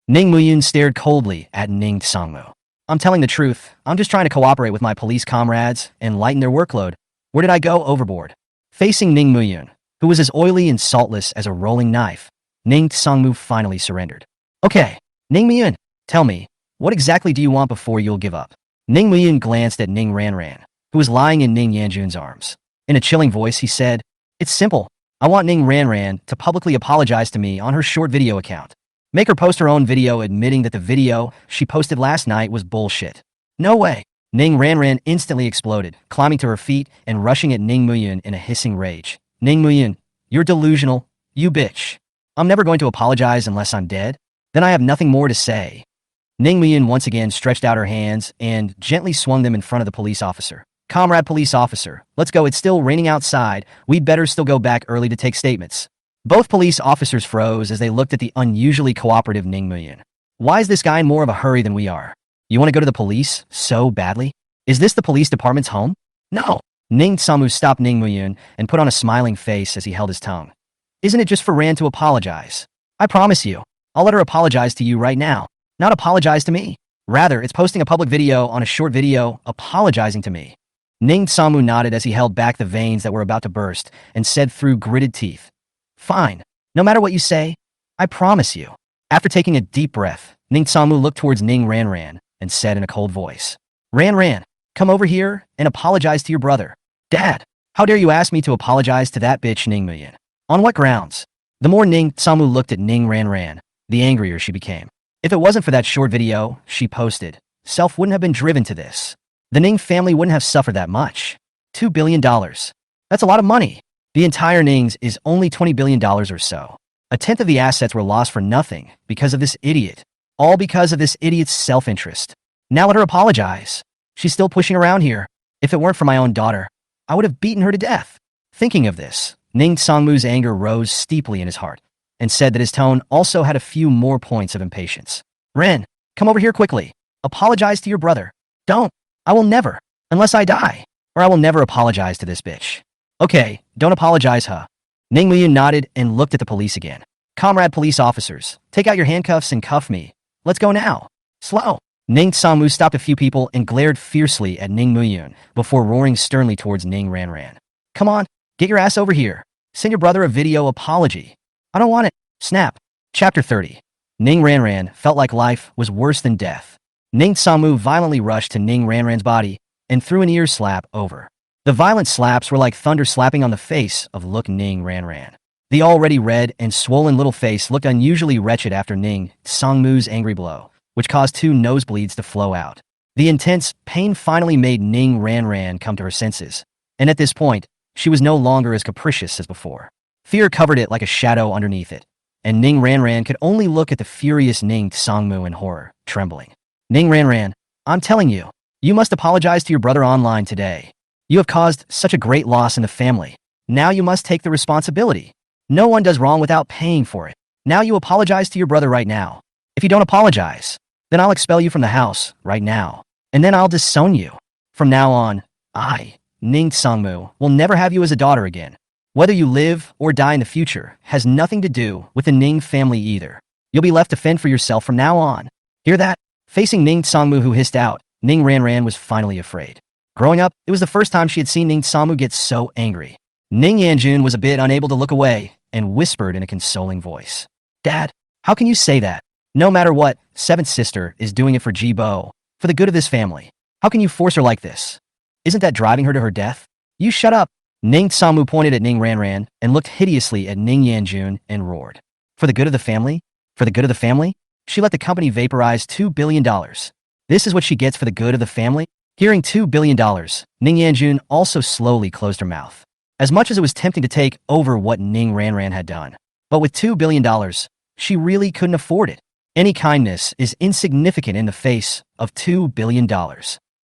Ning Muyin stared coldly at Ning Sangmu. I'm telling the truth. I'm just trying to cooperate with my police comrades and lighten their workload. Where did I go overboard? Facing Ning Muyin, who was as oily and saltless as a rolling knife, Ning Sangmu finally surrendered. Okay, Ning Muyin, tell me, what exactly do you want before you'll give up? Ning Muyin glanced at Ning Ranran, who was lying in Ning Yanjun's arms. In a chilling voice, he said, It's simple. I want Ning Ranran to publicly apologize to me on her short video account. Make her post her own video admitting that the video she posted last night was bullshit. No way. Ning Ranran instantly exploded, climbing to her feet and rushing at Ning Muyin in a hissing rage. Ning Muyin, you're delusional. You bitch. I'm never going to apologize unless I'm dead. Then I have nothing more to say. Ning Muyin once again stretched out her hands and gently swung them in front of the police officer. Comrade police officer, let's go. It's still raining outside. We'd better still go back early to take statements. Both police officers froze as they looked at the unusually cooperative Ning Muyin. Why is this guy in more of a hurry than we are? You want to go to the police so badly? Is this the police department's home? No. Ning Sangmu stopped Ning Muyin and put on a smiling face as he held his tongue. Isn't it just for Ran to apologize? I promise you, I'll let her apologize to you right now. Not apologize to me. Rather, it's posting a public video on a short video apologizing to me. Ning Sangmu nodded as he held back the veins that were about to burst and said through gritted teeth, Fine. No matter what you say, I promise you. After taking a deep breath, Ning Sangmu looked towards Ning Ranran and said in a cold voice, Ranran, come over here and apologize to your brother. Dad, how dare you ask me to apologize to that bitch Ning Muyin? On what grounds? The more Ning Sangmu looked at Ning Ranran, the angrier she became. If it wasn't for that short video she posted, Self wouldn't have been driven to this. The Ning family wouldn't have suffered that much. $2 billion. That's a lot of money. The entire Ning's is only $20 billion or so. A tenth of the assets were lost for nothing because of this idiot. All because of this idiot's self-interest. Now let her apologize. She's still pushing around here. If it weren't for my own daughter, I would have beaten her to death. Thinking of this, Ning Sangmu's anger rose steeply in his heart and said that his tone also had a few more points of impatience. Ren, come over here quickly. Apologize to your brother. Don't. I will never. Unless I die. Or I will never apologize to this bitch. Okay, don't apologize, huh? Ning Muyin nodded and looked at the police again. Comrade police officers, take out your handcuffs and cuff me. Let's go now. Slow. Ning Sangmu stopped a few people and glared fiercely at Ning Muyin before roaring sternly towards Ning Ranran. Come on, get your ass over here. Send your brother a video apology. I don't want it. Snap. Chapter 30. Ning Ranran felt like life was worse than death. Ning Sangmu violently rushed to Ning Ranran's body and threw an ear slap over. The violent slaps were like thunder slapping on the face of Ning Ranran. The already red and swollen little face looked unusually wretched after Ning Sangmu's angry blow, which caused 2 nosebleeds to flow out. The intense pain finally made Ning Ranran come to her senses, and at this point, she was no longer as capricious as before. Fear covered it like a shadow underneath it, and Ning Ranran could only look at the furious Ning Sangmu in horror, trembling. Ning Ranran, I'm telling you, you must apologize to your brother online today. You have caused such a great loss in the family. Now you must take the responsibility. No one does wrong without paying for it. Now you apologize to your brother right now. If you don't apologize, then I'll expel you from the house right now. And then I'll disown you. From now on, I, Ning Sangmu, will never have you as a daughter again. Whether you live or die in the future has nothing to do with the Ning family either. You'll be left to fend for yourself from now on. Hear that? Facing Ning Sangmu, who hissed out, Ning Ranran was finally afraid. Growing up, it was the first time she had seen Ning Sangmu get so angry. Ning Yanjun was a bit unable to look away and whispered in a consoling voice. Dad, how can you say that? No matter what, seventh sister is doing it for Jibo, for the good of this family. How can you force her like this? Isn't that driving her to her death? You shut up. Ning Sangmu pointed at Ning Ranran and looked hideously at Ning Yanjun and roared. For the good of the family? For the good of the family? She let the company vaporize $2 billion. This is what she gets for the good of the family? Hearing $2 billion, Ning Yanjun also slowly closed her mouth. As much as it was tempting to take over what Ning Ranran had done. But with $2 billion, she really couldn't afford it. Any kindness is insignificant in the face of $2 billion.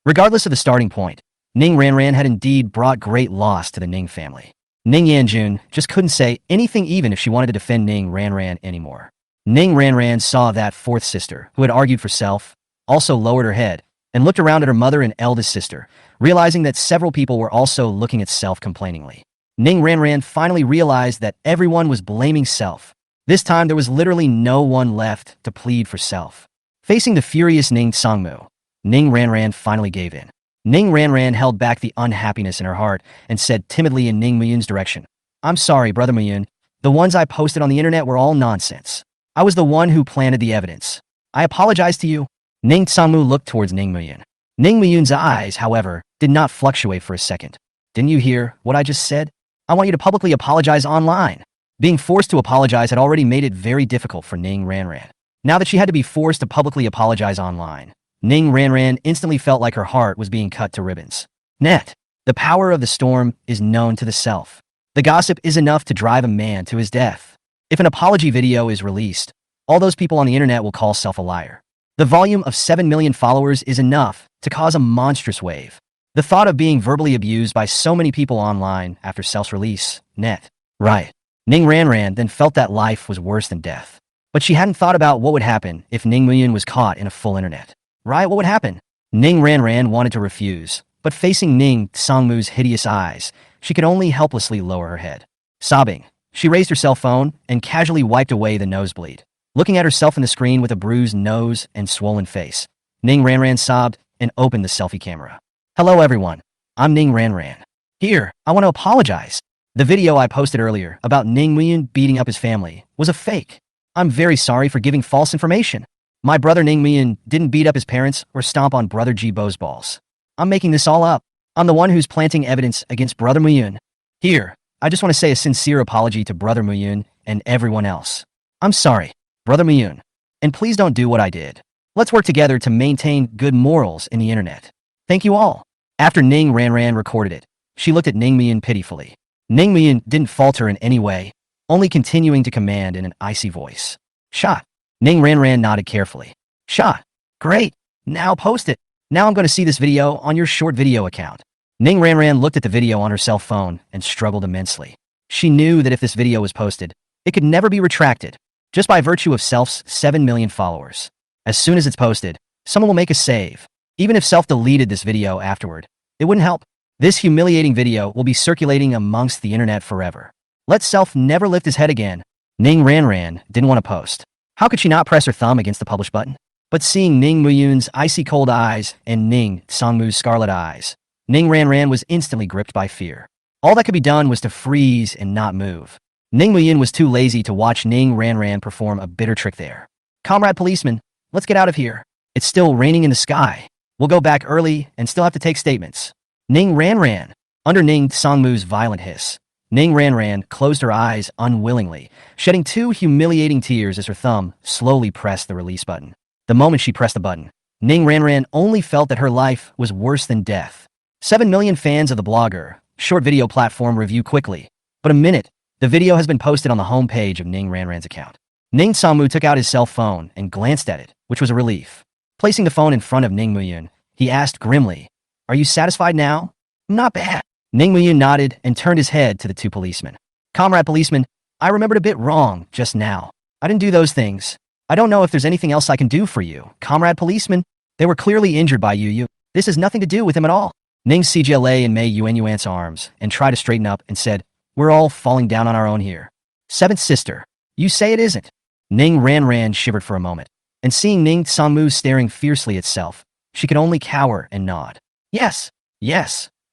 Regardless of the starting point, Ning Ranran had indeed brought great loss to the Ning family. Ning Yanjun just couldn't say anything even if she wanted to defend Ning Ranran anymore. Ning Ranran saw that fourth sister, who had argued for self, also lowered her head and looked around at her mother and eldest sister, realizing that several people were also looking at self complainingly. Ning Ranran finally realized that everyone was blaming self. This time there was literally no one left to plead for self. Facing the furious Ning Sangmu, Ning Ranran finally gave in. Ning Ranran held back the unhappiness in her heart and said timidly in Ning Muyun's direction, "I'm sorry, Brother Muyun. The ones I posted on the internet were all nonsense. I was the one who planted the evidence. I apologize to you." Ning Sangmu looked towards Ning Muyun. Ning Muyun's eyes, however, did not fluctuate for a second. "Didn't you hear what I just said? I want you to publicly apologize online." Being forced to apologize had already made it very difficult for Ning Ranran. Now that she had to be forced to publicly apologize online, Ning Ranran instantly felt like her heart was being cut to ribbons. Net. The power of the storm is known to the self. The gossip is enough to drive a man to his death. If an apology video is released, all those people on the internet will call self a liar. The volume of 7 million followers is enough to cause a monstrous wave. The thought of being verbally abused by so many people online after self's release, net. Right. Ning Ranran then felt that life was worse than death. But she hadn't thought about what would happen if Ning Muyun was caught in a full internet. Right, what would happen? Ning Ranran wanted to refuse, but facing Ning Sangmu's hideous eyes, she could only helplessly lower her head. Sobbing, she raised her cell phone and casually wiped away the nosebleed. Looking at herself in the screen with a bruised nose and swollen face, Ning Ranran sobbed and opened the selfie camera. "Hello everyone, I'm Ning Ranran. Here, I want to apologize. The video I posted earlier about Ning Muyun beating up his family was a fake. I'm very sorry for giving false information. My brother Ning Muyun didn't beat up his parents or stomp on Brother Jibo's balls. I'm making this all up. I'm the one who's planting evidence against Brother Muyun. Here, I just want to say a sincere apology to Brother Muyun and everyone else. I'm sorry, Brother Muyun. And please don't do what I did. Let's work together to maintain good morals in the internet. Thank you all." After Ning Ranran recorded it, she looked at Ning Muyun pitifully. Ning Muyun didn't falter in any way, only continuing to command in an icy voice. "Shot." Ning Ranran nodded carefully. "Shot. Great. Now post it. Now I'm going to see this video on your short video account." Ning Ranran looked at the video on her cell phone and struggled immensely. She knew that if this video was posted, it could never be retracted, just by virtue of self's 7 million followers. As soon as it's posted, someone will make a save. Even if self deleted this video afterward, it wouldn't help. This humiliating video will be circulating amongst the internet forever. Let self never lift his head again. Ning Ranran didn't want to post. How could she not press her thumb against the publish button? But seeing Ning Muyun's icy cold eyes and Ning Sangmu's scarlet eyes, Ning Ranran was instantly gripped by fear. All that could be done was to freeze and not move. Ning Muyun was too lazy to watch Ning Ranran perform a bitter trick there. "Comrade policeman, let's get out of here. It's still raining in the sky. We'll go back early and still have to take statements." Ning Ranran. Under Ning Sangmu's violent hiss, Ning Ranran closed her eyes unwillingly, shedding 2 humiliating tears as her thumb slowly pressed the release button. The moment she pressed the button, Ning Ranran only felt that her life was worse than death. 7 million fans of the blogger, short video platform review quickly. But a minute, the video has been posted on the homepage of Ning Ranran's account. Ning Sangmu took out his cell phone and glanced at it, which was a relief. Placing the phone in front of Ning Muyun, he asked grimly, "Are you satisfied now?" "Not bad." Ning Muyun nodded and turned his head to the 2 policemen. "Comrade policeman, I remembered a bit wrong just now. I didn't do those things. I don't know if there's anything else I can do for you. Comrade policeman, they were clearly injured by you. This has nothing to do with them at all." Ning CGLA and Mei Yuan's arms and tried to straighten up and said, "We're all falling down on our own here." "Seventh sister, you say it isn't." Ning Ranran shivered for a moment, and seeing Ning Sangmu staring fiercely at self, she could only cower and nod. Yes,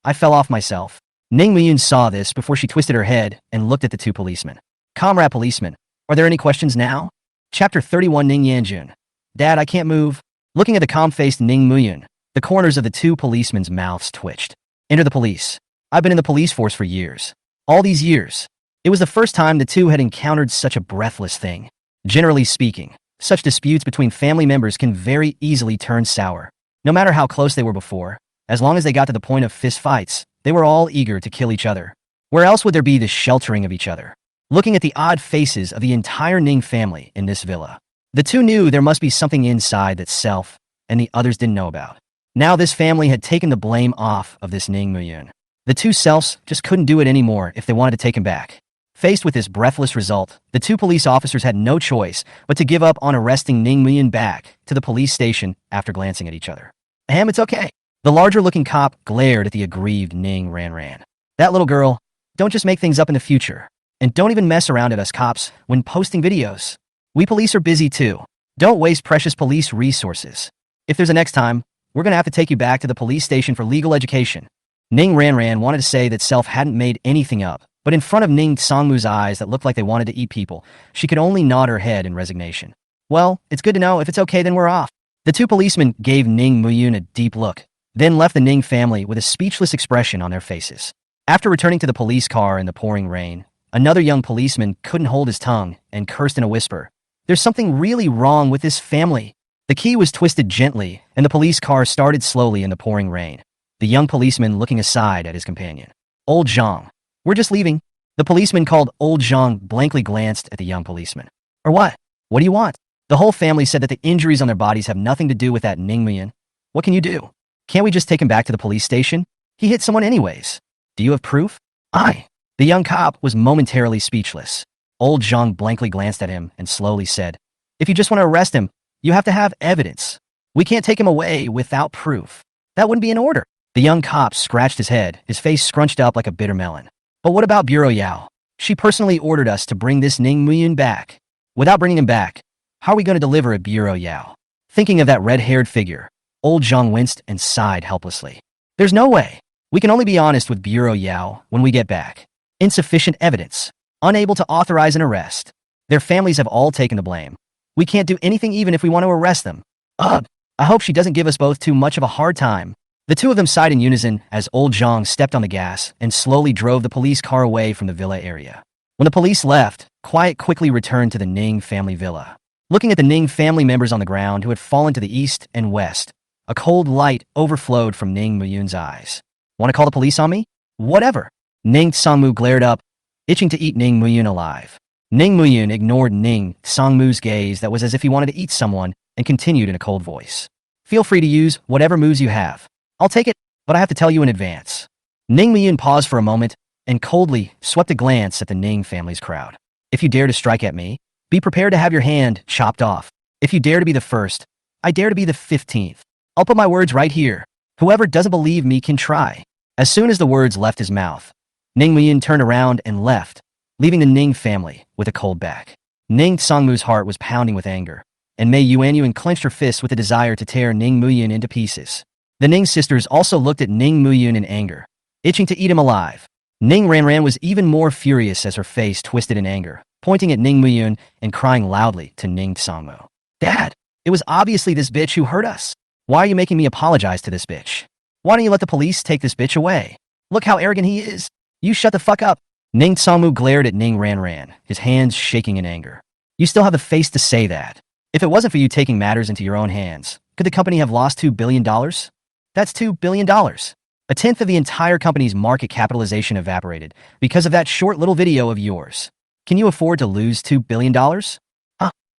I fell off myself." Ning Muyun saw this before she twisted her head and looked at the 2 policemen. "Comrade policeman, are there any questions now?" Chapter 31 Ning Yanjun. "Dad, I can't move." Looking at the calm-faced Ning Muyun, the corners of the 2 policemen's mouths twitched. "Enter the police. I've been in the police force for years. All these years. It was the first time the 2 had encountered such a breathless thing. Generally speaking, Such disputes between family members can very easily turn sour. No matter how close they were before, as long as they got to the point of fist fights, they were all eager to kill each other. Where else would there be the sheltering of each other? Looking at the odd faces of the entire Ning family in this villa, the two knew there must be something inside that Self and the others didn't know about. Now this family had taken the blame off of this Ning Muyun. The two Selfs just couldn't do it anymore if they wanted to take him back. Faced with this breathless result, the two police officers had no choice but to give up on arresting Ning Muyun back to the police station after glancing at each other. It's okay. The larger-looking cop glared at the aggrieved Ning Ranran. That little girl, don't just make things up in the future. And don't even mess around at us cops when posting videos. We police are busy too. Don't waste precious police resources. If there's a next time, we're gonna have to take you back to the police station for legal education. Ning Ranran wanted to say that Self hadn't made anything up, but in front of Ning Songmu's eyes that looked like they wanted to eat people, she could only nod her head in resignation. Well, it's good to know. If it's okay, then we're off. The two policemen gave Ning Muyun a deep look, then left the Ning family with a speechless expression on their faces. After returning to the police car in the pouring rain, another young policeman couldn't hold his tongue and cursed in a whisper. There's something really wrong with this family. The key was twisted gently, and the police car started slowly in the pouring rain, the young policeman looking aside at his companion. Old Zhang. We're just leaving. The policeman called Old Zhang blankly glanced at the young policeman. Or what? What do you want? The whole family said that the injuries on their bodies have nothing to do with that Ning Muyun. What can you do? Can't we just take him back to the police station? He hit someone anyways. Do you have proof? The young cop was momentarily speechless. Old Zhang blankly glanced at him and slowly said, if you just want to arrest him, you have to have evidence. We can't take him away without proof. That wouldn't be in order. The young cop scratched his head, his face scrunched up like a bitter melon. But what about Bureau Yao? She personally ordered us to bring this Ning Muyun back. Without bringing him back, how are we going to deliver at Bureau Yao? Thinking of that red-haired figure, Old Zhang winced and sighed helplessly. There's no way. We can only be honest with Bureau Yao when we get back. Insufficient evidence. Unable to authorize an arrest. Their families have all taken the blame. We can't do anything even if we want to arrest them. Ugh, I hope she doesn't give us both too much of a hard time. The two of them sighed in unison as Old Zhang stepped on the gas and slowly drove the police car away from the villa area. When the police left, quiet quickly returned to the Ning family villa. Looking at the Ning family members on the ground who had fallen to the east and west, a cold light overflowed from Ning Muyun's eyes. Want to call the police on me? Whatever. Ning Songmu glared up, itching to eat Ning Muyun alive. Ning Muyun ignored Ning Songmu's gaze that was as if he wanted to eat someone and continued in a cold voice. Feel free to use whatever moves you have. I'll take it, but I have to tell you in advance. Ning Muyun paused for a moment and coldly swept a glance at the Ning family's crowd. If you dare to strike at me, be prepared to have your hand chopped off. If you dare to be the first, I dare to be the 15th. I'll put my words right here. Whoever doesn't believe me can try. As soon as the words left his mouth, Ning Muyun turned around and left, leaving the Ning family with a cold back. Ning Songmu's heart was pounding with anger, and Mei Yuanyuan clenched her fists with a desire to tear Ning Muyun into pieces. The Ning sisters also looked at Ning Muyun in anger, itching to eat him alive. Ning Ranran was even more furious as her face twisted in anger, pointing at Ning Muyun and crying loudly to Ning Songmu. Dad, it was obviously this bitch who hurt us. Why are you making me apologize to this bitch? Why don't you let the police take this bitch away? Look how arrogant he is. You shut the fuck up. Ning Songmu glared at Ning Ranran, his hands shaking in anger. You still have the face to say that. If it wasn't for you taking matters into your own hands, could the company have lost $2 billion? That's $2 billion. A tenth of the entire company's market capitalization evaporated because of that short little video of yours. Can you afford to lose $2 billion?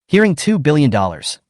Hearing $2 billion,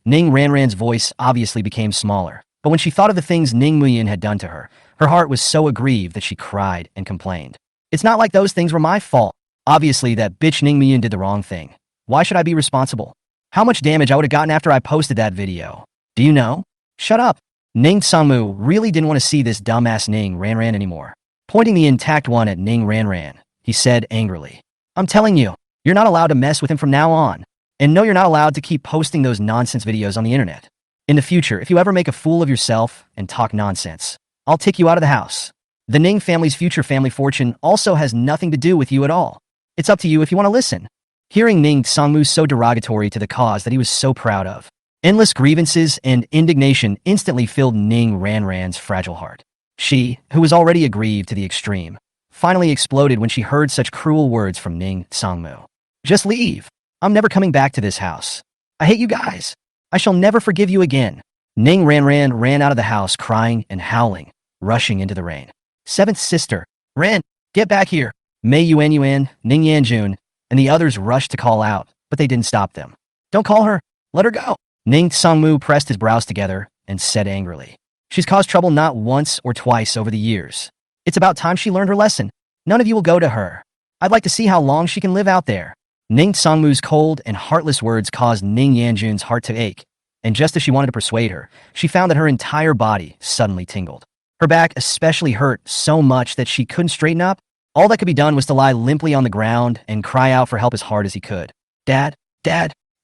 Ning Ranran's voice obviously became smaller, but when she thought of the things Ning Muyun had done to her, her heart was so aggrieved that she cried and complained. It's not like those things were my fault. Obviously, that bitch Ning Muyun did the wrong thing. Why should I be responsible? How much damage I would have gotten after I posted that video? Do you know? Shut up. Ning Songmu really didn't want to see this dumbass Ning Ranran anymore. Pointing the intact one at Ning Ranran, he said angrily, I'm telling you, you're not allowed to mess with him from now on. And no, you're not allowed to keep posting those nonsense videos on the internet. In the future, if you ever make a fool of yourself and talk nonsense, I'll kick you out of the house. The Ning family's future family fortune also has nothing to do with you at all. It's up to you if you want to listen. Hearing Ning Songmu so derogatory to the cause that he was so proud of, endless grievances and indignation instantly filled Ning Ranran's fragile heart. She, who was already aggrieved to the extreme, finally exploded when she heard such cruel words from Ning Songmu. Just leave. I'm never coming back to this house. I hate you guys. I shall never forgive you again. Ning ran out of the house crying and howling, rushing into the rain. Seventh sister, Ren, get back here. Mei Yuan, Ning Yanjun, and the others rushed to call out, but they didn't stop them. Don't call her. Let her go. Ning Songmu pressed his brows together and said angrily. She's caused trouble not once or twice over the years. It's about time she learned her lesson. None of you will go to her. I'd like to see how long she can live out there. Ning Songmu's cold and heartless words caused Ning Yanjun's heart to ache, and just as she wanted to persuade her, she found that her entire body suddenly tingled. Her back especially hurt so much that she couldn't straighten up. All that could be done was to lie limply on the ground and cry out for help as hard as he could. Dad,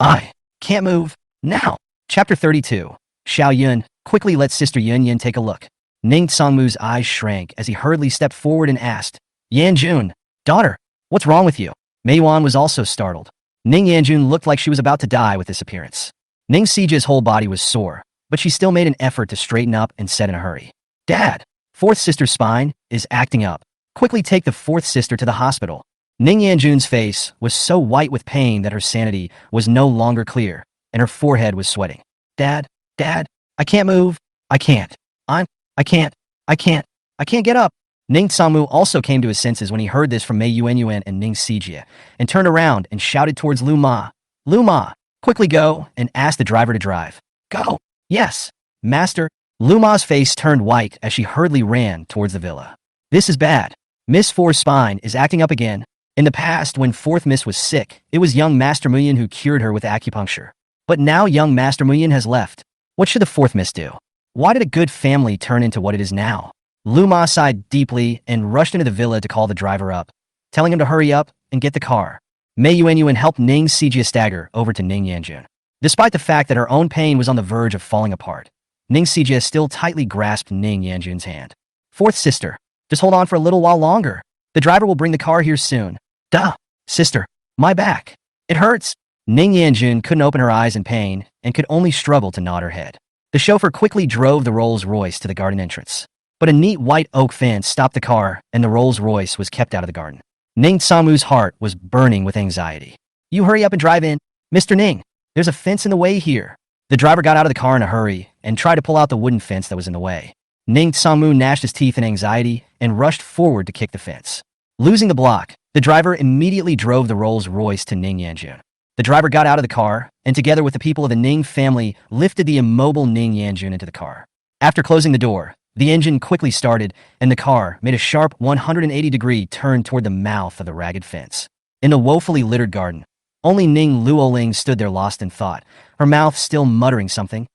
I can't move. Now. Chapter 32. Xiao Yun quickly let Sister Yun take a look. Ning Songmu's eyes shrank as he hurriedly stepped forward and asked, Yanjun, daughter, what's wrong with you? Mei Yuan was also startled. Ning Yanjun looked like she was about to die with this appearance. Ning Sijia's whole body was sore, but she still made an effort to straighten up and said in a hurry, Dad, fourth sister's spine is acting up. Quickly take the fourth sister to the hospital. Ning Yanjun's face was so white with pain that her sanity was no longer clear, and her forehead was sweating. Dad, I can't move. I can't get up. Ning Songmu also came to his senses when he heard this from Mei Yuan and Ning Sijia, and turned around and shouted towards Lu Ma. Lu Ma, quickly go and ask the driver to drive. Go. Yes, master. Lu Ma's face turned white as she hurriedly ran towards the villa. This is bad. Miss Four's spine is acting up again. In the past, when fourth Miss was sick, it was young Master Muyin who cured her with acupuncture. But now young Master Muyin has left. What should the fourth Miss do? Why did a good family turn into what it is now? Lu Ma sighed deeply and rushed into the villa to call the driver up, telling him to hurry up and get the car. Mei Yuan helped Ning Sijia stagger over to Ning Yanjun. Despite the fact that her own pain was on the verge of falling apart, Ning Sijia still tightly grasped Ning Yanjun's hand. Fourth sister, just hold on for a little while longer. The driver will bring the car here soon. Duh, sister, my back. It hurts. Ning Yanjun couldn't open her eyes in pain and could only struggle to nod her head. The chauffeur quickly drove the Rolls-Royce to the garden entrance. But a neat white oak fence stopped the car, and the Rolls-Royce was kept out of the garden. Ning Songmu's heart was burning with anxiety. You hurry up and drive in. Mr. Ning, there's a fence in the way here. The driver got out of the car in a hurry and tried to pull out the wooden fence that was in the way. Ning Songmu gnashed his teeth in anxiety and rushed forward to kick the fence. Losing the block, the driver immediately drove the Rolls-Royce to Ning Yanjun. The driver got out of the car, and together with the people of the Ning family, lifted the immobile Ning Yanjun into the car. After closing the door, the engine quickly started, and the car made a sharp 180-degree turn toward the mouth of the ragged fence. In the woefully littered garden, only Ning Luoling stood there lost in thought, her mouth still muttering something.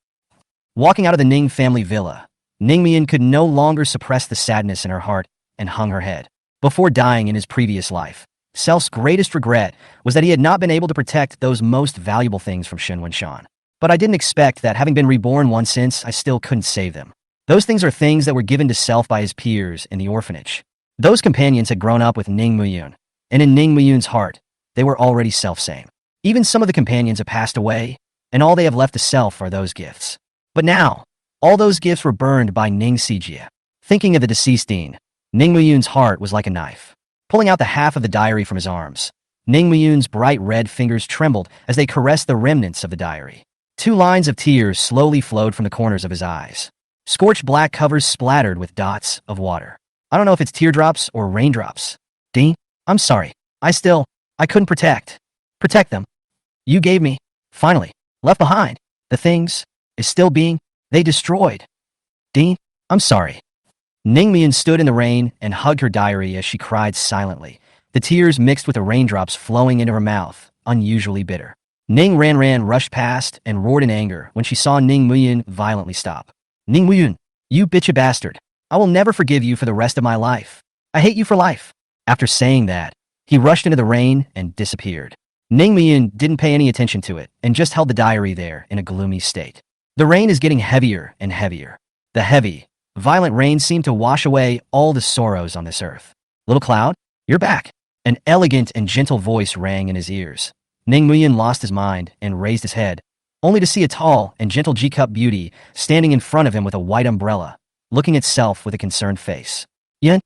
Walking out of the Ning family villa, Ning Mian could no longer suppress the sadness in her heart and hung her head. Before dying in his previous life, Self's greatest regret was that he had not been able to protect those most valuable things from Shen Wenshan. But I didn't expect that, having been reborn once since, I still couldn't save them. Those things are things that were given to Self by his peers in the orphanage. Those companions had grown up with Ning Muyun, and in Ning Muyun's heart, they were already Self-same. Even some of the companions have passed away, and all they have left to Self are those gifts. But now, all those gifts were burned by Ning Sijia. Thinking of the deceased Dean, Ning Muyun's heart was like a knife. Pulling out the half of the diary from his arms, Ning Muyun's bright red fingers trembled as they caressed the remnants of the diary. 2 lines of tears slowly flowed from the corners of his eyes. Scorched black covers splattered with dots of water. I don't know if it's teardrops or raindrops. Dean, I'm sorry. I couldn't protect them. You gave me, finally, left behind. The things is still being, they destroyed. Dean, I'm sorry. Ning Mian stood in the rain and hugged her diary as she cried silently, the tears mixed with the raindrops flowing into her mouth, unusually bitter. Ning Ran rushed past and roared in anger when she saw Ning Muyin violently stop. Ning Muyun, you bitcha bastard. I will never forgive you for the rest of my life. I hate you for life. After saying that, he rushed into the rain and disappeared. Ning Muyun didn't pay any attention to it and just held the diary there in a gloomy state. The rain is getting heavier and heavier. The heavy, violent rain seemed to wash away all the sorrows on this earth. Little Cloud, you're back. An elegant and gentle voice rang in his ears. Ning Muyun lost his mind and raised his head, only to see a tall and gentle G-cup beauty standing in front of him with a white umbrella, looking at Self with a concerned face. Yan,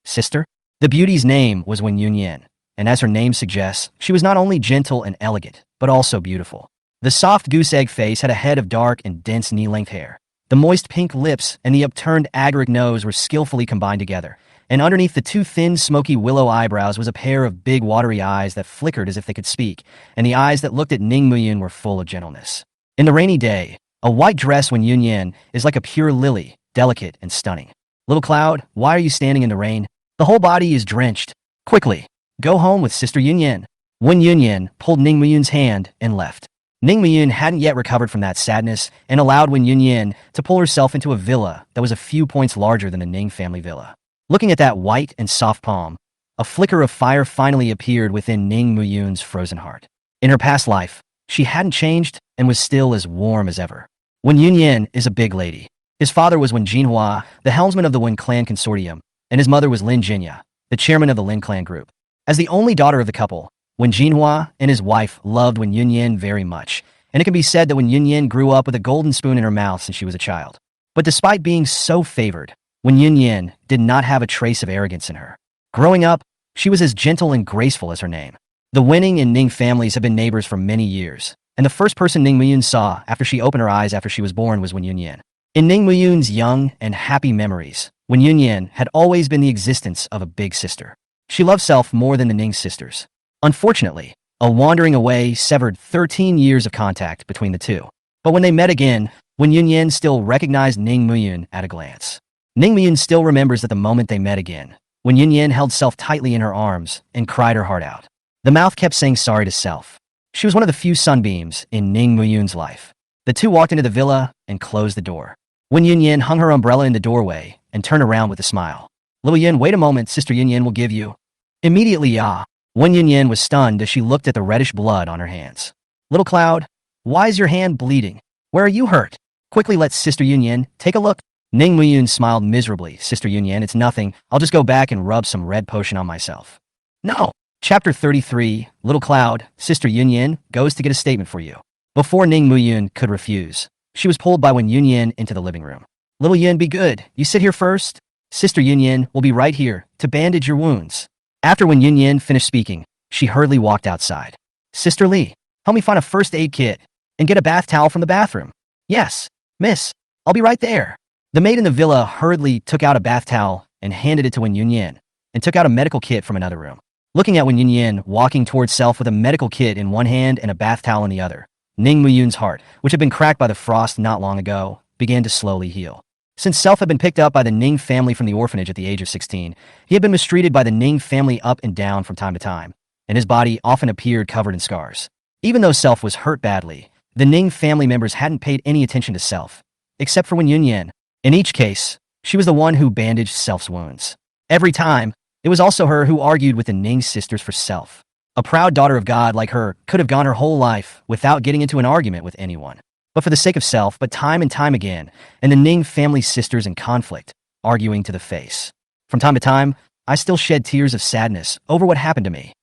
sister? The beauty's name was Wen Yunyan, and as her name suggests, she was not only gentle and elegant, but also beautiful. The soft goose egg face had a head of dark and dense knee-length hair. The moist pink lips and the upturned agaric nose were skillfully combined together, and underneath the two thin, smoky willow eyebrows was a pair of big, watery eyes that flickered as if they could speak, and the eyes that looked at Ning Muyun were full of gentleness. In the rainy day, a white dress when Yunyan is like a pure lily, delicate and stunning. Little Cloud, why are you standing in the rain? The whole body is drenched. Quickly, go home with Sister Yunyan. Wen Yunyan pulled Ning Muyun's hand and left. Ning Muyun hadn't yet recovered from that sadness and allowed Wen Yunyan to pull herself into a villa that was a few points larger than the Ning family villa. Looking at that white and soft palm, a flicker of fire finally appeared within Ning Muyun's frozen heart. In her past life, she hadn't changed and was still as warm as ever. Wen Yunyan is a big lady. His father was Wen Jinhua, the helmsman of the Wen clan consortium, and his mother was Lin Jinya, the chairman of the Lin clan group. As the only daughter of the couple, Wen Jinhua and his wife loved Wen Yunyan very much, and it can be said that Wen Yunyan grew up with a golden spoon in her mouth since she was a child. But despite being so favored, Wen Yunyan did not have a trace of arrogance in her. Growing up, she was as gentle and graceful as her name. The Wenning and Ning families have been neighbors for many years, and the first person Ning Muyun saw after she opened her eyes after she was born was Wen Yunyan. In Ning Muyun's young and happy memories, Wen Yunyan had always been the existence of a big sister. She loved Self more than the Ning sisters. Unfortunately, a wandering away severed 13 years of contact between the two. But when they met again, Wen Yunyan still recognized Ning Muyun at a glance. Ning Muyun still remembers that the moment they met again, Wen Yunyan held Self tightly in her arms and cried her heart out. The mouth kept saying sorry to Self. She was one of the few sunbeams in Ning Muyun's life. The two walked into the villa and closed the door. Wen Yunyan hung her umbrella in the doorway and turned around with a smile. Little Yun, wait a moment, Sister Yunyan will give you. Immediately, Ya. Wen Yunyan was stunned as she looked at the reddish blood on her hands. Little Cloud, why is your hand bleeding? Where are you hurt? Quickly let Sister Yunyan take a look. Ning Muyun smiled miserably. Sister Yunyan, it's nothing. I'll just go back and rub some red potion on myself. No. Chapter 33, Little Cloud, Sister Yunyan goes to get a statement for you. Before Ning Muyun could refuse, she was pulled by Wen Yunyan into the living room. Little Yun, be good. You sit here first. Sister Yunyan will be right here to bandage your wounds. After Wen Yunyan finished speaking, she hurriedly walked outside. Sister Li, help me find a first aid kit and get a bath towel from the bathroom. Yes, miss. I'll be right there. The maid in the villa hurriedly took out a bath towel and handed it to Wen Yunyan, and took out a medical kit from another room. Looking at Wen Yunyan walking towards Self with a medical kit in one hand and a bath towel in the other, Ning Muyun's heart, which had been cracked by the frost not long ago, began to slowly heal. Since Self had been picked up by the Ning family from the orphanage at the age of 16, he had been mistreated by the Ning family up and down from time to time, and his body often appeared covered in scars. Even though Self was hurt badly, the Ning family members hadn't paid any attention to Self, except for Wen Yunyan. In each case, she was the one who bandaged Self's wounds. Every time, it was also her who argued with the Ning sisters for Self. A proud daughter of God like her could have gone her whole life without getting into an argument with anyone. But for the sake of Self, but time and time again, and the Ning family sisters in conflict, arguing to the face. From time to time, I still shed tears of sadness over what happened to me.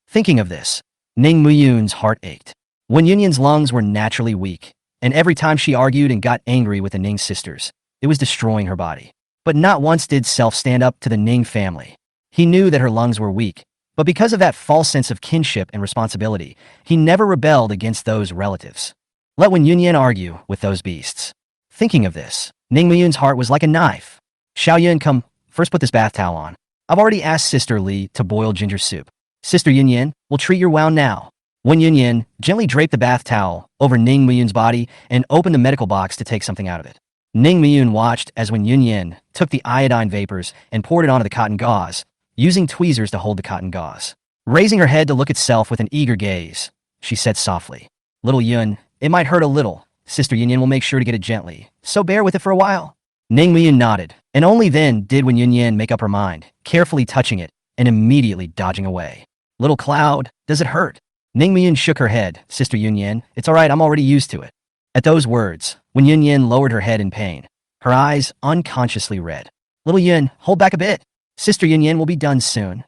Thinking of this, Ning Muyun's heart ached. Wen Yunyan's lungs were naturally weak, and every time she argued and got angry with the Ning sisters, it was destroying her body. But not once did Self stand up to the Ning family. He knew that her lungs were weak, but because of that false sense of kinship and responsibility, he never rebelled against those relatives. Let Wen Yunyan argue with those beasts. Thinking of this, Ning Muyun's heart was like a knife. Xiaoyun, come, first put this bath towel on. I've already asked Sister Li to boil ginger soup. Sister Yunyan will treat your wound now. Wen Yunyan gently draped the bath towel over Ning Muyun's body and opened the medical box to take something out of it. Ning Muyun watched as Wen Yunyan took the iodine vapors and poured it onto the cotton gauze, using tweezers to hold the cotton gauze. Raising her head to look at Self with an eager gaze, she said softly, Little Yun, it might hurt a little. Sister Yunyan will make sure to get it gently, so bear with it for a while. Ning Muyun nodded, and only then did Wen Yunyan make up her mind, carefully touching it and immediately dodging away. Little Cloud, does it hurt? Ning Muyun shook her head. Sister Yunyan, it's all right, I'm already used to it. At those words, Wen Yunyan lowered her head in pain, her eyes unconsciously red. Little Yun, hold back a bit. Sister Yunyan will be done soon.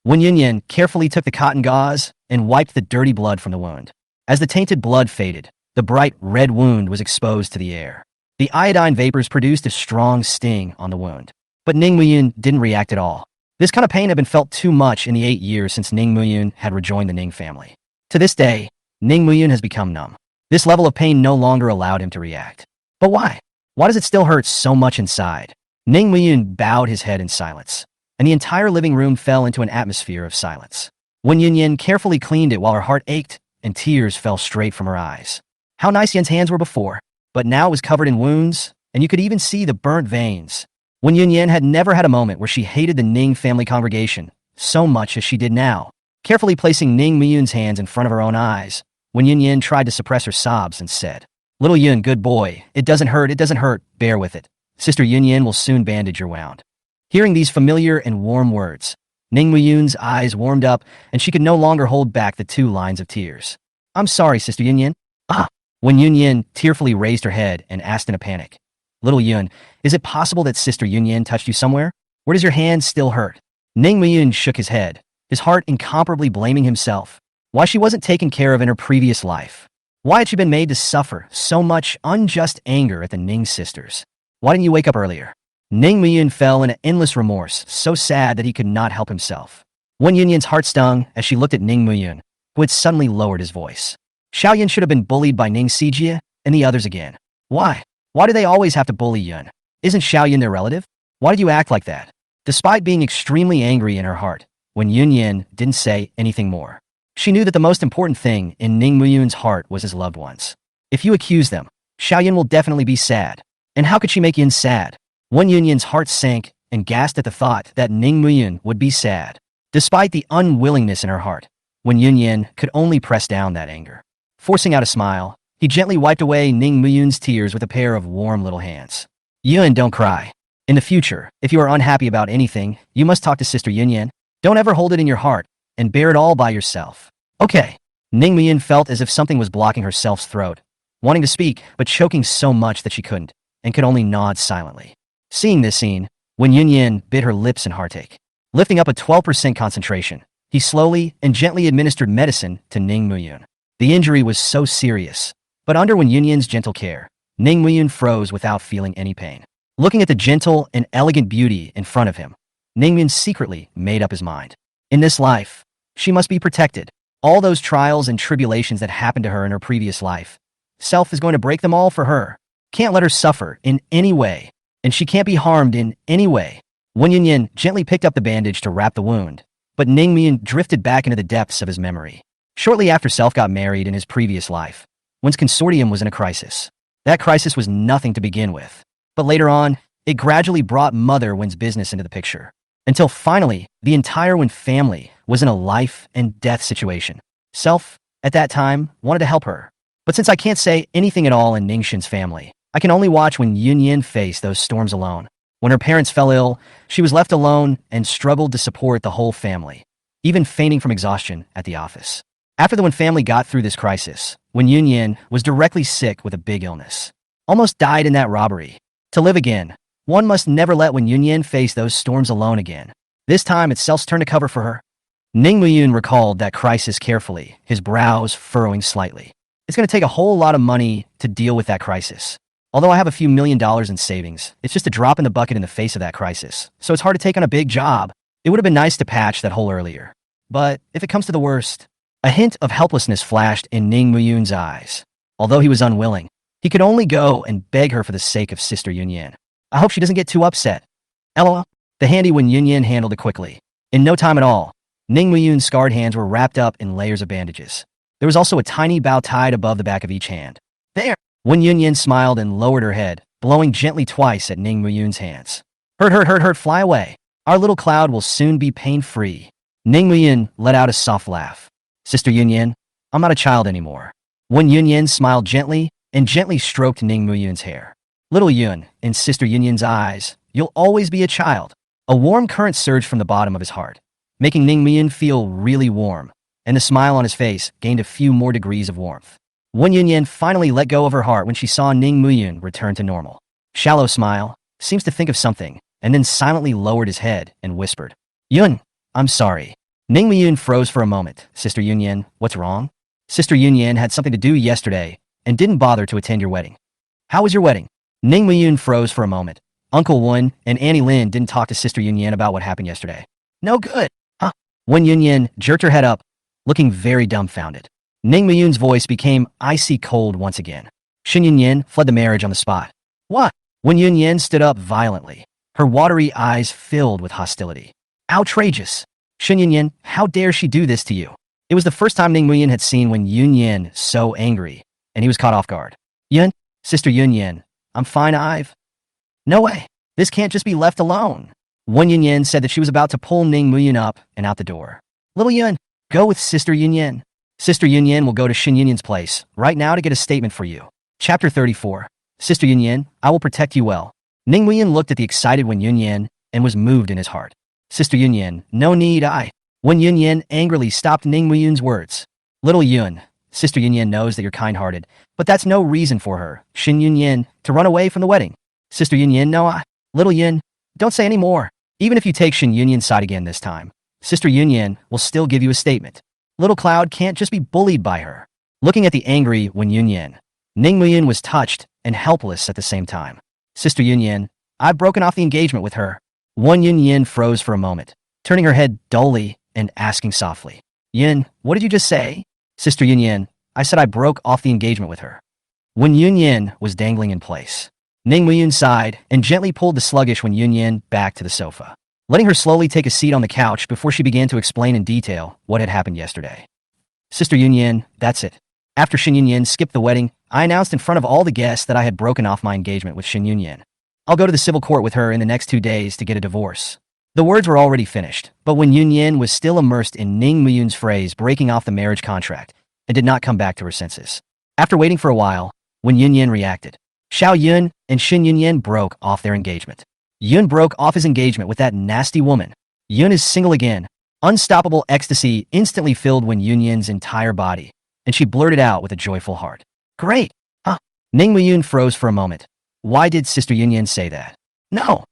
Wen Yunyan carefully took the cotton gauze and wiped the dirty blood from the wound. As the tainted blood faded, the bright red wound was exposed to the air. The iodine vapors produced a strong sting on the wound. But Ning Muyun didn't react at all. This kind of pain had been felt too much in the 8 years since Ning Muyun had rejoined the Ning family. To this day, Ning Muyun has become numb. This level of pain no longer allowed him to react. But why? Why does it still hurt so much inside? Ning Muyun bowed his head in silence, and the entire living room fell into an atmosphere of silence. Wen Yunyan carefully cleaned it while her heart ached and tears fell straight from her eyes. How nice Yen's hands were before, but now it was covered in wounds, and you could even see the burnt veins. Wen Yunyan had never had a moment where she hated the Ning family congregation so much as she did now. Carefully placing Ning Muyun's hands in front of her own eyes, Wen Yunyan tried to suppress her sobs and said, "Little Yun, good boy, it doesn't hurt, bear with it. Sister Yunyan will soon bandage your wound." Hearing these familiar and warm words, Ning Muyun's eyes warmed up and she could no longer hold back the 2 lines of tears. "I'm sorry, Sister Yunyan." When Yunyan tearfully raised her head and asked in a panic, "Little Yun, is it possible that Sister Yunyan touched you somewhere? Where does your hand still hurt?" Ning Muyun shook his head, his heart incomparably blaming himself. Why she wasn't taken care of in her previous life? Why had she been made to suffer so much unjust anger at the Ning sisters? Why didn't you wake up earlier? Ning Muyun fell into endless remorse, so sad that he could not help himself. Wen Yunyan's heart stung as she looked at Ning Muyun, who had suddenly lowered his voice. Xiaoyan should have been bullied by Ning Sijie and the others again. Why? Why do they always have to bully Yun? Isn't Xiaoyan their relative? Why did you act like that? Despite being extremely angry in her heart, Wen Yunyan didn't say anything more. She knew that the most important thing in Ning Muyun's heart was his loved ones. If you accuse them, Xiaoyan will definitely be sad. And how could she make Yun sad? Wen Yunyan's heart sank and gasped at the thought that Ning Muyun would be sad. Despite the unwillingness in her heart, Wen Yunyan could only press down that anger. Forcing out a smile, he gently wiped away Ning Muyun's tears with a pair of warm little hands. "Yun, don't cry. In the future, if you are unhappy about anything, you must talk to Sister Yunyan. Don't ever hold it in your heart and bear it all by yourself." "Okay." Ning Muyun felt as if something was blocking her self's throat, wanting to speak but choking so much that she couldn't, and could only nod silently. Seeing this scene, Wen Yunyan bit her lips in heartache. Lifting up a 12% concentration, he slowly and gently administered medicine to Ning Muyun. The injury was so serious, but under Wen Yunyan's gentle care, Ning Muyun froze without feeling any pain. Looking at the gentle and elegant beauty in front of him, Ning Muyun secretly made up his mind. In this life, she must be protected. All those trials and tribulations that happened to her in her previous life, Self is going to break them all for her. Can't let her suffer in any way, and she can't be harmed in any way. Wen Yunyan gently picked up the bandage to wrap the wound, but Ning Muyun drifted back into the depths of his memory. Shortly after Self got married in his previous life, Wen's consortium was in a crisis. That crisis was nothing to begin with, but later on, it gradually brought Mother Wen's business into the picture, until finally, the entire Wen family was in a life and death situation. Self, at that time, wanted to help her. But since I can't say anything at all in Ningxin's family, I can only watch Wen Yunyan face those storms alone. When her parents fell ill, she was left alone and struggled to support the whole family, even fainting from exhaustion at the office. After the Wen family got through this crisis, Wen Yunyan was directly sick with a big illness. Almost died in that robbery. To live again, one must never let Wen Yunyan face those storms alone again. This time it's Self's turn to cover for her. Ning Muyun recalled that crisis carefully, his brows furrowing slightly. It's going to take a whole lot of money to deal with that crisis. Although I have a few $1,000,000 in savings, it's just a drop in the bucket in the face of that crisis, so it's hard to take on a big job. It would have been nice to patch that hole earlier. But if it comes to the worst, a hint of helplessness flashed in Ning Muyun's eyes. Although he was unwilling, he could only go and beg her for the sake of Sister Yunyan. I hope she doesn't get too upset. LOL. The handy Wen Yunyan handled it quickly. In no time at all, Ning Muyun's scarred hands were wrapped up in layers of bandages. There was also a tiny bow tied above the back of each hand. There! Wen Yunyan smiled and lowered her head, blowing gently twice at Ning Muyun's hands. Hurt, fly away. Our little cloud will soon be pain-free. Ning Muyun let out a soft laugh. Sister Yunyan, I'm not a child anymore. Wen Yunyan smiled gently and gently stroked Ning Muyun's hair. Little Yun, in Sister Yunyan's eyes, you'll always be a child. A warm current surged from the bottom of his heart, making Ning Muyun feel really warm, and the smile on his face gained a few more degrees of warmth. Wen Yunyan finally let go of her heart when she saw Ning Muyun return to normal. Shallow smile, seems to think of something, and then silently lowered his head and whispered, Yun, I'm sorry. Ning Muyun froze for a moment. Sister Yunyan, what's wrong? Sister Yunyan had something to do yesterday and didn't bother to attend your wedding. How was your wedding? Ning Muyun froze for a moment. Uncle Wen and Annie Lin didn't talk to Sister Yunyan about what happened yesterday. No good, huh? Wen Yunyan jerked her head up, looking very dumbfounded. Ning Muyun's voice became icy cold once again. Shin Yunyan fled the marriage on the spot. What? When Yunyan stood up violently, her watery eyes filled with hostility. Outrageous! Shin Yunyan, how dare she do this to you? It was the first time Ning Muyan had seen when Yunyan so angry, and he was caught off guard. Yun, Sister Yunyan, I'm fine, No way. This can't just be left alone. Wen Yunyan said that she was about to pull Ning Muyan up and out the door. Little Yun, go with Sister Yunyan. Sister Yunyan will go to Shin Yunyan's place right now to get a statement for you. Chapter 34. Sister Yunyan, I will protect you well. Ning Muyan looked at the excited Wen Yunyan and was moved in his heart. Sister Yunyan, no need, Wen Yunyan angrily stopped Ning Muyan's words. Little Yun, Sister Yunyan knows that you're kind-hearted, but that's no reason for her, Shin Yunyan, to run away from the wedding. Sister Yunyan, no, Little Yun, don't say any more. Even if you take Shin Yunyan's side again this time, Sister Yunyan will still give you a statement. Little Cloud can't just be bullied by her. Looking at the angry Wen Yunyan, Ning Muyan was touched and helpless at the same time. Sister Yunyan, I've broken off the engagement with her. Wen Yunyan froze for a moment, turning her head dully and asking softly. Yin, what did you just say? Sister Yunyan, I said I broke off the engagement with her. Wen Yunyan was dangling in place. Ning Muyan sighed and gently pulled the sluggish Wen Yunyan back to the sofa, letting her slowly take a seat on the couch before she began to explain in detail what had happened yesterday. Sister Yunyan, that's it. After Shin Yunyan skipped the wedding, I announced in front of all the guests that I had broken off my engagement with Shin Yunyan. I'll go to the civil court with her in the next 2 days to get a divorce. The words were already finished, but when Yunyan was still immersed in Ning Muyun's phrase breaking off the marriage contract and did not come back to her senses. After waiting for a while, when Yunyan reacted, Xiao Yun and Shin Yunyan broke off their engagement. Yun broke off his engagement with that nasty woman. Yun is single again. Unstoppable ecstasy instantly filled Wen Yunyan's entire body, and she blurted out with a joyful heart. Great! Huh? Ning Muyun froze for a moment. Why did Sister Yunyan say that? No!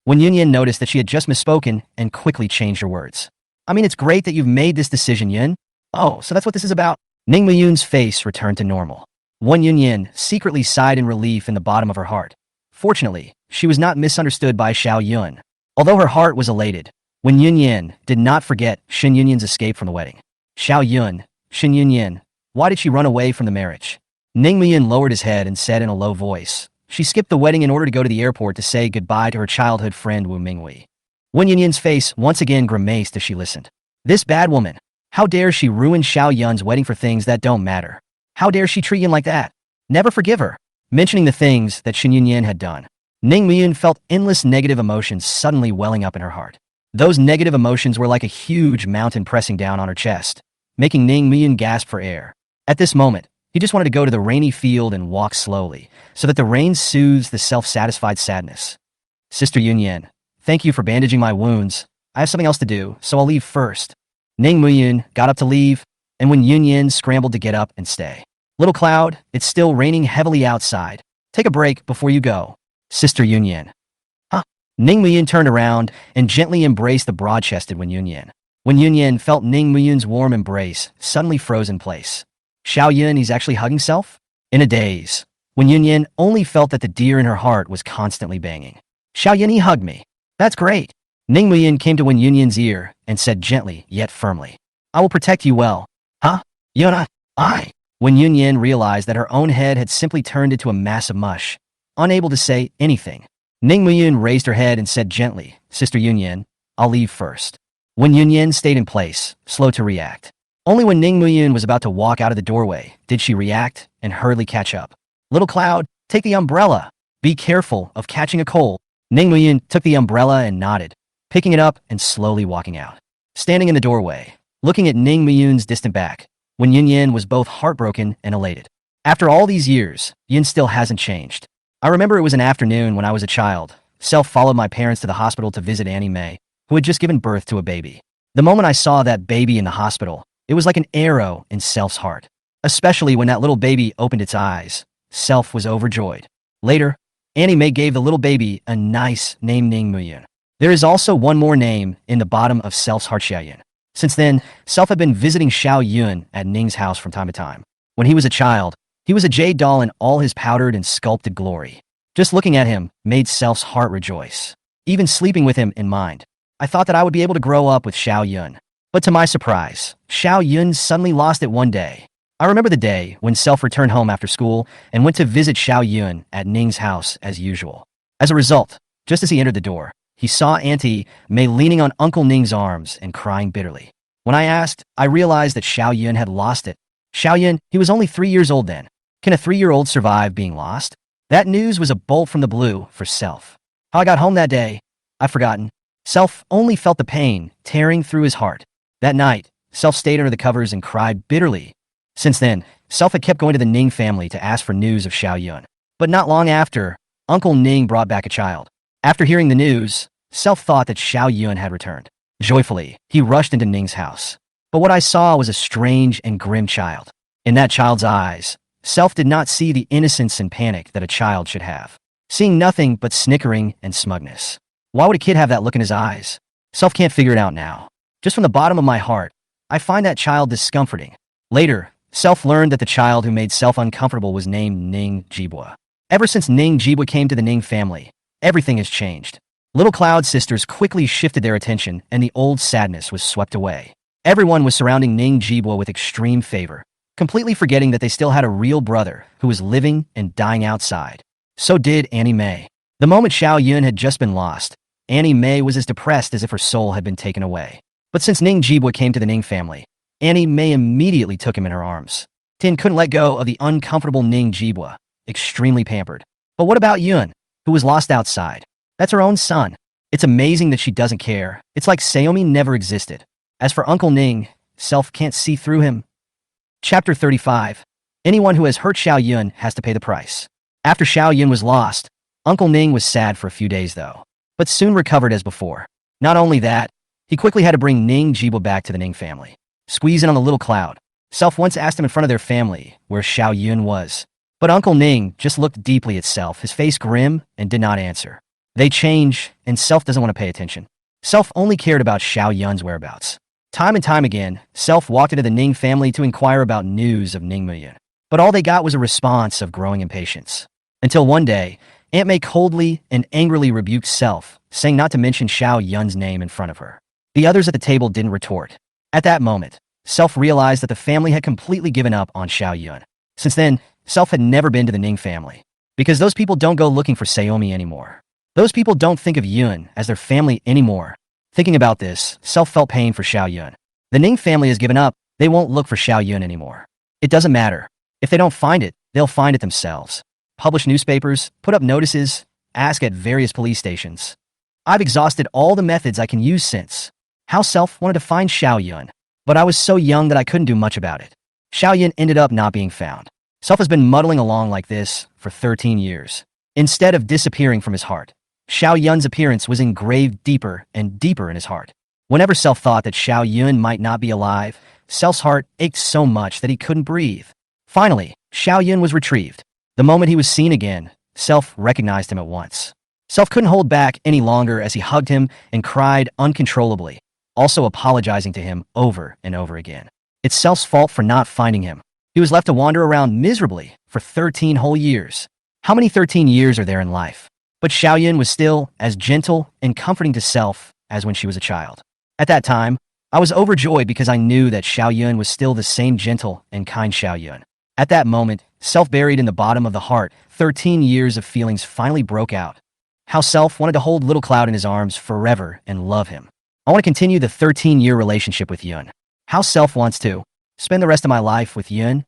When Yunyan noticed that she had just misspoken and quickly changed her words. I mean, it's great that you've made this decision, Yun. Oh, so that's what this is about? Ning Muyun's face returned to normal. Wen Yunyan secretly sighed in relief in the bottom of her heart. Fortunately, she was not misunderstood by Xiao Yun. Although her heart was elated, Wen Yunyan did not forget Shin Yunyan's escape from the wedding. Xiao Yun, Shin Yunyan, why did she run away from the marriage? Ning Muyan lowered his head and said in a low voice, she skipped the wedding in order to go to the airport to say goodbye to her childhood friend Wu Mingwei. Wen Yunyan's face once again grimaced as she listened. This bad woman. How dare she ruin Xiao Yun's wedding for things that don't matter? How dare she treat Yun like that? Never forgive her. Mentioning the things that Shin Yunyan had done, Ning Muyan felt endless negative emotions suddenly welling up in her heart. Those negative emotions were like a huge mountain pressing down on her chest, making Ning Muyan gasp for air. At this moment, he just wanted to go to the rainy field and walk slowly, so that the rain soothes the self-satisfied sadness. Sister Yunyan, thank you for bandaging my wounds. I have something else to do, so I'll leave first. Ning Muyan got up to leave, and when Yunyan scrambled to get up and stay. Little Cloud, it's still raining heavily outside. Take a break before you go. Sister Yunyan. Huh? Ning Muyan turned around and gently embraced the broad-chested Wen Yunyan. When Yunyan felt Ning Muyan's warm embrace suddenly froze in place. Xiao Yun, he's actually hugging self? In a daze, when Yunyan only felt that the deer in her heart was constantly banging. Xiao Yun, he hugged me. That's great. Ning Muyan came to Wen Yunyan's ear and said gently yet firmly, I will protect you well. Huh? Yuna, I. When Yunyan realized that her own head had simply turned into a mass of mush, unable to say anything, Ning Muyan raised her head and said gently, Sister Yunyan, I'll leave first. When Yunyan stayed in place, slow to react. Only when Ning Muyan was about to walk out of the doorway did she react and hurriedly catch up. Little Cloud, take the umbrella. Be careful of catching a cold. Ning Muyan took the umbrella and nodded, picking it up and slowly walking out. Standing in the doorway, looking at Ning Muyun's distant back, when Yunyan was both heartbroken and elated. After all these years, Yun still hasn't changed. I remember it was an afternoon when I was a child. Self followed my parents to the hospital to visit Annie Mae, who had just given birth to a baby. The moment I saw that baby in the hospital, it was like an arrow in Self's heart. Especially when that little baby opened its eyes, Self was overjoyed. Later, Annie Mae gave the little baby a nice name, Ning Muyan. There is also one more name in the bottom of Self's heart, Xiao Yun. Since then, Self had been visiting Xiao Yun at Ning's house from time to time. When he was a child, he was a jade doll in all his powdered and sculpted glory. Just looking at him made Self's heart rejoice. Even sleeping with him in mind, I thought that I would be able to grow up with Xiao Yun. But to my surprise, Xiao Yun suddenly lost it one day. I remember the day when Self returned home after school and went to visit Xiao Yun at Ning's house as usual. As a result, just as he entered the door, he saw Auntie Mei leaning on Uncle Ning's arms and crying bitterly. When I asked, I realized that Xiao Yun had lost it. Xiao Yun, he was only 3 years old then. Can a 3-year-old survive being lost? That news was a bolt from the blue for Self. How I got home that day, I've forgotten. Self only felt the pain tearing through his heart. That night, Self stayed under the covers and cried bitterly. Since then, Self had kept going to the Ning family to ask for news of Xiao Yun. But not long after, Uncle Ning brought back a child. After hearing the news, Self thought that Xiao Yun had returned. Joyfully, he rushed into Ning's house. But what I saw was a strange and grim child. In that child's eyes, Self did not see the innocence and panic that a child should have, seeing nothing but snickering and smugness. Why would a kid have that look in his eyes? Self can't figure it out now. Just from the bottom of my heart, I find that child discomforting. Later, Self learned that the child who made Self uncomfortable was named Ning Jibwa. Ever since Ning Jibwa came to the Ning family, everything has changed. Little Cloud sisters quickly shifted their attention and the old sadness was swept away. Everyone was surrounding Ning Jibwa with extreme favor, completely forgetting that they still had a real brother who was living and dying outside. So did Annie Mei. The moment Xiao Yun had just been lost, Annie Mei was as depressed as if her soul had been taken away. But since Ning Jibwa came to the Ning family, Annie Mei immediately took him in her arms. Tin couldn't let go of the uncomfortable Ning Jibwa, extremely pampered. But what about Yun, who was lost outside? That's her own son. It's amazing that she doesn't care. It's like Saomi never existed. As for Uncle Ning, Self can't see through him. Chapter 35. Anyone who has hurt Xiao Yun has to pay the price. After Xiao Yun was lost, Uncle Ning was sad for a few days though, but soon recovered as before. Not only that, he quickly had to bring Ning Jibwa back to the Ning family. Squeeze in on the Little Cloud. Self once asked him in front of their family where Xiao Yun was. But Uncle Ning just looked deeply at Self, his face grim, and did not answer. They change, and Self doesn't want to pay attention. Self only cared about Xiao Yun's whereabouts. Time and time again, Self walked into the Ning family to inquire about news of Ning Muyun. But all they got was a response of growing impatience. Until one day, Aunt Mei coldly and angrily rebuked Self, saying not to mention Xiao Yun's name in front of her. The others at the table didn't retort. At that moment, Self realized that the family had completely given up on Xiao Yun. Since then, Self had never been to the Ning family, because those people don't go looking for Saomi anymore. Those people don't think of Yun as their family anymore. Thinking about this, Self felt pain for Xiao Yun. The Ning family has given up. They won't look for Xiao Yun anymore. It doesn't matter. If they don't find it, they'll find it themselves. Publish newspapers, put up notices, ask at various police stations. I've exhausted all the methods I can use since. How Self wanted to find Xiao Yun, but I was so young that I couldn't do much about it. Xiao Yun ended up not being found. Self has been muddling along like this for 13 years. Instead of disappearing from his heart, Xiao Yun's appearance was engraved deeper and deeper in his heart. Whenever Self thought that Xiao Yun might not be alive, Self's heart ached so much that he couldn't breathe. Finally, Xiao Yun was retrieved. The moment he was seen again, Self recognized him at once. Self couldn't hold back any longer as he hugged him and cried uncontrollably, also apologizing to him over and over again. It's Self's fault for not finding him. He was left to wander around miserably for 13 whole years. How many 13 years are there in life? But Xiao Yun was still as gentle and comforting to Self as when she was a child. At that time, I was overjoyed because I knew that Xiao Yun was still the same gentle and kind Xiao Yun. At that moment, Self buried in the bottom of the heart, 13 years of feelings finally broke out. How Self wanted to hold Little Cloud in his arms forever and love him. I want to continue the 13-year relationship with Yun. How Self wants to spend the rest of my life with Yun.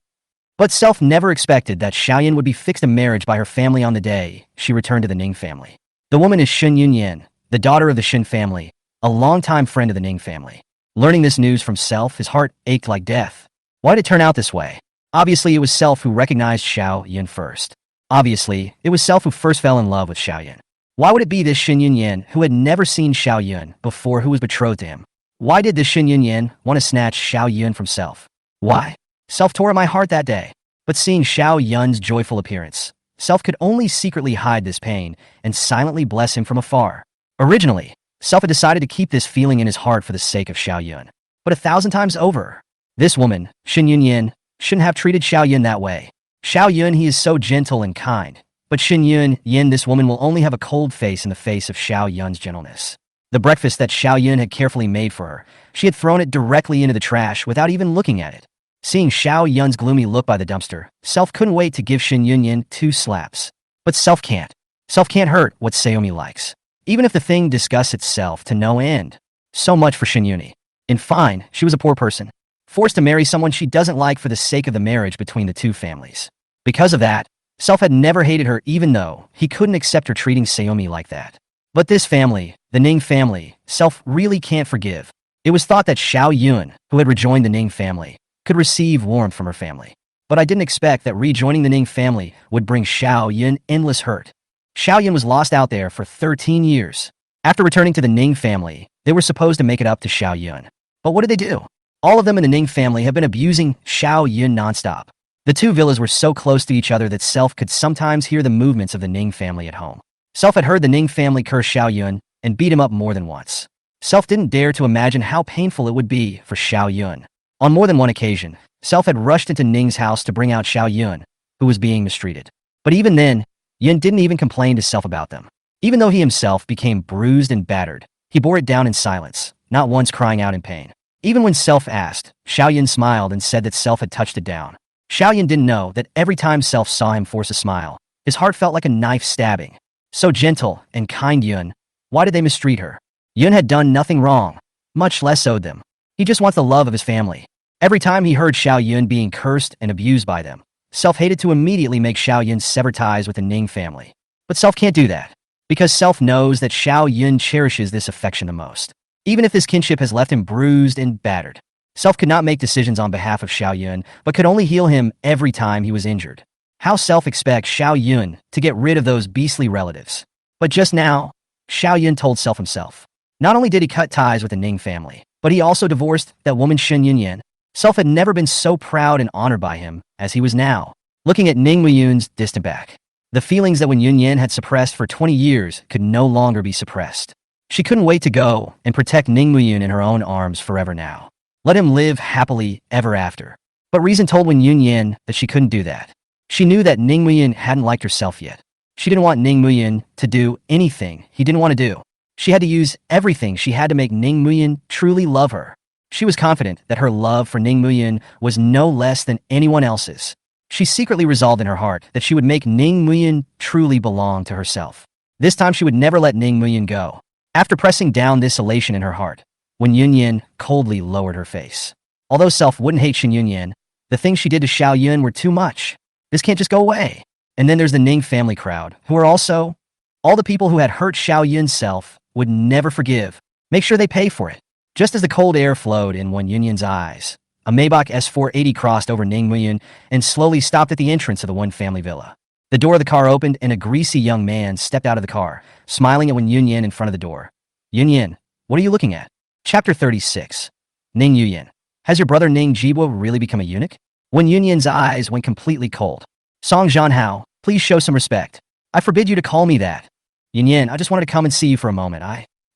But Self never expected that Xiao Yun would be fixed in marriage by her family on the day she returned to the Ning family. The woman is Shen Yunyan, the daughter of the Shen family, a longtime friend of the Ning family. Learning this news from Self, his heart ached like death. Why did it turn out this way? Obviously, it was Self who recognized Xiao Yun first. Obviously, it was Self who first fell in love with Xiao Yun. Why would it be this Shen Yunyan who had never seen Xiao Yun before who was betrothed to him? Why did this Shen Yunyan want to snatch Xiao Yun from Self? Why? Self tore at my heart that day. But seeing Xiao Yun's joyful appearance, Self could only secretly hide this pain and silently bless him from afar. Originally, Self had decided to keep this feeling in his heart for the sake of Xiao Yun. But 1,000 times over, this woman, Shen Yunyan, shouldn't have treated Xiao Yun that way. Xiao Yun, he is so gentle and kind. But Shen Yunyan, this woman will only have a cold face in the face of Xiao Yun's gentleness. The breakfast that Xiao Yun had carefully made for her. She had thrown it directly into the trash without even looking at it. Seeing Xiao Yun's gloomy look by the dumpster, Self couldn't wait to give Shin Yunyan 2 slaps. But Self can't. Self can't hurt what Saomi likes, even if the thing disgusts itself to no end. So much for Shin Yuni. In fine, she was a poor person, forced to marry someone she doesn't like for the sake of the marriage between the two families. Because of that, Self had never hated her even though he couldn't accept her treating Saomi like that. But this family, the Ning family, Self really can't forgive. It was thought that Xiao Yun, who had rejoined the Ning family, could receive warmth from her family. But I didn't expect that rejoining the Ning family would bring Xiao Yun endless hurt. Xiao Yun was lost out there for 13 years. After returning to the Ning family, they were supposed to make it up to Xiao Yun. But what did they do? All of them in the Ning family have been abusing Xiao Yun nonstop. The two villas were so close to each other that Self could sometimes hear the movements of the Ning family at home. Self had heard the Ning family curse Xiao Yun and beat him up more than once. Self didn't dare to imagine how painful it would be for Xiao Yun. On more than one occasion, Self had rushed into Ning's house to bring out Xiao Yun, who was being mistreated. But even then, Yun didn't even complain to Self about them. Even though he himself became bruised and battered, he bore it down in silence, not once crying out in pain. Even when Self asked, Xiao Yun smiled and said that Self had touched it down. Xiao Yun didn't know that every time Self saw him force a smile, his heart felt like a knife stabbing. So gentle and kind Yun, why did they mistreat her? Yun had done nothing wrong, much less owed them. He just wants the love of his family. Every time he heard Xiao Yun being cursed and abused by them, Self hated to immediately make Xiao Yun sever ties with the Ning family. But Self can't do that, because Self knows that Xiao Yun cherishes this affection the most. Even if this kinship has left him bruised and battered, Self could not make decisions on behalf of Xiao Yun, but could only heal him every time he was injured. How Self expects Xiao Yun to get rid of those beastly relatives? But just now, Xiao Yun told Self himself. Not only did he cut ties with the Ning family, but he also divorced that woman Shin Yunyan. Self had never been so proud and honored by him as he was now, looking at Ning Muyun's distant back. The feelings that when Yunyan had suppressed for 20 years could no longer be suppressed. She couldn't wait to go and protect Ning Muyun in her own arms forever now. Let him live happily ever after. But reason told Wen Yunyan that she couldn't do that. She knew that Ning Muyun hadn't liked herself yet. She didn't want Ning Muyun to do anything he didn't want to do. She had to use everything she had to make Ning Muyun truly love her. She was confident that her love for Ning Muyun was no less than anyone else's. She secretly resolved in her heart that she would make Ning Muyun truly belong to herself. This time she would never let Ning Muyun go. After pressing down this elation in her heart, Wen Yunyan coldly lowered her face. Although Self wouldn't hate Shin Yunyan, the things she did to Xiao Yun were too much. This can't just go away. And then there's the Ning family crowd, who are also all the people who had hurt Xiao Yun's self would never forgive. Make sure they pay for it. Just as the cold air flowed in Wen Yunyan's eyes, a Maybach S480 crossed over Ning Muyun and slowly stopped at the entrance of the Wen family villa. The door of the car opened and a greasy young man stepped out of the car, smiling at Wen Yunyan in front of the door. Yunyan, what are you looking at? Chapter 36. Ning Yunyan. Has your brother Ning Jibwa really become a eunuch? Wen Yunyan's eyes went completely cold. Song Zhanhao, please show some respect. I forbid you to call me that. Yunyan, I just wanted to come and see you for a moment.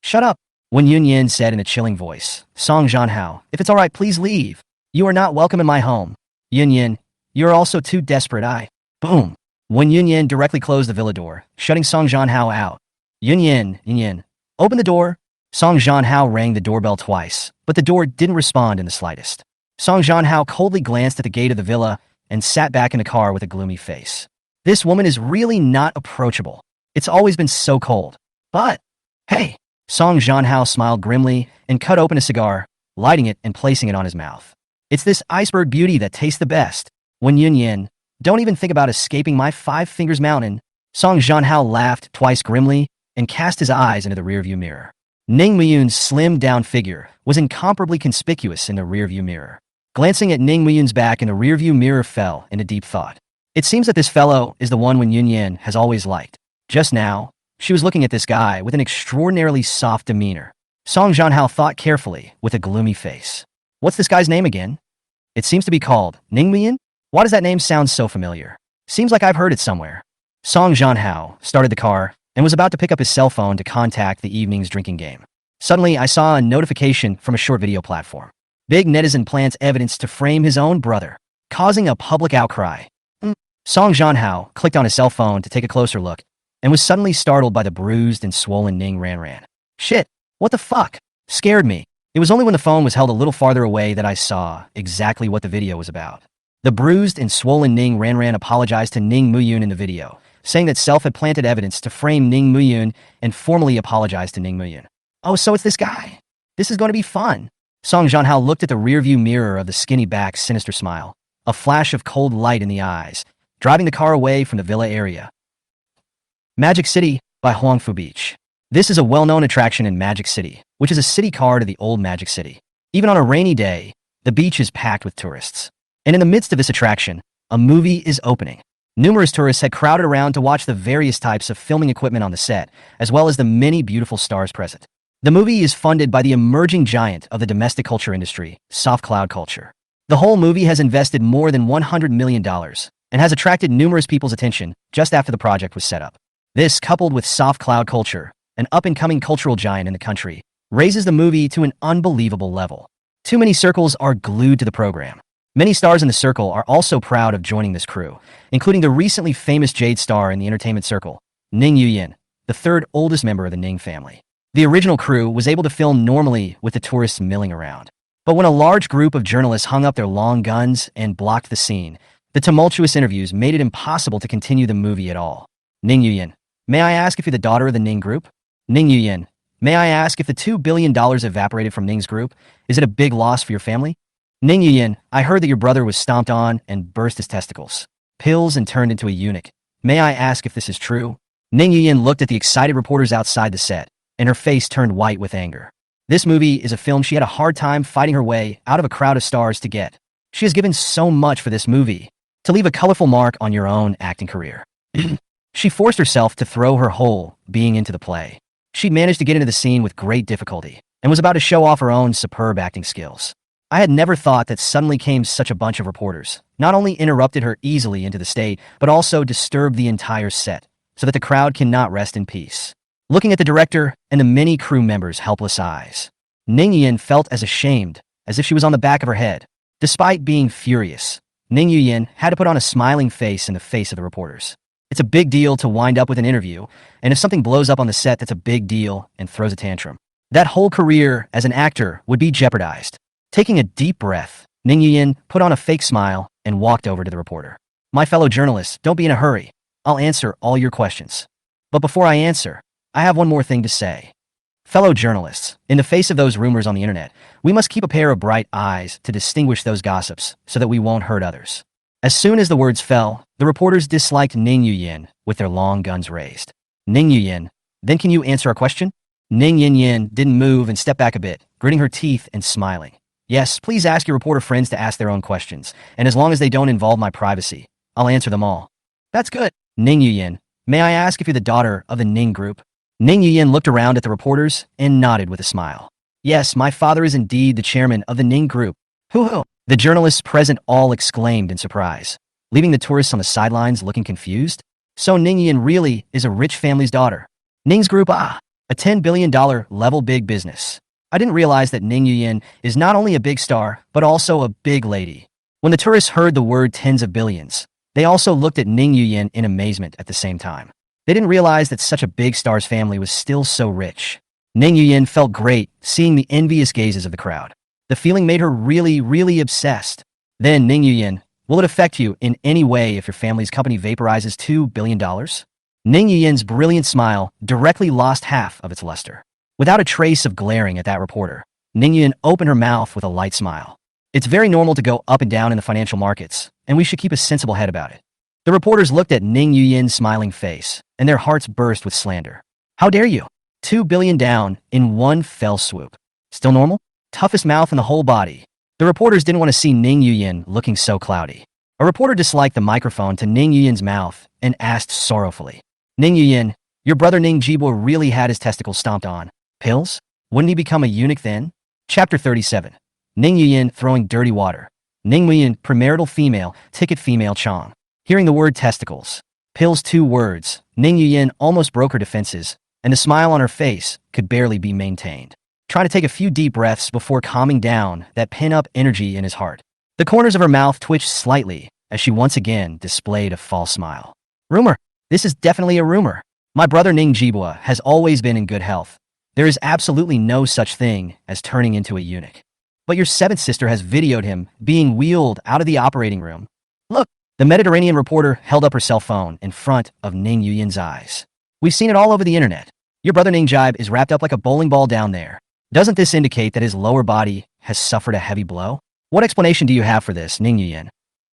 Shut up. Wen Yunyan said in a chilling voice. Song Zhanhao, if it's alright, please leave. You are not welcome in my home. Yunyan, you are also too desperate. Boom. Wen Yunyan directly closed the villa door, shutting Song Zhanhao out. Yunyan, open the door. Song Zhanhao rang the doorbell twice, but the door didn't respond in the slightest. Song Zhanhao coldly glanced at the gate of the villa and sat back in the car with a gloomy face. This woman is really not approachable. It's always been so cold. But, hey, Song Zhanhao smiled grimly and cut open a cigar, lighting it and placing it on his mouth. It's this iceberg beauty that tastes the best. Wen Yunyan, don't even think about escaping my 5 fingers mountain. Song Zhanhao laughed twice grimly and cast his eyes into the rearview mirror. Ning Muyun's slimmed-down figure was incomparably conspicuous in the rearview mirror. Glancing at Ning Muyun's back in the rearview mirror fell into deep thought. It seems that this fellow is the one Wen Yunyan has always liked. Just now, she was looking at this guy with an extraordinarily soft demeanor. Song Zhanhao thought carefully with a gloomy face. What's this guy's name again? It seems to be called Ning Muyun? Why does that name sound so familiar? Seems like I've heard it somewhere. Song Zhanhao started the car and was about to pick up his cell phone to contact the evening's drinking game. Suddenly, I saw a notification from a short video platform. Big netizen plants evidence to frame his own brother, causing a public outcry. Song Zhanhao clicked on his cell phone to take a closer look and was suddenly startled by the bruised and swollen Ning Ranran. Shit, What the fuck? Scared me. It was only when the phone was held a little farther away that I saw exactly what the video was about. The bruised and swollen Ning Ranran apologized to Ning Muyun in the video, saying that Self had planted evidence to frame Ning Muyun and formally apologized to Ning Muyun. Oh, so it's this guy. This is going to be fun. Song Jianhao looked at the rearview mirror of the skinny back's sinister smile, a flash of cold light in the eyes, driving the car away from the villa area. Magic City by Huangfu Beach. This is a well-known attraction in Magic City, which is a city card of the old Magic City. Even on a rainy day, the beach is packed with tourists. And in the midst of this attraction, a movie is opening. Numerous tourists had crowded around to watch the various types of filming equipment on the set, as well as the many beautiful stars present. The movie is funded by the emerging giant of the domestic culture industry, Soft Cloud Culture. The whole movie has invested more than $100 million and has attracted numerous people's attention just after the project was set up. This, coupled with Soft Cloud Culture, an up-and-coming cultural giant in the country, raises the movie to an unbelievable level. Too many circles are glued to the program. Many stars in the circle are also proud of joining this crew, including the recently famous Jade star in the entertainment circle, Ning Yuyin, the third oldest member of the Ning family. The original crew was able to film normally with the tourists milling around. But when a large group of journalists hung up their long guns and blocked the scene, the tumultuous interviews made it impossible to continue the movie at all. Ning Yuyin, may I ask if you're the daughter of the Ning group? Ning Yuyin, may I ask if the $2 billion evaporated from Ning's group, is it a big loss for your family? Ning Yuyin, I heard that your brother was stomped on and burst his testicles, pills and turned into a eunuch. May I ask if this is true? Ning Yuyin looked at the excited reporters outside the set, and her face turned white with anger. This movie is a film she had a hard time fighting her way out of a crowd of stars to get. She has given so much for this movie, to leave a colorful mark on your own acting career. She forced herself to throw her whole being into the play. She managed to get into the scene with great difficulty, and was about to show off her own superb acting skills. I had never thought that suddenly came such a bunch of reporters, not only interrupted her easily into the state, but also disturbed the entire set, so that the crowd cannot rest in peace. Looking at the director and the many crew members' helpless eyes, Ning Yuyin felt as ashamed as if she was on the back of her head. Despite being furious, Ning Yuyin had to put on a smiling face in the face of the reporters. It's a big deal to wind up with an interview, and if something blows up on the set, that's a big deal and throws a tantrum. That whole career as an actor would be jeopardized. Taking a deep breath, Ning Yuyin put on a fake smile and walked over to the reporter. My fellow journalists, don't be in a hurry. I'll answer all your questions. But before I answer, I have one more thing to say. Fellow journalists, in the face of those rumors on the internet, we must keep a pair of bright eyes to distinguish those gossips so that we won't hurt others. As soon as the words fell, the reporters disliked Ning Yuyin with their long guns raised. Ning Yuyin, then can you answer our question? Ning Yuyin didn't move and stepped back a bit, gritting her teeth and smiling. Yes, please ask your reporter friends to ask their own questions, and as long as they don't involve my privacy, I'll answer them all. That's good. Ning Yuyin, may I ask if you're the daughter of the Ning group? Ning Yuyin looked around at the reporters and nodded with a smile. Yes, my father is indeed the chairman of the Ning group. Hoo-hoo! The journalists present all exclaimed in surprise, leaving the tourists on the sidelines looking confused. So Ning Yuyin really is a rich family's daughter. Ning's group, a $10 billion level big business. I didn't realize that Ning Yuyin is not only a big star, but also a big lady. When the tourists heard the word tens of billions, they also looked at Ning Yuyin in amazement at the same time. They didn't realize that such a big star's family was still so rich. Ning Yuyin felt great seeing the envious gazes of the crowd. The feeling made her really obsessed. Then, Ning Yuyin, will it affect you in any way if your family's company vaporizes $2 billion? Ning Yuyin's brilliant smile directly lost half of its luster. Without a trace of glaring at that reporter, Ning Yuyin opened her mouth with a light smile. It's very normal to go up and down in the financial markets, and we should keep a sensible head about it. The reporters looked at Ning Yuyin's smiling face, and their hearts burst with slander. How dare you? $2 billion down in one fell swoop. Still normal? Toughest mouth in the whole body. The reporters didn't want to see Ning Yuyin looking so cloudy. A reporter disliked the microphone to Ning Yuyin's mouth and asked sorrowfully, Ning Yuyin, your brother Ning Jibo really had his testicles stomped on. Pills? Wouldn't he become a eunuch then? Chapter 37. Ning Yuyin throwing dirty water. Ning Yuyin, premarital female, ticket female Chong. Hearing the word testicles, pills, 2 words, Ning Yuyin almost broke her defenses, and the smile on her face could barely be maintained. Trying to take a few deep breaths before calming down that pent-up energy in his heart. The corners of her mouth twitched slightly as she once again displayed a false smile. Rumor. This is definitely a rumor. My brother Ning Jibua has always been in good health. There is absolutely no such thing as turning into a eunuch. But your seventh sister has videoed him being wheeled out of the operating room. Look, the Mediterranean reporter held up her cell phone in front of Ning Yuyin's eyes. We've seen it all over the internet. Your brother Ning Jibe is wrapped up like a bowling ball down there. Doesn't this indicate that his lower body has suffered a heavy blow? What explanation do you have for this, Ning Yuyin?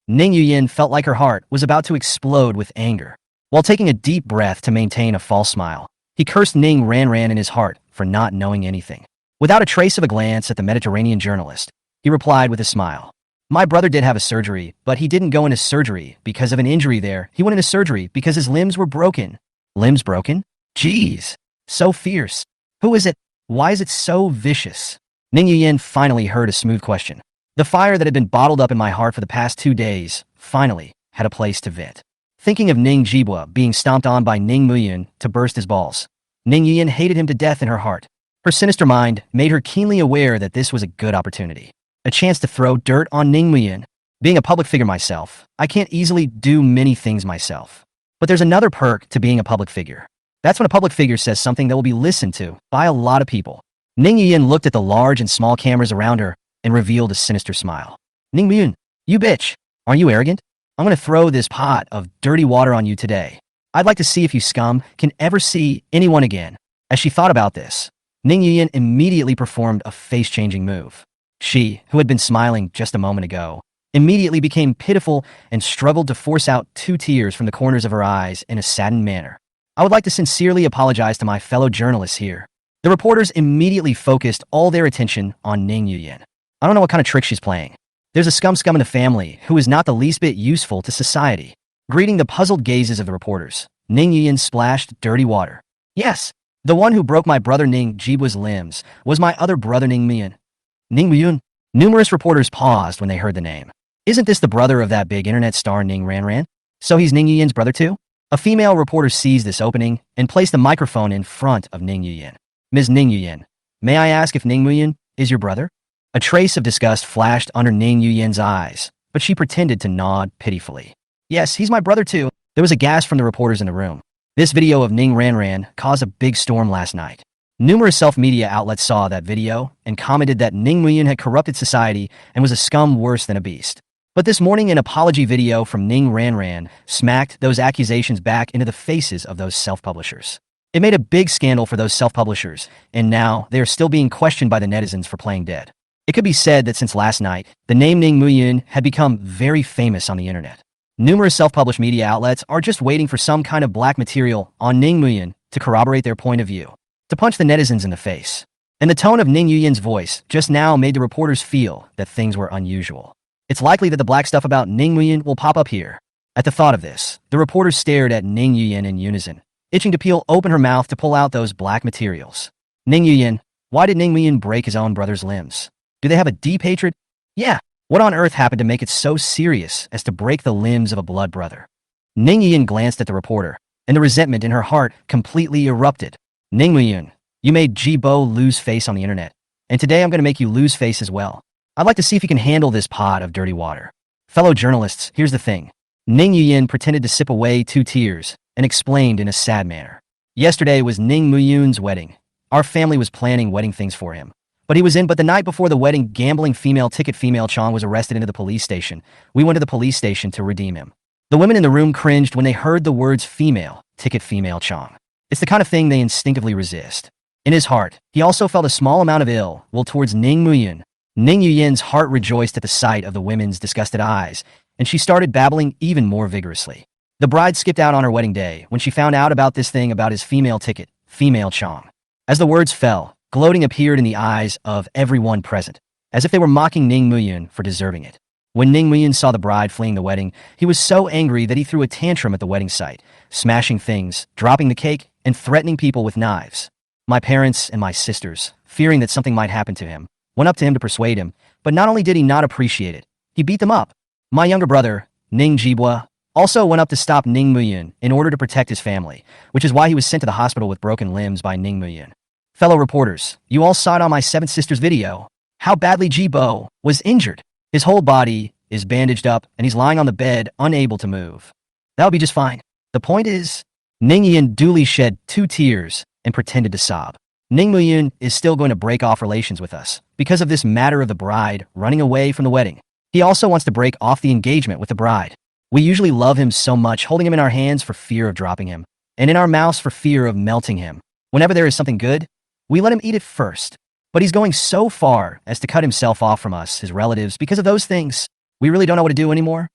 Ning Yuyin felt like her heart was about to explode with anger. While taking a deep breath to maintain a false smile, he cursed Ning Ranran in his heart for not knowing anything. Without a trace of a glance at the Mediterranean journalist, he replied with a smile. My brother did have a surgery, but he didn't go into surgery because of an injury there. He went into surgery because his limbs were broken. Limbs broken? Jeez. So fierce. Who is it? Why is it so vicious? Ning Yuyin finally heard a smooth question. The fire that had been bottled up in my heart for the past 2 days, finally, had a place to vent. Thinking of Ning Jibwa being stomped on by Ning Muyun to burst his balls, Ning Yuyin hated him to death in her heart. Her sinister mind made her keenly aware that this was a good opportunity. A chance to throw dirt on Ning Muyun. Being a public figure myself, I can't easily do many things myself. But there's another perk to being a public figure. That's when a public figure says something that will be listened to by a lot of people. Ning Yuyin looked at the large and small cameras around her and revealed a sinister smile. Ning Muyun, you bitch. Aren't you arrogant? I'm going to throw this pot of dirty water on you today. I'd like to see if you scum can ever see anyone again. As she thought about this, Ning Yuyin immediately performed a face-changing move. She, who had been smiling just a moment ago, immediately became pitiful and struggled to force out 2 tears from the corners of her eyes in a saddened manner. I would like to sincerely apologize to my fellow journalists here. The reporters immediately focused all their attention on Ning Yuyin. I don't know what kind of trick she's playing. There's a scum in the family who is not the least bit useful to society. Greeting the puzzled gazes of the reporters, Ning Yuyin splashed dirty water. Yes, the one who broke my brother Ning Jibwa's limbs was my other brother Ning Muyun. Ning Muyun? Numerous reporters paused when they heard the name. Isn't this the brother of that big internet star Ning Ranran? So he's Ning Yuyin's brother too? A female reporter seized this opening and placed the microphone in front of Ning Yuyin. Ms. Ning Yuyin, may I ask if Ning Muyun is your brother? A trace of disgust flashed under Ning Yuyin's eyes, but she pretended to nod pitifully. Yes, he's my brother too. There was a gasp from the reporters in the room. This video of Ning Ranran caused a big storm last night. Numerous self-media outlets saw that video and commented that Ning Muyun had corrupted society and was a scum worse than a beast. But this morning, an apology video from Ning Ranran smacked those accusations back into the faces of those self-publishers. It made a big scandal for those self-publishers, and now they are still being questioned by the netizens for playing dead. It could be said that since last night, the name Ning Muyun had become very famous on the internet. Numerous self-published media outlets are just waiting for some kind of black material on Ning Muyun to corroborate their point of view, to punch the netizens in the face. And the tone of Ning Yuyin's voice just now made the reporters feel that things were unusual. It's likely that the black stuff about Ning Muyun will pop up here. At the thought of this, the reporters stared at Ning Yuyin in unison, itching to peel open her mouth to pull out those black materials. Ning Yuyin, why did Ning Muyun break his own brother's limbs? Do they have a deep hatred? Yeah. What on earth happened to make it so serious as to break the limbs of a blood brother? Ning Yuyin glanced at the reporter, and the resentment in her heart completely erupted. Ning Muyun, you made Jibo lose face on the internet, and today I'm going to make you lose face as well. I'd like to see if you can handle this pot of dirty water. Fellow journalists, here's the thing. Ning Yuyin pretended to sip away 2 tears and explained in a sad manner. Yesterday was Ning Muyun's wedding. Our family was planning wedding things for him. But he was in. But the night before the wedding, gambling female Chong was arrested into the police station. We went to the police station to redeem him. The women in the room cringed when they heard the words female Chong. It's the kind of thing they instinctively resist. In his heart, he also felt a small amount of ill will towards Ning Muyun. Ning Yuyin's heart rejoiced at the sight of the women's disgusted eyes, and she started babbling even more vigorously. The bride skipped out on her wedding day when she found out about this thing about his female Chong. As the words fell, gloating appeared in the eyes of everyone present, as if they were mocking Ning Muyun for deserving it. When Ning Muyun saw the bride fleeing the wedding, he was so angry that he threw a tantrum at the wedding site, smashing things, dropping the cake, and threatening people with knives. My parents and my sisters, fearing that something might happen to him, went up to him to persuade him, but not only did he not appreciate it, he beat them up. My younger brother, Ning Jibwa, also went up to stop Ning Muyun in order to protect his family, which is why he was sent to the hospital with broken limbs by Ning Muyun. Fellow reporters, you all saw it on my 7th sister's video. How badly Jibo was injured. His whole body is bandaged up and he's lying on the bed, unable to move. That'll be just fine. The point is, Ning Yuyin duly shed 2 tears and pretended to sob. Ning Muyun is still going to break off relations with us because of this matter of the bride running away from the wedding. He also wants to break off the engagement with the bride. We usually love him so much, holding him in our hands for fear of dropping him, and in our mouths for fear of melting him. Whenever there is something good, we let him eat it first. But he's going so far as to cut himself off from us, his relatives, because of those things. We really don't know what to do anymore.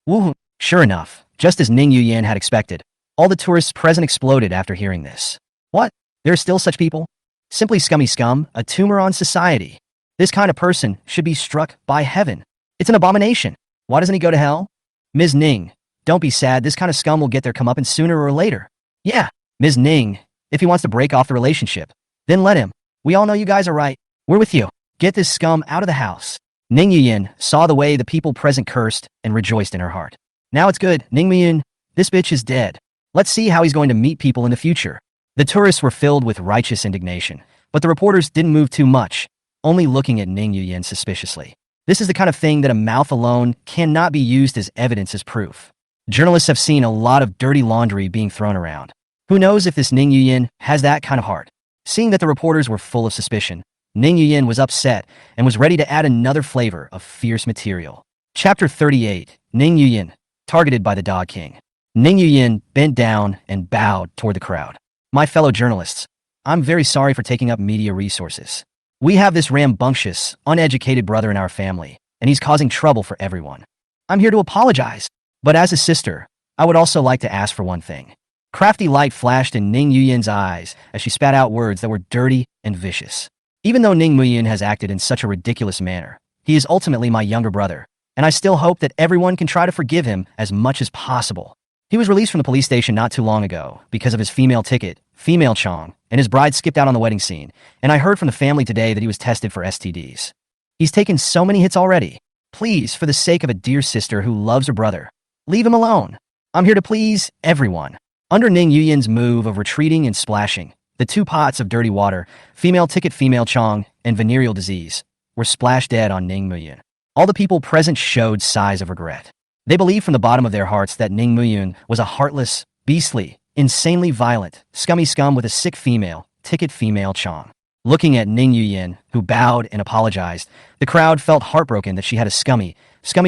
Woohoo! Sure enough, just as Ning Yuyan had expected, all the tourists present exploded after hearing this. What? There are still such people? Simply scummy scum, a tumor on society. This kind of person should be struck by heaven. It's an abomination. Why doesn't he go to hell? Ms. Ning, don't be sad. This kind of scum will get their comeuppance sooner or later. Yeah, Ms. Ning, if he wants to break off the relationship, then let him. We all know you guys are right. We're with you. Get this scum out of the house. Ning Yuyan saw the way the people present cursed and rejoiced in her heart. Now it's good, Ning Yuyan, this bitch is dead. Let's see how he's going to meet people in the future. The tourists were filled with righteous indignation, but the reporters didn't move too much, only looking at Ning Yuyan suspiciously. This is the kind of thing that a mouth alone cannot be used as evidence as proof. Journalists have seen a lot of dirty laundry being thrown around. Who knows if this Ning Yuyan has that kind of heart? Seeing that the reporters were full of suspicion, Ning Yuyan was upset and was ready to add another flavor of fierce material. Chapter 38, Ning Yuyan, targeted by the Dog King. Ning Yuyan bent down and bowed toward the crowd. My fellow journalists, I'm very sorry for taking up media resources. We have this rambunctious, uneducated brother in our family, and he's causing trouble for everyone. I'm here to apologize, but as a sister, I would also like to ask for one thing. Crafty light flashed in Ning Yuyan's eyes as she spat out words that were dirty and vicious. Even though Ning Yuyan has acted in such a ridiculous manner, he is ultimately my younger brother, and I still hope that everyone can try to forgive him as much as possible. He was released from the police station not too long ago because of his female ticket, female Chong, and his bride skipped out on the wedding scene, and I heard from the family today that he was tested for STDs. He's taken so many hits already. Please, for the sake of a dear sister who loves her brother, leave him alone. I'm here to please everyone. Under Ning Yuyan's move of retreating and splashing, the 2 pots of dirty water, female ticket, female Chong, and venereal disease, were splashed dead on Ning Yuyan. All the people present showed sighs of regret. They believed from the bottom of their hearts that Ning Yuyan was a heartless, beastly, insanely violent, scummy scum with a sick female, ticket female Chong. Looking at Ning Yuyan, who bowed and apologized, the crowd felt heartbroken that she had a scummy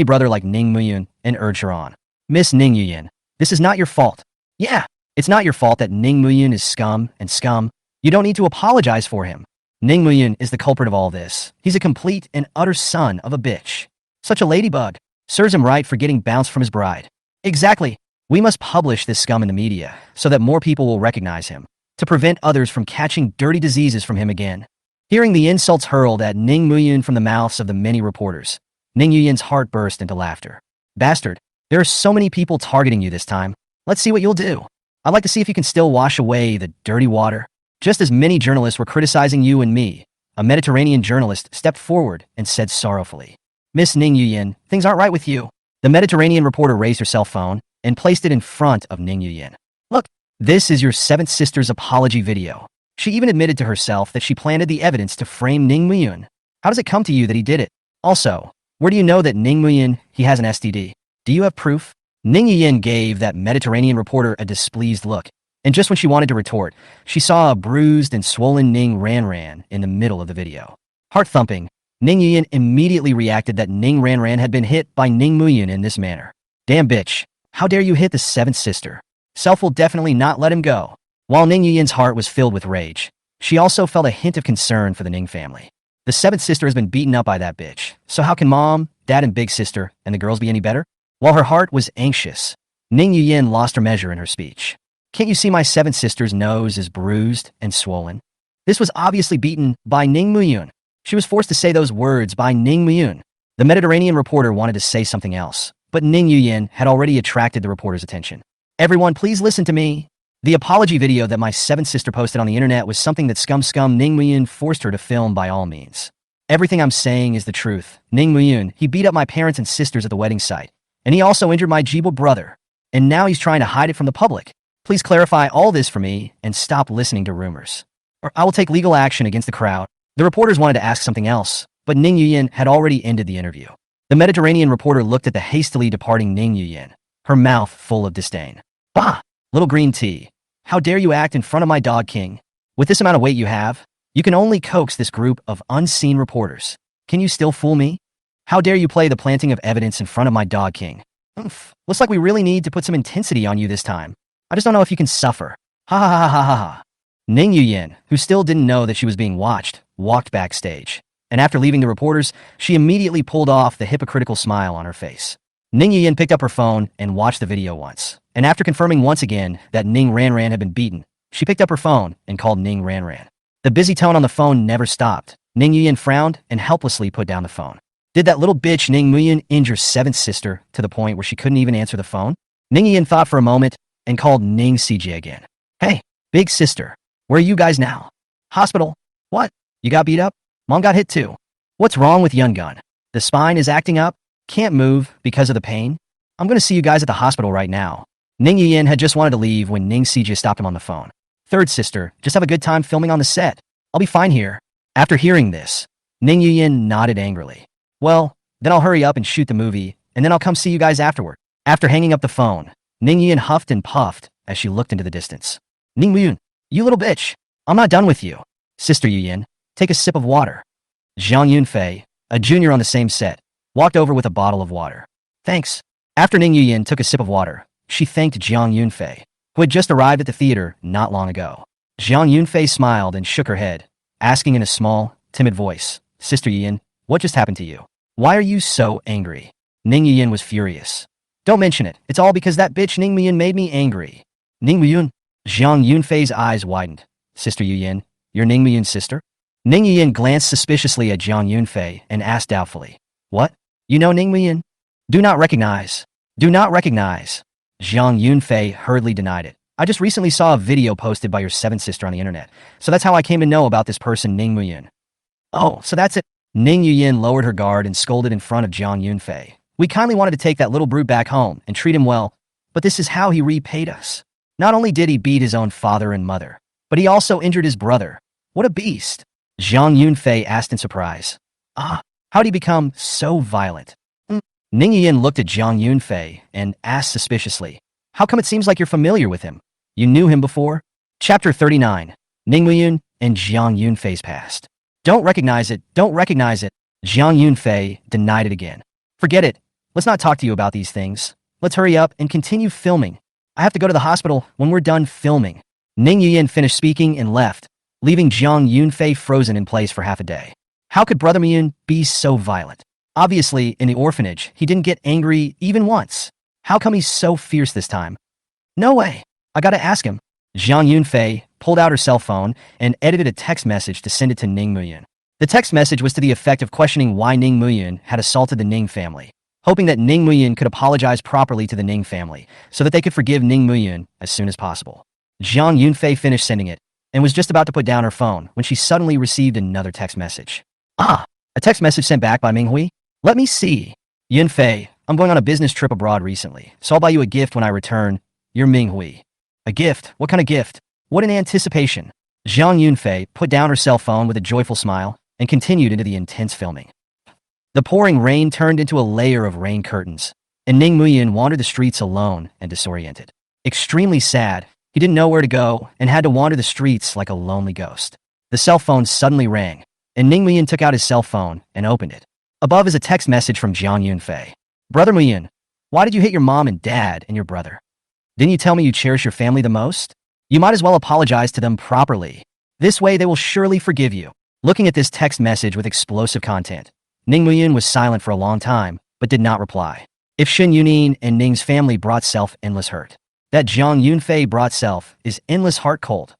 brother like Ning Yuyan and urged her on. Miss Ning Yuyan, this is not your fault. Yeah, it's not your fault that Ning Yuyan is scum and scum. You don't need to apologize for him. Ning Yuyan is the culprit of all this. He's a complete and utter son of a bitch. Such a ladybug. Serves him right for getting bounced from his bride. Exactly. We must publish this scum in the media so that more people will recognize him, to prevent others from catching dirty diseases from him again. Hearing the insults hurled at Ning Yuyan from the mouths of the many reporters, Ning Yuyan's heart burst into laughter. Bastard, there are so many people targeting you this time. Let's see what you'll do. I'd like to see if you can still wash away the dirty water. Just as many journalists were criticizing you and me, a Mediterranean journalist stepped forward and said sorrowfully, Miss Ning Yuyan, things aren't right with you. The Mediterranean reporter raised her cell phone and placed it in front of Ning Yuyan. Look, this is your 7th sister's apology video. She even admitted to herself that she planted the evidence to frame Ning Yuyan. How does it come to you that he did it? Also, where do you know that Ning Yuyan, he has an STD? Do you have proof? Ning Yuyan gave that Mediterranean reporter a displeased look, and just when she wanted to retort, she saw a bruised and swollen Ning Ran in the middle of the video. Heart-thumping, Ning Yuyan immediately reacted that Ning Ran had been hit by Ning Yuyan in this manner. Damn bitch, how dare you hit the 7th sister? Self will definitely not let him go. While Ning Yuyan's heart was filled with rage, she also felt a hint of concern for the Ning family. The 7th sister has been beaten up by that bitch, so how can mom, dad, and big sister and the girls be any better? While her heart was anxious, Ning Yuyan lost her measure in her speech. Can't you see my 7th sister's nose is bruised and swollen? This was obviously beaten by Ning Yuyan. She was forced to say those words by Ning Yuyan. The Mediterranean reporter wanted to say something else, but Ning Yuyan had already attracted the reporter's attention. Everyone, please listen to me. The apology video that my 7th sister posted on the internet was something that scum Ning Yuyan forced her to film by all means. Everything I'm saying is the truth. Ning Yuyan, he beat up my parents and sisters at the wedding site, and he also injured my Jibo brother, and now he's trying to hide it from the public. Please clarify all this for me and stop listening to rumors, or I will take legal action against the crowd. The reporters wanted to ask something else, but Ning Yuyan had already ended the interview. The Mediterranean reporter looked at the hastily departing Ning Yuyan, her mouth full of disdain. Bah! Little green tea. How dare you act in front of my dog king? With this amount of weight you have, You can only coax this group of unseen reporters. Can you still fool me? How dare you play the planting of evidence in front of my dog king? Oof, looks like we really need to put some intensity on you this time. I just don't know if you can suffer. Ha ha ha ha ha ha. Ning Yuyin, who still didn't know that she was being watched, walked backstage. And after leaving the reporters, she immediately pulled off the hypocritical smile on her face. Ning Yuyin picked up her phone and watched the video once. And after confirming once again that Ning Ranran had been beaten, she picked up her phone and called Ning Ranran. The busy tone on the phone never stopped. Ning Yuyin frowned and helplessly put down the phone. Did that little bitch Ning Muyin injure seventh sister to the point where she couldn't even answer the phone? Ning Yuyin thought for a moment and called Ning CJ again. Hey, big sister, where are you guys now? Hospital? What? You got beat up? Mom got hit too. What's wrong with Yungun? The spine is acting up? Can't move because of the pain? I'm gonna see you guys at the hospital right now. Ning Yuyin had just wanted to leave when Ning CJ stopped him on the phone. Third sister, just have a good time filming on the set. I'll be fine here. After hearing this, Ning Yuyin nodded angrily. Well, then I'll hurry up and shoot the movie, and then I'll come see you guys afterward. After hanging up the phone, Ning Yuyin huffed and puffed as she looked into the distance. Ning Yuyin, you little bitch, I'm not done with you. Sister Yuyin, take a sip of water. Zhang Yunfei, a junior on the same set, walked over with a bottle of water. Thanks. After Ning Yuyin took a sip of water, she thanked Zhang Yunfei, who had just arrived at the theater not long ago. Zhang Yunfei smiled and shook her head, asking in a small, timid voice, Sister Yuyin, what just happened to you? Why are you so angry? Ning Yuyin was furious. Don't mention it. It's all because that bitch Ning Yuyin made me angry. Ning Yuyin? Zhang Yunfei's eyes widened. Sister Yuyin, you're Ning Yuyin's sister? Ning Yuyin glanced suspiciously at Zhang Yunfei and asked doubtfully. What? You know Ning Yuyin? Do not recognize. Do not recognize. Zhang Yunfei hurriedly denied it. I just recently saw a video posted by your seventh sister on the internet, so that's how I came to know about this person Ning Yuyin. Oh, so that's it. Ning Yuyin lowered her guard and scolded in front of Zhang Yunfei. We kindly wanted to take that little brute back home and treat him well, but this is how he repaid us. Not only did he beat his own father and mother, but he also injured his brother. What a beast. Zhang Yunfei asked in surprise. How'd he become so violent? Ning Yuyin looked at Zhang Yunfei and asked suspiciously, how come it seems like you're familiar with him? You knew him before? Chapter 39, Ning Yuyin and Zhang Yunfei's past. Don't recognize it, don't recognize it. Zhang Yunfei denied it again. Forget it. Let's not talk to you about these things. Let's hurry up and continue filming. I have to go to the hospital when we're done filming. Ning Yuyin finished speaking and left, leaving Zhang Yunfei frozen in place for half a day. How could Brother Yuyin be so violent? Obviously, in the orphanage, he didn't get angry even once. How come he's so fierce this time? No way. I gotta ask him. Zhang Yunfei pulled out her cell phone and edited a text message to send it to Ning Yuyin. The text message was to the effect of questioning why Ning Yuyin had assaulted the Ning family, hoping that Ning Yuyin could apologize properly to the Ning family so that they could forgive Ning Yuyin as soon as possible. Zhang Yunfei finished sending it and was just about to put down her phone when she suddenly received another text message. A text message sent back by Minghui? Let me see. Yunfei, I'm going on a business trip abroad recently, so I'll buy you a gift when I return. You're Minghui. A gift? What kind of gift? What in anticipation? Zhang Yunfei put down her cell phone with a joyful smile and continued into the intense filming. The pouring rain turned into a layer of rain curtains, and Ning Yuyin wandered the streets alone and disoriented. Extremely sad, he didn't know where to go and had to wander the streets like a lonely ghost. The cell phone suddenly rang, and Ning Yuyin took out his cell phone and opened it. Above is a text message from Zhang Yunfei. Brother Yuyin, why did you hit your mom and dad and your brother? Didn't you tell me you cherish your family the most? You might as well apologize to them properly. This way they will surely forgive you. Looking at this text message with explosive content, Ning Yuyin was silent for a long time, but did not reply. If Shen Yunin and Ning's family brought self endless hurt, that Zhang Yunfei brought self is endless heart cold.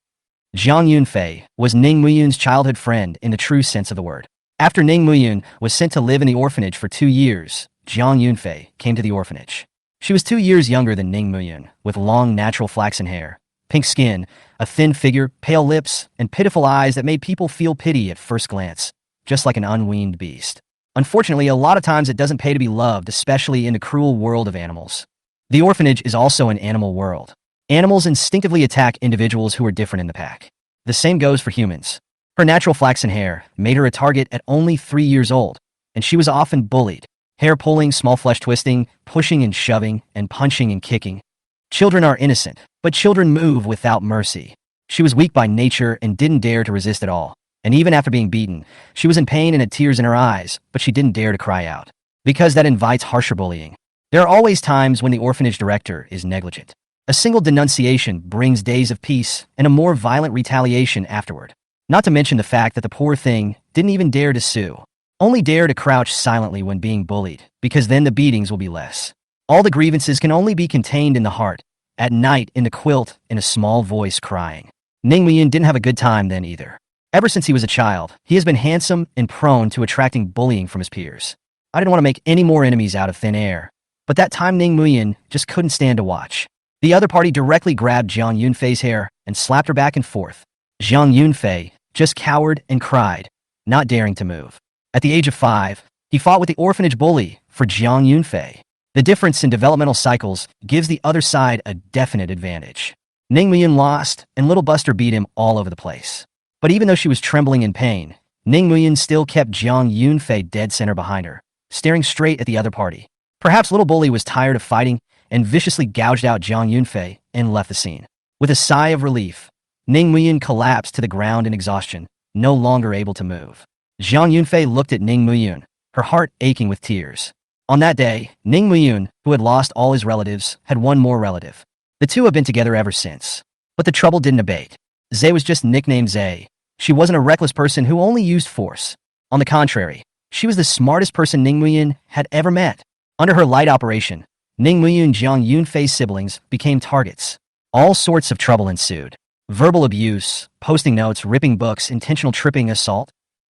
Zhang Yunfei was Ning Yuyin's childhood friend in the true sense of the word. After Ning Yuyin was sent to live in the orphanage for 2 years, Zhang Yunfei came to the orphanage. She was 2 years younger than Ning Yuyin, with long natural flaxen hair, pink skin, a thin figure, pale lips, and pitiful eyes that made people feel pity at first glance, just like an unweaned beast. Unfortunately, a lot of times it doesn't pay to be loved, especially in the cruel world of animals. The orphanage is also an animal world. Animals instinctively attack individuals who are different in the pack. The same goes for humans. Her natural flaxen hair made her a target at only 3 years old, and she was often bullied. Hair pulling, small flesh twisting, pushing and shoving, and punching and kicking. Children are innocent, but children move without mercy. She was weak by nature and didn't dare to resist at all, And even after being beaten, she was in pain and had tears in her eyes, but she didn't dare to cry out. Because that invites harsher bullying. There are always times when the orphanage director is negligent. A single denunciation brings days of peace and a more violent retaliation afterward. Not to mention the fact that the poor thing didn't even dare to sue. Only dare to crouch silently when being bullied, because then the beatings will be less. All the grievances can only be contained in the heart, at night in the quilt, in a small voice crying. Ning Muyin didn't have a good time then either. Ever since he was a child, he has been handsome and prone to attracting bullying from his peers. I didn't want to make any more enemies out of thin air, but that time Ning Muyin just couldn't stand to watch. The other party directly grabbed Jiang Yunfei's hair and slapped her back and forth. Jiang Yunfei just cowered and cried, not daring to move. At the age of 5, he fought with the orphanage bully for Jiang Yunfei. The difference in developmental cycles gives the other side a definite advantage. Ning Muyin lost, and Little Buster beat him all over the place. But even though she was trembling in pain, Ning Muyin still kept Jiang Yunfei dead center behind her, staring straight at the other party. Perhaps Little Bully was tired of fighting and viciously gouged out Jiang Yunfei and left the scene. With a sigh of relief, Ning Muyin collapsed to the ground in exhaustion, no longer able to move. Jiang Yunfei looked at Ning Muyin, her heart aching with tears. On that day, Ning Muyin, who had lost all his relatives, had one more relative. The two have been together ever since. But the trouble didn't abate. Zay was just nicknamed Zay. She wasn't a reckless person who only used force. On the contrary, she was the smartest person Ning Muyin had ever met. Under her light operation, Ning Muyin and Jiang Yunfei's siblings became targets. All sorts of trouble ensued. Verbal abuse, posting notes, ripping books, intentional tripping, assault.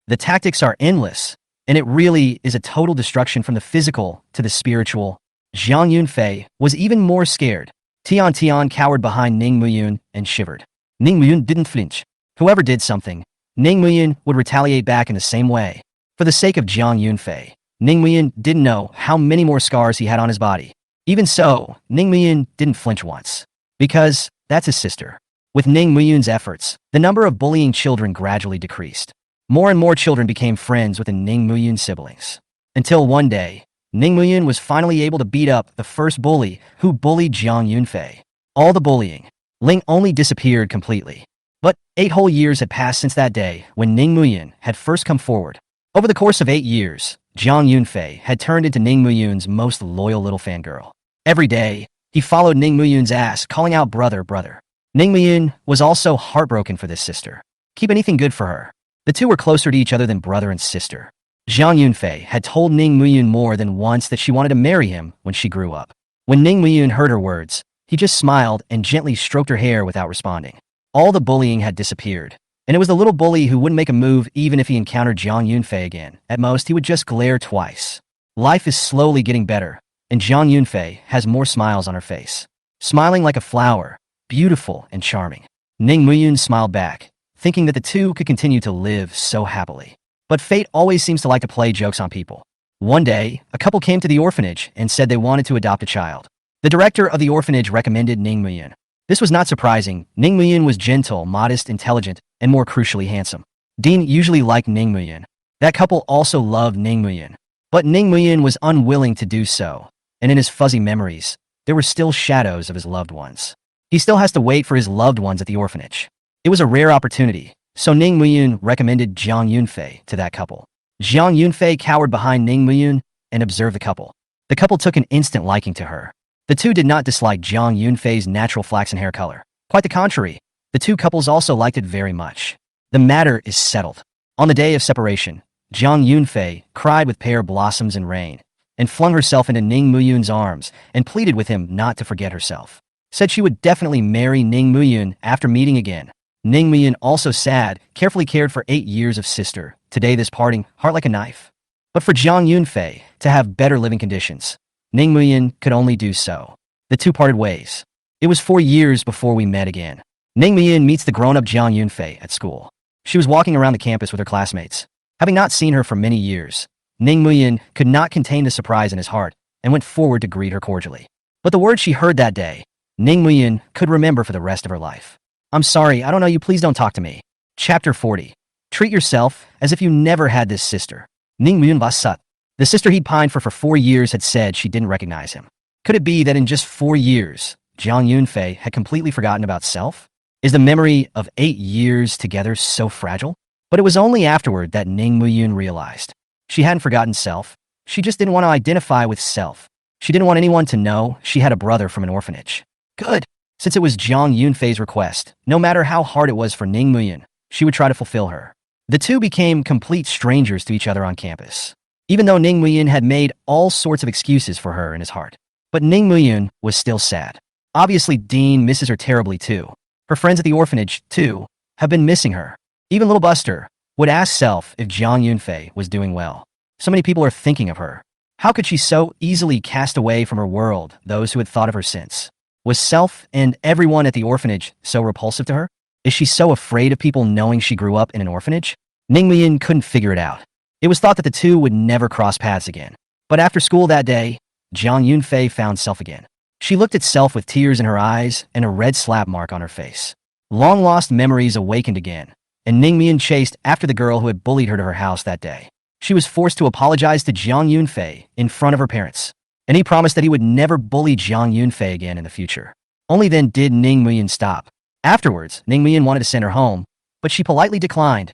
The tactics are endless, and it really is a total destruction from the physical to the spiritual. Jiang Yunfei was even more scared. Tian Tian cowered behind Ning Muyin and shivered. Ning Muyin didn't flinch. Whoever did something, Ning Muyin would retaliate back in the same way. For the sake of Jiang Yunfei, Ning Muyin didn't know how many more scars he had on his body. Even so, Ning Muyin didn't flinch once. Because that's his sister. With Ning Muyin's efforts, the number of bullying children gradually decreased. More and more children became friends with the Ning Muyin siblings. Until one day, Ning Muyin was finally able to beat up the first bully who bullied Jiang Yunfei. All the bullying, Ling only disappeared completely. But 8 whole years had passed since that day when Ning Muyin had first come forward. Over the course of 8 years, Jiang Yunfei had turned into Ning Muyin's most loyal little fangirl. Every day, he followed Ning Muyin's ass, calling out brother, brother. Ning Muyin was also heartbroken for this sister. Keep anything good for her. The two were closer to each other than brother and sister. Jiang Yunfei had told Ning Muyin more than once that she wanted to marry him when she grew up. When Ning Muyin heard her words, he just smiled and gently stroked her hair without responding. All the bullying had disappeared, and it was the little bully who wouldn't make a move even if he encountered Jiang Yunfei again. At most, he would just glare twice. Life is slowly getting better, and Jiang Yunfei has more smiles on her face. Smiling like a flower, beautiful and charming. Ning Muyin smiled back, thinking that the two could continue to live so happily. But fate always seems to like to play jokes on people. One day, a couple came to the orphanage and said they wanted to adopt a child. The director of the orphanage recommended Ning Muyin. This was not surprising. Ning Muyin was gentle, modest, intelligent, and more crucially handsome. Dean usually liked Ning Muyin. That couple also loved Ning Muyin. But Ning Muyin was unwilling to do so, and in his fuzzy memories, there were still shadows of his loved ones. He still has to wait for his loved ones at the orphanage. It was a rare opportunity, so Ning Muyin recommended Jiang Yunfei to that couple. Jiang Yunfei cowered behind Ning Muyin and observed the couple. The couple took an instant liking to her. The two did not dislike Jiang Yunfei's natural flaxen hair color. Quite the contrary, the two couples also liked it very much. The matter is settled. On the day of separation, Jiang Yunfei cried with pear blossoms and rain, and flung herself into Ning Muyin's arms and pleaded with him not to forget herself. Said she would definitely marry Ning Muyin after meeting again. Ning Muyin, also sad, carefully cared for 8 years of sister. Today this parting, heart like a knife. But for Jiang Yunfei to have better living conditions, Ning Muyin could only do so. The two parted ways. It was 4 years before we met again. Ning Muyin meets the grown-up Jiang Yunfei at school. She was walking around the campus with her classmates. Having not seen her for many years, Ning Muyin could not contain the surprise in his heart and went forward to greet her cordially. But the words she heard that day, Ning Muyin could remember for the rest of her life. I'm sorry, I don't know you, please don't talk to me. Chapter 40. Treat yourself as if you never had this sister. Ning Muyin was sut. The sister he'd pined for 4 years had said she didn't recognize him. Could it be that in just 4 years, Jiang Yunfei had completely forgotten about self? Is the memory of 8 years together so fragile? But it was only afterward that Ning Muyun realized. She hadn't forgotten Self. She just didn't want to identify with Self. She didn't want anyone to know she had a brother from an orphanage. Good. Since it was Jiang Yunfei's request, no matter how hard it was for Ning Muyun, she would try to fulfill her. The two became complete strangers to each other on campus, even though Ning Muyun had made all sorts of excuses for her in his heart. But Ning Muyun was still sad. Obviously, Dean misses her terribly too. Her friends at the orphanage, too, have been missing her. Even little Buster would ask Self if Jiang Yunfei was doing well. So many people are thinking of her. How could she so easily cast away from her world those who had thought of her since? Was Self and everyone at the orphanage so repulsive to her? Is she so afraid of people knowing she grew up in an orphanage? Ning Muyun couldn't figure it out. It was thought that the two would never cross paths again. But after school that day, Jiang Yunfei found Self again. She looked at Self with tears in her eyes and a red slap mark on her face. Long-lost memories awakened again, and Ning Muyun chased after the girl who had bullied her to her house that day. She was forced to apologize to Jiang Yunfei in front of her parents, and he promised that he would never bully Jiang Yunfei again in the future. Only then did Ning Muyun stop. Afterwards, Ning Muyun wanted to send her home, but she politely declined.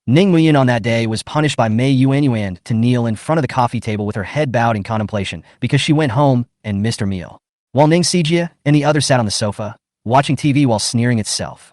Ning Muyun on that day was punished by Mei Yuanyuan to kneel in front of the coffee table with her head bowed in contemplation because she went home and missed her meal, while Ning Sijia and the other sat on the sofa, watching TV while sneering at Self.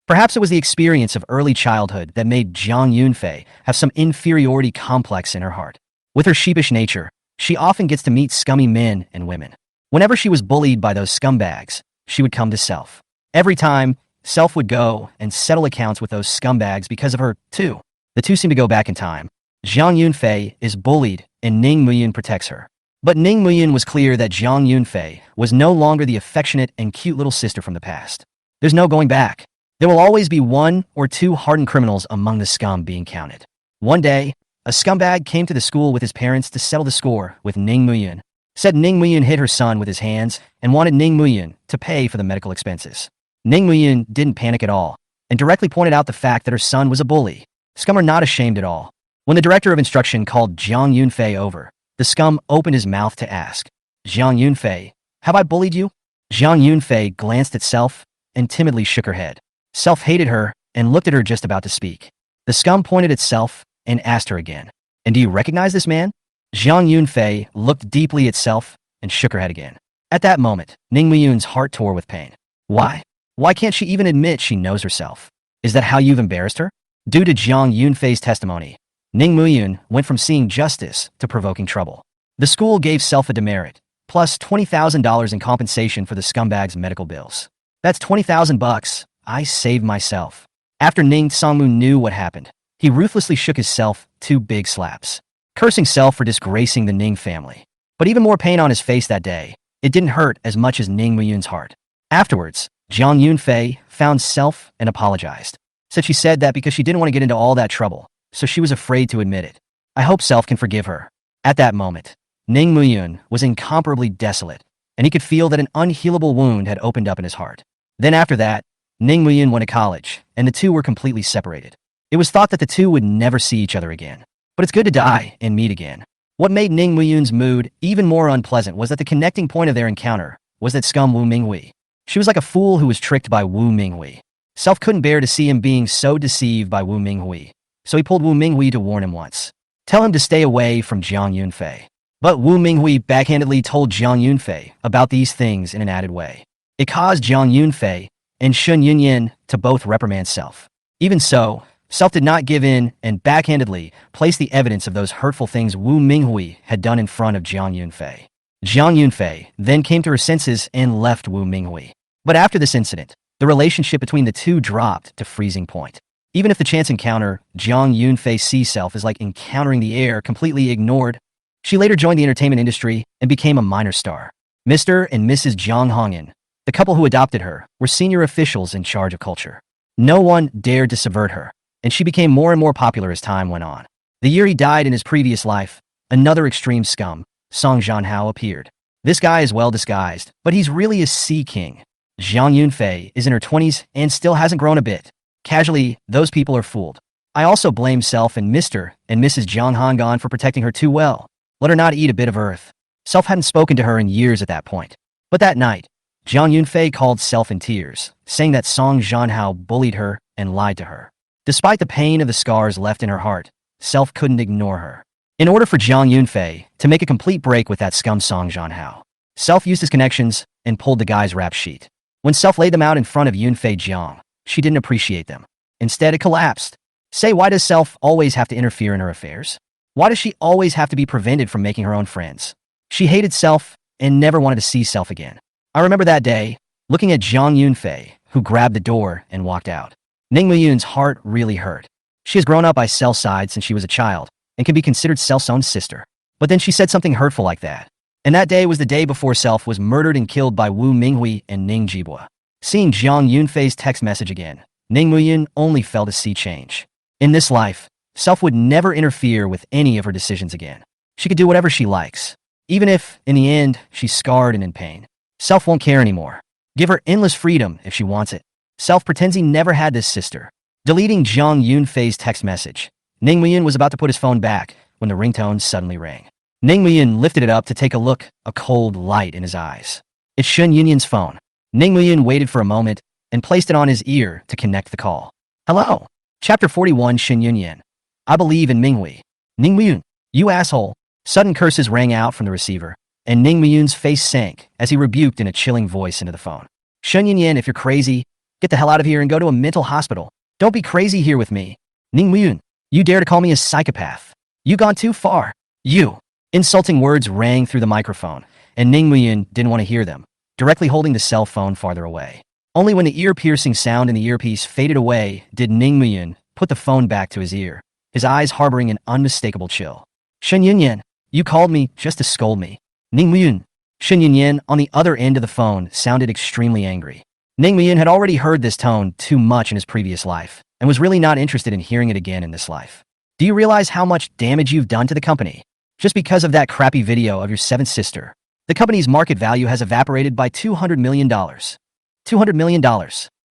Perhaps it was the experience of early childhood that made Jiang Yunfei have some inferiority complex in her heart. With her sheepish nature, she often gets to meet scummy men and women. Whenever she was bullied by those scumbags, she would come to Self. Every time, Self would go and settle accounts with those scumbags because of her, too. The two seem to go back in time. Jiang Yunfei is bullied, and Ning Muyun protects her. But Ning Muyun was clear that Jiang Yunfei was no longer the affectionate and cute little sister from the past. There's no going back. There will always be one or two hardened criminals among the scum being counted. One day, a scumbag came to the school with his parents to settle the score with Ning Muyun. Said Ning Muyun hit her son with his hands and wanted Ning Muyun to pay for the medical expenses. Ning Muyun didn't panic at all and directly pointed out the fact that her son was a bully. Scum are not ashamed at all. When the director of instruction called Jiang Yunfei over, the scum opened his mouth to ask, "Jiang Yunfei, have I bullied you?" Jiang Yunfei glanced at Self and timidly shook her head. Self hated her and looked at her just about to speak. The scum pointed at Self and asked her again, "And do you recognize this man?" Jiang Yunfei looked deeply at Self and shook her head again. At that moment, Ning Muyun's heart tore with pain. Why? Why can't she even admit she knows herself? Is that how you've embarrassed her? Due to Jiang Yunfei's testimony, Ning Muyun went from seeing justice to provoking trouble. The school gave Self a demerit, plus $20,000 in compensation for the scumbag's medical bills. That's $20,000 I saved myself. After Ning Songmu knew what happened, he ruthlessly shook his Self 2 big slaps, cursing Self for disgracing the Ning family. But even more pain on his face that day, it didn't hurt as much as Ning Muyun's heart. Afterwards, Jiang Yunfei found Self and apologized. Said she said that because she didn't want to get into all that trouble, so she was afraid to admit it. I hope Self can forgive her. At that moment, Ning Muyun was incomparably desolate, and he could feel that an unhealable wound had opened up in his heart. Then after that, Ning Muyun went to college, and the two were completely separated. It was thought that the two would never see each other again. But it's good to die and meet again. What made Ning Muyun's mood even more unpleasant was that the connecting point of their encounter was that scum Wu Minghui. She was like a fool who was tricked by Wu Minghui. Self couldn't bear to see him being so deceived by Wu Minghui, so he pulled Wu Minghui to warn him once. Tell him to stay away from Jiang Yunfei. But Wu Minghui backhandedly told Jiang Yunfei about these things in an added way. It caused Jiang Yunfei and Shun Yunyan to both reprimand Self. Even so, Self did not give in and backhandedly placed the evidence of those hurtful things Wu Minghui had done in front of Jiang Yunfei. Jiang Yunfei then came to her senses and left Wu Minghui. But after this incident, the relationship between the two dropped to freezing point. Even if the chance encounter Jiang Yunfei sees Self is like encountering the air completely ignored. She later joined the entertainment industry and became a minor star. Mr. and Mrs. Jiang Hongyan, the couple who adopted her, were senior officials in charge of culture. No one dared to subvert her, and she became more and more popular as time went on. The year he died in his previous life, another extreme scum, Song Jianhao, appeared. This guy is well disguised, but he's really a sea king. Jiang Yunfei is in her 20s and still hasn't grown a bit. Casually, those people are fooled. I also blame Self and Mr. and Mrs. Jiang Hongyan for protecting her too well. Let her not eat a bit of earth. Self hadn't spoken to her in years at that point. But that night, Jiang Yunfei called Self in tears, saying that Song Jianhao bullied her and lied to her. Despite the pain of the scars left in her heart, Self couldn't ignore her. In order for Jiang Yunfei to make a complete break with that scum Song Jianhao, Self used his connections and pulled the guy's rap sheet. When Self laid them out in front of Yunfei Jiang, she didn't appreciate them. Instead, it collapsed. Say, why does Self always have to interfere in her affairs? Why does she always have to be prevented from making her own friends? She hated Self and never wanted to see Self again. I remember that day, looking at Jiang Yunfei, who grabbed the door and walked out. Ning Muyun's heart really hurt. She has grown up by Self's side since she was a child, and can be considered Self's own sister. But then she said something hurtful like that. And that day was the day before Self was murdered and killed by Wu Minghui and Ning Jibua. Seeing Jiang Yunfei's text message again, Ning Muyun only felt a sea change. In this life, Self would never interfere with any of her decisions again. She could do whatever she likes. Even if, in the end, she's scarred and in pain. Self won't care anymore. Give her endless freedom if she wants it. Self pretends he never had this sister. Deleting Jiang Yunfei's text message, Ning Muyun was about to put his phone back when the ringtone suddenly rang. Ning Muyun lifted it up to take a look, a cold light in his eyes. It's Shun Yunyan's phone. Ning Muyun waited for a moment and placed it on his ear to connect the call. Hello. Chapter 41 Shun Yunyan. I believe in Minghui. Ning Muyun, you asshole. Sudden curses rang out from the receiver, and Ning Muyun's face sank as he rebuked in a chilling voice into the phone. Shun Yunyan, if you're crazy, get the hell out of here and go to a mental hospital. Don't be crazy here with me. Ning Muyun, you dare to call me a psychopath. You gone too far. You. Insulting words rang through the microphone, and Ning Muyun didn't want to hear them, directly holding the cell phone farther away. Only when the ear-piercing sound in the earpiece faded away did Ning Muyun put the phone back to his ear, his eyes harboring an unmistakable chill. Shun Yunyan, you called me just to scold me. Ning Muyun. Shun Yunyan on the other end of the phone sounded extremely angry. Ning Muyun had already heard this tone too much in his previous life, and was really not interested in hearing it again in this life. Do you realize how much damage you've done to the company? Just because of that crappy video of your seventh sister, the company's market value has evaporated by $200 million. $200 million.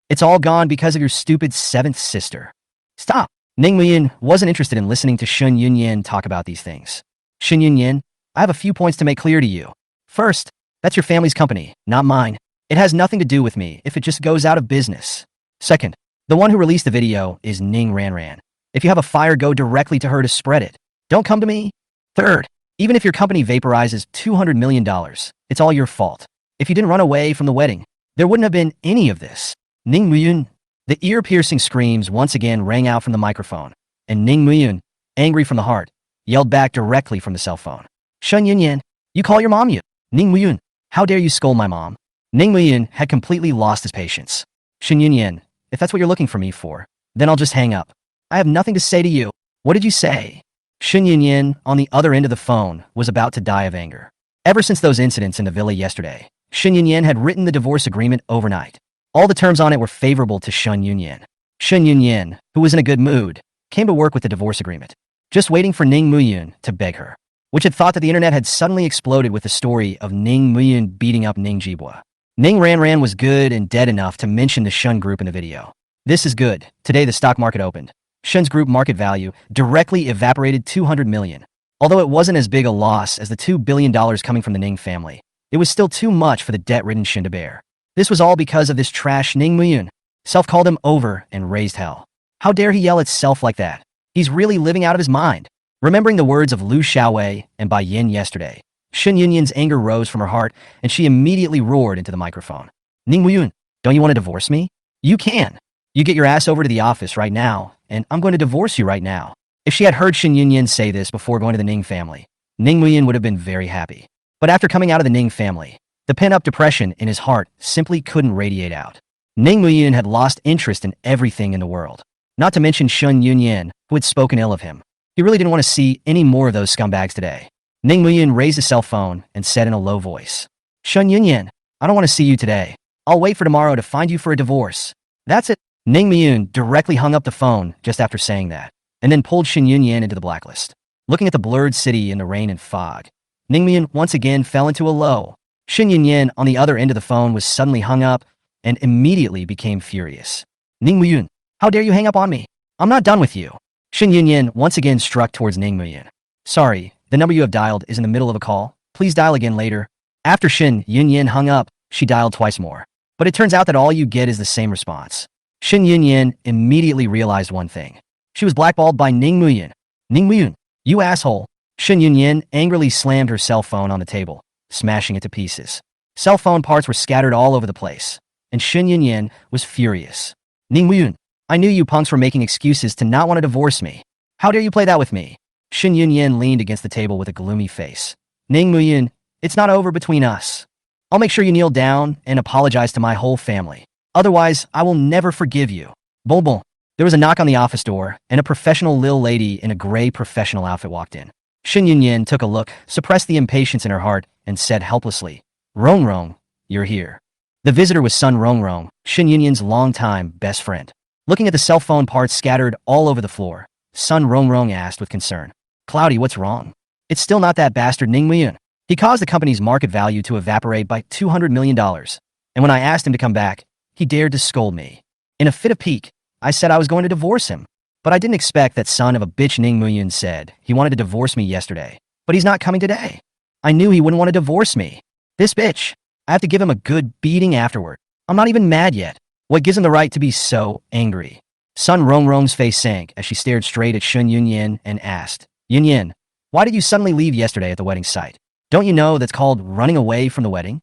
It's all gone because of your stupid seventh sister. Stop. Ning Muyun wasn't interested in listening to Shun Yunyan talk about these things. Shun Yunyan, I have a few points to make clear to you. First, that's your family's company, not mine. It has nothing to do with me if it just goes out of business. Second, the one who released the video is Ning Ranran. If you have a fire, go directly to her to spread it. Don't come to me. Third, even if your company vaporizes $200 million, it's all your fault. If you didn't run away from the wedding, there wouldn't have been any of this. Ning Muyun. The ear-piercing screams once again rang out from the microphone, and Ning Muyun, angry from the heart, yelled back directly from the cell phone. Shun Yunyan, you call your mom you. Ning Muyun, how dare you scold my mom? Ning Muyun had completely lost his patience. Shun Yunyan, if that's what you're looking for me for, then I'll just hang up. I have nothing to say to you. What did you say? Shun Yunyan, on the other end of the phone, was about to die of anger. Ever since those incidents in the villa yesterday, Shun Yunyan had written the divorce agreement overnight. All the terms on it were favorable to Shun Yunyan. Shun Yunyan, who was in a good mood, came to work with the divorce agreement, just waiting for Ning Muyun to beg her, which had thought that the internet had suddenly exploded with the story of Ning Muyun beating up Ning Jibua. Ning Ranran was good and dead enough to mention the Shun group in the video. This is good. Today the stock market opened. Shun's group market value directly evaporated $200 million. Although it wasn't as big a loss as the $2 billion coming from the Ning family, it was still too much for the debt-ridden Shun to bear. This was all because of this trash Ning Muyun. Self called him over and raised hell. How dare he yell at Self like that? He's really living out of his mind. Remembering the words of Liu Xiaowei and Bai Yin yesterday, Shun Yunyan's anger rose from her heart, and she immediately roared into the microphone. Ning Muyun, don't you want to divorce me? You can. You get your ass over to the office right now, and I'm going to divorce you right now. If she had heard Shun Yunyan say this before going to the Ning family, Ning Muyun would have been very happy. But after coming out of the Ning family, the pent-up depression in his heart simply couldn't radiate out. Ning Muyun had lost interest in everything in the world, not to mention Shun Yunyan, who had spoken ill of him. He really didn't want to see any more of those scumbags today. Ning Muyun raised his cell phone and said in a low voice, Shun Yunyan, I don't want to see you today. I'll wait for tomorrow to find you for a divorce. That's it. Ning Muyun directly hung up the phone just after saying that, and then pulled Shun Yunyan into the blacklist. Looking at the blurred city in the rain and fog, Ning Muyun once again fell into a low. Shun Yunyan on the other end of the phone was suddenly hung up and immediately became furious. Ning Muyun, how dare you hang up on me? I'm not done with you. Shun Yunyan once again struck towards Ning Muyun. Sorry, the number you have dialed is in the middle of a call. Please dial again later. After Shun Yunyan hung up, she dialed twice more. But it turns out that all you get is the same response. Shin Yunyan immediately realized one thing. She was blackballed by Ning Muyun. Ning Muyun, you asshole. Shin Yunyan angrily slammed her cell phone on the table, smashing it to pieces. Cell phone parts were scattered all over the place, and Shin Yunyan was furious. Ning Muyun, I knew you punks were making excuses to not want to divorce me. How dare you play that with me? Shin Yunyan leaned against the table with a gloomy face. Ning Muyun, it's not over between us. I'll make sure you kneel down and apologize to my whole family. Otherwise, I will never forgive you. Bulbul. There was a knock on the office door, and a professional lil lady in a gray professional outfit walked in. Shin Yunyan took a look, suppressed the impatience in her heart, and said helplessly, Rong Rong, you're here. The visitor was Sun Rong Rong, Shin Yunyan's longtime best friend. Looking at the cell phone parts scattered all over the floor, Sun Rong Rong asked with concern, Cloudy, what's wrong? It's still not that bastard Ning Muyun. He caused the company's market value to evaporate by $200 million. And when I asked him to come back, he dared to scold me. In a fit of pique, I said I was going to divorce him. But I didn't expect that son of a bitch Ning Muyun said he wanted to divorce me yesterday. But he's not coming today. I knew he wouldn't want to divorce me. This bitch. I have to give him a good beating afterward. I'm not even mad yet. What gives him the right to be so angry? Sun Rong Rong's face sank as she stared straight at Shun Yunyan and asked, Yunyan, why did you suddenly leave yesterday at the wedding site? Don't you know that's called running away from the wedding?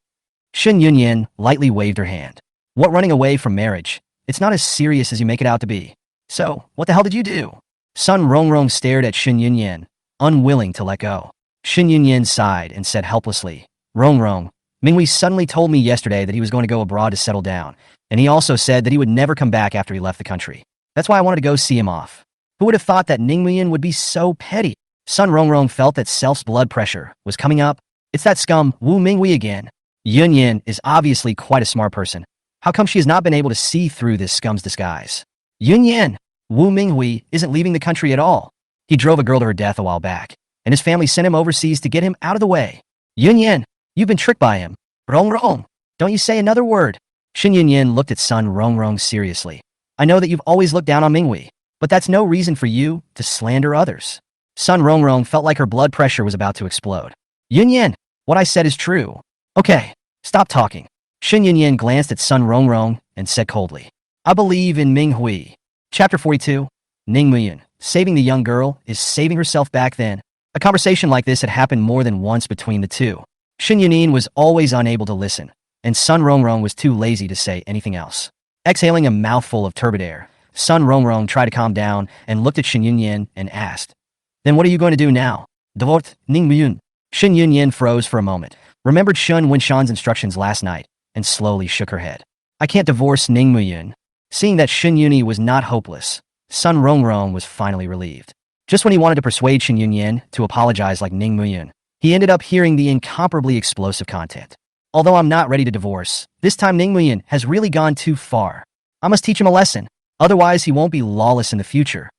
Shun Yunyan lightly waved her hand. What running away from marriage? It's not as serious as you make it out to be. So, what the hell did you do? Sun Rong Rong stared at Shun Yunyan, unwilling to let go. Shun Yunyan sighed and said helplessly, Rong Rong, Minghui suddenly told me yesterday that he was going to go abroad to settle down, and he also said that he would never come back after he left the country. That's why I wanted to go see him off. Who would have thought that Ning Muyun would be so petty? Sun Rong Rong felt that Self's blood pressure was coming up. It's that scum Wu Minghui again. Yunyan is obviously quite a smart person. How come she has not been able to see through this scum's disguise? Yunyan, Wu Minghui isn't leaving the country at all. He drove a girl to her death a while back, and his family sent him overseas to get him out of the way. Yunyan, you've been tricked by him. Rong Rong, don't you say another word. Shin Yunyan looked at Sun Rong Rong seriously. I know that you've always looked down on Minghui, but that's no reason for you to slander others. Sun Rong Rong felt like her blood pressure was about to explode. Yunyan, what I said is true. Okay, stop talking. Shin Yunyan glanced at Sun Rong Rong and said coldly, I believe in Minghui. Chapter 42, Ning Muyun, saving the young girl is saving herself back then. A conversation like this had happened more than once between the two. Shin Yunyan was always unable to listen, and Sun Rong Rong was too lazy to say anything else. Exhaling a mouthful of turbid air, Sun Rong Rong tried to calm down and looked at Shin Yunyan and asked, Then what are you going to do now? Divorce Ning Muyun. Shin Yunyan froze for a moment, remembered Shun Winshan's instructions last night, and slowly shook her head. I can't divorce Ning Muyun. Seeing that Shin Yunyi was not hopeless, Sun Rong Rong was finally relieved. Just when he wanted to persuade Shin Yunyan to apologize like Ning Muyun, he ended up hearing the incomparably explosive content. Although I'm not ready to divorce, this time Ning Muyun has really gone too far. I must teach him a lesson, otherwise he won't be lawless in the future.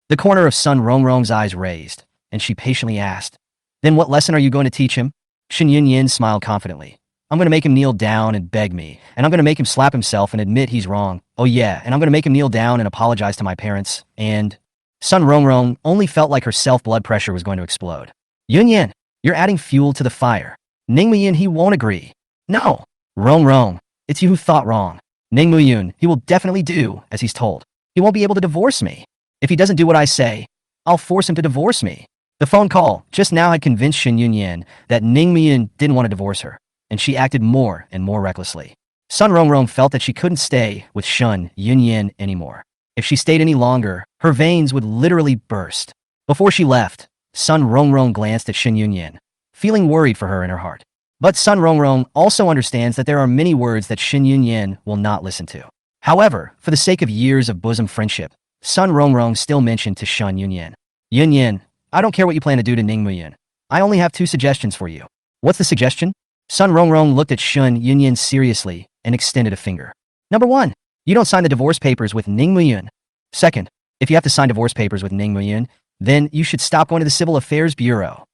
The corner of Sun Rong Rong's eyes raised, and she patiently asked, Then what lesson are you going to teach him? Shin Yunyan smiled confidently. I'm going to make him kneel down and beg me, and I'm going to make him slap himself and admit he's wrong. Oh yeah, and I'm going to make him kneel down and apologize to my parents, and... Sun Rong Rong only felt like her self-blood pressure was going to explode. Yunyan, you're adding fuel to the fire. Ning Muyun, he won't agree. No. Rong Rong, it's you who thought wrong. Ning Muyun, he will definitely do as he's told. He won't be able to divorce me. If he doesn't do what I say, I'll force him to divorce me. The phone call just now had convinced Shin Yunyan that Ning Muyun didn't want to divorce her, and she acted more and more recklessly. Sun Rong Rong felt that she couldn't stay with Shun Yunyan anymore. If she stayed any longer, her veins would literally burst. Before she left, Sun Rong Rong glanced at Shin Yunyan, feeling worried for her in her heart. But Sun Rong Rong also understands that there are many words that Shin Yunyan will not listen to. However, for the sake of years of bosom friendship, Sun Rong Rong still mentioned to Shun Yunyan, Yunyan, I don't care what you plan to do to Ning Muyun. I only have 2 suggestions for you. What's the suggestion? Sun Rong Rong looked at Shun Yunyan seriously and extended a finger. Number 1. You don't sign the divorce papers with Ning Muyun. Second, if you have to sign divorce papers with Ning Muyun, then you should stop going to the Civil Affairs Bureau.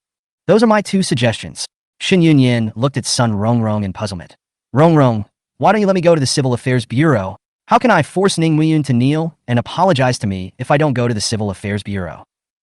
Those are my 2 suggestions. Shin Yunyan looked at Sun Rong Rong in puzzlement. Rong Rong, why don't you let me go to the Civil Affairs Bureau? How can I force Ning Muyun to kneel and apologize to me if I don't go to the Civil Affairs Bureau?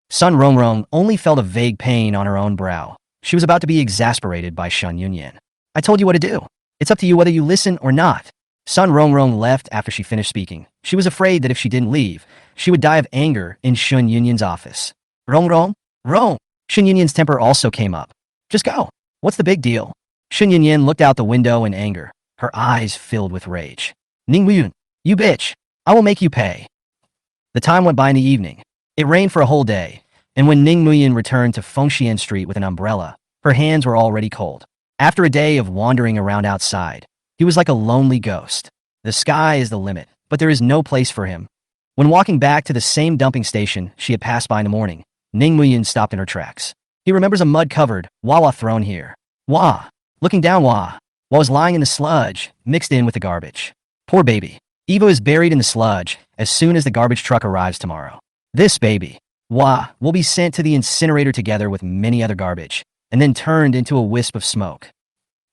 Sun Rong Rong only felt a vague pain on her own brow. She was about to be exasperated by Shun Yunyan. I told you what to do. It's up to you whether you listen or not. Sun Rongrong left after she finished speaking. She was afraid that if she didn't leave, she would die of anger in Shun Yunyin's office. Rongrong? Rong! Shun Yunyin's temper also came up. Just go. What's the big deal? Shun Yunyin looked out the window in anger, her eyes filled with rage. Ning Wuyun, you bitch! I will make you pay. The time went by in the evening. It rained for a whole day, and when Ning Muyin returned to Fengxian Street with an umbrella, her hands were already cold. After a day of wandering around outside, he was like a lonely ghost. The sky is the limit, but there is no place for him. When walking back to the same dumping station she had passed by in the morning, Ning Muyin stopped in her tracks. He remembers a mud-covered Wawa thrown here. Wah! Looking down Wah was lying in the sludge, mixed in with the garbage. Poor baby. Eva is buried in the sludge as soon as the garbage truck arrives tomorrow. This baby, Wah, will be sent to the incinerator together with many other garbage, and then turned into a wisp of smoke.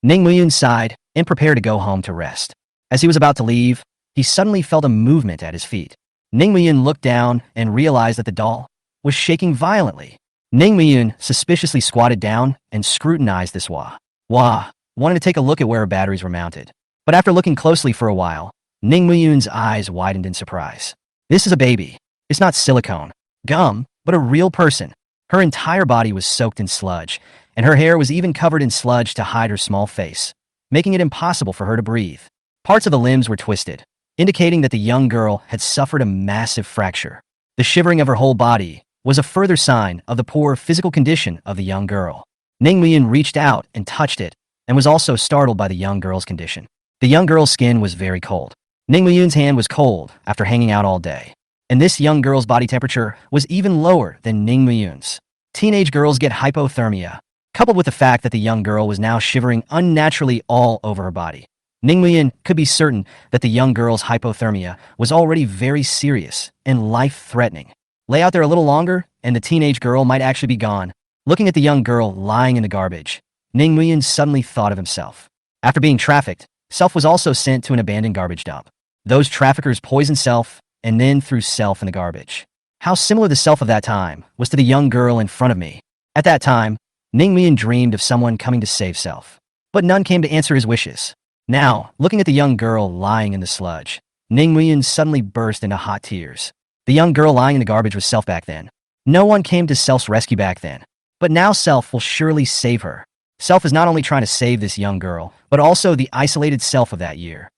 Ning Muyun sighed and prepared to go home to rest. As he was about to leave, he suddenly felt a movement at his feet. Ning Muyun looked down and realized that the doll was shaking violently. Ning Muyun suspiciously squatted down and scrutinized this Wah. Wah wanted to take a look at where her batteries were mounted. But after looking closely for a while, Ning Muyun's eyes widened in surprise. This is a baby. It's not silicone, gum, but a real person. Her entire body was soaked in sludge, and her hair was even covered in sludge to hide her small face, making it impossible for her to breathe. Parts of the limbs were twisted, indicating that the young girl had suffered a massive fracture. The shivering of her whole body was a further sign of the poor physical condition of the young girl. Ning Muyun reached out and touched it, and was also startled by the young girl's condition. The young girl's skin was very cold. Ning Muyun's hand was cold after hanging out all day. And this young girl's body temperature was even lower than Ning Muyun's. Teenage girls get hypothermia, coupled with the fact that the young girl was now shivering unnaturally all over her body. Ning Muyun could be certain that the young girl's hypothermia was already very serious and life-threatening. Lay out there a little longer, and the teenage girl might actually be gone. Looking at the young girl lying in the garbage, Ning Muyun suddenly thought of himself. After being trafficked, Self was also sent to an abandoned garbage dump. Those traffickers poisoned Self and then threw Self in the garbage. How similar the Self of that time was to the young girl in front of me. At that time, Ning Muyun dreamed of someone coming to save Self, but none came to answer his wishes. Now, looking at the young girl lying in the sludge, Ning Muyun suddenly burst into hot tears. The young girl lying in the garbage was Self back then. No one came to Self's rescue back then, but now Self will surely save her. Self is not only trying to save this young girl, but also the isolated Self of that year.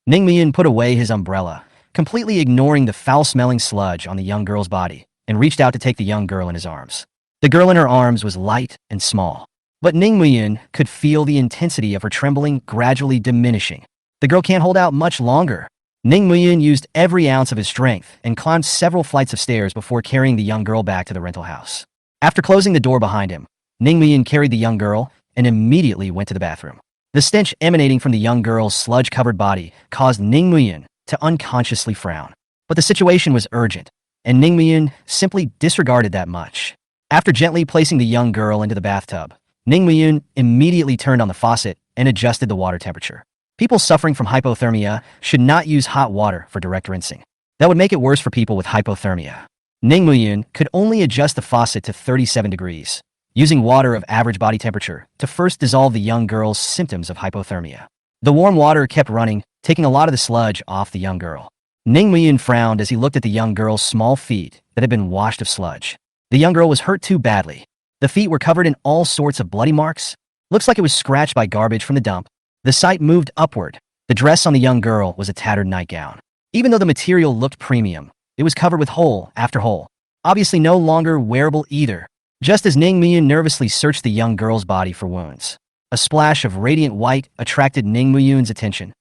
Ning Muyun put away his umbrella, completely ignoring the foul-smelling sludge on the young girl's body, and reached out to take the young girl in his arms. The girl in her arms was light and small, but Ning Muyun could feel the intensity of her trembling gradually diminishing. The girl can't hold out much longer. Ning Muyun used every ounce of his strength and climbed several flights of stairs before carrying the young girl back to the rental house. After closing the door behind him, Ning Muyun carried the young girl and immediately went to the bathroom. The stench emanating from the young girl's sludge-covered body caused Ning Muyun to unconsciously frown. But the situation was urgent, and Ning Muyun simply disregarded that much. After gently placing the young girl into the bathtub, Ning Muyun immediately turned on the faucet and adjusted the water temperature. People suffering from hypothermia should not use hot water for direct rinsing. That would make it worse for people with hypothermia. Ning Muyun could only adjust the faucet to 37 degrees, using water of average body temperature to first dissolve the young girl's symptoms of hypothermia. The warm water kept running, taking a lot of the sludge off the young girl. Ning Muyun frowned as he looked at the young girl's small feet that had been washed of sludge. The young girl was hurt too badly. The feet were covered in all sorts of bloody marks. Looks like it was scratched by garbage from the dump. The sight moved upward. The dress on the young girl was a tattered nightgown. Even though the material looked premium, it was covered with hole after hole. Obviously no longer wearable either. Just as Ning Muyun nervously searched the young girl's body for wounds, a splash of radiant white attracted Ning Muyun's attention.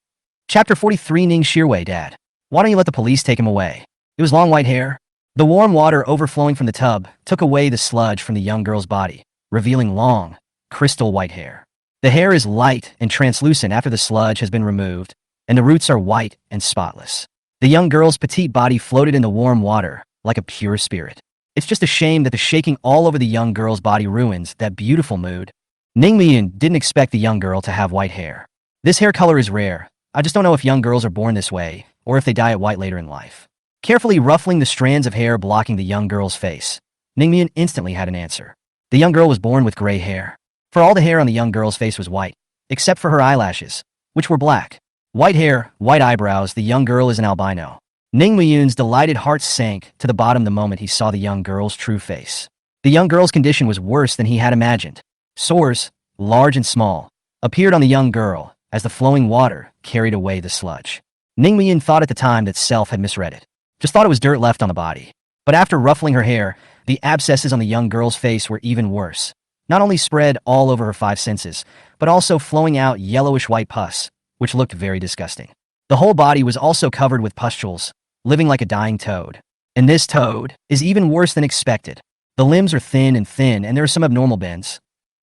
Chapter 43. Ning Shirwei, Dad. Why don't you let the police take him away? It was long white hair. The warm water overflowing from the tub took away the sludge from the young girl's body, revealing long, crystal white hair. The hair is light and translucent after the sludge has been removed, and the roots are white and spotless. The young girl's petite body floated in the warm water like a pure spirit. It's just a shame that the shaking all over the young girl's body ruins that beautiful mood. Ning Muyun didn't expect the young girl to have white hair. This hair color is rare. I just don't know if young girls are born this way, or if they dye it white later in life. Carefully ruffling the strands of hair blocking the young girl's face, Ning Muyun instantly had an answer. The young girl was born with gray hair. For all the hair on the young girl's face was white, except for her eyelashes, which were black. White hair, white eyebrows, the young girl is an albino. Ning Muyun's delighted heart sank to the bottom the moment he saw the young girl's true face. The young girl's condition was worse than he had imagined. Sores, large and small, appeared on the young girl as the flowing water carried away the sludge. Ning Muyun thought at the time that Self had misread it. Just thought it was dirt left on the body. But after ruffling her hair, the abscesses on the young girl's face were even worse. Not only spread all over her five senses, but also flowing out yellowish white pus, which looked very disgusting. The whole body was also covered with pustules, living like a dying toad. And this toad is even worse than expected. The limbs are thin, and there are some abnormal bends.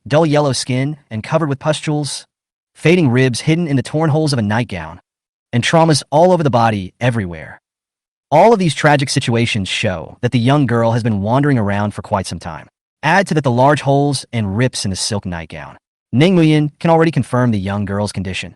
Dull yellow skin and covered with pustules, fading ribs hidden in the torn holes of a nightgown, and traumas all over the body everywhere. All of these tragic situations show that the young girl has been wandering around for quite some time. Add to that the large holes and rips in the silk nightgown. Ning Muyun can already confirm the young girl's condition.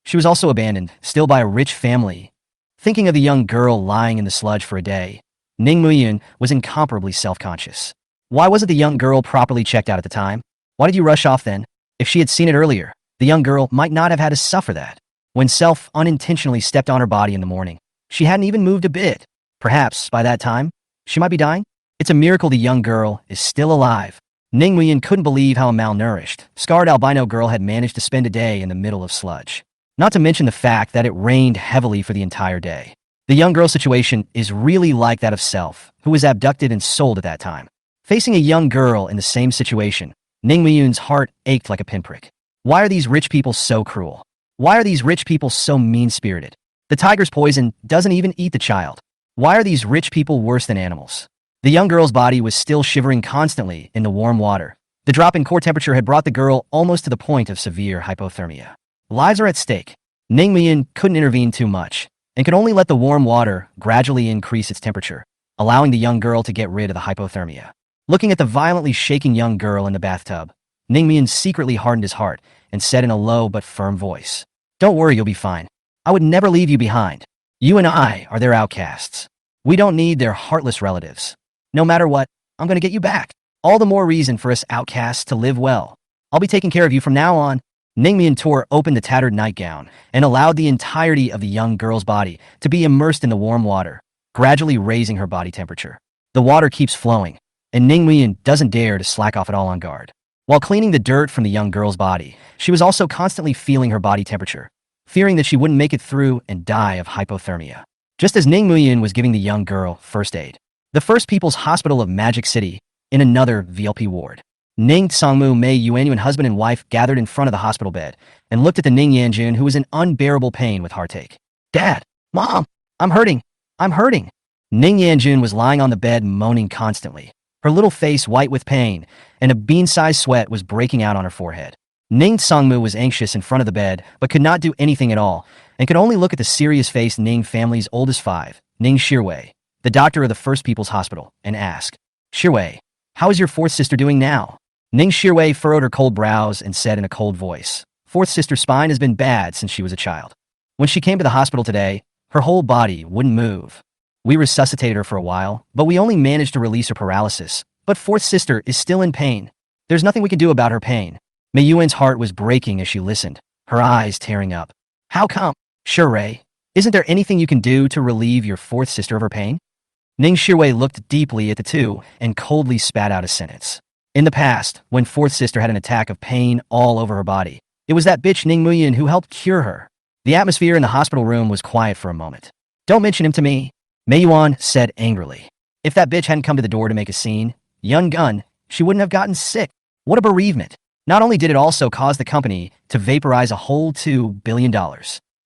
She was also abandoned, still by a rich family. Thinking of the young girl lying in the sludge for a day, Ning Muyun was incomparably self-conscious. Why wasn't the young girl properly checked out at the time? Why did you rush off then? If she had seen it earlier, the young girl might not have had to suffer that. When Self unintentionally stepped on her body in the morning, she hadn't even moved a bit. Perhaps, by that time, she might be dying? It's a miracle the young girl is still alive. Ning Muyun couldn't believe how a malnourished, scarred albino girl had managed to spend a day in the middle of sludge. Not to mention the fact that it rained heavily for the entire day. The young girl's situation is really like that of Self, who was abducted and sold at that time. Facing a young girl in the same situation, Ning Muyun's heart ached like a pinprick. Why are these rich people so cruel? Why are these rich people so mean-spirited? The tiger's poison doesn't even eat the child. Why are these rich people worse than animals? The young girl's body was still shivering constantly in the warm water. The drop in core temperature had brought the girl almost to the point of severe hypothermia. Lives are at stake. Ning Muyun couldn't intervene too much, and could only let the warm water gradually increase its temperature, allowing the young girl to get rid of the hypothermia. Looking at the violently shaking young girl in the bathtub, Ning Muyun secretly hardened his heart and said in a low but firm voice, "Don't worry, you'll be fine. I would never leave you behind. You and I are their outcasts. We don't need their heartless relatives. No matter what, I'm going to get you back. All the more reason for us outcasts to live well. I'll be taking care of you from now on." Ning Muyun tore open the tattered nightgown and allowed the entirety of the young girl's body to be immersed in the warm water, gradually raising her body temperature. The water keeps flowing, and Ning Muyun doesn't dare to slack off at all on guard. While cleaning the dirt from the young girl's body, she was also constantly feeling her body temperature, fearing that she wouldn't make it through and die of hypothermia. Just as Ning Muyun was giving the young girl first aid, the First People's Hospital of Magic City, in another VLP ward, Ning Songmu, Mei Yuanyuan husband and wife gathered in front of the hospital bed and looked at the Ning Yanjun, who was in unbearable pain with heartache. "Dad! Mom! I'm hurting! I'm hurting!" Ning Yanjun was lying on the bed moaning constantly, her little face white with pain, and a bean-sized sweat was breaking out on her forehead. Ning Songmu was anxious in front of the bed, but could not do anything at all, and could only look at the serious-faced Ning family's oldest five, Ning Shirwei, the doctor of the First People's Hospital, and ask, "Shirwei, how is your fourth sister doing now?" Ning Shirwei furrowed her cold brows and said in a cold voice, "Fourth sister's spine has been bad since she was a child. When she came to the hospital today, her whole body wouldn't move. We resuscitated her for a while, but we only managed to release her paralysis. But fourth sister is still in pain. There's nothing we can do about her pain." Mei Yuan's heart was breaking as she listened, her eyes tearing up. "How come? Shirwei, isn't there anything you can do to relieve your fourth sister of her pain?" Ning Shirwei looked deeply at the two and coldly spat out a sentence. In the past, when fourth sister had an attack of pain all over her body, it was that bitch Ning Muyun who helped cure her. The atmosphere in the hospital room was quiet for a moment. "Don't mention him to me," Mei Yuan said angrily. "If that bitch hadn't come to the door to make a scene, young gun, she wouldn't have gotten sick. What a bereavement. Not only did it also cause the company to vaporize a whole $2 billion,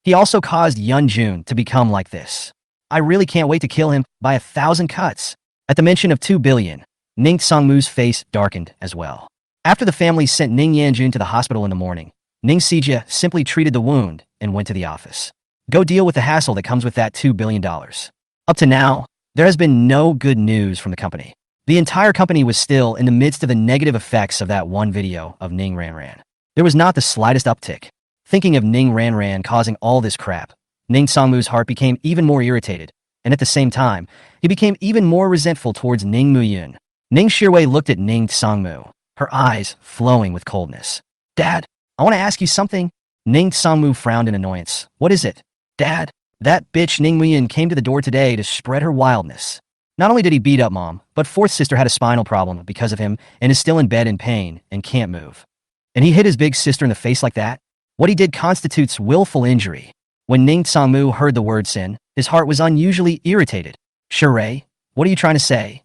he also caused Yun Jun to become like this. I really can't wait to kill him by 1,000 cuts." At the mention of 2 billion, Ning Songmu's face darkened as well. After the family sent Ning Yanjun to the hospital in the morning, Ning Sijia simply treated the wound and went to the office. Go deal with the hassle that comes with that $2 billion. Up to now, there has been no good news from the company. The entire company was still in the midst of the negative effects of that one video of Ning Ranran. There was not the slightest uptick. Thinking of Ning Ranran causing all this crap, Ning Songmu's heart became even more irritated, and at the same time, he became even more resentful towards Ning Muyun. Ning Shirwei looked at Ning Songmu, her eyes flowing with coldness. "Dad, I want to ask you something." Ning Sangmu frowned in annoyance. What is it? Dad, that bitch Ning Muyin came to the door today to spread her wildness. Not only did he beat up Mom, but fourth sister had a spinal problem because of him and is still in bed in pain and can't move. And he hit his big sister in the face like that? What he did constitutes willful injury. When Ning Sangmu heard the word sin, his heart was unusually irritated. Shirei, what are you trying to say?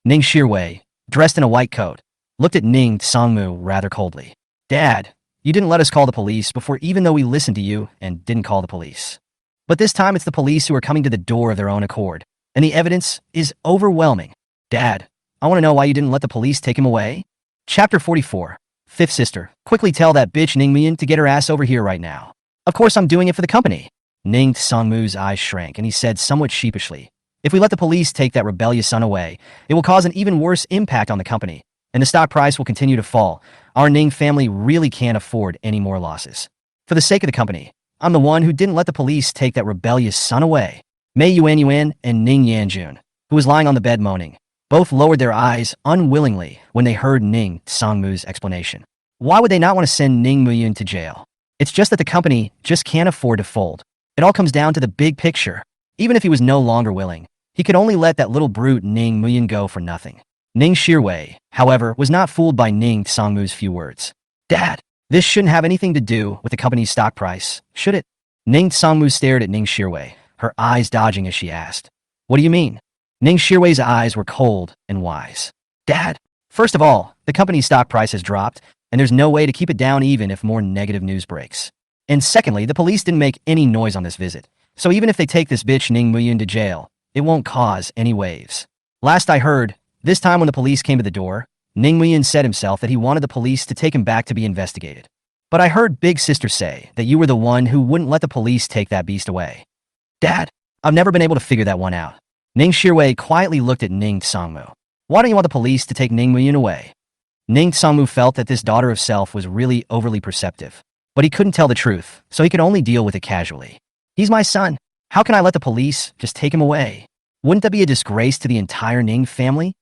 Ning Shirwei, dressed in a white coat, looked at Ning Sangmu rather coldly. Dad, you didn't let us call the police before even though we listened to you and didn't call the police. But this time it's the police who are coming to the door of their own accord, and the evidence is overwhelming. Dad, I want to know why you didn't let the police take him away. Chapter 44. Fifth sister, quickly tell that bitch Ning Muyin to get her ass over here right now. Of course I'm doing it for the company. Ning Sangmu's eyes shrank and he said somewhat sheepishly, if we let the police take that rebellious son away, it will cause an even worse impact on the company, and the stock price will continue to fall. Our Ning family really can't afford any more losses. For the sake of the company, I'm the one who didn't let the police take that rebellious son away. Mei Yuan and Ning Yanjun, who was lying on the bed moaning, both lowered their eyes unwillingly when they heard Ning Sangmu's explanation. Why would they not want to send Ning Muyin to jail? It's just that the company just can't afford to fold. It all comes down to the big picture. Even if he was no longer willing, he could only let that little brute Ning Muyin go for nothing. Ning Shirwei, however, was not fooled by Ning Sangmu's few words. Dad, this shouldn't have anything to do with the company's stock price, should it? Ning Sangmu stared at Ning Shirwei, her eyes dodging as she asked. What do you mean? Ning Shirwei's eyes were cold and wise. Dad, first of all, the company's stock price has dropped, and there's no way to keep it down even if more negative news breaks. And secondly, the police didn't make any noise on this visit, so even if they take this bitch Ning Muyin to jail, it won't cause any waves. Last I heard, this time when the police came to the door, Ning Muyin said himself that he wanted the police to take him back to be investigated. But I heard Big Sister say that you were the one who wouldn't let the police take that beast away. Dad, I've never been able to figure that one out. Ning Shirwei quietly looked at Ning Sangmu. Why don't you want the police to take Ning Muyin away? Ning Sangmu felt that this daughter of self was really overly perceptive. But he couldn't tell the truth, so he could only deal with it casually. He's my son. How can I let the police just take him away? Wouldn't that be a disgrace to the entire Ning family?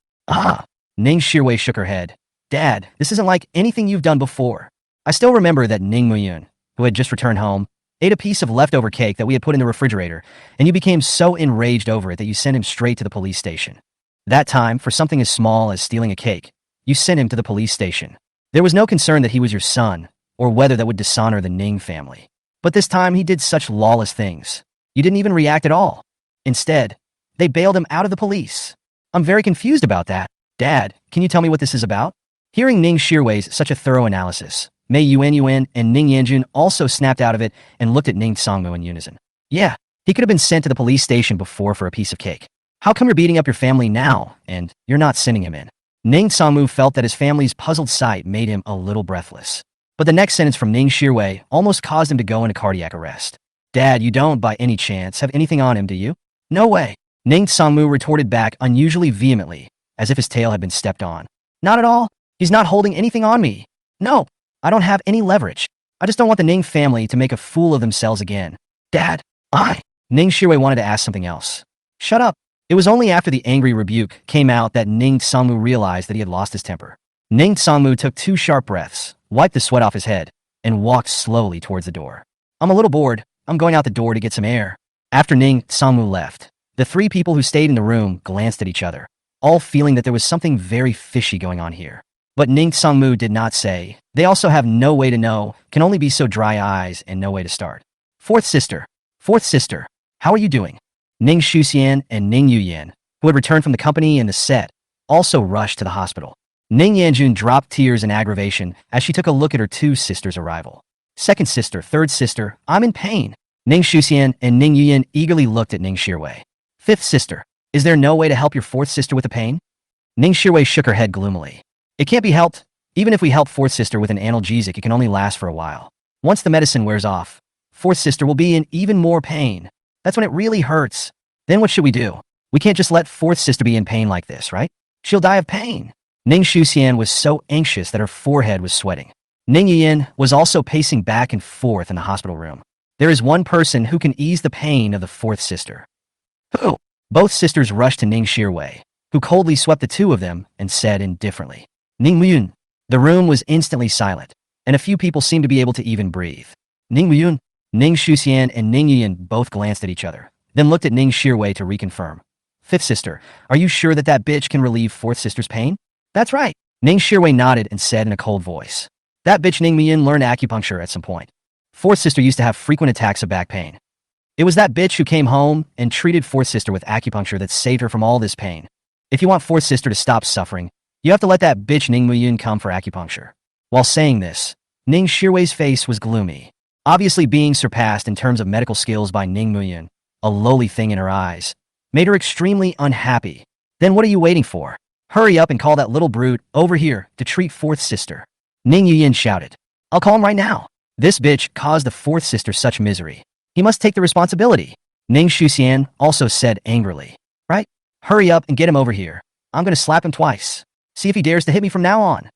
Ning Shirwei shook her head. Dad, this isn't like anything you've done before. I still remember that Ning Muyin, who had just returned home, ate a piece of leftover cake that we had put in the refrigerator, and you became so enraged over it that you sent him straight to the police station. That time, for something as small as stealing a cake, you sent him to the police station. There was no concern that he was your son, or whether that would dishonor the Ning family. But this time he did such lawless things. You didn't even react at all. Instead, they bailed him out of the police. I'm very confused about that. Dad, can you tell me what this is about? Hearing Ning Shirwei's such a thorough analysis, Mei Yuan and Ning Yanjun also snapped out of it and looked at Ning Sangmu in unison. Yeah, he could have been sent to the police station before for a piece of cake. How come you're beating up your family now, and you're not sending him in? Ning Sangmu felt that his family's puzzled sight made him a little breathless. But the next sentence from Ning Shirwei almost caused him to go into cardiac arrest. Dad, you don't, by any chance, have anything on him, do you? No way. Ning Sangmu retorted back unusually vehemently, as if his tail had been stepped on. Not at all. He's not holding anything on me. No, I don't have any leverage. I just don't want the Ning family to make a fool of themselves again. Dad, Ning Shirwei wanted to ask something else. Shut up. It was only after the angry rebuke came out that Ning Sangmu realized that he had lost his temper. Ning Sangmu took 2 sharp breaths, wiped the sweat off his head, and walked slowly towards the door. I'm a little bored. I'm going out the door to get some air. After Ning Sangmu left, the 3 people who stayed in the room glanced at each other, all feeling that there was something very fishy going on here. But Ning Sangmu did not say. They also have no way to know, can only be so dry eyes and no way to start. Fourth sister, how are you doing? Ning Shuxian and Ning Yuyan, who had returned from the company and the set, also rushed to the hospital. Ning Yanjun dropped tears in aggravation as she took a look at her 2 sisters' arrival. Second sister, third sister, I'm in pain. Ning Shuxian and Ning Yuyan eagerly looked at Ning Shirwei. Fifth sister, is there no way to help your fourth sister with the pain? Ning Shirwei shook her head gloomily. It can't be helped. Even if we help fourth sister with an analgesic, it can only last for a while. Once the medicine wears off, fourth sister will be in even more pain. That's when it really hurts. Then what should we do? We can't just let fourth sister be in pain like this, right? She'll die of pain. Ning Shuxian was so anxious that her forehead was sweating. Ning Yian was also pacing back and forth in the hospital room. There is one person who can ease the pain of the fourth sister. Who? Both sisters rushed to Ning Shirwei, who coldly swept the 2 of them and said indifferently, Ning Muyin. The room was instantly silent, and a few people seemed to be able to even breathe. Ning Muyun, Ning Shuxian, and Ning Yuyan both glanced at each other, then looked at Ning Shirwei to reconfirm. Fifth sister, are you sure that that bitch can relieve fourth sister's pain? That's right. Ning Shirwei nodded and said in a cold voice. That bitch Ning Muyun learned acupuncture at some point. Fourth sister used to have frequent attacks of back pain. It was that bitch who came home and treated fourth sister with acupuncture that saved her from all this pain. If you want fourth sister to stop suffering, you have to let that bitch Ning Muyun come for acupuncture. While saying this, Ning Shirwei's face was gloomy, obviously being surpassed in terms of medical skills by Ning Muyun. A lowly thing in her eyes made her extremely unhappy. Then what are you waiting for? Hurry up and call that little brute over here to treat fourth sister. Ning Yuyan shouted. I'll call him right now. This bitch caused the fourth sister such misery. He must take the responsibility. Ning Shuxian also said angrily. Right? Hurry up and get him over here. I'm gonna slap him twice. See if he dares to hit me from now on.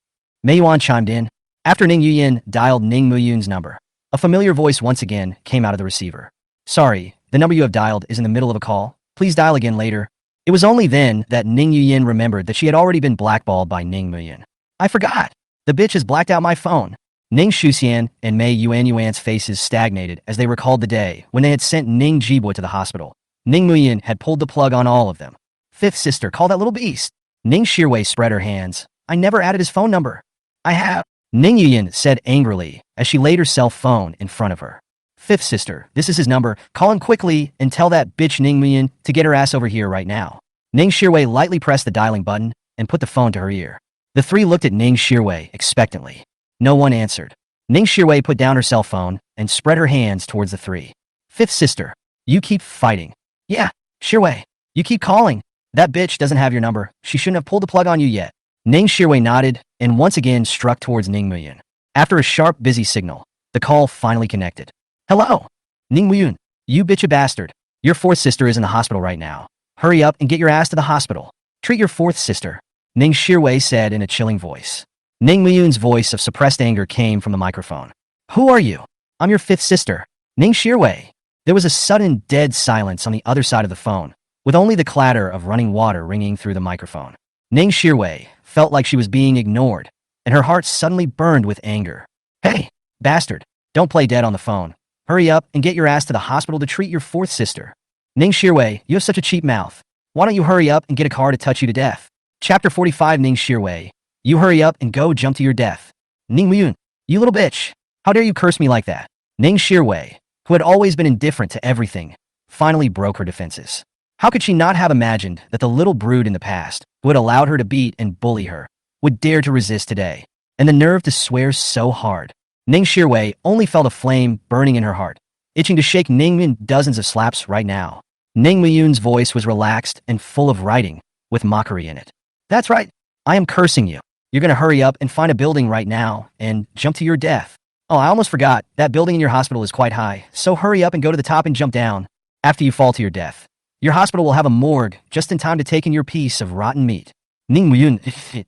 Mei Yuan chimed in. After Ning Yuyan dialed Ning Muyun's number, a familiar voice once again came out of the receiver. Sorry, the number you have dialed is in the middle of a call. Please dial again later. It was only then that Ning Yuyan remembered that she had already been blackballed by Ning Muyun. I forgot. The bitch has blacked out my phone. Ning Shuxian and Mei Yuan's faces stagnated as they recalled the day when they had sent Ning Jibo to the hospital. Ning Muyun had pulled the plug on all of them. Fifth sister, call that little beast. Ning Shirwei spread her hands. I never added his phone number. I have. Ning Yuyan said angrily as she laid her cell phone in front of her. Fifth sister, this is his number. Call him quickly and tell that bitch Ning Muyun to get her ass over here right now. Ning Shirwei lightly pressed the dialing button and put the phone to her ear. The three looked at Ning Shirwei expectantly. No one answered. Ning Shirwei put down her cell phone and spread her hands towards the three. Fifth sister, you keep fighting. Yeah, Shirwei, you keep calling. That bitch doesn't have your number. She shouldn't have pulled the plug on you yet. Ning Shirwei nodded and once again struck towards Ning Muyun. After a sharp, busy signal, the call finally connected. Hello? Ning Muyun, you bitch a bastard. Your fourth sister is in the hospital right now. Hurry up and get your ass to the hospital. Treat your fourth sister. Ning Shirwei said in a chilling voice. Ning Muyun's voice of suppressed anger came from the microphone. Who are you? I'm your fifth sister. Ning Shirwei. There was a sudden dead silence on the other side of the phone, with only the clatter of running water ringing through the microphone. Ning Shirwei felt like she was being ignored, and her heart suddenly burned with anger. Hey, bastard, don't play dead on the phone. Hurry up and get your ass to the hospital to treat your fourth sister. Ning Shirwei, you have such a cheap mouth. Why don't you hurry up and get a car to touch you to death? Chapter 45 Ning Shirwei, you hurry up and go jump to your death. Ning Muyun, you little bitch. How dare you curse me like that? Ning Shirwei, who had always been indifferent to everything, finally broke her defenses. How could she not have imagined that the little brood in the past, who had allowed her to beat and bully her, would dare to resist today? And the nerve to swear so hard. Ning Shirwei only felt a flame burning in her heart, itching to shake Ning Muyun dozens of slaps right now. Ning Muyun's voice was relaxed and full of writing, with mockery in it. That's right. I am cursing you. You're gonna hurry up and find a building right now and jump to your death. Oh, I almost forgot. That building in your hospital is quite high, so hurry up and go to the top and jump down. After you fall to your death, your hospital will have a morgue just in time to take in your piece of rotten meat. Ning Muyun.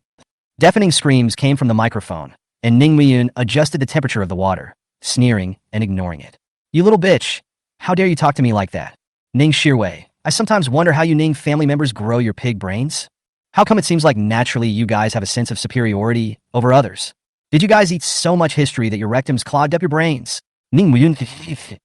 Deafening screams came from the microphone, and Ning Muyun adjusted the temperature of the water, sneering and ignoring it. You little bitch. How dare you talk to me like that? Ning Shirwei, I sometimes wonder how you Ning family members grow your pig brains. How come it seems like naturally you guys have a sense of superiority over others? Did you guys eat so much history that your rectums clogged up your brains? Ning Muyun.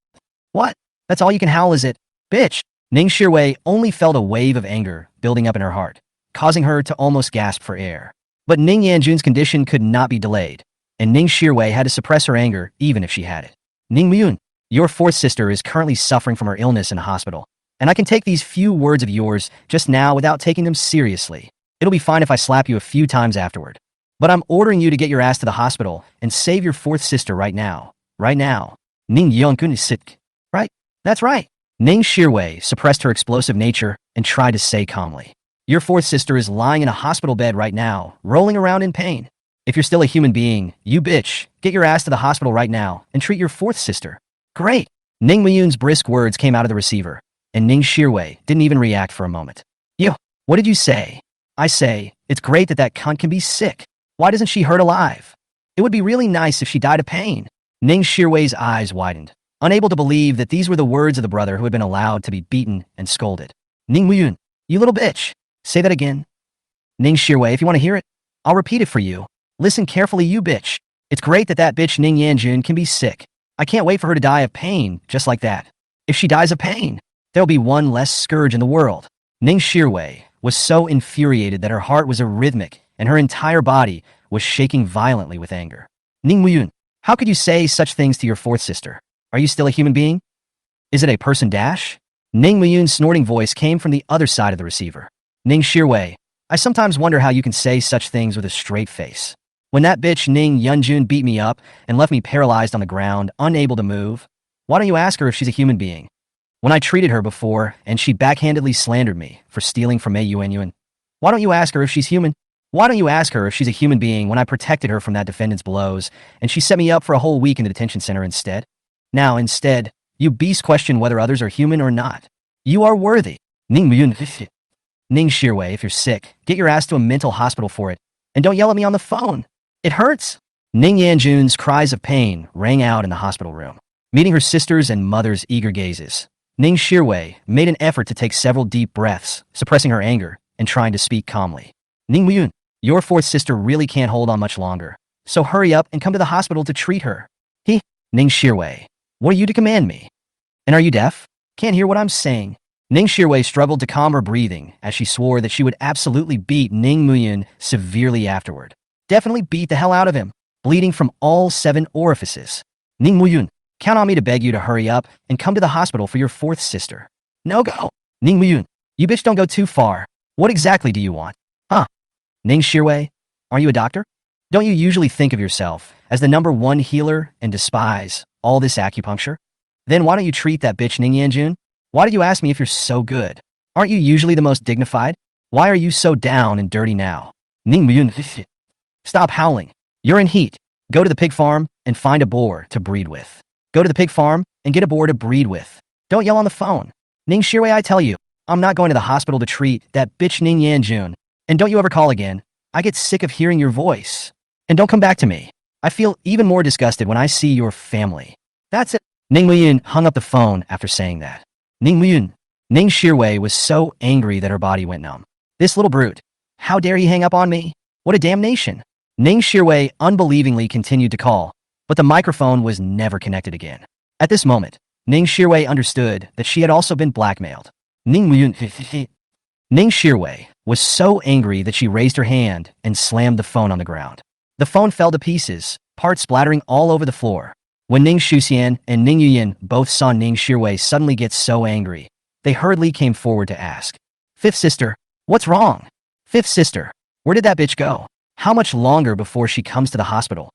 What? That's all you can howl, is it? Bitch. Ning Shirwei only felt a wave of anger building up in her heart, causing her to almost gasp for air. But Ning Yanjun's condition could not be delayed, and Ning Shirwei had to suppress her anger even if she had it. Ning Muyun, your fourth sister is currently suffering from her illness in a hospital, and I can take these few words of yours just now without taking them seriously. It'll be fine if I slap you a few times afterward. But I'm ordering you to get your ass to the hospital and save your fourth sister right now. Right now. Ning Yongkun is sick. Right? That's right. Ning Shirwei suppressed her explosive nature and tried to say calmly. Your fourth sister is lying in a hospital bed right now, rolling around in pain. If you're still a human being, you bitch, get your ass to the hospital right now and treat your fourth sister. Great. Ning Muyun's brisk words came out of the receiver, and Ning Shirwei didn't even react for a moment. You, what did you say? I say, it's great that that cunt can be sick. Why doesn't she hurt alive? It would be really nice if she died of pain. Ning Shirwei's eyes widened, unable to believe that these were the words of the brother who had been allowed to be beaten and scolded. Ning Muyun, you little bitch. Say that again. Ning Shirwei, if you want to hear it, I'll repeat it for you. Listen carefully, you bitch. It's great that that bitch Ning Yanjun can be sick. I can't wait for her to die of pain, just like that. If she dies of pain, there'll be one less scourge in the world. Ning Shirwei was so infuriated that her heart was arrhythmic and her entire body was shaking violently with anger. Ning Muyun, how could you say such things to your fourth sister? Are you still a human being? Is it a person dash? Ning Muyun's snorting voice came from the other side of the receiver. Ning Shirwei, I sometimes wonder how you can say such things with a straight face. When that bitch Ning Yunjun beat me up and left me paralyzed on the ground, unable to move, why don't you ask her if she's a human being? When I treated her before and she backhandedly slandered me for stealing from Mei Yuanyuan, why don't you ask her if she's human? Why don't you ask her if she's a human being when I protected her from that defendant's blows and she set me up for a whole week in the detention center instead? Now, instead, you beast question whether others are human or not. You are worthy. Ning Muyun. Ning Shirwei, if you're sick, get your ass to a mental hospital for it, and don't yell at me on the phone. It hurts. Ning Yanjun's cries of pain rang out in the hospital room. Meeting her sister's and mother's eager gazes, Ning Shirwei made an effort to take several deep breaths, suppressing her anger and trying to speak calmly. Ning Muyun, your fourth sister really can't hold on much longer, so hurry up and come to the hospital to treat her. Ning Shirwei, what are you to command me? And are you deaf? Can't hear what I'm saying. Ning Shirwei struggled to calm her breathing as she swore that she would absolutely beat Ning Muyun severely afterward. Definitely beat the hell out of him, bleeding from all 7 orifices. Ning Muyun, count on me to beg you to hurry up and come to the hospital for your fourth sister. No go. Ning Muyun, you bitch don't go too far. What exactly do you want? Huh? Ning Shirwei, are you a doctor? Don't you usually think of yourself as the #1 healer and despise all this acupuncture? Then why don't you treat that bitch Ning Yanjun? Why did you ask me if you're so good? Aren't you usually the most dignified? Why are you so down and dirty now? Ning Muyun, stop howling. You're in heat. Go to the pig farm and find a boar to breed with. Go to the pig farm and get a boar to breed with. Don't yell on the phone. Ning Shirwei, I tell you, I'm not going to the hospital to treat that bitch Ning Yanjun. And don't you ever call again. I get sick of hearing your voice. And don't come back to me. I feel even more disgusted when I see your family. That's it. Ning Muyun hung up the phone after saying that. Ning Muyun. Ning Shirwei was so angry that her body went numb. This little brute. How dare he hang up on me? What a damnation. Ning Shirwei unbelievingly continued to call, but the microphone was never connected again. At this moment, Ning Shirwei understood that she had also been blackmailed. Ning Muyun. Ning Shirwei was so angry that she raised her hand and slammed the phone on the ground. The phone fell to pieces, parts splattering all over the floor. When Ning Shuxian and Ning Yuyan both saw Ning Shirwei suddenly get so angry, they hurriedly came forward to ask, "Fifth sister, what's wrong? Fifth sister, where did that bitch go? How much longer before she comes to the hospital?"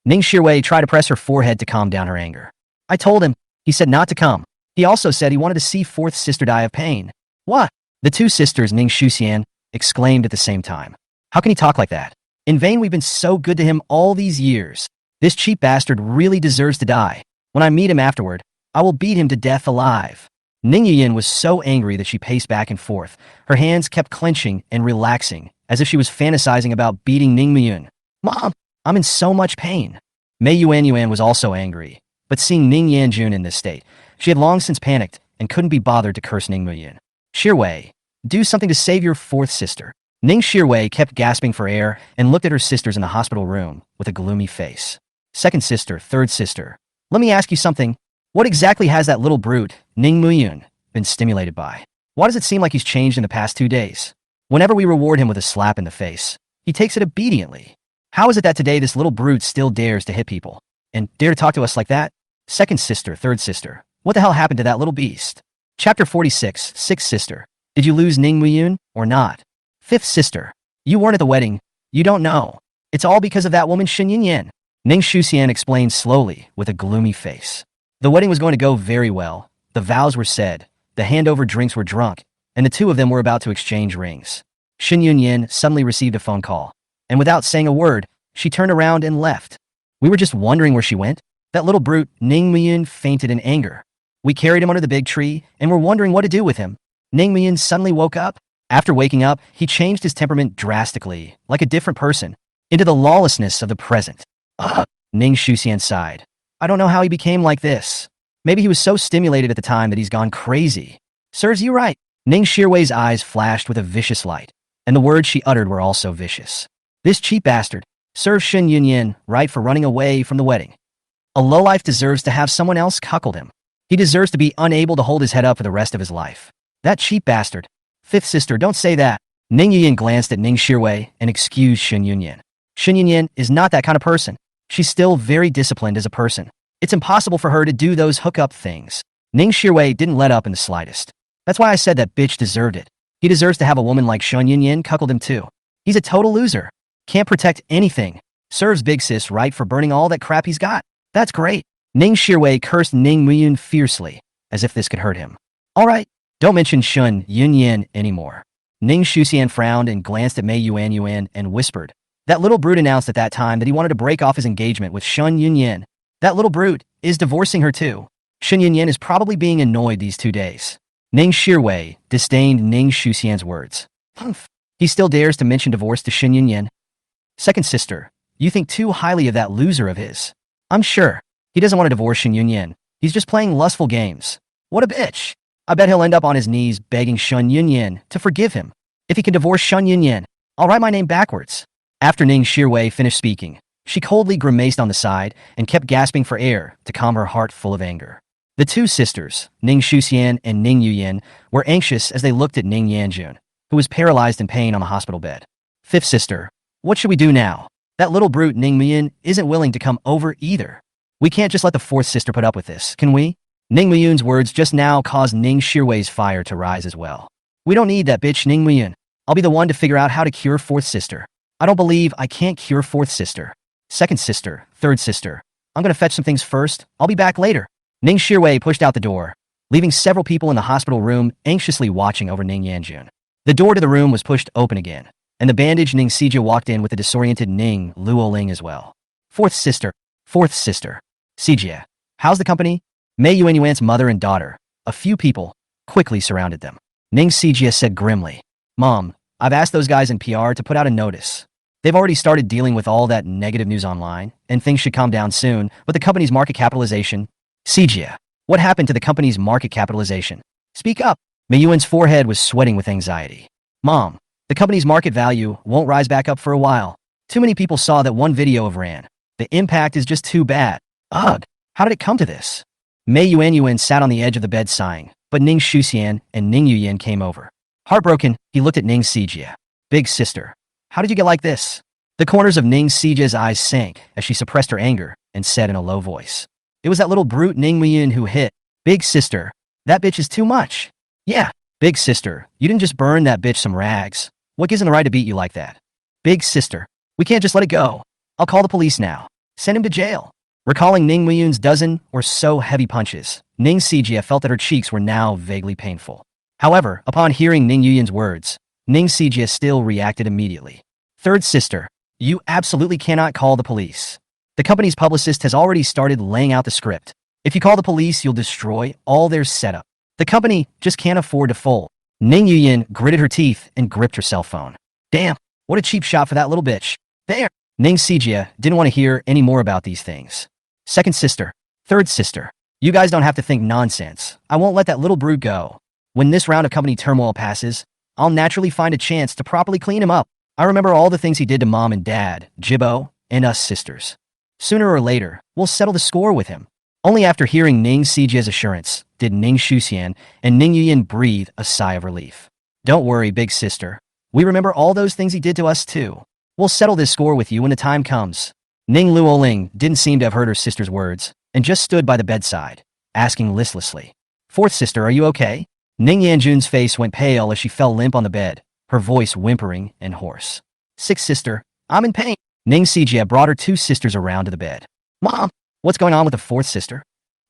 Ning Shirwei tried to press her forehead to calm down her anger. "I told him. He said not to come. He also said he wanted to see fourth sister die of pain." "What?" The two sisters Ning Shuxian exclaimed at the same time. "How can he talk like that? In vain we've been so good to him all these years. This cheap bastard really deserves to die. When I meet him afterward, I will beat him to death alive." Ning Yuyan was so angry that she paced back and forth. Her hands kept clenching and relaxing, as if she was fantasizing about beating Ning Muyun. "Mom, I'm in so much pain." Mei Yuanyuan was also angry, but seeing Ning Yanjun in this state, she had long since panicked and couldn't be bothered to curse Ning Muyun. "Shirwei, do something to save your fourth sister." Ning Shirwei kept gasping for air and looked at her sisters in the hospital room with a gloomy face. "Second sister, third sister, let me ask you something. What exactly has that little brute, Ning Muyun, been stimulated by? Why does it seem like he's changed in the past 2 days? Whenever we reward him with a slap in the face, he takes it obediently. How is it that today this little brute still dares to hit people? And dare to talk to us like that? Second sister, third sister, what the hell happened to that little beast?" Chapter 46, Sixth Sister. Did you lose Ning Muyun or not? Fifth sister. You weren't at the wedding. You don't know. It's all because of that woman Shin Yin. Ning Shuxian explained slowly with a gloomy face. The wedding was going to go very well. The vows were said, the handover drinks were drunk, and the two of them were about to exchange rings. Shin Yin suddenly received a phone call, and without saying a word, she turned around and left. We were just wondering where she went. That little brute, Ning Muyun, fainted in anger. We carried him under the big tree, and were wondering what to do with him. Ning Muyun suddenly woke up. After waking up, he changed his temperament drastically, like a different person, into the lawlessness of the present. Ugh, Ning Shuxian sighed. I don't know how he became like this. Maybe he was so stimulated at the time that he's gone crazy. Serves you right. Ning Shirwei's eyes flashed with a vicious light, and the words she uttered were also vicious. This cheap bastard serves Shin Yunyin right for running away from the wedding. A lowlife deserves to have someone else cuckold him. He deserves to be unable to hold his head up for the rest of his life. That cheap bastard. Fifth sister, don't say that. Ning Yuyan glanced at Ning Shirwei and excused Shen Yunyan. Shen Yunyan is not that kind of person. She's still very disciplined as a person. It's impossible for her to do those hookup things. Ning Shirwei didn't let up in the slightest. That's why I said that bitch deserved it. He deserves to have a woman like Shen Yunyan cuckold him too. He's a total loser. Can't protect anything. Serves big sis right for burning all that crap he's got. That's great. Ning Shirwei cursed Ning Muyun fiercely, as if this could hurt him. Alright, don't mention Shen Yunyan anymore. Ning Shuxian frowned and glanced at Mei Yuan and whispered. That little brute announced at that time that he wanted to break off his engagement with Shen Yunyan. That little brute is divorcing her too. Shen Yunyan is probably being annoyed these 2 days. Ning Shirwei disdained Ning Shuxian's words. Humph. He still dares to mention divorce to Shen Yunyan. Second sister, you think too highly of that loser of his. I'm sure. He doesn't want to divorce Shen Yunyan. He's just playing lustful games. What a bitch. I bet he'll end up on his knees begging Shen Yunyan to forgive him. If he can divorce Shen Yunyan, I'll write my name backwards. After Ning Shirwei finished speaking, she coldly grimaced on the side and kept gasping for air to calm her heart full of anger. The 2 sisters, Ning Shuxian and Ning Yuyan, were anxious as they looked at Ning Yanjun, who was paralyzed in pain on the hospital bed. Fifth sister, what should we do now? That little brute Ning Muyun isn't willing to come over either. We can't just let the 4th sister put up with this, can we? Ning Muyun's words just now caused Ning Shirwei's fire to rise as well. We don't need that bitch Ning Muyun. I'll be the one to figure out how to cure 4th sister. I don't believe I can't cure 4th sister. Second sister, 3rd sister. I'm gonna fetch some things first. I'll be back later. Ning Shirwei pushed out the door, leaving several people in the hospital room anxiously watching over Ning Yanjun. The door to the room was pushed open again, and the bandaged Ning Sijia walked in with the disoriented Ning Luoling as well. 4th sister. Sijia, how's the company? Mei Yuan's mother and daughter, a few people, quickly surrounded them. Ning Sijia said grimly, Mom, I've asked those guys in PR to put out a notice. They've already started dealing with all that negative news online, and things should calm down soon, but the company's market capitalization... Sijia, what happened to the company's market capitalization? Speak up. Mei Yuan's forehead was sweating with anxiety. Mom, the company's market value won't rise back up for a while. Too many people saw that one video of Ran. The impact is just too bad. Ugh, how did it come to this? Mei Yuan sat on the edge of the bed sighing, but Ning Shuxian and Ning Yuyan came over. Heartbroken, he looked at Ning Sijia. Big sister, how did you get like this? The corners of Ning Sijia's eyes sank as she suppressed her anger and said in a low voice. It was that little brute Ning Yuyan who hit. Big sister, that bitch is too much. Yeah, big sister, you didn't just burn that bitch some rags. What gives him the right to beat you like that? Big sister, we can't just let it go. I'll call the police now. Send him to jail. Recalling Ning Muyun's dozen or so heavy punches, Ning Sijia felt that her cheeks were now vaguely painful. However, upon hearing Ning Yuyan's words, Ning Sijia still reacted immediately. 3rd sister, you absolutely cannot call the police. The company's publicist has already started laying out the script. If you call the police, you'll destroy all their setup. The company just can't afford to fold. Ning Yuyan gritted her teeth and gripped her cell phone. Damn, what a cheap shot for that little bitch. There. Ning Sijia didn't want to hear any more about these things. 2nd sister, 3rd sister, you guys don't have to think nonsense. I won't let that little brute go. When this round of company turmoil passes, I'll naturally find a chance to properly clean him up. I remember all the things he did to Mom and Dad, Jibbo, and us sisters. Sooner or later, we'll settle the score with him. Only after hearing Ning Sijia's assurance did Ning Shuxian and Ning Yuyan breathe a sigh of relief. Don't worry, big sister. We remember all those things he did to us too. We'll settle this score with you when the time comes. Ning Luoling didn't seem to have heard her sister's words and just stood by the bedside, asking listlessly, 4th sister, are you okay? Ning Yanjun's face went pale as she fell limp on the bed, her voice whimpering and hoarse. 6th sister, I'm in pain. Ning Sijia brought her 2 sisters around to the bed. Mom, what's going on with the 4th sister?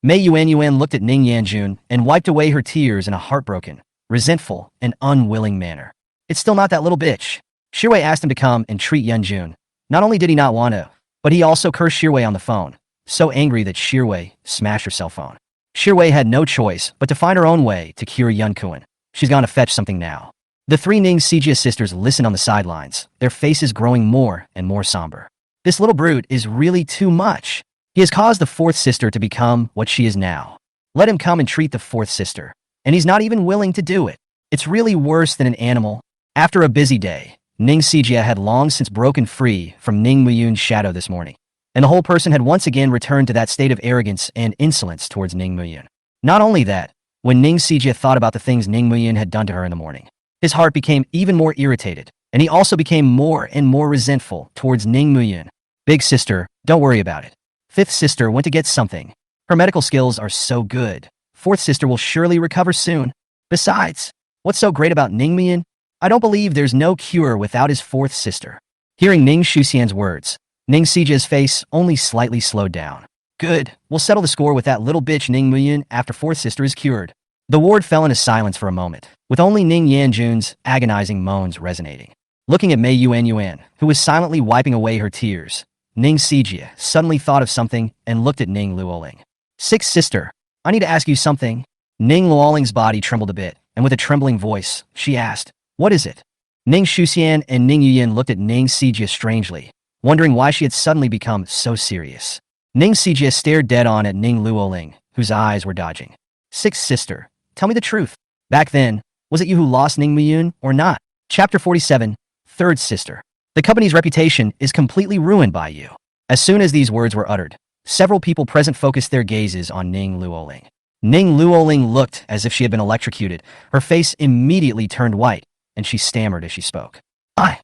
Mei Yuan looked at Ning Yanjun and wiped away her tears in a heartbroken, resentful, and unwilling manner. It's still not that little bitch. Shirwei asked him to come and treat Yanjun. Not only did he not want to, but he also cursed Shirwei on the phone, so angry that Shirwei smashed her cell phone. Shirwei had no choice but to find her own way to cure Yunkun. She's gonna fetch something now. The 3 Ning Sijia sisters listened on the sidelines, their faces growing more and more somber. This little brute is really too much. He has caused the 4th sister to become what she is now. Let him come and treat the 4th sister. And he's not even willing to do it. It's really worse than an animal. After a busy day, Ning Sijia had long since broken free from Ning Muyun's shadow this morning. and the whole person had once again returned to that state of arrogance and insolence towards Ning Muyin. Not only that, when Ning Sijia thought about the things Ning Muyin had done to her in the morning, his heart became even more irritated, and he also became more and more resentful towards Ning Muyin. Big sister, don't worry about it. Fifth sister went to get something. Her medical skills are so good. Fourth sister will surely recover soon. Besides, what's so great about Ning Muyin? I don't believe there's no cure without his fourth sister. Hearing Ning Shuxian's words, Ning Sijia's face only slightly slowed down. Good, we'll settle the score with that little bitch Ning Muyin after fourth sister is cured. The ward fell into silence for a moment, with only Ning Yanjun's agonizing moans resonating. Looking at Mei Yuan, who was silently wiping away her tears, Ning Sijia suddenly thought of something and looked at Ning Luoling. Sixth sister, I need to ask you something. Ning Luoling's body trembled a bit, and with a trembling voice, she asked, what is it? Ning Shuxian and Ning Yuyin looked at Ning Sijia strangely, wondering why she had suddenly become so serious. Ning Sijia stared dead on at Ning Luoling, whose eyes were dodging. Sixth sister, tell me the truth. Back then, was it you who lost Ning Muyun or not? Chapter 47, Third Sister. The company's reputation is completely ruined by you. As soon as these words were uttered, several people present focused their gazes on Ning Luoling. Ning Luoling looked as if she had been electrocuted. Her face immediately turned white, and she stammered as she spoke. I.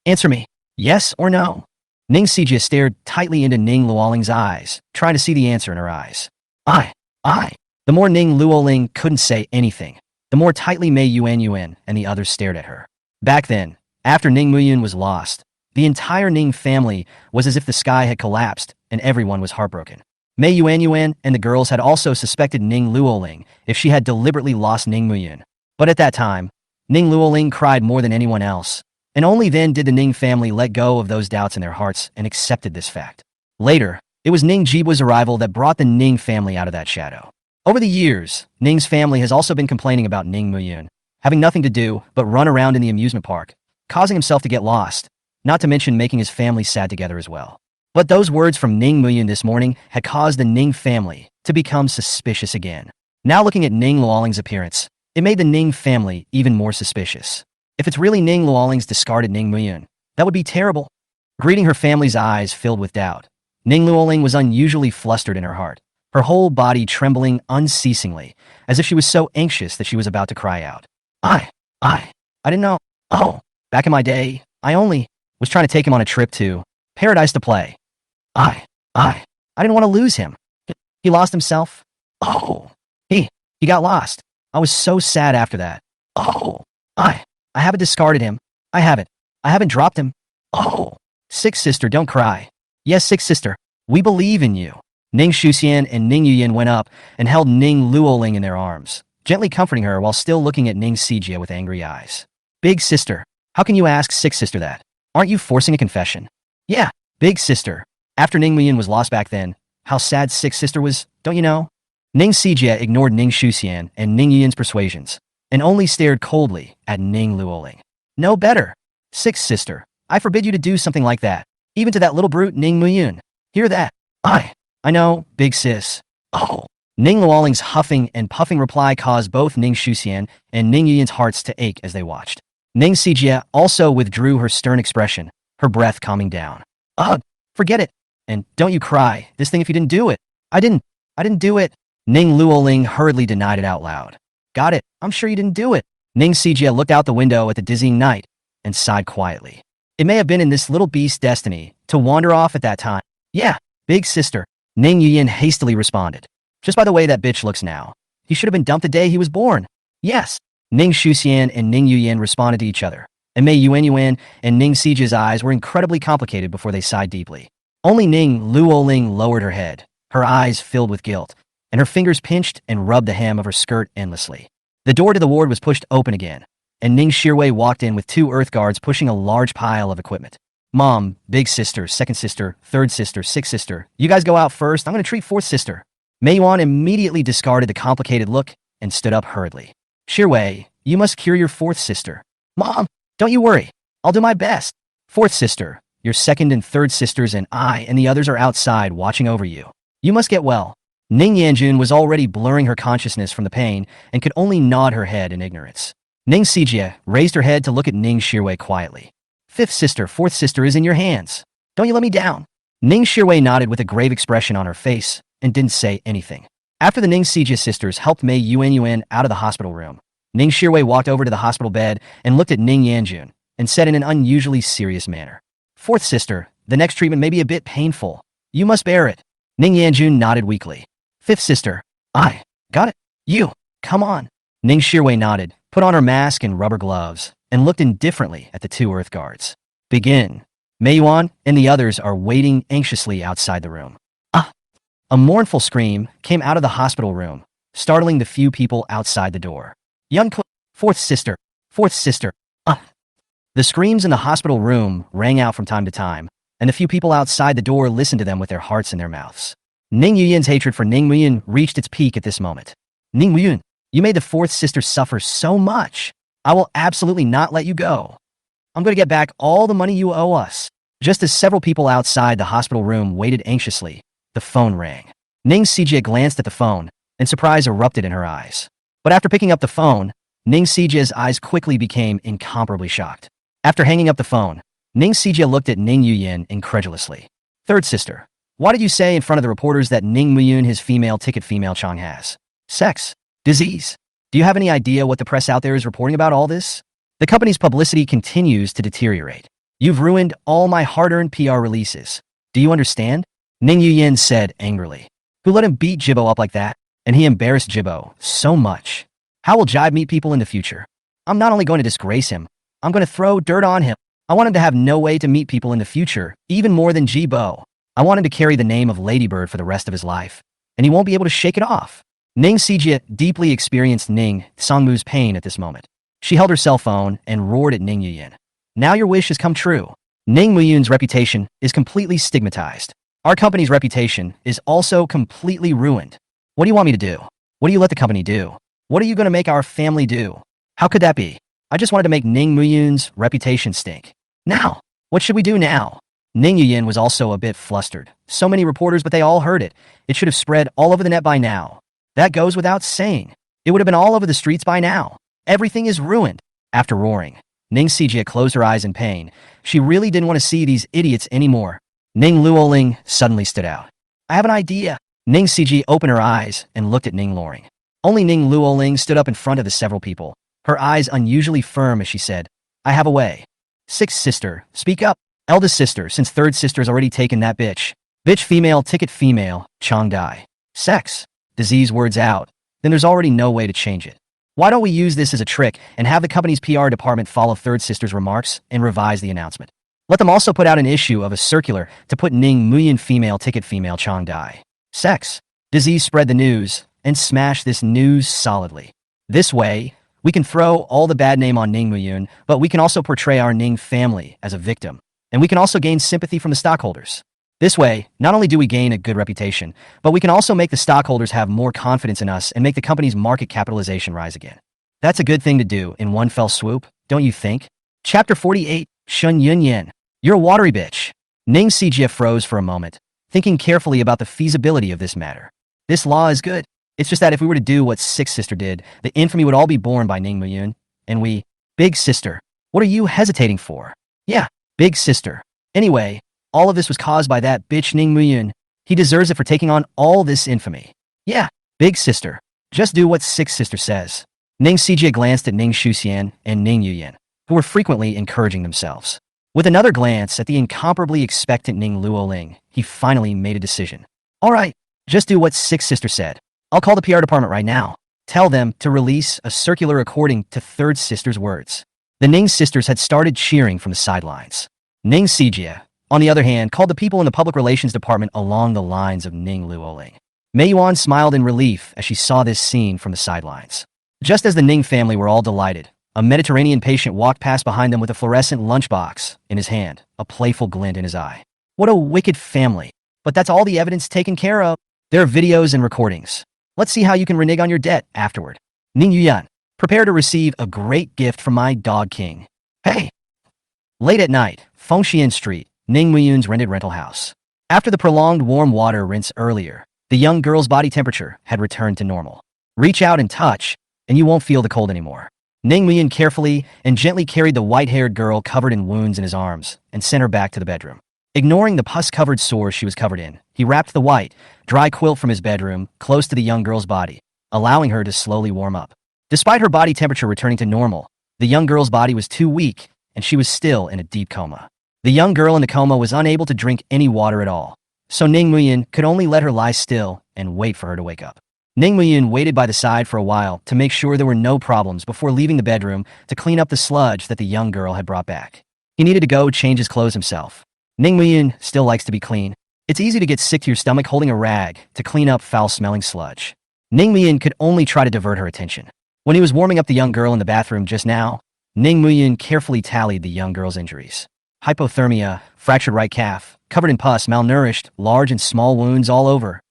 Answer me. Yes or no? Ning Sijia stared tightly into Ning Luoling's eyes, trying to see the answer in her eyes. I. The more Ning Luoling couldn't say anything, the more tightly Mei Yuan and the others stared at her. Back then, after Ning Muyun was lost, the entire Ning family was as if the sky had collapsed and everyone was heartbroken. Mei Yuan and the girls had also suspected Ning Luoling if she had deliberately lost Ning Muyun. But at that time, Ning Luoling cried more than anyone else, and only then did the Ning family let go of those doubts in their hearts and accepted this fact. Later, it was Ning Jibu's arrival that brought the Ning family out of that shadow. Over the years, Ning's family has also been complaining about Ning Muyun, having nothing to do but run around in the amusement park, causing himself to get lost, not to mention making his family sad together as well. But those words from Ning Muyun this morning had caused the Ning family to become suspicious again. Now looking at Ning Luoling's appearance, it made the Ning family even more suspicious. If it's really Ning Luoling's discarded Ning Muyun, that would be terrible. Greeting her family's eyes filled with doubt, Ning Luoling was unusually flustered in her heart, her whole body trembling unceasingly, as if she was so anxious that she was about to cry out. I didn't know. Oh, back in my day, I only was trying to take him on a trip to paradise to play. I didn't want to lose him. He lost himself. Oh, he got lost. I was so sad after that. Oh, I haven't discarded him. I haven't dropped him. Oh, sixth sister, don't cry. Yes, sixth sister, we believe in you. Ning Shuxian and Ning Yuyin went up and held Ning Luoling in their arms, gently comforting her while still looking at Ning Sijia with angry eyes. Big sister, how can you ask sixth sister that? Aren't you forcing a confession? Yeah, big sister. After Ning Muyin was lost back then, how sad sixth sister was, don't you know? Ning Sijia ignored Ning Shuxian and Ning Yuyin's persuasions, and only stared coldly at Ning Luoling. No better. Sixth sister, I forbid you to do something like that, even to that little brute Ning Muyun. Hear that? I know, big sis. Oh. Ning Luoling's huffing and puffing reply caused both Ning Shuxian and Ning Yuyin's hearts to ache as they watched. Ning Sijia also withdrew her stern expression, her breath calming down. Ugh, forget it. And don't you cry, this thing if you didn't do it. I didn't do it. Ning Luoling hurriedly denied it out loud. Got it, I'm sure you didn't do it. Ning Sijia looked out the window at the dizzying night and sighed quietly. It may have been in this little beast's destiny to wander off at that time. Yeah, big sister. Ning Yuyin hastily responded. Just by the way that bitch looks now, he should have been dumped the day he was born. Yes. Ning Shuxian and Ning Yuyin responded to each other, and Mei Yuan and Ning Sijia's eyes were incredibly complicated before they sighed deeply. Only Ning Luoling lowered her head, her eyes filled with guilt, and her fingers pinched and rubbed the hem of her skirt endlessly. The door to the ward was pushed open again, and Ning Shirwei walked in with two earth guards pushing a large pile of equipment. Mom, big sister, second sister, third sister, sixth sister, you guys go out first, I'm going to treat fourth sister. Mei Yuan immediately discarded the complicated look and stood up hurriedly. Shirwei, you must cure your fourth sister. Mom, don't you worry, I'll do my best. Fourth sister, your second and third sisters and I and the others are outside watching over you. You must get well. Ning Yanjun was already blurring her consciousness from the pain and could only nod her head in ignorance. Ning Sijia raised her head to look at Ning Shirwei quietly. Fifth sister, fourth sister is in your hands. Don't you let me down. Ning Shirwei nodded with a grave expression on her face and didn't say anything. After the Ning Sijia sisters helped Mei Yuan out of the hospital room, Ning Shirwei walked over to the hospital bed and looked at Ning Yanjun and said in an unusually serious manner, "Fourth sister, the next treatment may be a bit painful. You must bear it." Ning Yanjun nodded weakly. "Fifth sister, I got it. You, come on." Ning Shirwei nodded, put on her mask and rubber gloves, and looked indifferently at the two Earth guards. "Begin." Mei Yuan and the others are waiting anxiously outside the room. Ah! A mournful scream came out of the hospital room, startling the few people outside the door. "Young fourth sister, fourth sister, ah!" The screams in the hospital room rang out from time to time, and the few people outside the door listened to them with their hearts in their mouths. Ning Yuyan's hatred for Ning Muyun reached its peak at this moment. "Ning Muyun, you made the fourth sister suffer so much. I will absolutely not let you go. I'm going to get back all the money you owe us." Just as several people outside the hospital room waited anxiously, the phone rang. Ning Sijia glanced at the phone, and surprise erupted in her eyes. But after picking up the phone, Ning Sijia's eyes quickly became incomparably shocked. After hanging up the phone, Ning Sijia looked at Ning Yuyan incredulously. "Third sister, why did you say in front of the reporters that Ning Muyun his female ticket female Chong has sex, disease? Do you have any idea what the press out there is reporting about all this? The company's publicity continues to deteriorate. You've ruined all my hard-earned PR releases. Do you understand?" Ning Yuyan said angrily. "Who let him beat Jibbo up like that? And he embarrassed Jibbo so much. How will Jive meet people in the future? I'm not only going to disgrace him, I'm going to throw dirt on him. I want him to have no way to meet people in the future, even more than Jibbo. I want him to carry the name of Ladybird for the rest of his life, and he won't be able to shake it off." Ning Sijia deeply experienced Ning Songmu's pain at this moment. She held her cell phone and roared at Ning Yuyan. "Now your wish has come true. Ning Muyun's reputation is completely stigmatized. Our company's reputation is also completely ruined. What do you want me to do? What do you let the company do? What are you going to make our family do? How could that be? I just wanted to make Ning Muyun's reputation stink. Now, what should we do now?" Ning Yuyan was also a bit flustered. So many reporters, but they all heard it. It should have spread all over the net by now. That goes without saying. It would have been all over the streets by now. Everything is ruined. After roaring, Ning Sijia closed her eyes in pain. She really didn't want to see these idiots anymore. Ning Luoling suddenly stood out. "I have an idea." Ning Sijia opened her eyes and looked at Ning Luoling. Only Ning Luoling stood up in front of the several people, her eyes unusually firm as she said, "I have a way." "Sixth sister, speak up." "Eldest sister, since third sister's already taken that bitch. Bitch female ticket female, Chong Dai. Sex, disease words out, then there's already no way to change it. Why don't we use this as a trick and have the company's PR department follow third sister's remarks and revise the announcement? Let them also put out an issue of a circular to put Ning Muyun female ticket female Chong Dai. Sex, disease spread the news and smash this news solidly. This way, we can throw all the bad name on Ning Muyun, but we can also portray our Ning family as a victim, and we can also gain sympathy from the stockholders. This way, not only do we gain a good reputation, but we can also make the stockholders have more confidence in us and make the company's market capitalization rise again. That's a good thing to do in one fell swoop, don't you think?" Chapter 48, Shun Yunyan. "You're a watery bitch." Ning Sijia froze for a moment, thinking carefully about the feasibility of this matter. This law is good. It's just that if we were to do what Sixth Sister did, the infamy would all be borne by Ning Muyun, and we... Big Sister, what are you hesitating for? Yeah, Big Sister. Anyway, all of this was caused by that bitch Ning Muyun. He deserves it for taking on all this infamy. Yeah, Big Sister. Just do what Sixth Sister says. Ning Sijia glanced at Ning Shuxian and Ning Yuyan, who were frequently encouraging themselves. With another glance at the incomparably expectant Ning Luoling, he finally made a decision. "All right, just do what Sixth Sister said. I'll call the PR department right now. Tell them to release a circular according to Third Sister's words." The Ning sisters had started cheering from the sidelines. Ning Sijia, on the other hand, called the people in the public relations department along the lines of Ning Luoling. Mei Yuan smiled in relief as she saw this scene from the sidelines. Just as the Ning family were all delighted, a Mediterranean patient walked past behind them with a fluorescent lunchbox in his hand, a playful glint in his eye. What a wicked family. But that's all the evidence taken care of. There are videos and recordings. Let's see how you can renege on your debt afterward. Ning Yuyan, prepare to receive a great gift from my dog king. Hey! Late at night, Fengxian Street, Ning Muyun's rented rental house. After the prolonged warm water rinse earlier, the young girl's body temperature had returned to normal. Reach out and touch, and you won't feel the cold anymore. Ning Muyun carefully and gently carried the white-haired girl covered in wounds in his arms and sent her back to the bedroom. Ignoring the pus-covered sores she was covered in, he wrapped the white, dry quilt from his bedroom close to the young girl's body, allowing her to slowly warm up. Despite her body temperature returning to normal, the young girl's body was too weak, and she was still in a deep coma. The young girl in the coma was unable to drink any water at all, so Ning Muyin could only let her lie still and wait for her to wake up. Ning Muyin waited by the side for a while to make sure there were no problems before leaving the bedroom to clean up the sludge that the young girl had brought back. He needed to go change his clothes himself. Ning Muyin still likes to be clean. It's easy to get sick to your stomach holding a rag to clean up foul-smelling sludge. Ning Muyin could only try to divert her attention. When he was warming up the young girl in the bathroom just now, Ning Muyin carefully tallied the young girl's injuries. Hypothermia, fractured right calf, covered in pus, malnourished, large and small wounds all over.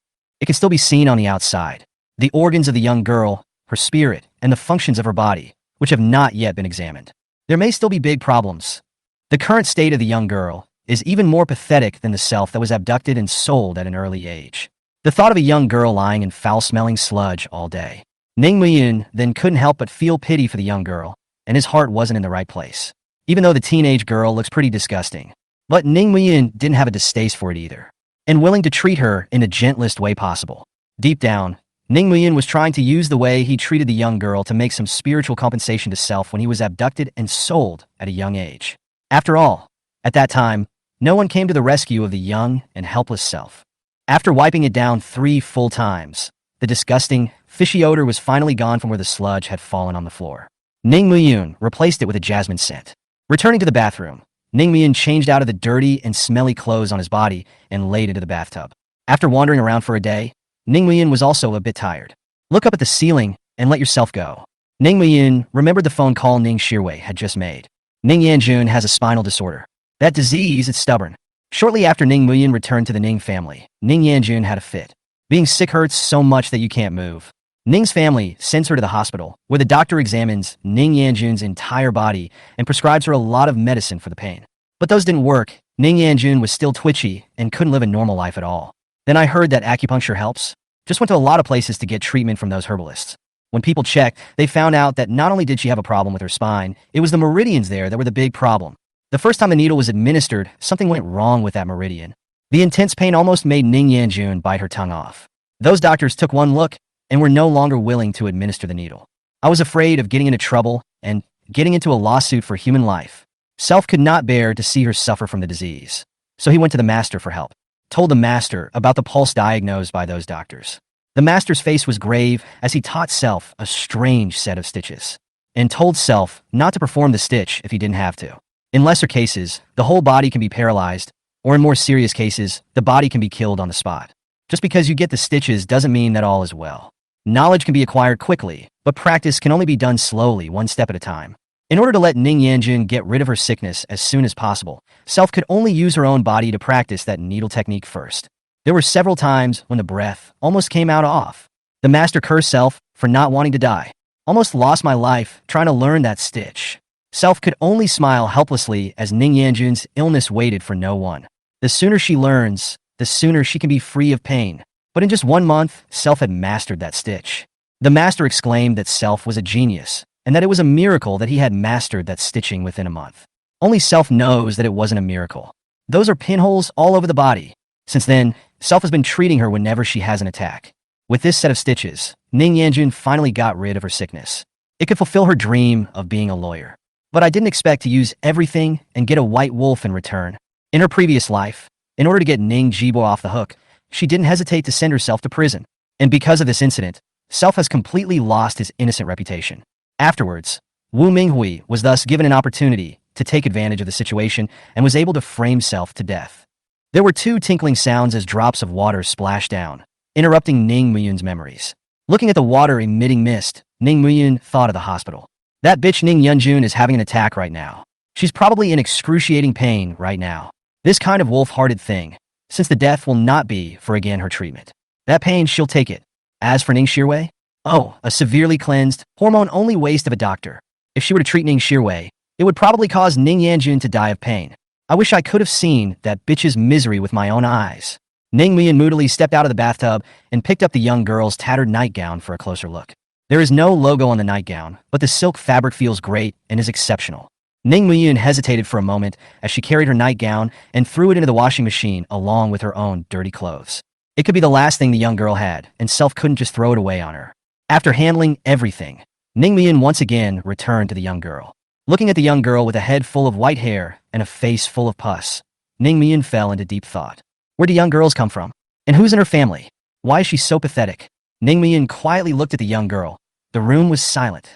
It can still be seen on the outside. The organs of the young girl, her spirit, and the functions of her body, which have not yet been examined. There may still be big problems. The current state of the young girl is even more pathetic than the self that was abducted and sold at an early age. The thought of a young girl lying in foul-smelling sludge all day. Ning Muyin then couldn't help but feel pity for the young girl, and his heart wasn't in the right place. Even though the teenage girl looks pretty disgusting. But Ning Muyin didn't have a distaste for it either, and willing to treat her in the gentlest way possible. Deep down, Ning Muyin was trying to use the way he treated the young girl to make some spiritual compensation to self when he was abducted and sold at a young age. After all, at that time, no one came to the rescue of the young and helpless self. After wiping it down 3 full times, the disgusting, fishy odor was finally gone from where the sludge had fallen on the floor. Ning Muyin replaced it with a jasmine scent. Returning to the bathroom, Ning Muyin changed out of the dirty and smelly clothes on his body and laid into the bathtub. After wandering around for a day, Ning Muyin was also a bit tired. Look up at the ceiling and let yourself go. Ning Muyin remembered the phone call Ning Shirwei had just made. Ning Yanjun has a spinal disorder. That disease is stubborn. Shortly after Ning Muyin returned to the Ning family, Ning Yanjun had a fit. Being sick hurts so much that you can't move. Ning's family sends her to the hospital, where the doctor examines Ning Yanjun's entire body and prescribes her a lot of medicine for the pain. But those didn't work. Ning Yanjun was still twitchy and couldn't live a normal life at all. Then I heard that acupuncture helps. Just went to a lot of places to get treatment from those herbalists. When people checked, they found out that not only did she have a problem with her spine, it was the meridians there that were the big problem. The first time the needle was administered, something went wrong with that meridian. The intense pain almost made Ning Yanjun bite her tongue off. Those doctors took one look and were no longer willing to administer the needle. I was afraid of getting into trouble and getting into a lawsuit for human life. Self could not bear to see her suffer from the disease. So he went to the master for help. Told the master about the pulse diagnosed by those doctors. The master's face was grave as he taught Self a strange set of stitches, and told Self not to perform the stitch if he didn't have to. In lesser cases, the whole body can be paralyzed, or in more serious cases, the body can be killed on the spot. Just because you get the stitches doesn't mean that all is well. Knowledge can be acquired quickly, but practice can only be done slowly, one step at a time. In order to let Ning Yanjun get rid of her sickness as soon as possible, Self could only use her own body to practice that needle technique first. There were several times when the breath almost came out off. The master cursed Self for not wanting to die. Almost lost my life trying to learn that stitch. Self could only smile helplessly as Ning Yanjun's illness waited for no one. The sooner she learns, the sooner she can be free of pain. But in just 1 month, Self had mastered that stitch. The master exclaimed that Self was a genius, and that it was a miracle that he had mastered that stitching within a month. Only Self knows that it wasn't a miracle. Those are pinholes all over the body. Since then, Self has been treating her whenever she has an attack. With this set of stitches, Ning Yanjun finally got rid of her sickness. It could fulfill her dream of being a lawyer. But I didn't expect to use everything and get a white wolf in return. In her previous life, in order to get Ning Jibo off the hook, she didn't hesitate to send herself to prison. And because of this incident, Self has completely lost his innocent reputation. Afterwards, Wu Minghui was thus given an opportunity to take advantage of the situation and was able to frame Self to death. There were 2 tinkling sounds as drops of water splashed down, interrupting Ning Muyun's memories. Looking at the water emitting mist, Ning Muyun thought of the hospital. That bitch Ning Yunjun is having an attack right now. She's probably in excruciating pain right now. This kind of wolf-hearted thing, since the death will not be for again her treatment. That pain, she'll take it. As for Ning Shirwei, oh, a severely cleansed, hormone-only waste of a doctor. If she were to treat Ning Shirwei, it would probably cause Ning Yanjun to die of pain. I wish I could have seen that bitch's misery with my own eyes. Ning Muyin moodily stepped out of the bathtub and picked up the young girl's tattered nightgown for a closer look. There is no logo on the nightgown, but the silk fabric feels great and is exceptional. Ning Muyun hesitated for a moment as she carried her nightgown and threw it into the washing machine along with her own dirty clothes. It could be the last thing the young girl had, and Self couldn't just throw it away on her. After handling everything, Ning Muyun once again returned to the young girl. Looking at the young girl with a head full of white hair and a face full of pus, Ning Muyun fell into deep thought. Where do young girls come from? And who's in her family? Why is she so pathetic? Ning Muyun quietly looked at the young girl. The room was silent.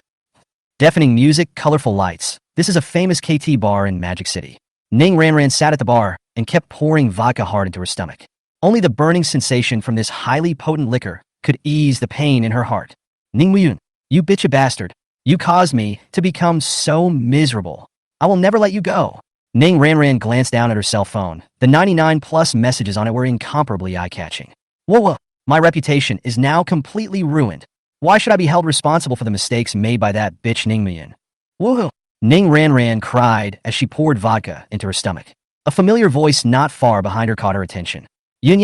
Deafening music, colorful lights. This is a famous KT bar in Magic City. Ning Ranran sat at the bar and kept pouring vodka hard into her stomach. Only the burning sensation from this highly potent liquor could ease the pain in her heart. Ning Muyun, you bitcha bastard. You caused me to become so miserable. I will never let you go. Ning Ranran glanced down at her cell phone. The 99+ messages on it were incomparably eye-catching. Whoa, my reputation is now completely ruined. Why should I be held responsible for the mistakes made by that bitch Ning Muyun? Woohoo! Ning Ranran cried as she poured vodka into her stomach. A familiar voice not far behind her caught her attention. Yun,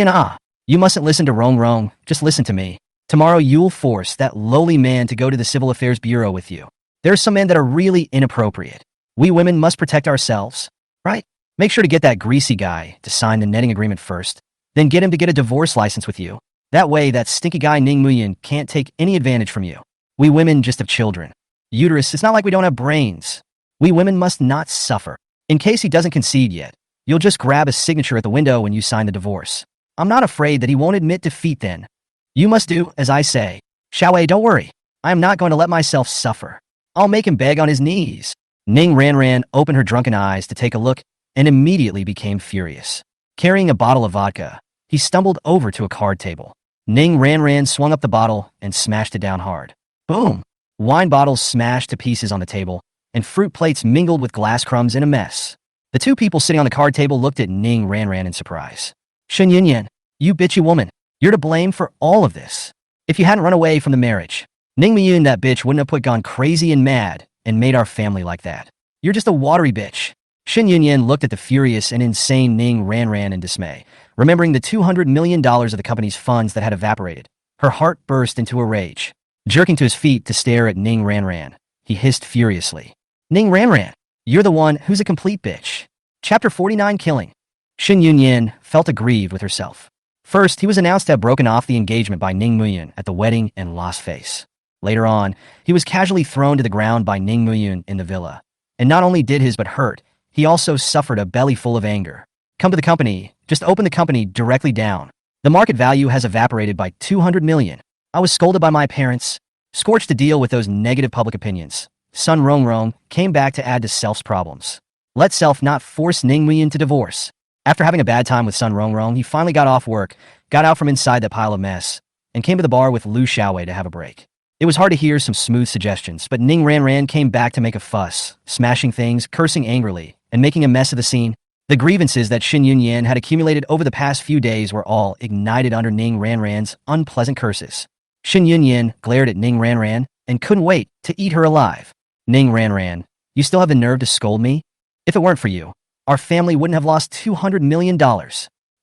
you mustn't listen to Rong, just listen to me. Tomorrow you'll force that lowly man to go to the Civil Affairs Bureau with you. There are some men that are really inappropriate. We women must protect ourselves, right? Make sure to get that greasy guy to sign the netting agreement first, then get him to get a divorce license with you. That way that stinky guy Ning Muyun can't take any advantage from you. We women just have children. Uterus, it's not like we don't have brains. We women must not suffer. In case he doesn't concede yet, you'll just grab a signature at the window when you sign the divorce. I'm not afraid that he won't admit defeat then. You must do as I say. Xiaowei, don't worry. I am not going to let myself suffer. I'll make him beg on his knees. Ning Ranran opened her drunken eyes to take a look and immediately became furious. Carrying a bottle of vodka, he stumbled over to a card table. Ning Ranran swung up the bottle and smashed it down hard. Boom! Wine bottles smashed to pieces on the table, and fruit plates mingled with glass crumbs in a mess. The two people sitting on the card table looked at Ning Ranran in surprise. Shen Yunyan, you bitchy woman, you're to blame for all of this. If you hadn't run away from the marriage, Ning Muyun, that bitch, wouldn't have gone crazy and mad and made our family like that. You're just a watery bitch. Shen Yunyan looked at the furious and insane Ning Ranran in dismay. Remembering the $200 million of the company's funds that had evaporated, her heart burst into a rage. Jerking to his feet to stare at Ning Ranran, he hissed furiously. Ning Ranran, you're the one who's a complete bitch. Chapter 49, Killing. Shen Yunyan felt aggrieved with herself. First, he was announced to have broken off the engagement by Ning Muyun at the wedding and lost face. Later on, he was casually thrown to the ground by Ning Muyun in the villa. And not only did his but hurt, he also suffered a belly full of anger. Come to the company, just open the company directly down. The market value has evaporated by 200 million. I was scolded by my parents, scorched to deal with those negative public opinions. Sun Rong came back to add to Self's problems. Let Self not force Ning Muyun to divorce. After having a bad time with Sun Rong, he finally got off work, got out from inside that pile of mess, and came to the bar with Lu Xiaowei to have a break. It was hard to hear some smooth suggestions, but Ning Ranran came back to make a fuss, smashing things, cursing angrily, and making a mess of the scene. The grievances that Shen Yunyan had accumulated over the past few days were all ignited under Ning Ranran's unpleasant curses. Shen Yunyan glared at Ning Ranran and couldn't wait to eat her alive. Ning Ranran, you still have the nerve to scold me? If it weren't for you, our family wouldn't have lost $200 million.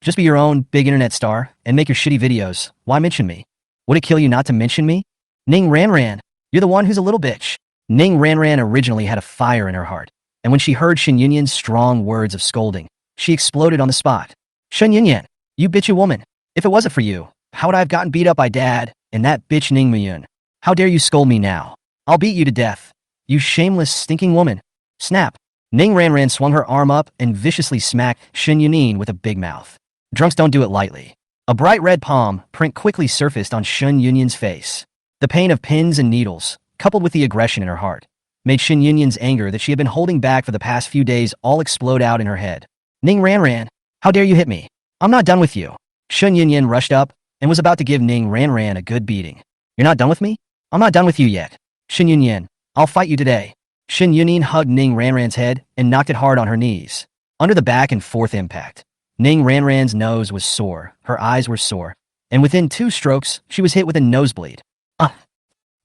Just be your own big internet star and make your shitty videos. Why mention me? Would it kill you not to mention me? Ning Ranran, you're the one who's a little bitch. Ning Ranran originally had a fire in her heart, and when she heard Shen Yunyan's strong words of scolding, she exploded on the spot. Shen Yunyan, you bitchy woman. If it wasn't for you, how would I have gotten beat up by Dad and that bitch Ning Muyun? How dare you scold me now? I'll beat you to death. You shameless, stinking woman. Snap. Ning Ranran swung her arm up and viciously smacked Shen Yunyan with a big mouth. Drunks don't do it lightly. A bright red palm print quickly surfaced on Shen Yunyan's face. The pain of pins and needles, coupled with the aggression in her heart, made Shen Yunyan's anger that she had been holding back for the past few days all explode out in her head. Ning Ranran, how dare you hit me? I'm not done with you. Shen Yunyan rushed up and was about to give Ning Ranran a good beating. You're not done with me? I'm not done with you yet. Shen Yunyan, I'll fight you today. Shen Yunyan hugged Ning Ranran's head and knocked it hard on her knees. Under the back and forth impact, Ning Ranran's nose was sore, her eyes were sore, and within 2 strokes, she was hit with a nosebleed.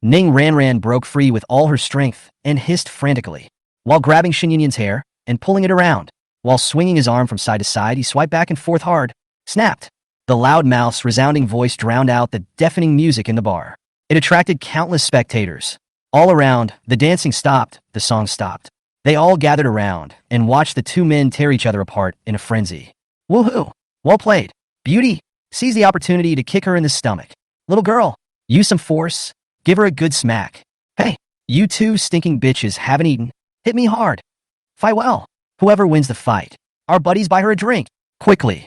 Ning Ranran broke free with all her strength and hissed frantically, while grabbing Shen Yunyan's hair and pulling it around. While swinging his arm from side to side, he swiped back and forth hard. Snapped. The loud mouth's resounding voice drowned out the deafening music in the bar. It attracted countless spectators. All around, the dancing stopped, the song stopped. They all gathered around and watched the two men tear each other apart in a frenzy. Woohoo! Well played. Beauty seized the opportunity to kick her in the stomach. Little girl, use some force. Give her a good smack. Hey, you two stinking bitches haven't eaten. Hit me hard. Fight well. Whoever wins the fight. Our buddies buy her a drink. Quickly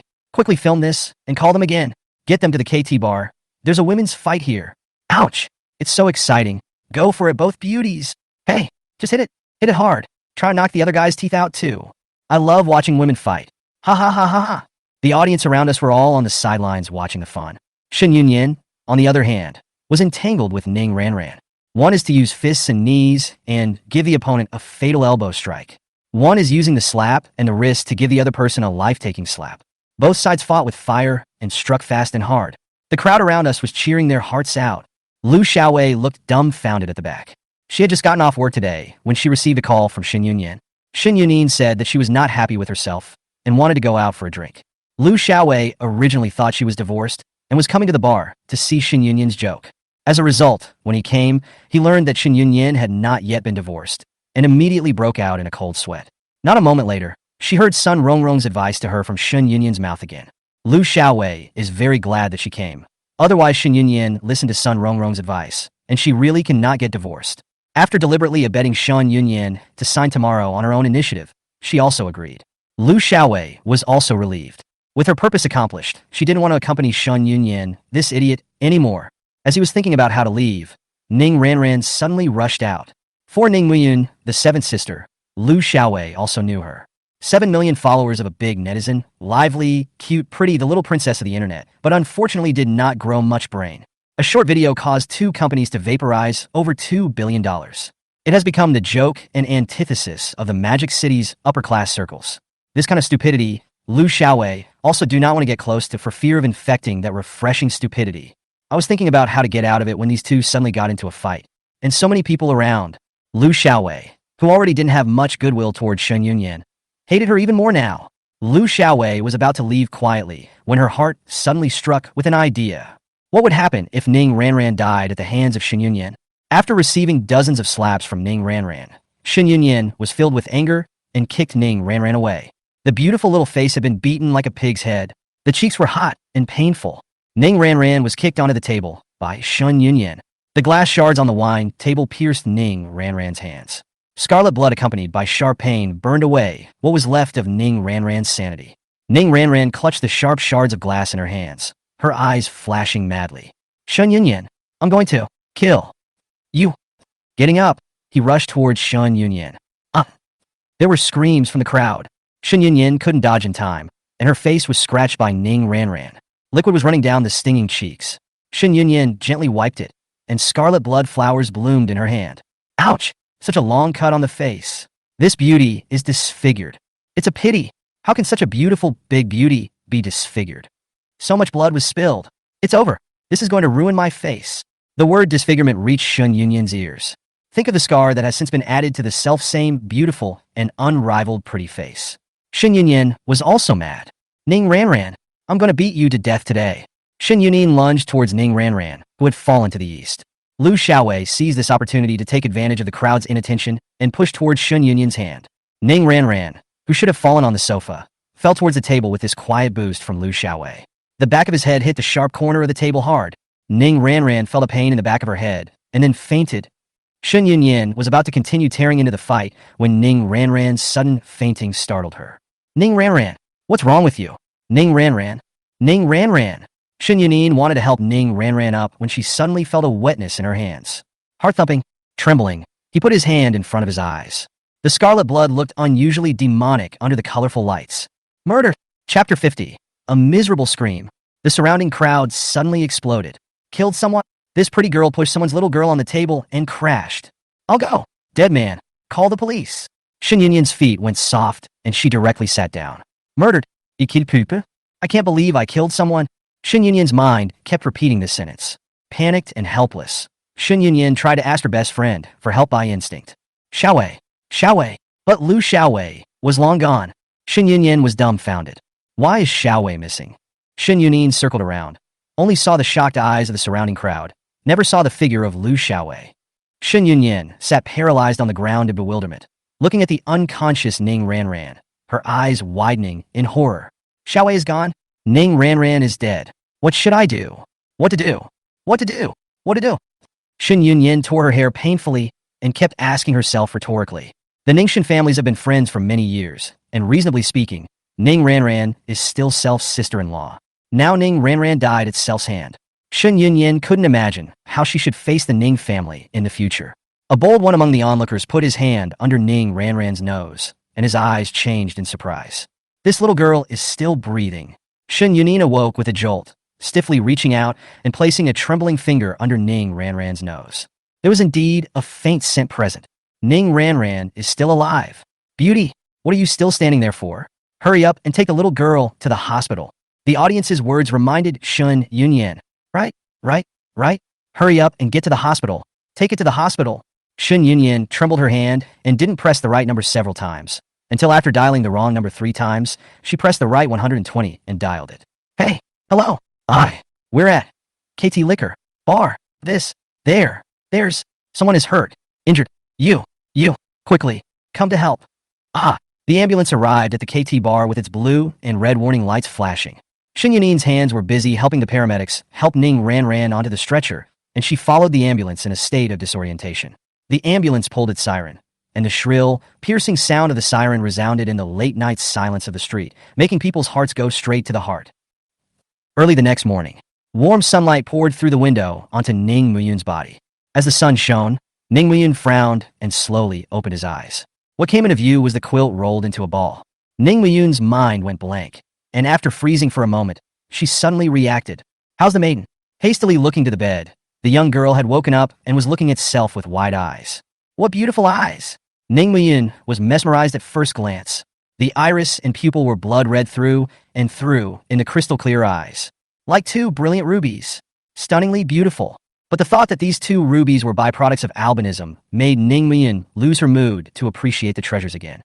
film this and call them again. Get them to the KT bar. There's a women's fight here. Ouch. It's so exciting. Go for it, both beauties. Hey, just hit it. Hit it hard. Try to knock the other guy's teeth out too. I love watching women fight. Ha ha ha ha ha. The audience around us were all on the sidelines watching the fun. Shen Yunyan, on the other hand, was entangled with Ning Ranran. One is to use fists and knees and give the opponent a fatal elbow strike. One is using the slap and the wrist to give the other person a life-taking slap. Both sides fought with fire and struck fast and hard. The crowd around us was cheering their hearts out. Lu Xiaowei looked dumbfounded at the back. She had just gotten off work today when she received a call from Shen Yunyan. Shen Yunyan said that she was not happy with herself and wanted to go out for a drink. Lu Xiaowei originally thought she was divorced and was coming to the bar to see Shen Yunyan's joke. As a result, when he came, he learned that Shen Yunyan had not yet been divorced and immediately broke out in a cold sweat. Not a moment later, she heard Sun Rongrong's advice to her from Shen Yunyan's mouth again. Lu Xiaowei is very glad that she came. Otherwise, Shen Yunyan listened to Sun Rongrong's advice, and she really cannot get divorced. After deliberately abetting Shen Yunyan to sign tomorrow on her own initiative, she also agreed. Lu Xiaowei was also relieved. With her purpose accomplished, she didn't want to accompany Shen Yunyan, this idiot, anymore. As he was thinking about how to leave, Ning Ranran suddenly rushed out. For Ning Muyun, the seventh sister, Lu Xiaowei also knew her. 7 million followers of a big netizen, lively, cute, pretty, the little princess of the internet, but unfortunately did not grow much brain. A short video caused two companies to vaporize over $2 billion. It has become the joke and antithesis of the Magic City's upper-class circles. This kind of stupidity, Lu Xiaowei also do not want to get close to for fear of infecting that refreshing stupidity. I was thinking about how to get out of it when these two suddenly got into a fight. And so many people around. Lu Xiaowei, who already didn't have much goodwill towards Shen Yunyan, hated her even more now. Lu Xiaowei was about to leave quietly when her heart suddenly struck with an idea. What would happen if Ning Ranran died at the hands of Shen Yunyan? After receiving dozens of slaps from Ning Ranran, Shen Yunyan was filled with anger and kicked Ning Ranran away. The beautiful little face had been beaten like a pig's head. The cheeks were hot and painful. Ning Ranran was kicked onto the table by Shen Yunyan. The glass shards on the wine table pierced Ning Ranran's hands. Scarlet blood accompanied by sharp pain burned away what was left of Ning Ranran's sanity. Ning Ranran clutched the sharp shards of glass in her hands, her eyes flashing madly. Shen Yunyan, I'm going to kill you. Getting up, he rushed towards Shen Yunyan. There were screams from the crowd. Shen Yunyan couldn't dodge in time, and her face was scratched by Ning Ranran. Liquid was running down the stinging cheeks. Shen Yunyan gently wiped it, and scarlet blood flowers bloomed in her hand. Ouch! Such a long cut on the face. This beauty is disfigured. It's a pity. How can such a beautiful, big beauty be disfigured? So much blood was spilled. It's over. This is going to ruin my face. The word disfigurement reached Shen Yunyan's ears. Think of the scar that has since been added to the self-same beautiful and unrivaled pretty face. Shen Yunyan was also mad. Ning Ranran, I'm going to beat you to death today. Shen Yunyan lunged towards Ning Ranran, who had fallen to the east. Lu Xiaowei seized this opportunity to take advantage of the crowd's inattention and pushed towards Shen Yunyan's hand. Ning Ranran, who should have fallen on the sofa, fell towards the table with this quiet boost from Lu Xiaowei. The back of his head hit the sharp corner of the table hard. Ning Ranran felt a pain in the back of her head, and then fainted. Shen Yunyan was about to continue tearing into the fight when Ning Ranran's sudden fainting startled her. Ning Ranran, what's wrong with you? Ning Ranran? Ning Ranran! Shen Yunyan wanted to help Ning Ranran up when she suddenly felt a wetness in her hands. Heart-thumping, trembling, he put his hand in front of his eyes. The scarlet blood looked unusually demonic under the colorful lights. Murder! Chapter 50. A miserable scream. The surrounding crowd suddenly exploded. Killed someone? This pretty girl pushed someone's little girl on the table and crashed. I'll go. Dead man. Call the police. Shen Yunyan's feet went soft and she directly sat down. Murdered. You killed Pupa? I can't believe I killed someone. Shen Yunyan's mind kept repeating this sentence. Panicked and helpless, Shen Yunyan tried to ask her best friend for help by instinct. Xiaowei. But Lu Xiaowei was long gone. Shen Yunyan was dumbfounded. Why is Xiaowei missing? Shen Yunyan circled around, only saw the shocked eyes of the surrounding crowd, never saw the figure of Lu Xiaowei. Shen Yunyan sat paralyzed on the ground in bewilderment. looking at the unconscious Ning Ranran, her eyes widening in horror. Xiaowei is gone. Ning Ranran is dead. What should I do? What to do? What to do? What to do? Shen Yunyan tore her hair painfully and kept asking herself rhetorically. The Ningshan families have been friends for many years, and reasonably speaking, Ning Ranran is still Self's sister-in-law. Now Ning Ranran died at Self's hand. Shen Yunyan couldn't imagine how she should face the Ning family in the future. A bold one among the onlookers put his hand under Ning Ranran's nose, and his eyes changed in surprise. This little girl is still breathing. Shen Yunyan awoke with a jolt, stiffly reaching out and placing a trembling finger under Ning Ranran's nose. There was indeed a faint scent present. Ning Ranran is still alive. Beauty, what are you still standing there for? Hurry up and take the little girl to the hospital. The audience's words reminded Shen Yunyan. Right. Hurry up and get to the hospital. Take it to the hospital. Shen Yunyan trembled her hand and didn't press the right number several times, until after dialing the wrong number 3 times, she pressed the right 120 and dialed it. Hey, hello. We're at KT Liquor Bar. There's someone is hurt, injured. You, quickly, come to help. The ambulance arrived at the KT bar with its blue and red warning lights flashing. Shen Yunyan's hands were busy helping the paramedics help Ning Ranran onto the stretcher, and she followed the ambulance in a state of disorientation. The ambulance pulled its siren, and the shrill, piercing sound of the siren resounded in the late-night silence of the street, making people's hearts go straight to the heart. Early the next morning, warm sunlight poured through the window onto Ning Muyun's body. As the sun shone, Ning Muyun frowned and slowly opened his eyes. What came into view was the quilt rolled into a ball. Ning Muyun's mind went blank, and after freezing for a moment, she suddenly reacted. How's the maiden? Hastily looking to the bed, the young girl had woken up and was looking at Self with wide eyes. What beautiful eyes! Ning Muyun was mesmerized at first glance. The iris and pupil were blood-red through and through in the crystal-clear eyes, like 2 brilliant rubies. Stunningly beautiful. But the thought that these 2 rubies were byproducts of albinism made Ning Muyun lose her mood to appreciate the treasures again.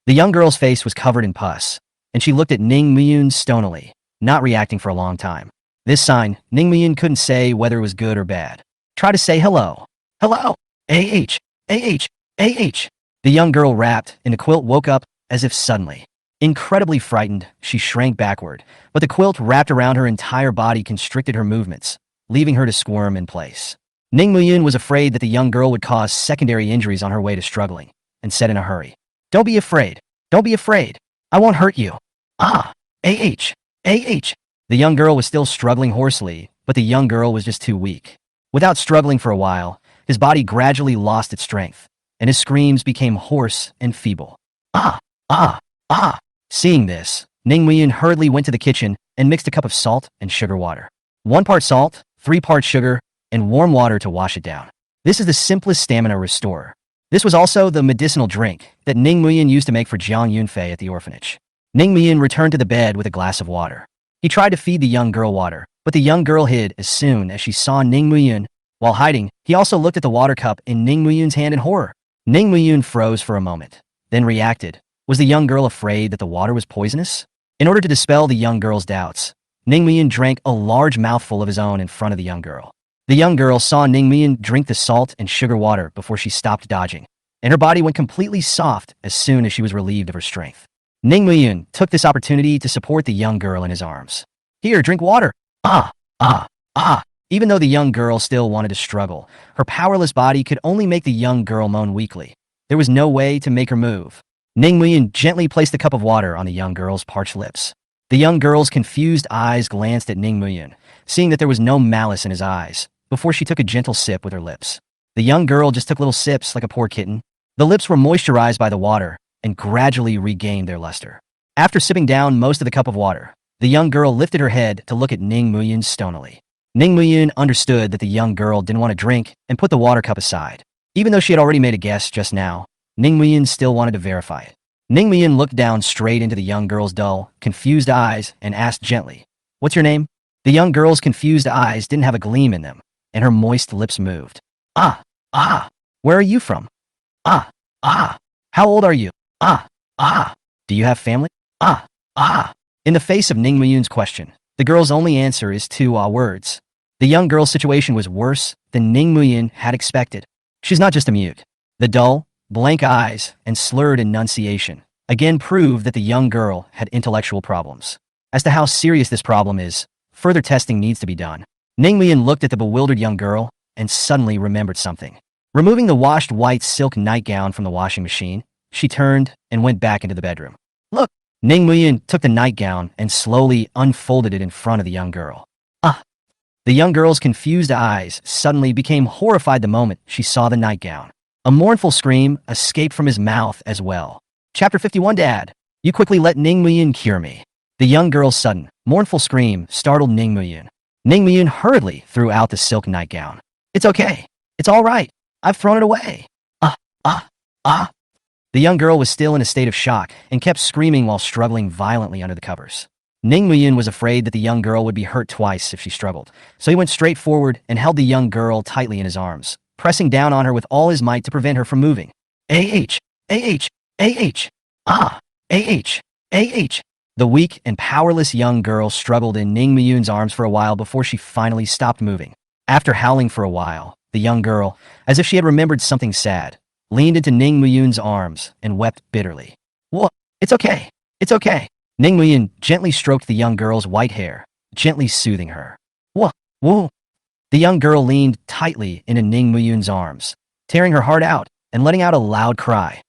The young girl's face was covered in pus, and she looked at Ning Muyun stonily, not reacting for a long time. This sign, Ning Muyun couldn't say whether it was good or bad. Try to say hello. Hello! A-H! A-H! A-H! The young girl wrapped in a quilt woke up as if suddenly. Incredibly frightened, she shrank backward, but the quilt wrapped around her entire body constricted her movements, leaving her to squirm in place. Ning Muyun was afraid that the young girl would cause secondary injuries on her way to struggling, and said in a hurry, Don't be afraid. Don't be afraid. I won't hurt you. A-H. A-H. The young girl was still struggling hoarsely, but the young girl was just too weak. Without struggling for a while, his body gradually lost its strength, and his screams became hoarse and feeble. Seeing this, Ning Muyun hurriedly went to the kitchen and mixed a cup of salt and sugar water. 1 part salt, 3 parts sugar, and warm water to wash it down. This is the simplest stamina restorer. This was also the medicinal drink that Ning Muyun used to make for Jiang Yunfei at the orphanage. Ning Muyun returned to the bed with a glass of water. He tried to feed the young girl water, but the young girl hid as soon as she saw Ning Muyun. While hiding, he also looked at the water cup in Ning Muyun's hand in horror. Ning Muyun froze for a moment, then reacted. Was the young girl afraid that the water was poisonous? In order to dispel the young girl's doubts, Ning Muyun drank a large mouthful of his own in front of the young girl. The young girl saw Ning Muyun drink the salt and sugar water before she stopped dodging, and her body went completely soft as soon as she was relieved of her strength. Ning Muyun took this opportunity to support the young girl in his arms. Here, drink water. Even though the young girl still wanted to struggle, her powerless body could only make the young girl moan weakly. There was no way to make her move. Ning Muyun gently placed the cup of water on the young girl's parched lips. The young girl's confused eyes glanced at Ning Muyun, seeing that there was no malice in his eyes, before she took a gentle sip with her lips. The young girl just took little sips like a poor kitten. The lips were moisturized by the water and gradually regained their luster. After sipping down most of the cup of water, the young girl lifted her head to look at Ning Muyun stonily. Ning Muyun understood that the young girl didn't want to drink and put the water cup aside. Even though she had already made a guess just now, Ning Muyun still wanted to verify it. Ning Muyun looked down straight into the young girl's dull, confused eyes and asked gently, What's your name? The young girl's confused eyes didn't have a gleam in them, and her moist lips moved. Where are you from? How old are you? Do you have family? In the face of Ning Muyun's question, the girl's only answer is 2 words. The young girl's situation was worse than Ning Muyun had expected. She's not just a mute. The dull, blank eyes, and slurred enunciation again proved that the young girl had intellectual problems. As to how serious this problem is, further testing needs to be done. Ningmuyan looked at the bewildered young girl and suddenly remembered something. Removing the washed white silk nightgown from the washing machine, she turned and went back into the bedroom. Look! Ningmuyan took the nightgown and slowly unfolded it in front of the young girl. Ah! The young girl's confused eyes suddenly became horrified the moment she saw the nightgown. A mournful scream escaped from his mouth as well. Chapter 51. Dad, you quickly let Ningmuyan cure me. The young girl's sudden, mournful scream startled Ningmuyan. Ningmuyan hurriedly threw out the silk nightgown. It's okay. It's all right. I've thrown it away. Ah, ah, ah. The young girl was still in a state of shock and kept screaming while struggling violently under the covers. Ningmuyan was afraid that the young girl would be hurt twice if she struggled, so he went straight forward and held the young girl tightly in his arms, pressing down on her with all his might to prevent her from moving. Ah, ah, ah. The weak and powerless young girl struggled in Ningmuyun's arms for a while before she finally stopped moving. After howling for a while, the young girl, as if she had remembered something sad, leaned into Ningmuyun's arms and wept bitterly. Whoa, it's okay. It's okay. Ningmuyan gently stroked the young girl's white hair, gently soothing her. Whoa. The young girl leaned tightly into Ningmuyun's arms, tearing her heart out and letting out a loud cry.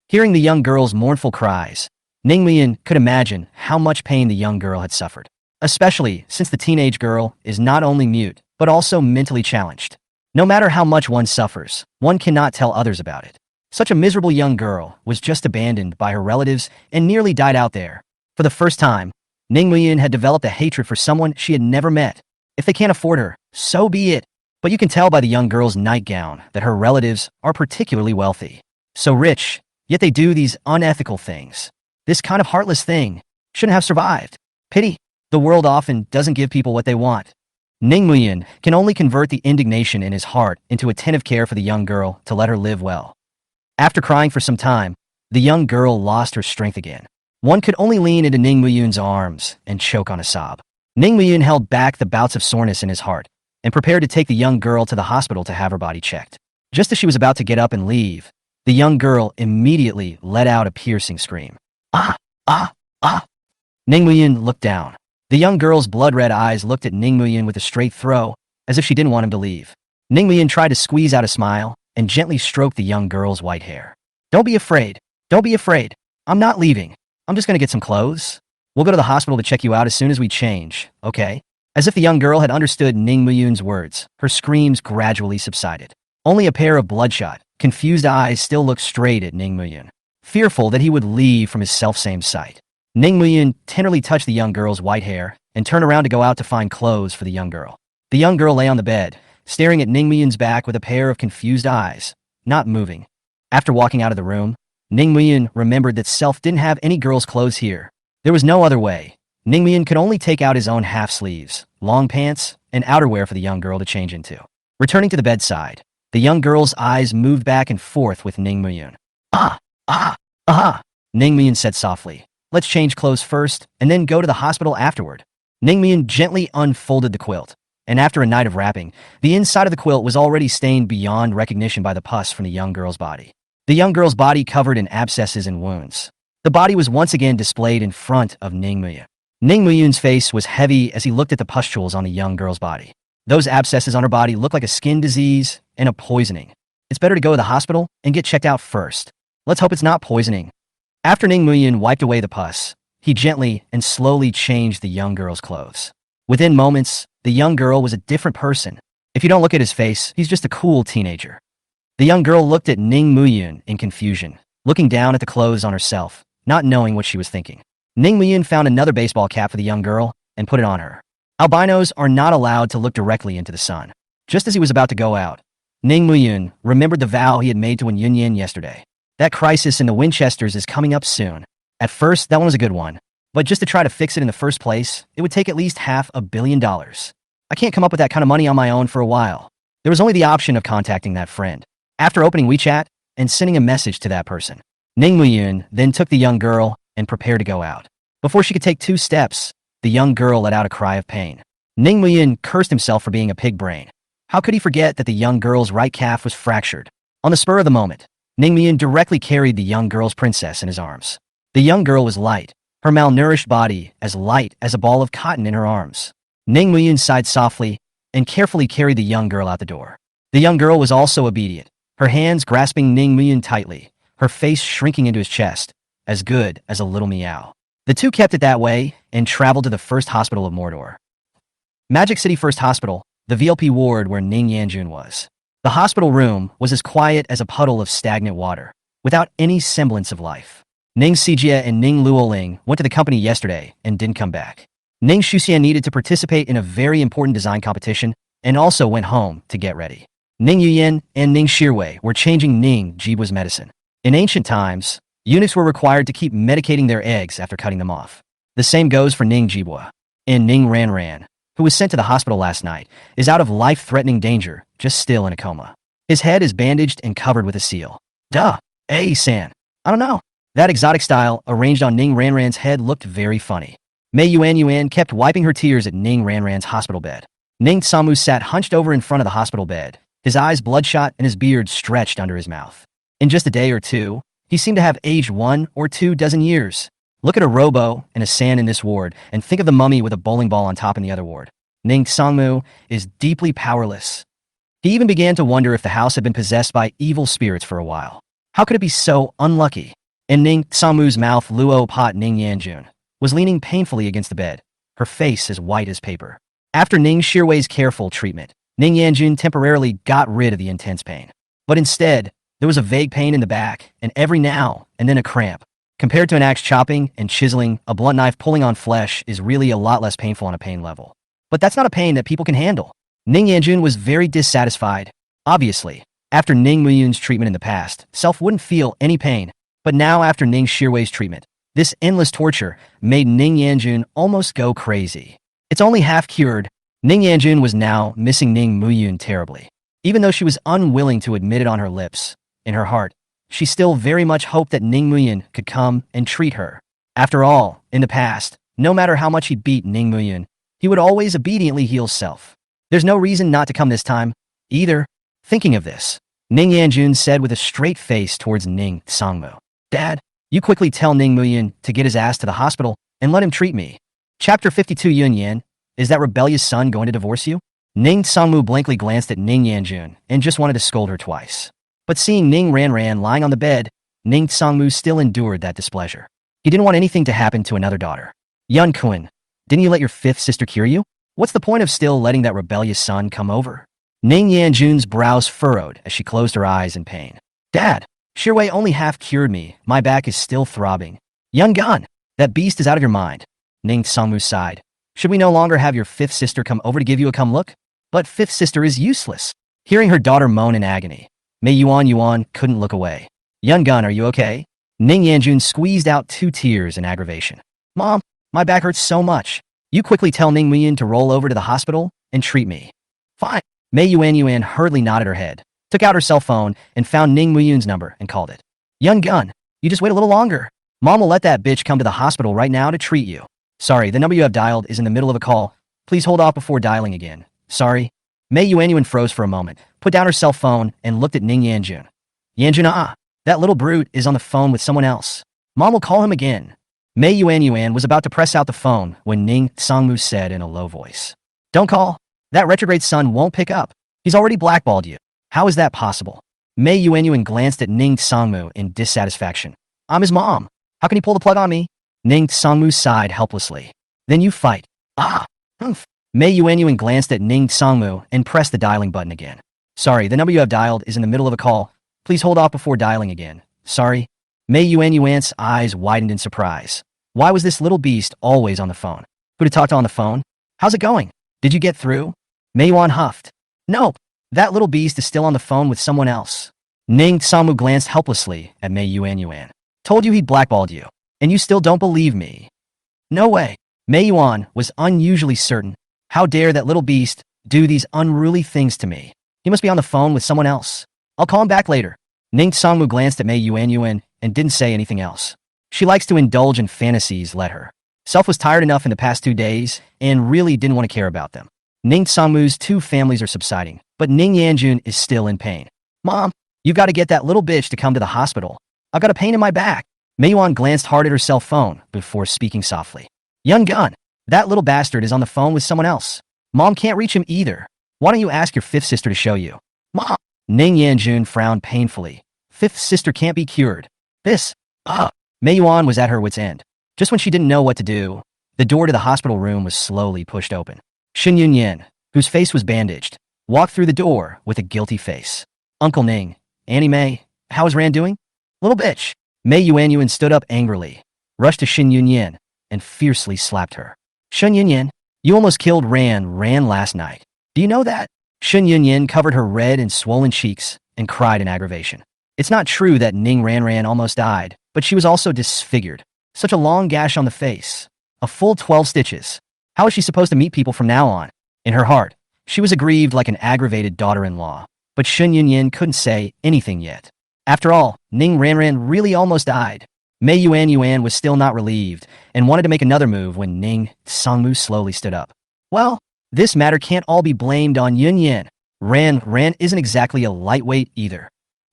Hearing the young girl's mournful cries, Ningmuyan could imagine how much pain the young girl had suffered, especially since the teenage girl is not only mute, but also mentally challenged. No matter how much one suffers, one cannot tell others about it. Such a miserable young girl was just abandoned by her relatives and nearly died out there. For the first time, Ningmuyan had developed a hatred for someone she had never met. If they can't afford her, so be it. But you can tell by the young girl's nightgown that her relatives are particularly wealthy. So rich, yet they do these unethical things. This kind of heartless thing shouldn't have survived. Pity. The world often doesn't give people what they want. Ningmuyan can only convert the indignation in his heart into attentive care for the young girl to let her live well. After crying for some time, the young girl lost her strength again. One could only lean into Ningmuyun's arms and choke on a sob. Ningmuyan held back the bouts of soreness in his heart and prepared to take the young girl to the hospital to have her body checked. Just as she was about to get up and leave, the young girl immediately let out a piercing scream. Ah! Ningmuyan looked down. The young girl's blood-red eyes looked at Ningmuyan with a straight throw, as if she didn't want him to leave. Ningmuyan tried to squeeze out a smile and gently stroked the young girl's white hair. Don't be afraid. I'm not leaving. I'm just going to get some clothes. We'll go to the hospital to check you out as soon as we change, okay? As if the young girl had understood Ningmuyun's words, her screams gradually subsided. Only a pair of bloodshot, confused eyes still looked straight at Ningmuyan, fearful that he would leave from his self-same sight. Ningmuyan tenderly touched the young girl's white hair and turned around to go out to find clothes for the young girl. The young girl lay on the bed, staring at Ningmuyun's back with a pair of confused eyes, not moving. After walking out of the room, Ningmuyan remembered that Self didn't have any girl's clothes here. There was no other way. Ningmuyan could only take out his own half-sleeves, long pants, and outerwear for the young girl to change into. Returning to the bedside, the young girl's eyes moved back and forth with Ningmuyan. Ningmuyan said softly. Let's change clothes first, and then go to the hospital afterward. Ningmuyan gently unfolded the quilt, and after a night of wrapping, the inside of the quilt was already stained beyond recognition by the pus from the young girl's body. The young girl's body covered in abscesses and wounds. The body was once again displayed in front of Ningmuyan. Ningmuyun's face was heavy as he looked at the pustules on the young girl's body. Those abscesses on her body looked like a skin disease and a poisoning. It's better to go to the hospital and get checked out first. Let's hope it's not poisoning. After Ningmuyan wiped away the pus, he gently and slowly changed the young girl's clothes. Within moments, the young girl was a different person. If you don't look at his face, he's just a cool teenager. The young girl looked at Ningmuyan in confusion, looking down at the clothes on herself, not knowing what she was thinking. Ningmuyan found another baseball cap for the young girl and put it on her. Albinos are not allowed to look directly into the sun. Just as he was about to go out, Ningmuyan remembered the vow he had made to Yunyan yesterday. That crisis in the Winchesters is coming up soon. At first, that one was a good one. But just to try to fix it in the first place, it would take at least $500 million. I can't come up with that kind of money on my own for a while. There was only the option of contacting that friend. After opening WeChat and sending a message to that person, Ningmuyan then took the young girl and prepared to go out. Before she could take 2 steps, the young girl let out a cry of pain. Ningmuyan cursed himself for being a pig brain. How could he forget that the young girl's right calf was fractured? On the spur of the moment, Ning Muyun directly carried the young girl's princess in his arms. The young girl was light, her malnourished body as light as a ball of cotton in her arms. Ning Muyun sighed softly and carefully carried the young girl out the door. The young girl was also obedient, her hands grasping Ning Muyun tightly, her face shrinking into his chest, as good as a little meow. The two kept it that way and traveled to the first hospital of Mordor. Magic City First Hospital, the VLP ward where Ning Yanjun was. The hospital room was as quiet as a puddle of stagnant water, without any semblance of life. Ning Xijie and Ning Luoling went to the company yesterday and didn't come back. Ning Shuxian needed to participate in a very important design competition and also went home to get ready. Ning Yuyan and Ning Shirwei were changing Ning Jibua's medicine. In ancient times, eunuchs were required to keep medicating their eggs after cutting them off. The same goes for Ning Jibua. And Ning Ranran, who was sent to the hospital last night, is out of life-threatening danger, just still in a coma. His head is bandaged and covered with a seal. Duh, San. I don't know. That exotic style arranged on Ning Ranran's head looked very funny. Mei Yuan kept wiping her tears at Ning Ranran's hospital bed. Ning Tsamu sat hunched over in front of the hospital bed, his eyes bloodshot and his beard stretched under his mouth. In just a day or two, he seemed to have aged 1 or 2 dozen years. Look at a robo and a san in this ward, and think of the mummy with a bowling ball on top in the other ward. Ning Sangmu is deeply powerless. He even began to wonder if the house had been possessed by evil spirits for a while. How could it be so unlucky? In Ning Sangmu's mouth, Luo Pot Ning Yanjun was leaning painfully against the bed, her face as white as paper. After Ning Shirwei's careful treatment, Ning Yanjun temporarily got rid of the intense pain. But instead, there was a vague pain in the back, and every now and then a cramp. Compared to an axe chopping and chiseling, a blunt knife pulling on flesh is really a lot less painful on a pain level. But that's not a pain that people can handle. Ning Yanjun was very dissatisfied. Obviously, after Ning Muyun's treatment in the past, Self wouldn't feel any pain. But now after Ning Shirwei's treatment, this endless torture made Ning Yanjun almost go crazy. It's only half cured. Ning Yanjun was now missing Ning Muyun terribly. Even though she was unwilling to admit it on her lips, in her heart, she still very much hoped that Ning Muyun could come and treat her. After all, in the past, no matter how much he beat Ning Muyun, he would always obediently heal Self. There's no reason not to come this time, either. Thinking of this, Ning Yanjun said with a straight face towards Ning Sangmu. Dad, you quickly tell Ning Muyun to get his ass to the hospital and let him treat me. Chapter 52 Yun Yan, is that rebellious son going to divorce you? Ning Sangmu blankly glanced at Ning Yanjun and just wanted to scold her twice. But seeing Ning Ranran lying on the bed, Ning Sangmu still endured that displeasure. He didn't want anything to happen to another daughter. Yun Kun, didn't you let your 5th sister cure you? What's the point of still letting that rebellious son come over? Ning Yanjun's brows furrowed as she closed her eyes in pain. Dad, Shirwei only half cured me. My back is still throbbing. Yun Gun, that beast is out of your mind. Ning Sangmu sighed. Should we no longer have your 5th sister come over to give you a come look? But 5th sister is useless. Hearing her daughter moan in agony, Mei Yuan couldn't look away. Yun Gun, are you okay? Ning Yanjun squeezed out 2 tears in aggravation. Mom, my back hurts so much. You quickly tell Ning Muyun to roll over to the hospital and treat me. Fine. Mei Yuan hurriedly nodded her head, took out her cell phone, and found Ning Muyun's number and called it. Yun Gun, you just wait a little longer. Mom will let that bitch come to the hospital right now to treat you. Sorry, the number you have dialed is in the middle of a call. Please hold off before dialing again. Sorry. Mei Yuan froze for a moment, put down her cell phone, and looked at Ning Yanjun. Yanjun, that little brute is on the phone with someone else. Mom will call him again. Mei Yuan was about to press out the phone when Ning Sangmu said in a low voice. Don't call. That retrograde son won't pick up. He's already blackballed you. How is that possible? Mei Yuan glanced at Ning Sangmu in dissatisfaction. I'm his mom. How can he pull the plug on me? Ning Sangmu sighed helplessly. Then you fight. Humph. Mei Yuan glanced at Ning Sangmu and pressed the dialing button again. Sorry, the number you have dialed is in the middle of a call. Please hold off before dialing again. Sorry. Mei Yuan's eyes widened in surprise. Why was this little beast always on the phone? Who to talk to on the phone? How's it going? Did you get through? Mei Yuan huffed. Nope. That little beast is still on the phone with someone else. Ning Sangmu glanced helplessly at Mei Yuan. Told you he'd blackballed you, and you still don't believe me. No way. Mei Yuan was unusually certain. How dare that little beast do these unruly things to me? He must be on the phone with someone else. I'll call him back later. Ning Sangmu glanced at Mei Yuan and didn't say anything else. She likes to indulge in fantasies, let her. Self was tired enough in the past 2 days and really didn't want to care about them. Ning Sangmu's 2 families are subsiding, but Ning Yanjun is still in pain. Mom, You've got to get that little bitch to come to the hospital. I've got a pain in my back. Meiyuan glanced hard at her cell phone before speaking softly. Young gun, that little bastard is on the phone with someone else. Mom can't reach him either. Why don't you ask your fifth sister to show you? Mom! Ning Yanjun frowned painfully. Fifth sister can't be cured. This, Meiyuan was at her wit's end. Just when she didn't know what to do, the door to the hospital room was slowly pushed open. Shin Yunyan, whose face was bandaged, walked through the door with a guilty face. Uncle Ning, Annie May, how is Ran doing? Little bitch. Mei Yuanyuan stood up angrily, rushed to Shin Yunyan, and fiercely slapped her. Shin Yunyan, you almost killed Ran last night. Do you know that? Shin Yunyan covered her red and swollen cheeks and cried in aggravation. It's not true that Ning Ran almost died, but she was also disfigured. Such a long gash on the face. A full 12 stitches. How is she supposed to meet people from now on? In her heart, she was aggrieved like an aggravated daughter-in-law. But Shin Yunyan couldn't say anything yet. After all, Ning Ran really almost died. Mei Yuan was still not relieved and wanted to make another move when Ning Sangmu slowly stood up. Well, this matter can't all be blamed on Yunyan. Ran isn't exactly a lightweight either.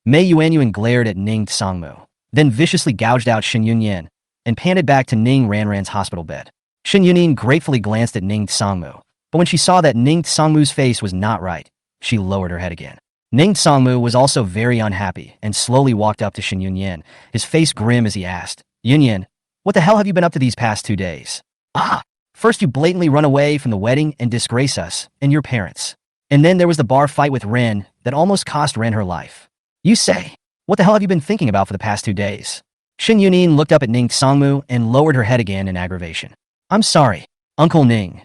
Mei Yuan glared at Ning Sangmu, then viciously gouged out Shin Yunyan and panted back to Ning Ran's hospital bed. Shin Yunyan gratefully glanced at Ning Sangmu, but when she saw that Ning Sangmu's face was not right, she lowered her head again. Ning Sangmu was also very unhappy and slowly walked up to Shin Yunyan, his face grim as he asked, Yunyan, what the hell have you been up to these past 2 days? First you blatantly run away from the wedding and disgrace us and your parents. And then there was the bar fight with Ren that almost cost Ren her life. You say, what the hell have you been thinking about for the past 2 days? Shin Yunyan looked up at Ning Sangmu and lowered her head again in aggravation. I'm sorry, Uncle Ning.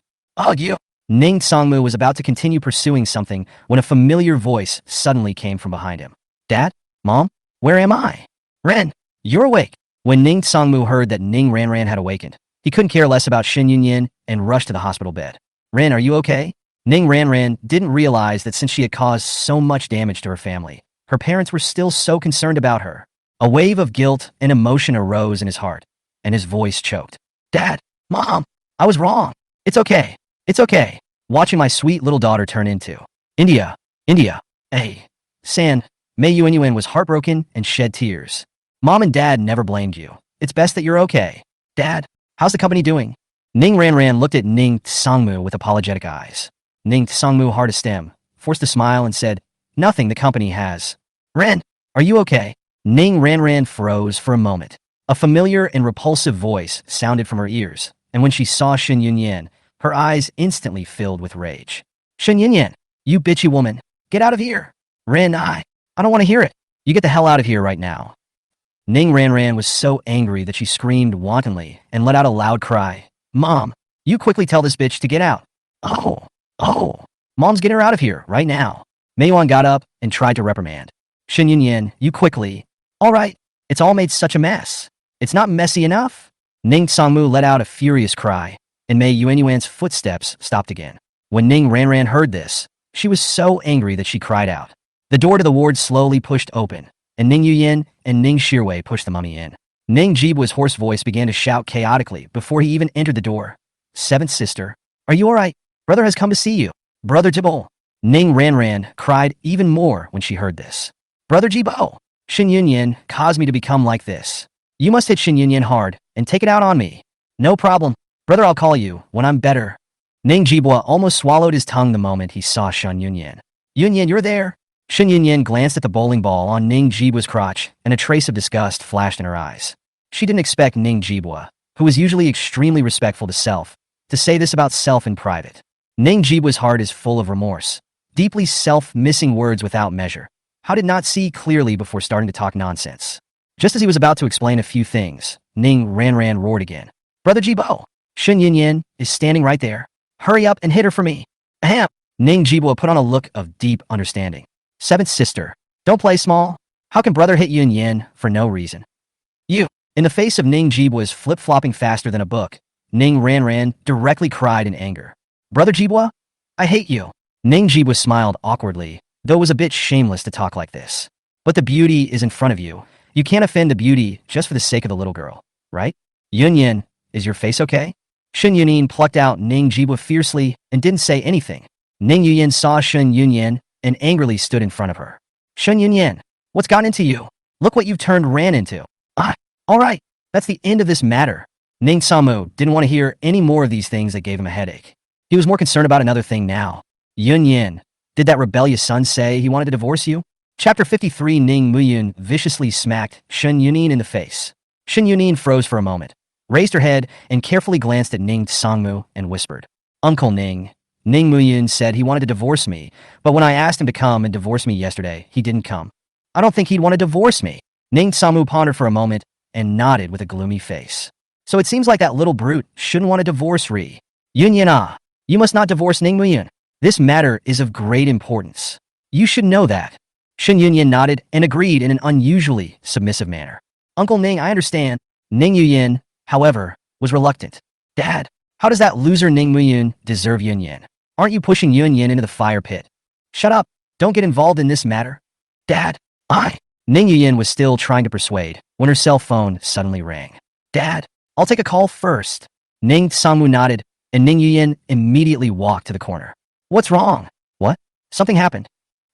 You. Ning Sangmu was about to continue pursuing something when a familiar voice suddenly came from behind him. Dad? Mom? Where am I? Ren, you're awake. When Ning Sangmu heard that Ning Ran had awakened, he couldn't care less about Shin Yunyan and rushed to the hospital bed. Ren, are you okay? Ning Ran didn't realize that since she had caused so much damage to her family, her parents were still so concerned about her. A wave of guilt and emotion arose in his heart, and his voice choked. Dad, Mom, I was wrong. It's okay. It's okay. Watching my sweet little daughter turn into India. San. Mei Yuan was heartbroken and shed tears. Mom and Dad never blamed you. It's best that you're okay. Dad, how's the company doing? Ning Ran looked at Ning Sangmu with apologetic eyes. Ning Sangmu hard as stem, forced a smile and said, nothing the company has. Ren, are you okay? Ning Ran froze for a moment. A familiar and repulsive voice sounded from her ears, and when she saw Shin Yunyan, her eyes instantly filled with rage. Shin Yunyan, you bitchy woman, get out of here. Ren, I don't want to hear it. You get the hell out of here right now. Ning Ran was so angry that she screamed wantonly and let out a loud cry. Mom, you quickly tell this bitch to get out. Oh. Mom's get her out of here right now. Meiyuan got up and tried to reprimand. Shin Yunyan, you quickly. All right, it's all made such a mess. It's not messy enough. Ning Sangmu let out a furious cry, and Mei Yuanyuan's footsteps stopped again. When Ning Ran heard this, she was so angry that she cried out. The door to the ward slowly pushed open, and Ning Yuyan and Ning Shirwei pushed the mummy in. Ning Jibua's hoarse voice began to shout chaotically before he even entered the door. Seventh sister, are you all right? Brother has come to see you. Brother Jibo. Ning Ran cried even more when she heard this. Brother Jibo, Shin Yunyan caused me to become like this. You must hit Shin Yunyan hard and take it out on me. No problem. Brother, I'll call you when I'm better. Ning Jibua almost swallowed his tongue the moment he saw Shin Yunyan. Yunyan, you're there? Shin Yunyan glanced at the bowling ball on Ning Jibua's crotch, and a trace of disgust flashed in her eyes. She didn't expect Ning Jibua, who was usually extremely respectful to self, to say this about self in private. Ning Jibua's heart is full of remorse, deeply self-missing words without measure. How did not see clearly before starting to talk nonsense? Just as he was about to explain a few things, Ning Ran roared again. Brother Jibo, Shin Yunyan is standing right there. Hurry up and hit her for me. Ahem. Ning Jibua put on a look of deep understanding. Seventh sister, don't play small. How can brother hit Yunyan for no reason? You. In the face of Ning Jibua's flip-flopping faster than a book, Ning Ran directly cried in anger. Brother Jibua, I hate you. Ning Jibua smiled awkwardly, though it was a bit shameless to talk like this. But the beauty is in front of you. You can't offend the beauty just for the sake of the little girl, right? Yunyan, is your face okay? Shin Yunyan plucked out Ning Jibua fiercely and didn't say anything. Ning Yuyan saw Shin Yunyan and angrily stood in front of her. Shin Yunyan, What's gotten into you? Look what you've ran into. Ah, all right. That's the end of this matter. Ning Samu didn't want to hear any more of these things that gave him a headache. He was more concerned about another thing now. Yun Yin, did that rebellious son say he wanted to divorce you? Chapter 53. Ning Muyun viciously smacked Shen Yunin in the face. Shen Yunin froze for a moment, raised her head, and carefully glanced at Ning Sangmu and whispered, Uncle Ning. Ning Muyun said he wanted to divorce me, but when I asked him to come and divorce me yesterday, he didn't come. I don't think he'd want to divorce me. Ning Sangmu pondered for a moment and nodded with a gloomy face. So it seems like that little brute shouldn't want to divorce Ri. Yun Yin, you must not divorce Ning Muyun. This matter is of great importance. You should know that. Shen Yunyin nodded and agreed in an unusually submissive manner. Uncle Ning, I understand. Ning Yuyin, however, was reluctant. Dad, how does that loser Ning Muyun deserve Yun Yin? Aren't you pushing Yun Yin into the fire pit? Shut up. Don't get involved in this matter. Dad, Ning Yuyin was still trying to persuade when her cell phone suddenly rang. Dad, I'll take a call first. Ning Sangmu nodded, and Ning Yuyin immediately walked to the corner. What's wrong? What? Something happened.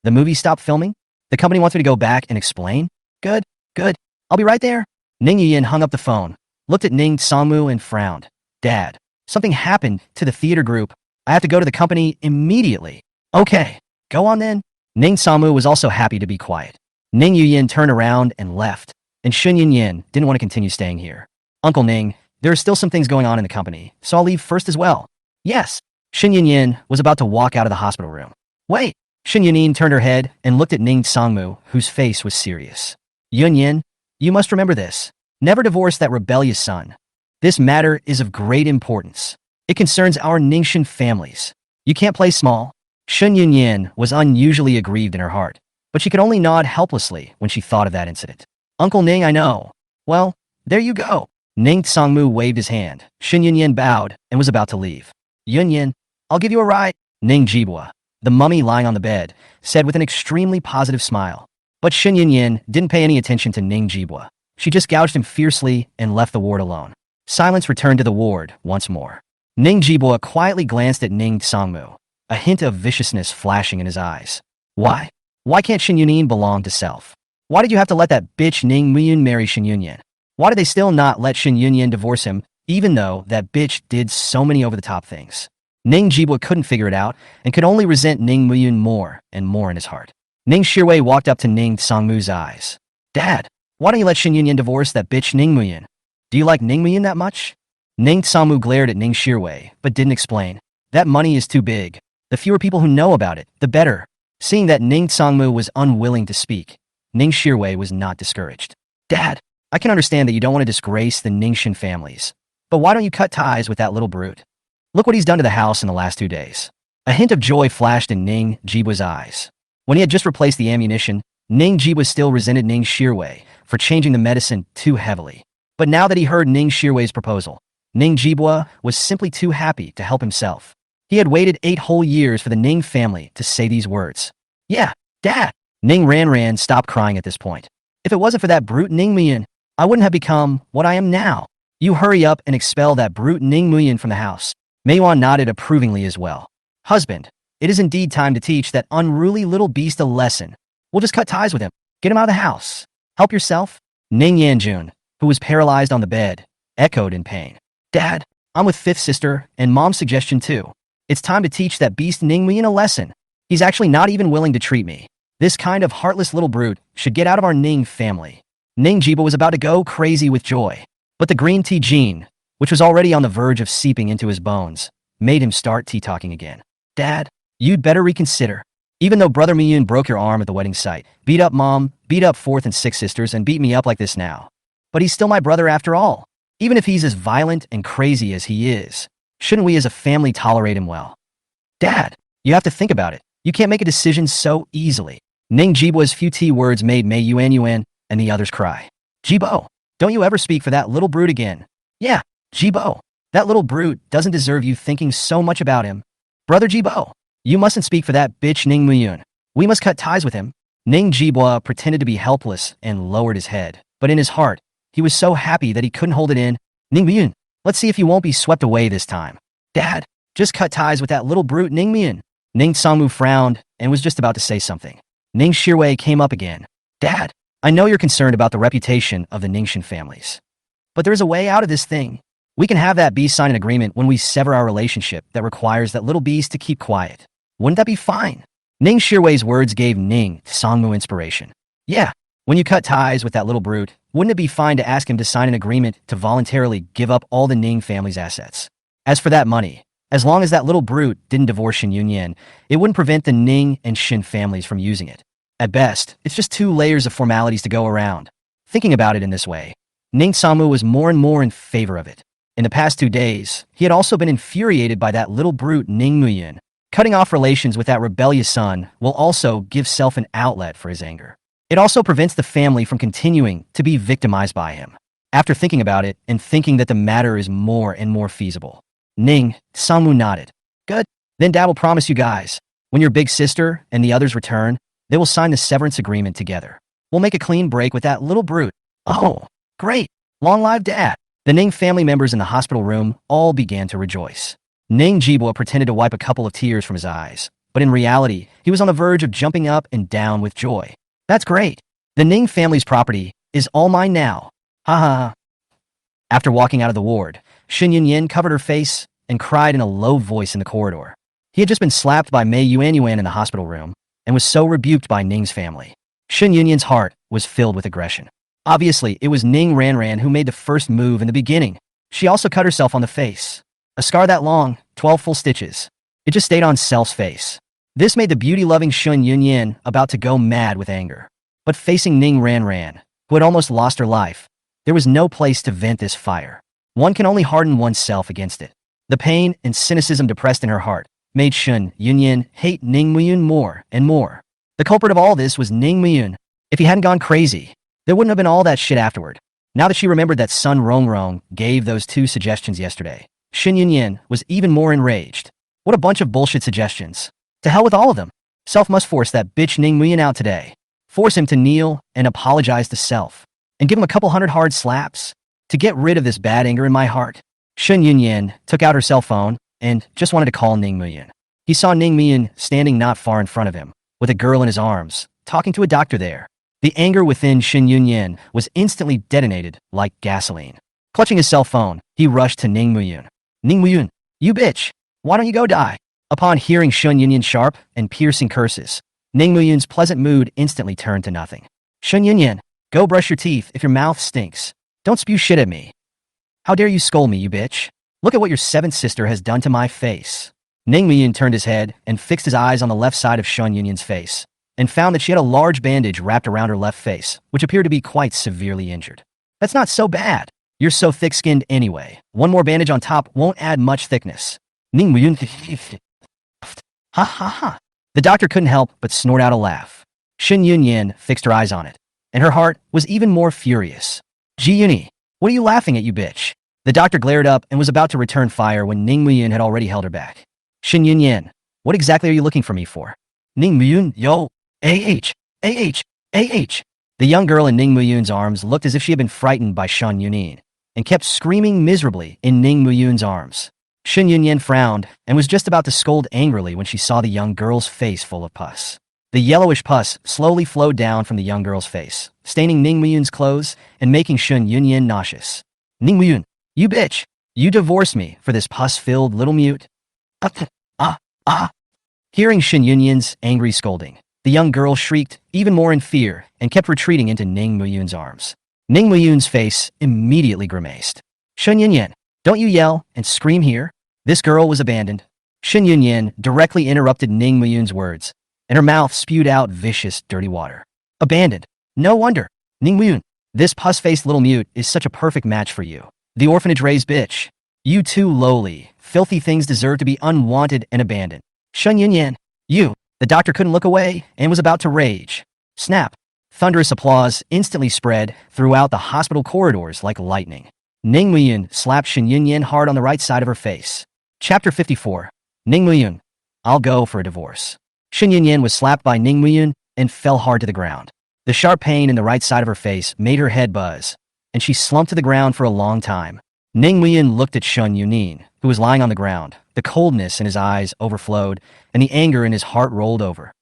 The movie stopped filming? The company wants me to go back and explain? Good. I'll be right there. Ning Yuyin hung up the phone, looked at Ning Sangmu and frowned. Dad, something happened to the theater group. I have to go to the company immediately. Okay, go on then. Ning Sangmu was also happy to be quiet. Ning Yuyin turned around and left, and Shen Yunyin didn't want to continue staying here. Uncle Ning, there are still some things going on in the company, so I'll leave first as well. Yes. Shen Yunyin was about to walk out of the hospital room. Wait. Shen Yunyin turned her head and looked at Ning Sangmu, whose face was serious. Yun Yin, you must remember this. Never divorce that rebellious son. This matter is of great importance. It concerns our Ningxin families. You can't play small. Shen Yunyin was unusually aggrieved in her heart, but she could only nod helplessly when she thought of that incident. Uncle Ning, I know. Well, there you go. Ning Sangmu waved his hand. Shen Yunyin bowed and was about to leave. Yun Yin, I'll give you a ride. Ning Jibwa, the mummy lying on the bed, said with an extremely positive smile. But Shen Yunyin didn't pay any attention to Ning Jibwa. She just gouged him fiercely and left the ward alone. Silence returned to the ward once more. Ning Jibwa quietly glanced at Ning Sangmu, a hint of viciousness flashing in his eyes. Why? Why can't Shen Yunyin belong to self? Why did you have to let that bitch Ning Muyun marry Shen Yunyin? Why did they still not let Shen Yunyin divorce him, even though that bitch did so many over-the-top things? Ning Jibwa couldn't figure it out and could only resent Ning Muyun more and more in his heart. Ning Shirwei walked up to Ning Sangmu's eyes. Dad, why don't you let Shen Yunyin divorce that bitch Ning Muyun? Do you like Ning Muyun that much? Ning Sangmu glared at Ning Shirwei, but didn't explain. That money is too big. The fewer people who know about it, the better. Seeing that Ning Sangmu was unwilling to speak, Ning Shirwei was not discouraged. Dad, I can understand that you don't want to disgrace the Ningxin families, but why don't you cut ties with that little brute? Look what he's done to the house in the last 2 days. A hint of joy flashed in Ning Jibwa's eyes. When he had just replaced the ammunition, Ning Jibwa still resented Ning Shirwei for changing the medicine too heavily. But now that he heard Ning Shirwei's proposal, Ning Jibwa was simply too happy to help himself. He had waited 8 whole years for the Ning family to say these words. Yeah, Dad. Ning Ran stopped crying at this point. If it wasn't for that brute Ning Muyun, I wouldn't have become what I am now. You hurry up and expel that brute Ning Muyun from the house. Meiyuan nodded approvingly as well. Husband, it is indeed time to teach that unruly little beast a lesson. We'll just cut ties with him. Get him out of the house. Help yourself. Ning Yanjun, who was paralyzed on the bed, echoed in pain. Dad, I'm with fifth sister and Mom's suggestion too. It's time to teach that beast Ning Muyun a lesson. He's actually not even willing to treat me. This kind of heartless little brute should get out of our Ning family. Ning Jiba was about to go crazy with joy, but the green tea gene, which was already on the verge of seeping into his bones, made him start tea-talking again. Dad, you'd better reconsider. Even though Brother Miyun broke your arm at the wedding site, beat up Mom, beat up fourth and sixth sisters, and beat me up like this now. But he's still my brother after all. Even if he's as violent and crazy as he is, shouldn't we as a family tolerate him well? Dad, you have to think about it. You can't make a decision so easily. Ning Jibo's few tea words made Mei Yuan and the others cry. Jibo, don't you ever speak for that little brute again. Yeah, Jibo, that little brute doesn't deserve you thinking so much about him. Brother Jibo, you mustn't speak for that bitch Ning Muyun. We must cut ties with him. Ning Jibo pretended to be helpless and lowered his head, but in his heart, he was so happy that he couldn't hold it in. Ning Muyun, let's see if you won't be swept away this time. Dad, just cut ties with that little brute Ning Muyun. Ning Sangmu frowned and was just about to say something. Ning Shirwei came up again. Dad, I know you're concerned about the reputation of the Ningxin families. But there's a way out of this thing. We can have that beast sign an agreement when we sever our relationship that requires that little beast to keep quiet. Wouldn't that be fine? Ning Shiwei's words gave Ning Songmu inspiration. Yeah, when you cut ties with that little brute, wouldn't it be fine to ask him to sign an agreement to voluntarily give up all the Ning family's assets? As for that money, as long as that little brute didn't divorce Shin Yunyan, it wouldn't prevent the Ning and Shin families from using it. At best, it's just 2 layers of formalities to go around. Thinking about it in this way, Ning Songmu was more and more in favor of it. In the past 2 days, he had also been infuriated by that little brute Ning Muyun. Cutting off relations with that rebellious son will also give Self an outlet for his anger. It also prevents the family from continuing to be victimized by him. After thinking about it and thinking that the matter is more and more feasible, Ning Songmu nodded. Good. Then Dad will promise you guys, when your big sister and the others return, they will sign the severance agreement together. We'll make a clean break with that little brute. Oh, great. Long live Dad. The Ning family members in the hospital room all began to rejoice. Ning Jibwa pretended to wipe a couple of tears from his eyes, but in reality, he was on the verge of jumping up and down with joy. That's great. The Ning family's property is all mine now. Ha ha ha. After walking out of the ward, Shin Yunyan covered her face and cried in a low voice in the corridor. He had just been slapped by Mei Yuanyuan in the hospital room and was so rebuked by Ning's family. Shin Yunyan's heart was filled with aggression. Obviously, it was Ning Ranran who made the first move in the beginning. She also cut herself on the face. A scar that long, 12 full stitches. It just stayed on Self's face. This made the beauty-loving Shin Yunyan about to go mad with anger. But facing Ning Ranran, who had almost lost her life, there was no place to vent this fire. One can only harden oneself against it. The pain and cynicism depressed in her heart made Shin Yunyan hate Ning Muyun more and more. The culprit of all this was Ning Muyun. If he hadn't gone crazy, there wouldn't have been all that shit afterward. Now that she remembered that Sun Rongrong gave those 2 suggestions yesterday, Shin Yunyan was even more enraged. What a bunch of bullshit suggestions. To hell with all of them. Self must force that bitch Ning Muyun out today. Force him to kneel and apologize to Self. And give him a couple hundred hard slaps. To get rid of this bad anger in my heart. Shin Yunyan took out her cell phone and just wanted to call Ning Muyun. He saw Ning Muyun standing not far in front of him, with a girl in his arms, talking to a doctor there. The anger within Shin Yunyan was instantly detonated like gasoline. Clutching his cell phone, he rushed to Ning Muyun. Ning Muyun, you bitch! Why don't you go die? Upon hearing Shin Yunyan's sharp and piercing curses, Ning Muyun's pleasant mood instantly turned to nothing. Shin Yunyan, go brush your teeth if your mouth stinks. Don't spew shit at me. How dare you scold me, you bitch? Look at what your 7th sister has done to my face. Ning Muyun turned his head and fixed his eyes on the left side of Shin Yunyan's face, and found that she had a large bandage wrapped around her left face, which appeared to be quite severely injured. That's not so bad. You're so thick-skinned anyway. One more bandage on top won't add much thickness. Ning Muyun ha ha ha. The doctor couldn't help but snort out a laugh. Shin Yunyan fixed her eyes on it, and her heart was even more furious. Ji Yuni, what are you laughing at, you bitch? The doctor glared up and was about to return fire when Ning Muyun had already held her back. Shin Yunyan, what exactly are you looking for me for? Ning Muyun, yo, A-H, A-H, A-H. The young girl in Ning Muyun's arms looked as if she had been frightened by Shin Yunin, and kept screaming miserably in Ning Muyun's arms. Shin Yunyan frowned and was just about to scold angrily when she saw the young girl's face full of pus. The yellowish pus slowly flowed down from the young girl's face, staining Ning Muyun's clothes and making Shin Yunyan nauseous. Ning Muyun, you bitch! You divorced me for this pus-filled little mute? Hearing Shin Yunyan's angry scolding, the young girl shrieked even more in fear and kept retreating into Ning Muyun's arms. Ning Muyun's face immediately grimaced. Shin Yunyan, don't you yell and scream here? This girl was abandoned. Shin Yunyan directly interrupted Ning Muyun's words, and her mouth spewed out vicious, dirty water. Abandoned. No wonder. Ning Muyun, this pus-faced little mute is such a perfect match for you. The orphanage-raised bitch. You 2 lowly, filthy things deserve to be unwanted and abandoned. Shin Yunyan, you. The doctor couldn't look away and was about to rage. Snap. Thunderous applause instantly spread throughout the hospital corridors like lightning. Ning Muyun slapped Shin Yunyan hard on the right side of her face. Chapter 54. Ning Muyun, I'll go for a divorce. Shin Yunyan was slapped by Ning Muyun and fell hard to the ground. The sharp pain in the right side of her face made her head buzz, and she slumped to the ground for a long time. Ning Muyun looked at Shin Yunin, who was lying on the ground. The coldness in his eyes overflowed, and the anger in his heart rolled over.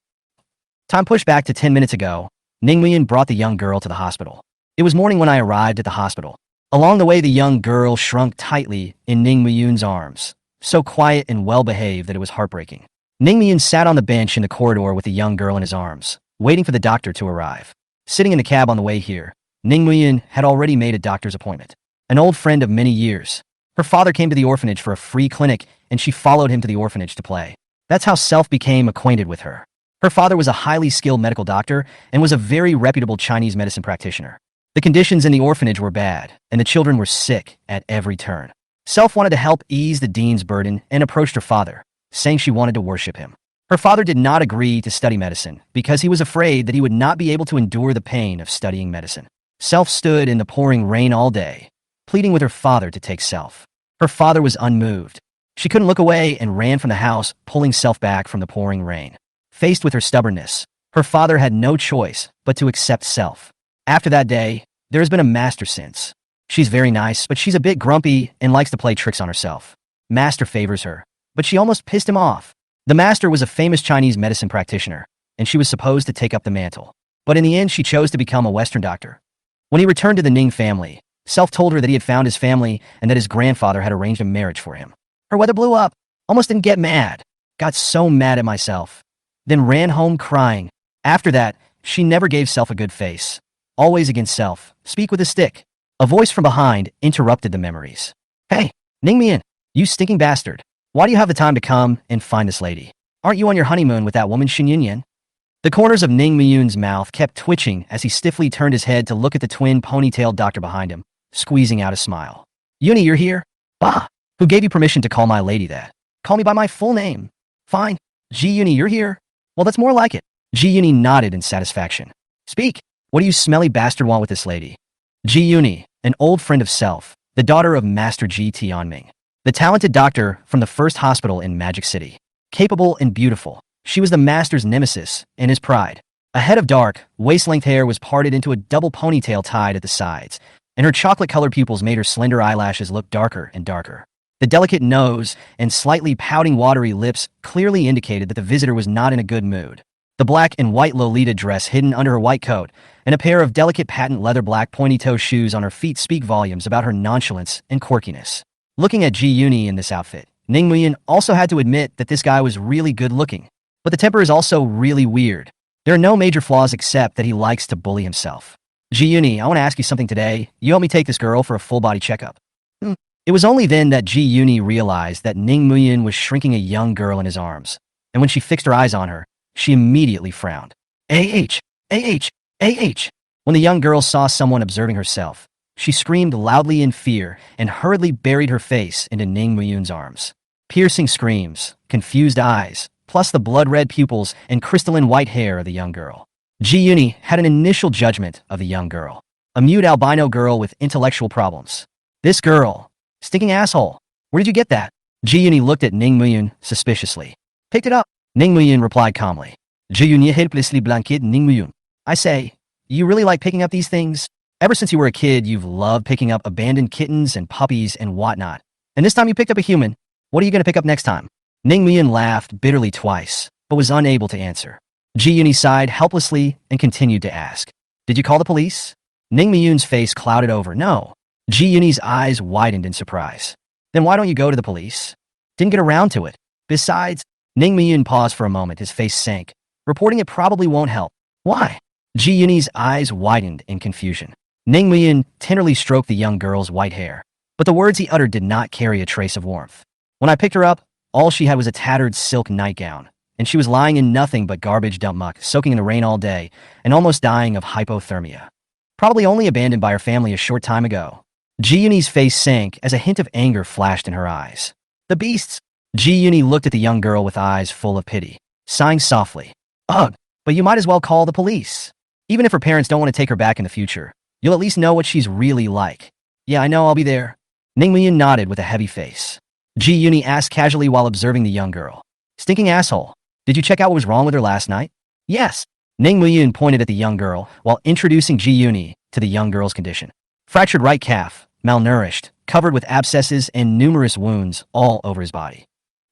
Time pushed back to 10 minutes ago, Ning Muyin brought the young girl to the hospital. It was morning when I arrived at the hospital. Along the way, the young girl shrunk tightly in Ning Muyun's arms, so quiet and well-behaved that it was heartbreaking. Ning Muyun sat on the bench in the corridor with the young girl in his arms, waiting for the doctor to arrive. Sitting in the cab on the way here, Ning Muyun had already made a doctor's appointment. An old friend of many years. Her father came to the orphanage for a free clinic, and she followed him to the orphanage to play. That's how Self became acquainted with her. Her father was a highly skilled medical doctor and was a very reputable Chinese medicine practitioner. The conditions in the orphanage were bad, and the children were sick at every turn. Self wanted to help ease the dean's burden and approached her father, saying she wanted to worship him. Her father did not agree to study medicine because he was afraid that he would not be able to endure the pain of studying medicine. Self stood in the pouring rain all day, pleading with her father to take Self. Her father was unmoved. She couldn't look away and ran from the house, pulling Self back from the pouring rain. Faced with her stubbornness, her father had no choice but to accept Self. After that day, there has been a master since. She's very nice, but she's a bit grumpy and likes to play tricks on herself. Master favors her, but she almost pissed him off. The master was a famous Chinese medicine practitioner, and she was supposed to take up the mantle. But in the end, she chose to become a Western doctor. When he returned to the Ning family, Self told her that he had found his family and that his grandfather had arranged a marriage for him. Her weather blew up. Almost didn't get mad. Got so mad at myself. Then ran home crying. After that, she never gave Self a good face. Always against Self. Speak with a stick. A voice from behind interrupted the memories. Hey, Ning Mian, you stinking bastard. Why do you have the time to come and find this lady? Aren't you on your honeymoon with that woman Xin Yunyan? The corners of Ning Miyun's mouth kept twitching as he stiffly turned his head to look at the twin ponytailed doctor behind him, squeezing out a smile. Yuni, you're here? Bah! Who gave you permission to call my lady that? Call me by my full name. Fine. Ji Yuni, you're here? Well, that's more like it. Ji Yuni nodded in satisfaction. Speak. What do you smelly bastard want with this lady? Ji Yuni, an old friend of Self, the daughter of Master Ji Tianming, the talented doctor from the first hospital in Magic City. Capable and beautiful, she was the master's nemesis and his pride. A head of dark, waist-length hair was parted into a double ponytail tied at the sides, and her chocolate-colored pupils made her slender eyelashes look darker and darker. The delicate nose and slightly pouting watery lips clearly indicated that the visitor was not in a good mood. The black and white Lolita dress hidden under her white coat and a pair of delicate patent leather black pointy-toe shoes on her feet speak volumes about her nonchalance and quirkiness. Looking at Ji Yuni in this outfit, Ning Muyan also had to admit that this guy was really good-looking. But the temper is also really weird. There are no major flaws except that he likes to bully himself. Ji Yuni, I want to ask you something today. You help me take this girl for a full-body checkup. It was only then that Ji Yuni realized that Ning Muyan was shrinking a young girl in his arms. And when she fixed her eyes on her, she immediately frowned. Ah! When the young girl saw someone observing herself, she screamed loudly in fear and hurriedly buried her face into Ning Muyun's arms. Piercing screams, confused eyes, plus the blood-red pupils and crystalline white hair of the young girl. Ji Yuni had an initial judgment of the young girl. A mute albino girl with intellectual problems. This girl. Stinking asshole. Where did you get that? Ji Yuni looked at Ning Muyun suspiciously. Picked it up. Ning Muyun replied calmly. Ji Yuni helplessly blanket Ning Muyun. I say, you really like picking up these things? Ever since you were a kid, you've loved picking up abandoned kittens and puppies and whatnot. And this time you picked up a human. What are you going to pick up next time? Ning Muyan laughed bitterly twice, but was unable to answer. Ji Yuni sighed helplessly and continued to ask, did you call the police? Ning Muyun's face clouded over. No. Ji Yuni's eyes widened in surprise. Then why don't you go to the police? Didn't get around to it. Besides, Ning Muyun paused for a moment, his face sank. Reporting it probably won't help. Why? Ji Yuni's eyes widened in confusion. Ning Muyun tenderly stroked the young girl's white hair, but the words he uttered did not carry a trace of warmth. When I picked her up, all she had was a tattered silk nightgown, and she was lying in nothing but garbage dump muck, soaking in the rain all day, and almost dying of hypothermia. Probably only abandoned by her family a short time ago. Ji Yuni's face sank as a hint of anger flashed in her eyes. The beasts! Ji Yuni looked at the young girl with eyes full of pity, sighing softly. Ugh, but you might as well call the police. Even if her parents don't want to take her back in the future, you'll at least know what she's really like. Yeah, I know, I'll be there. Ning Muyan nodded with a heavy face. Ji Yuni asked casually while observing the young girl. Stinking asshole. Did you check out what was wrong with her last night? Yes. Ning Muyan pointed at the young girl while introducing Ji Yuni to the young girl's condition. Fractured right calf, malnourished, covered with abscesses and numerous wounds all over his body.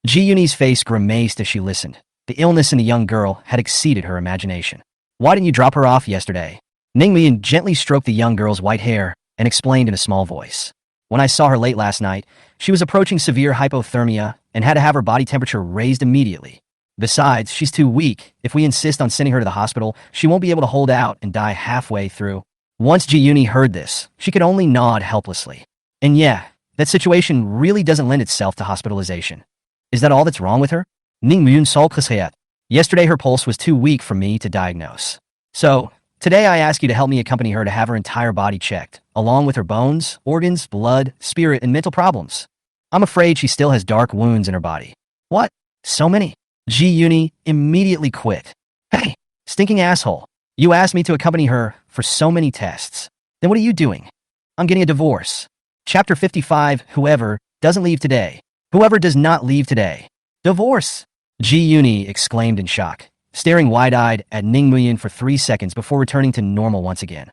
Ji Yuni's face grimaced as she listened. The illness in the young girl had exceeded her imagination. Why didn't you drop her off yesterday? Ning Mian gently stroked the young girl's white hair and explained in a small voice. When I saw her late last night, she was approaching severe hypothermia and had to have her body temperature raised immediately. Besides, she's too weak. If we insist on sending her to the hospital, she won't be able to hold out and die halfway through. Once Ji-Yuni heard this, she could only nod helplessly. And yeah, that situation really doesn't lend itself to hospitalization. Is that all that's wrong with her? Ning Mian sol khasayat. Yesterday her pulse was too weak for me to diagnose. So, today I ask you to help me accompany her to have her entire body checked, along with her bones, organs, blood, spirit, and mental problems. I'm afraid she still has dark wounds in her body. What? So many? Ji-Yuni immediately quit. Hey, stinking asshole. You asked me to accompany her for so many tests. Then what are you doing? I'm getting a divorce. Chapter 55, Whoever doesn't leave today. Whoever does not leave today. Divorce! Ji-Yuni exclaimed in shock, staring wide-eyed at Ning Mian for 3 seconds before returning to normal once again.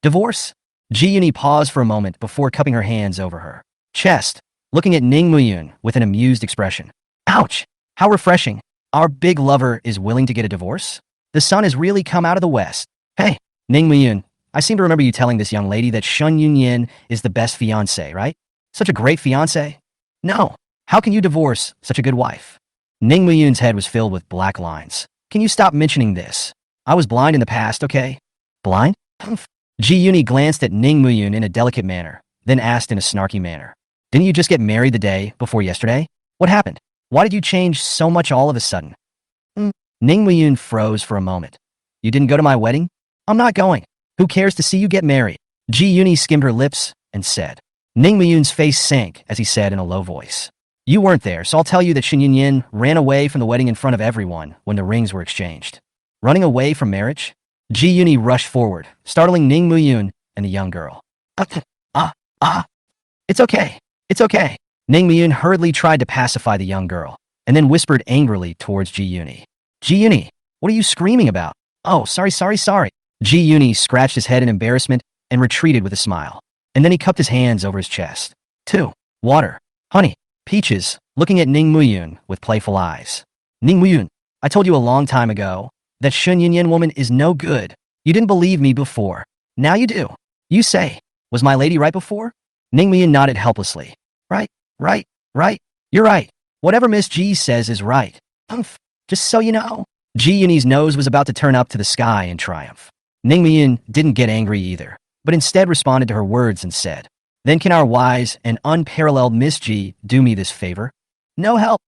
Divorce? Ji-Yuni paused for a moment before cupping her hands over her chest, looking at Ning Mian with an amused expression. Ouch! How refreshing. Our big lover is willing to get a divorce? The sun has really come out of the west. Hey, Ning Mian, I seem to remember you telling this young lady that Shun Yunyan is the best fiancé, right? Such a great fiancé? No. How can you divorce such a good wife? Ning Mian's head was filled with black lines. Can you stop mentioning this? I was blind in the past, okay? Blind? Ji-Yuni glanced at Ning Mian in a delicate manner, then asked in a snarky manner. Didn't you just get married the day before yesterday? What happened? Why did you change so much all of a sudden? Ning Mian froze for a moment. You didn't go to my wedding? I'm not going. Who cares to see you get married? Ji-Yuni skimmed her lips and said. Ning Mian's face sank as he said in a low voice. You weren't there, so I'll tell you that Shin Yunyan ran away from the wedding in front of everyone when the rings were exchanged. Running away from marriage? Ji-Yuni rushed forward, startling Ning Mian and the young girl. It's okay. It's okay. Ning Mian hurriedly tried to pacify the young girl, and then whispered angrily towards Ji-Yuni. Ji-Yuni, what are you screaming about? Oh, sorry. Ji-Yuni scratched his head in embarrassment and retreated with a smile. And then he cupped his hands over his chest. 2. Water. Honey. Peaches, looking at Ning Mian with playful eyes. Ning Mian, I told you a long time ago that Shun Yunyan woman is no good. You didn't believe me before. Now you do. You say, was my lady right before? Ning Mian nodded helplessly. Right. You're right. Whatever Miss Ji says is right. Just so you know. Ji-Yuni's nose was about to turn up to the sky in triumph. Ning Mian didn't get angry either, but instead responded to her words and said, Then can our wise and unparalleled Miss Ji do me this favor? No help.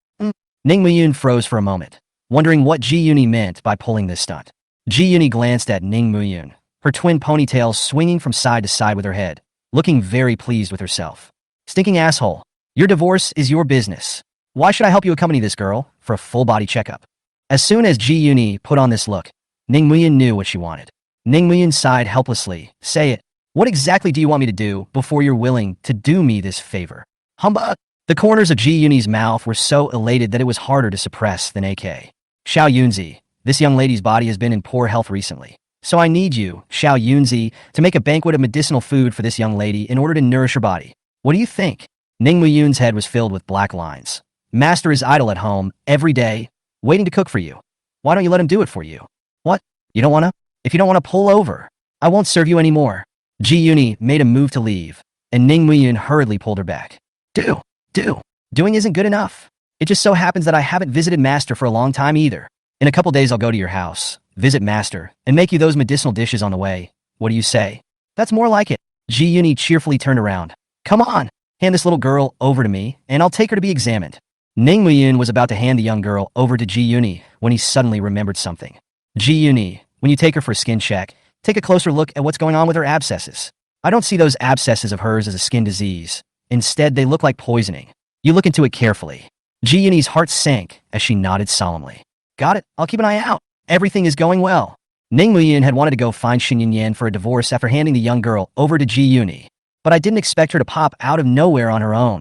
Ning Mian froze for a moment, wondering what Ji-Yuni meant by pulling this stunt. Ji-Yuni glanced at Ning Mian, her twin ponytails swinging from side to side with her head, looking very pleased with herself. Stinking asshole. Your divorce is your business. Why should I help you accompany this girl for a full-body checkup? As soon as Ji-Yuni put on this look, Ning Mian knew what she wanted. Ning Mian sighed helplessly. Say it. What exactly do you want me to do before you're willing to do me this favor? Humbug! The corners of Ji-Yuni's mouth were so elated that it was harder to suppress than AK. Xiao Yunzi, this young lady's body has been in poor health recently. So I need you, Xiao Yunzi, to make a banquet of medicinal food for this young lady in order to nourish her body. What do you think? Ning Mian's head was filled with black lines. Master is idle at home, every day, waiting to cook for you. Why don't you let him do it for you? What? You don't want to? If you don't want to pull over, I won't serve you anymore. Ji-Yuni made a move to leave, and Ning Mian hurriedly pulled her back. Doing isn't good enough. It just so happens that I haven't visited Master for a long time either. In a couple days I'll go to your house, visit Master, and make you those medicinal dishes on the way. What do you say? That's more like it. Ji-Yuni cheerfully turned around. Come on, hand this little girl over to me, and I'll take her to be examined. Ning Mian was about to hand the young girl over to Ji-Yuni when he suddenly remembered something. Ji-Yuni, when you take her for a skin check, take a closer look at what's going on with her abscesses. I don't see those abscesses of hers as a skin disease. Instead, they look like poisoning. You look into it carefully. Ji-Yuni's heart sank as she nodded solemnly. Got it, I'll keep an eye out. Everything is going well. Ning Mian had wanted to go find Shin Yunyan for a divorce after handing the young girl over to Ji-Yuni, but I didn't expect her to pop out of nowhere on her own.